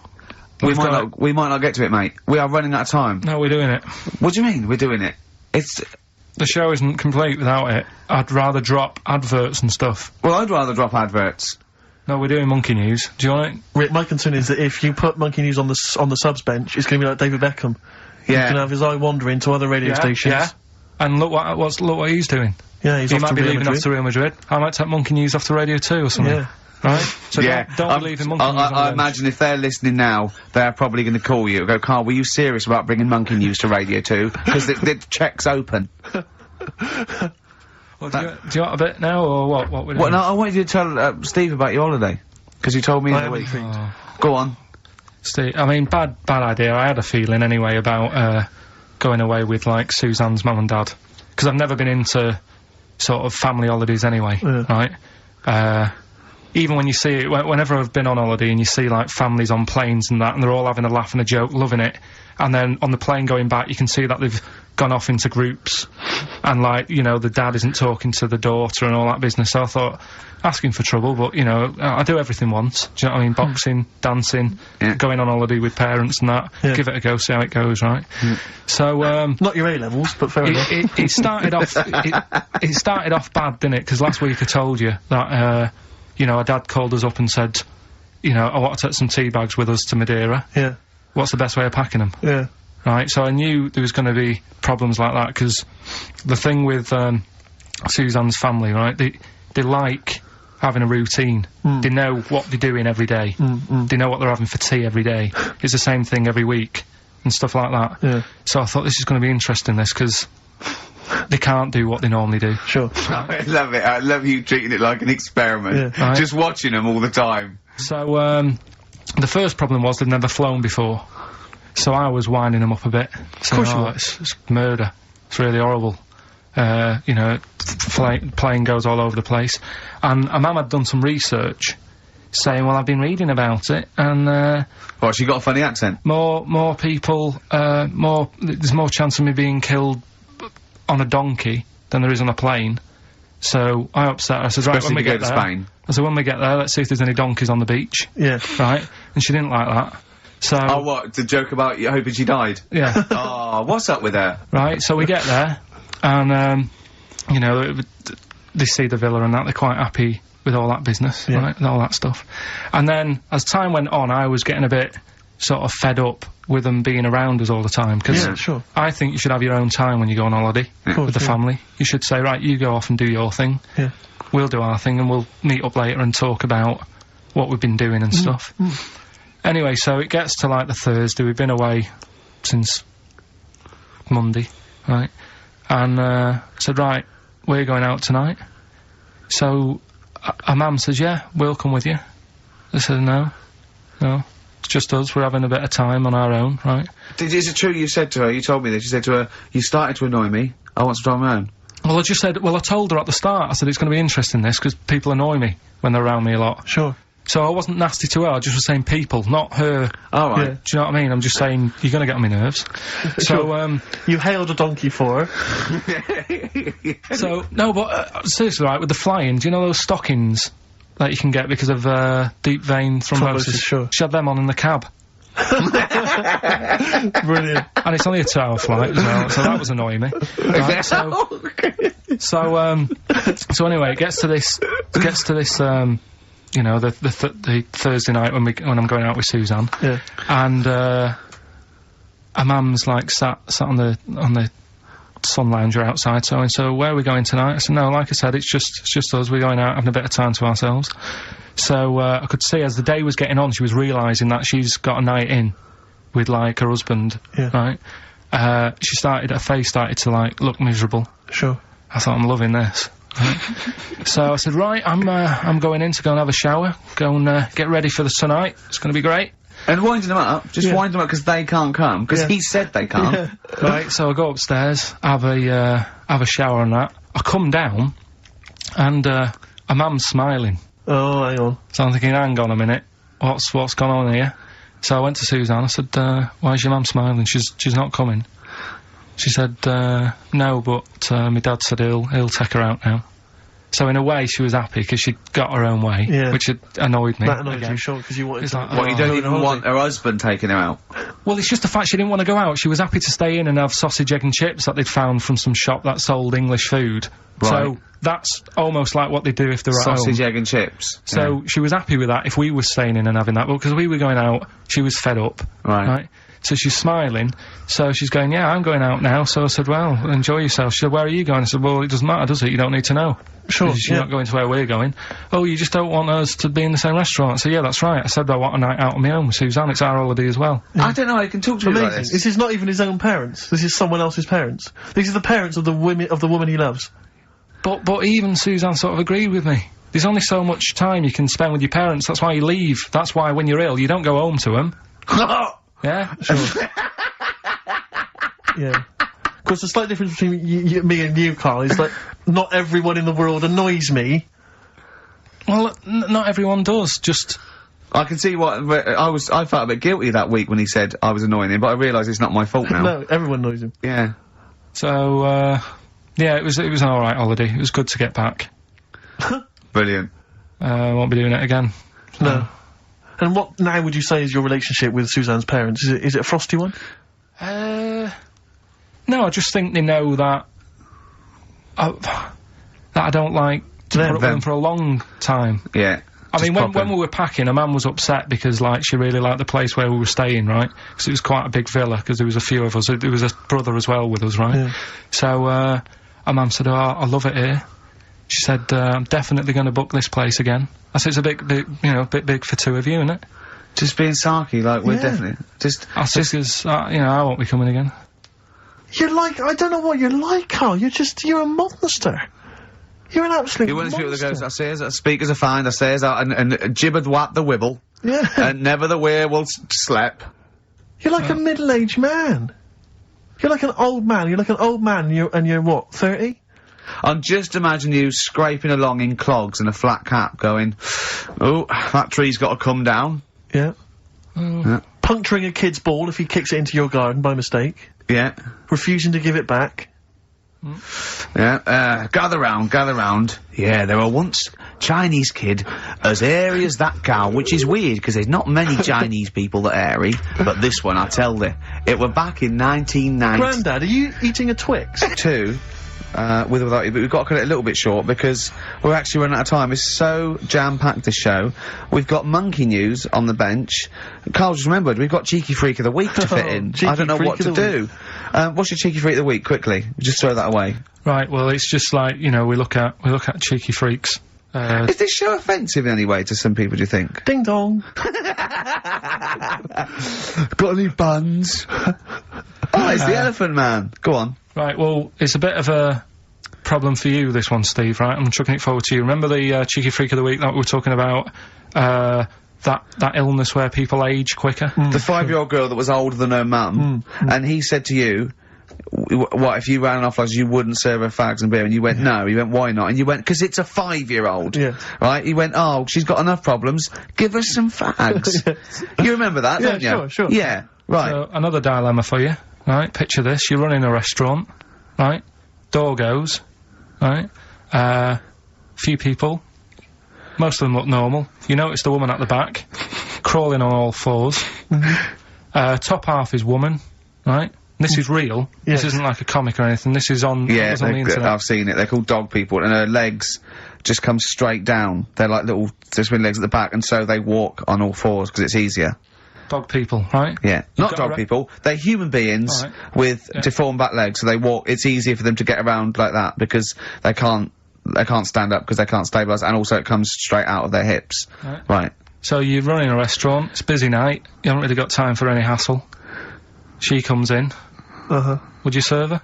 [SPEAKER 7] We might not get to it, mate. We are running out of time.
[SPEAKER 3] No, we're doing it.
[SPEAKER 7] What do you mean, we're doing it? It's...
[SPEAKER 3] The show isn't complete without it. I'd rather drop adverts and stuff.
[SPEAKER 7] Well, I'd rather drop adverts.
[SPEAKER 3] No, we're doing monkey news. Do you want it?
[SPEAKER 2] Rick, my concern is that if you put Monkey News on the subs bench, it's going to be like David Beckham.
[SPEAKER 7] Yeah.
[SPEAKER 2] He's going to have his eye wandering to other radio stations.
[SPEAKER 3] Yeah. And look what he's doing.
[SPEAKER 2] Yeah, he's
[SPEAKER 3] He
[SPEAKER 2] off
[SPEAKER 3] might
[SPEAKER 2] to
[SPEAKER 3] be
[SPEAKER 2] Real
[SPEAKER 3] leaving
[SPEAKER 2] Madrid.
[SPEAKER 3] off to Real Madrid. I might take monkey news off the radio too or something.
[SPEAKER 2] Yeah.
[SPEAKER 3] Right? So
[SPEAKER 7] Yeah.
[SPEAKER 3] don't be leaving monkey news on the
[SPEAKER 7] I
[SPEAKER 3] bench.
[SPEAKER 7] imagine if they're listening now, they're probably going to call you and go, Carl, were you serious about bringing monkey news to Radio 2? Because the check's open.
[SPEAKER 3] Well, do you want a bit now, or what we're doing?
[SPEAKER 7] Well, no, I wanted you to tell Steve about your holiday. Because you told me in the week. Go on.
[SPEAKER 3] Steve, I mean, bad idea. I had a feeling anyway about, going away with, like, Suzanne's mum and dad. Because I've never been into sort of family holidays anyway, right? Even when you see it, whenever I've been on holiday and you see, like, families on planes and that, and they're all having a laugh and a joke, loving it, and then on the plane going back, you can see that they've gone off into groups, and, like, the dad isn't talking to the daughter and all that business. So I thought, asking for trouble, but, I do everything once. Do you know what I mean? Boxing, dancing, going on holiday with parents and that.
[SPEAKER 2] Yeah.
[SPEAKER 3] Give it a go, see how it goes, right? So,
[SPEAKER 2] Not your A-levels, but fair enough.
[SPEAKER 3] it started off, it started off bad, didn't it? Because last week I told you that, our dad called us up and said, I want to take some tea bags with us to Madeira.
[SPEAKER 2] Yeah.
[SPEAKER 3] What's the best way of packing them?
[SPEAKER 2] Yeah.
[SPEAKER 3] Right, so I knew there was going to be problems like that, because the thing with, Suzanne's family, right, they like having a routine. They know what they're doing every day. They know what they're having for tea every day. It's the same thing every week, and stuff like that.
[SPEAKER 2] Yeah.
[SPEAKER 3] So I thought this is going to be interesting, because they can't do what they normally do.
[SPEAKER 2] Sure.
[SPEAKER 7] I love it. I love you treating it like an experiment.
[SPEAKER 2] Yeah.
[SPEAKER 3] Right.
[SPEAKER 7] Just watching them all the time.
[SPEAKER 3] So, the first problem was they've never flown before. So I was winding them up a bit. Of
[SPEAKER 2] course you were.
[SPEAKER 3] It's murder. It's really horrible. Plane goes all over the place. And a mum had done some research saying, well, I've been reading about it, and,
[SPEAKER 7] What, she got a funny accent?
[SPEAKER 3] more people, there's more chance of me being killed on a donkey than there is on a plane. So I upset her. I said, right,
[SPEAKER 7] Especially
[SPEAKER 3] when we
[SPEAKER 7] if you
[SPEAKER 3] get
[SPEAKER 7] go to
[SPEAKER 3] there,
[SPEAKER 7] Spain.
[SPEAKER 3] I said, when we get there, let's see if there's any donkeys on the beach.
[SPEAKER 2] Yeah.
[SPEAKER 3] Right? And she didn't like that. So,
[SPEAKER 7] Oh, what? The joke about you hoping she died?
[SPEAKER 3] yeah.
[SPEAKER 7] Oh, what's up with her?
[SPEAKER 3] Right, so we get there, and, they see the villa and that, they're quite happy with all that business, right, and all that stuff. And then, as time went on, I was getting a bit sort of fed up with them being around us all the time, because
[SPEAKER 2] Yeah, sure.
[SPEAKER 3] I think you should have your own time when you go on holiday with the family. You should say, right, you go off and do your thing,
[SPEAKER 2] Yeah.
[SPEAKER 3] we'll do our thing, and we'll meet up later and talk about what we've been doing and stuff. Anyway, so it gets to, like, the Thursday. We've been away since Monday, right? And, I said, right, we're going out tonight. So, our mum says, yeah, we'll come with you. I said, no, it's just us, we're having a bit of time on our own, right?
[SPEAKER 1] Is it true you said to her, you told me this, you said to her, you started to annoy me, I want some time on my own?
[SPEAKER 3] Well, I told her at the start, I said, it's going to be interesting this, because people annoy me when they're around me a lot.
[SPEAKER 2] Sure.
[SPEAKER 3] So I wasn't nasty to her, I just was saying people, not her.
[SPEAKER 1] All right.
[SPEAKER 3] Yeah. Do you know what I mean? I'm just saying, you're going to get on my nerves. So,
[SPEAKER 2] you hailed a donkey for her.
[SPEAKER 3] So, no, but, seriously, right, with the flying, do you know those stockings that you can get because of, deep vein thrombosis?
[SPEAKER 2] Sure.
[SPEAKER 3] She had them on in the cab.
[SPEAKER 2] Brilliant.
[SPEAKER 3] And it's only a 2-hour flight as well, so that was annoying me. Right, so anyway, it gets to this, you know, the Thursday night when I'm going out with Suzanne.
[SPEAKER 2] Yeah.
[SPEAKER 3] And, our mum's like sat on the sun lounger outside, so where are we going tonight? I said, no, like I said, it's just us, we're going out having a bit of time to ourselves. So, I could see as the day was getting on, she was realising that she's got a night in with, like, her husband, right? Her face started to, like, look miserable.
[SPEAKER 2] Sure.
[SPEAKER 3] I thought, I'm loving this. Right? So I said, right, I'm going in to go and have a shower, go and, get ready for tonight, it's gonna be great.
[SPEAKER 1] And winding them up, wind them up because they can't come, because he said they can't.
[SPEAKER 2] Yeah.
[SPEAKER 3] Right, so I go upstairs, have a shower and that. I come down, and, a mum's smiling.
[SPEAKER 2] Oh, hang on.
[SPEAKER 3] So I'm thinking, hang on a minute, what's gone on here? So I went to Suzanne, I said, why is your mum smiling? She's not coming. She said, no, but, my dad said he'll take her out now. So in a way, she was happy, because she got her own way, which had annoyed me.
[SPEAKER 2] That annoyed you, sure, because you wanted to...
[SPEAKER 3] like,
[SPEAKER 1] What, you don't even want her husband taking her out?
[SPEAKER 3] Well, it's just the fact she didn't want to go out. She was happy to stay in and have sausage, egg and chips that they'd found from some shop that sold English food.
[SPEAKER 1] Right.
[SPEAKER 3] So that's almost like what they do if they're at home.
[SPEAKER 1] Sausage, egg and chips.
[SPEAKER 3] So she was happy with that if we were staying in and having that, but because we were going out, she was fed up. Right? So she's smiling, so she's going, yeah, I'm going out now. So I said, well, enjoy yourself. She said, where are you going? I said, well, it doesn't matter, does it? You don't need to know.
[SPEAKER 2] Sure,
[SPEAKER 3] You're not going to where we're going. Oh, you just don't want us to be in the same restaurant. I said, yeah, that's right. I said, I want a night out on my own with Suzanne. It's our holiday as well.
[SPEAKER 1] Yeah. I don't know, I can talk to you about this.
[SPEAKER 2] This is not even his own parents. This is someone else's parents. These are the parents of the woman he loves.
[SPEAKER 3] But even Suzanne sort of agreed with me. There's only so much time you can spend with your parents. That's why you leave. That's why when you're ill, you don't go home to them. Yeah?
[SPEAKER 2] Sure. Yeah. Of course, the slight difference between me and you, Carl, is that not everyone in the world annoys me.
[SPEAKER 3] Well, not everyone does, just...
[SPEAKER 1] I can see what... I felt a bit guilty that week when he said I was annoying him, but I realise it's not my fault now.
[SPEAKER 2] No, everyone annoys him.
[SPEAKER 1] Yeah.
[SPEAKER 3] So, yeah, it was an alright holiday. It was good to get back.
[SPEAKER 1] Brilliant.
[SPEAKER 3] Won't be doing it again.
[SPEAKER 2] No. And what now would you say is your relationship with Suzanne's parents? Is it a frosty one?
[SPEAKER 3] No, I just think they know that I don't like to put up with them for a long time.
[SPEAKER 1] Yeah.
[SPEAKER 3] I mean, when we were packing, her mum was upset because, like, she really liked the place where we were staying, right? Because it was quite a big villa, because there was a few of us. There was a brother as well with us, right?
[SPEAKER 2] Yeah.
[SPEAKER 3] So, our mum said, oh, I love it here. She said, I'm definitely going to book this place again. I said, it's a bit big for two of you, isn't it?
[SPEAKER 1] Just being sarky, like, we're definitely...
[SPEAKER 3] I said, because, I won't be coming again.
[SPEAKER 2] You're like, I don't know what you're like, Carl. You're a monster. You're an absolute monster.
[SPEAKER 1] You're one of those people that goes, I says, speakers are fine, I says, and gibbered what the wibble.
[SPEAKER 2] Yeah.
[SPEAKER 1] And never the werewolf slept.
[SPEAKER 2] You're like a middle-aged man. You're like an old man. You're like an old man, and you're what, 30?
[SPEAKER 1] And just imagine you scraping along in clogs and a flat cap going, oh, that tree's got to come down.
[SPEAKER 2] Yeah. Puncturing a kid's ball if he kicks it into your garden by mistake.
[SPEAKER 1] Yeah.
[SPEAKER 2] Refusing to give it back.
[SPEAKER 1] Yeah, gather round. Yeah, there were once Chinese kid as hairy as that cow, which is weird, because there's not many Chinese people that are hairy, but this one, I tell you, it were back in 1990.
[SPEAKER 2] Grandad, are you eating a Twix?
[SPEAKER 1] With or without you, but we've got to cut it a little bit short because we're actually running out of time. It's so jam-packed, this show. We've got monkey news on the bench. Carl just remembered, we've got Cheeky Freak of the Week to fit in. I don't know what to do. What's your Cheeky Freak of the Week, quickly? Just throw that away.
[SPEAKER 3] Right, well, it's just like, we look at Cheeky Freaks.
[SPEAKER 1] Is this show offensive in any way to some people, do you think?
[SPEAKER 2] Ding dong.
[SPEAKER 1] Got any buns? Oh, it's the Elephant Man. Go on.
[SPEAKER 3] Right, well, it's a bit of a problem for you, this one, Steve, right? I'm chucking it forward to you. Remember the Cheeky Freak of the Week that we were talking about? That illness where people age quicker?
[SPEAKER 11] The 5-year-old girl that was older than her mum, and he said to you, what, if you ran off like you wouldn't serve her fags and beer? And you went, no. He went, why not? And you went, because it's a 5-year-old.
[SPEAKER 2] Yeah.
[SPEAKER 11] Right? He went, oh, she's got enough problems. Give her some fags. You remember that, don't you?
[SPEAKER 2] Sure.
[SPEAKER 11] Yeah, right.
[SPEAKER 3] So, another dilemma for you, right? Picture this. You're running a restaurant, right? Door goes, right? Few people. Most of them look normal. You notice the woman at the back, crawling on all fours. Top half is woman, right? This is real.
[SPEAKER 2] Yes.
[SPEAKER 3] This isn't like a comic or anything. This is on,
[SPEAKER 11] Yeah,
[SPEAKER 3] on the internet.
[SPEAKER 11] I've seen it. They're called dog people, and her legs just come straight down. They're like little twin legs at the back, and so they walk on all fours because it's easier.
[SPEAKER 3] Dog people, right?
[SPEAKER 11] Yeah, not dog people. They're human beings with deformed back legs, so they walk. It's easier for them to get around like that because they can't stand up because they can't stabilise, and also it comes straight out of their hips. Right.
[SPEAKER 3] So you're running a restaurant. It's a busy night. You haven't really got time for any hassle. She comes in. Would you serve her?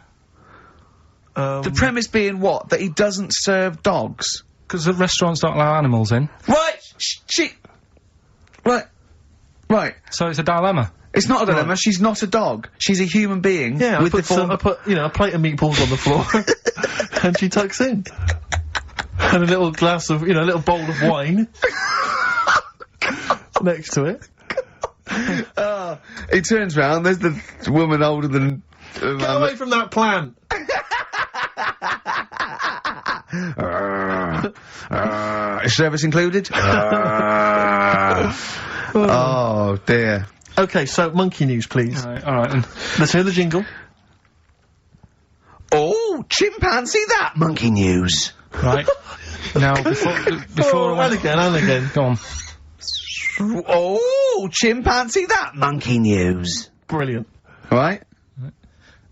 [SPEAKER 11] The premise being what? That he doesn't serve dogs?
[SPEAKER 3] Because the restaurants don't allow animals in.
[SPEAKER 11] Right! Right.
[SPEAKER 3] So it's a dilemma.
[SPEAKER 11] It's not a dilemma. She's not a dog. She's a human being.
[SPEAKER 2] Yeah,
[SPEAKER 11] with
[SPEAKER 2] I put, you know, a plate of meatballs on the floor, and she tucks in. And a little glass of, you know, a little bowl of wine next to it.
[SPEAKER 11] He turns round, there's the woman older than...
[SPEAKER 2] Get away from that plant!
[SPEAKER 11] Is service included? Oh, dear.
[SPEAKER 2] Okay, so monkey news, please.
[SPEAKER 3] Alright then.
[SPEAKER 2] Let's hear the jingle.
[SPEAKER 11] Oh, chimpanzee that! Monkey news.
[SPEAKER 3] Right. Now, before
[SPEAKER 2] and again.
[SPEAKER 3] Go on.
[SPEAKER 11] Oh, chimpanzee that! Monkey news.
[SPEAKER 2] Brilliant.
[SPEAKER 11] Right?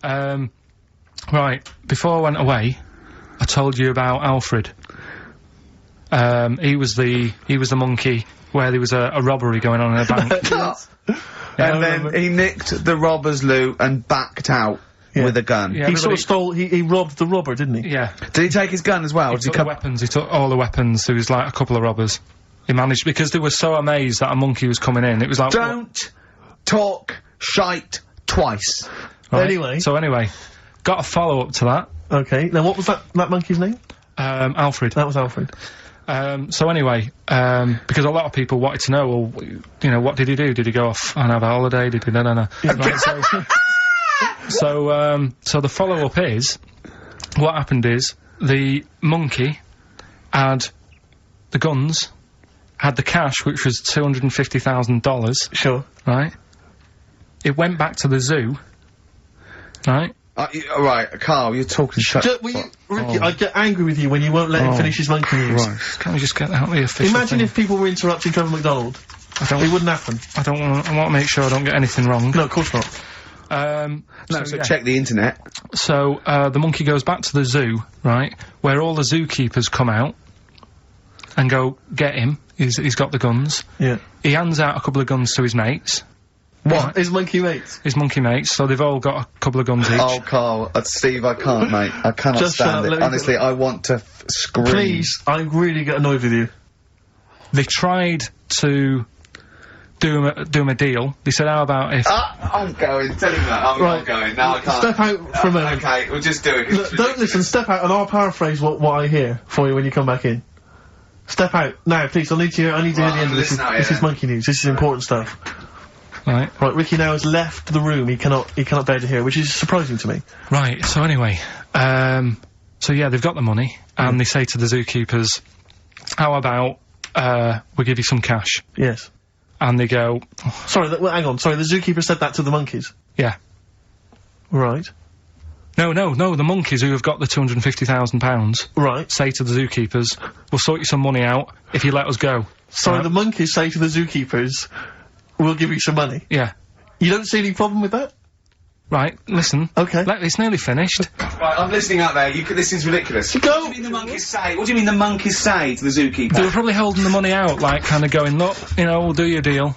[SPEAKER 3] Right. Before I went away, I told you about Alfred. He was the monkey where there was a robbery going on in a bank.
[SPEAKER 11] And then he nicked the robber's loot and backed out with a gun.
[SPEAKER 3] Yeah,
[SPEAKER 2] he sort of stole, he robbed the robber, didn't he?
[SPEAKER 3] Yeah.
[SPEAKER 11] Did he take his gun as well?
[SPEAKER 3] He took the weapons, he took all the weapons. There was like a couple of robbers. He managed, because they were so amazed that a monkey was coming in, it was like...
[SPEAKER 11] Don't talk shite twice.
[SPEAKER 3] Right.
[SPEAKER 2] Anyway,
[SPEAKER 3] got a follow-up to that.
[SPEAKER 2] Okay, now what was that monkey's name?
[SPEAKER 3] Alfred.
[SPEAKER 2] That was Alfred.
[SPEAKER 3] So anyway, because a lot of people wanted to know, well, you know, what did he do? Did he go off and have a holiday? Did he... No. Right, so the follow-up is, what happened is, the monkey had the guns, had the cash, which was $250,000.
[SPEAKER 2] Sure.
[SPEAKER 3] Right? It went back to the zoo. Right?
[SPEAKER 11] Right, Carl, you're talking shit.
[SPEAKER 2] Ricky, I get angry with you when you won't let him finish his monkey news.
[SPEAKER 11] Right.
[SPEAKER 3] Can't we just get out the official
[SPEAKER 2] Imagine
[SPEAKER 3] thing?
[SPEAKER 2] if people were interrupting Trevor McDonald. It wouldn't happen.
[SPEAKER 3] I want to make sure I don't get anything wrong.
[SPEAKER 2] No, of course not.
[SPEAKER 11] So check the internet.
[SPEAKER 3] So, the monkey goes back to the zoo, right, where all the zookeepers come out and go, get him, he's got the guns.
[SPEAKER 2] Yeah.
[SPEAKER 3] He hands out a couple of guns to his mates.
[SPEAKER 2] What?
[SPEAKER 3] Right.
[SPEAKER 2] His monkey mates?
[SPEAKER 3] His monkey mates, so they've all got a couple of guns each.
[SPEAKER 11] Oh, Carl, Steve, I can't, mate. I cannot
[SPEAKER 2] Just
[SPEAKER 11] stand it. Honestly, I want to scream.
[SPEAKER 2] Please, I really get annoyed with you.
[SPEAKER 3] They tried to do him a deal. They said, how about if...
[SPEAKER 11] I'm going. Tell him that. I'm not going. No, I can't.
[SPEAKER 2] Step out for a moment.
[SPEAKER 11] Okay, we'll just do it.
[SPEAKER 2] Look, don't listen, step out and I'll paraphrase what I hear for you when you come back in. Step out. Now, please, I need to hear the end of this. This is monkey news. This is important stuff.
[SPEAKER 3] Right.
[SPEAKER 2] Right, Ricky now has left the room. He cannot bear to hear, which is surprising to me.
[SPEAKER 3] Right, so anyway, so yeah, they've got the money, and they say to the zookeepers, how about, we give you some cash?
[SPEAKER 2] Yes.
[SPEAKER 3] And they go...
[SPEAKER 2] Sorry, hang on, sorry, the zookeeper said that to the monkeys?
[SPEAKER 3] Yeah.
[SPEAKER 2] Right.
[SPEAKER 3] No, the monkeys who have got the £250,000...
[SPEAKER 2] Right.
[SPEAKER 3] ...say to the zookeepers, we'll sort you some money out if you let us go.
[SPEAKER 2] Sorry, the monkeys say to the zookeepers, we'll give you some money?
[SPEAKER 3] Yeah.
[SPEAKER 2] You don't see any problem with that?
[SPEAKER 3] Right, listen.
[SPEAKER 2] Okay.
[SPEAKER 3] It's nearly finished.
[SPEAKER 11] Right, I'm listening out there. This is ridiculous.
[SPEAKER 2] Go!
[SPEAKER 11] What do you mean the monkeys say? What do you mean the monkeys say to the zookeeper?
[SPEAKER 3] They were probably holding the money out, like, kind of going, look, you know, we'll do your deal.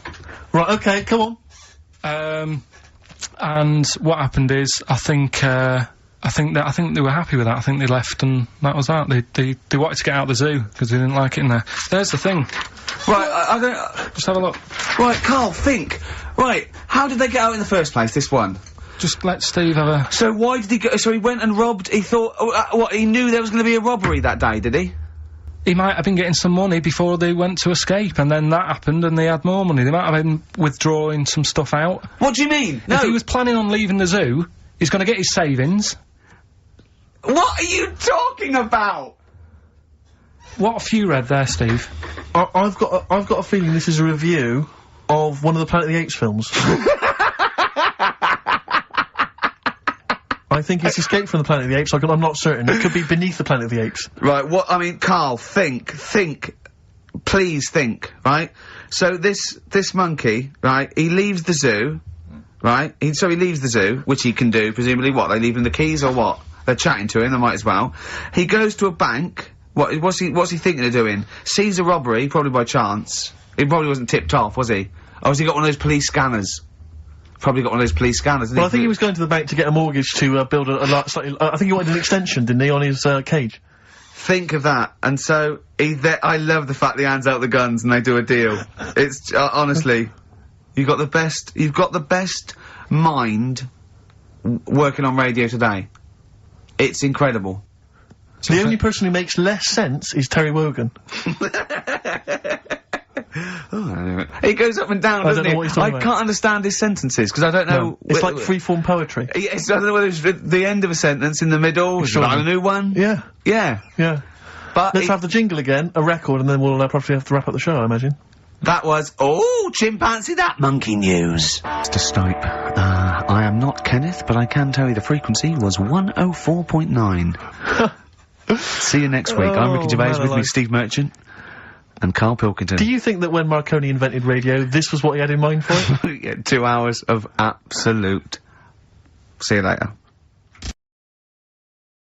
[SPEAKER 2] Right, okay, come on.
[SPEAKER 3] And what happened is, I think, I think they were happy with that. I think they left and that was that. They wanted to get out of the zoo because they didn't like it in there. There's the thing.
[SPEAKER 11] Right, I don't...
[SPEAKER 3] Just have a look.
[SPEAKER 11] Right, Carl, think. Right, how did they get out in the first place, this one?
[SPEAKER 3] Just let Steve have a...
[SPEAKER 11] So why did he go... So he went and robbed... He thought... what, he knew there was going to be a robbery that day, did he?
[SPEAKER 3] He might have been getting some money before they went to escape, and then that happened and they had more money. They might have been withdrawing some stuff out.
[SPEAKER 11] What do you mean? No.
[SPEAKER 3] If he was planning on leaving the zoo, he's going to get his savings.
[SPEAKER 11] What are you talking about?
[SPEAKER 3] What have you read there, Steve?
[SPEAKER 2] I've got a feeling this is a review of one of the Planet of the Apes films. I think it's Escape from the Planet of the Apes. I'm not certain. It could be Beneath the Planet of the Apes.
[SPEAKER 11] Right, what, I mean, Carl, think, please think, right? So this monkey, right, he leaves the zoo, right? So he leaves the zoo, which he can do, presumably what, they leave him the keys or what? They're chatting to him, they might as well. He goes to a bank, what's he thinking of doing? Sees a robbery, probably by chance. He probably wasn't tipped off, was he? Or has he got one of those police scanners? Probably got one of those police scanners.
[SPEAKER 2] Well, I think he was going to the bank to get a mortgage to build a slightly. I think he wanted an extension, didn't he, on his cage?
[SPEAKER 11] Think of that. And so I love the fact that he hands out the guns and they do a deal. It's honestly, you've got the best mind working on radio today. It's incredible.
[SPEAKER 2] The only person who makes less sense is Terry Wogan.
[SPEAKER 11] He goes up and down, doesn't he? I can't understand his sentences, because I don't know...
[SPEAKER 2] No, it's like freeform poetry.
[SPEAKER 11] Yes, I don't know whether it's the end of a sentence, in the middle, sure. A new one.
[SPEAKER 2] Yeah.
[SPEAKER 11] Yeah.
[SPEAKER 2] Yeah.
[SPEAKER 11] But
[SPEAKER 2] let's have the jingle again, a record, and then we'll probably have to wrap up the show, I imagine.
[SPEAKER 11] That was... Oh, chimpanzee, that monkey news.
[SPEAKER 7] Mr. Stipe, I am not Kenneth, but I can tell you the frequency was 104.9. See you next week. I'm Ricky Gervais, with me Steve Merchant. And Karl Pilkington.
[SPEAKER 2] Do you think that when Marconi invented radio, this was what he had in mind for it?
[SPEAKER 11] Yeah, 2 hours of absolute... See you later.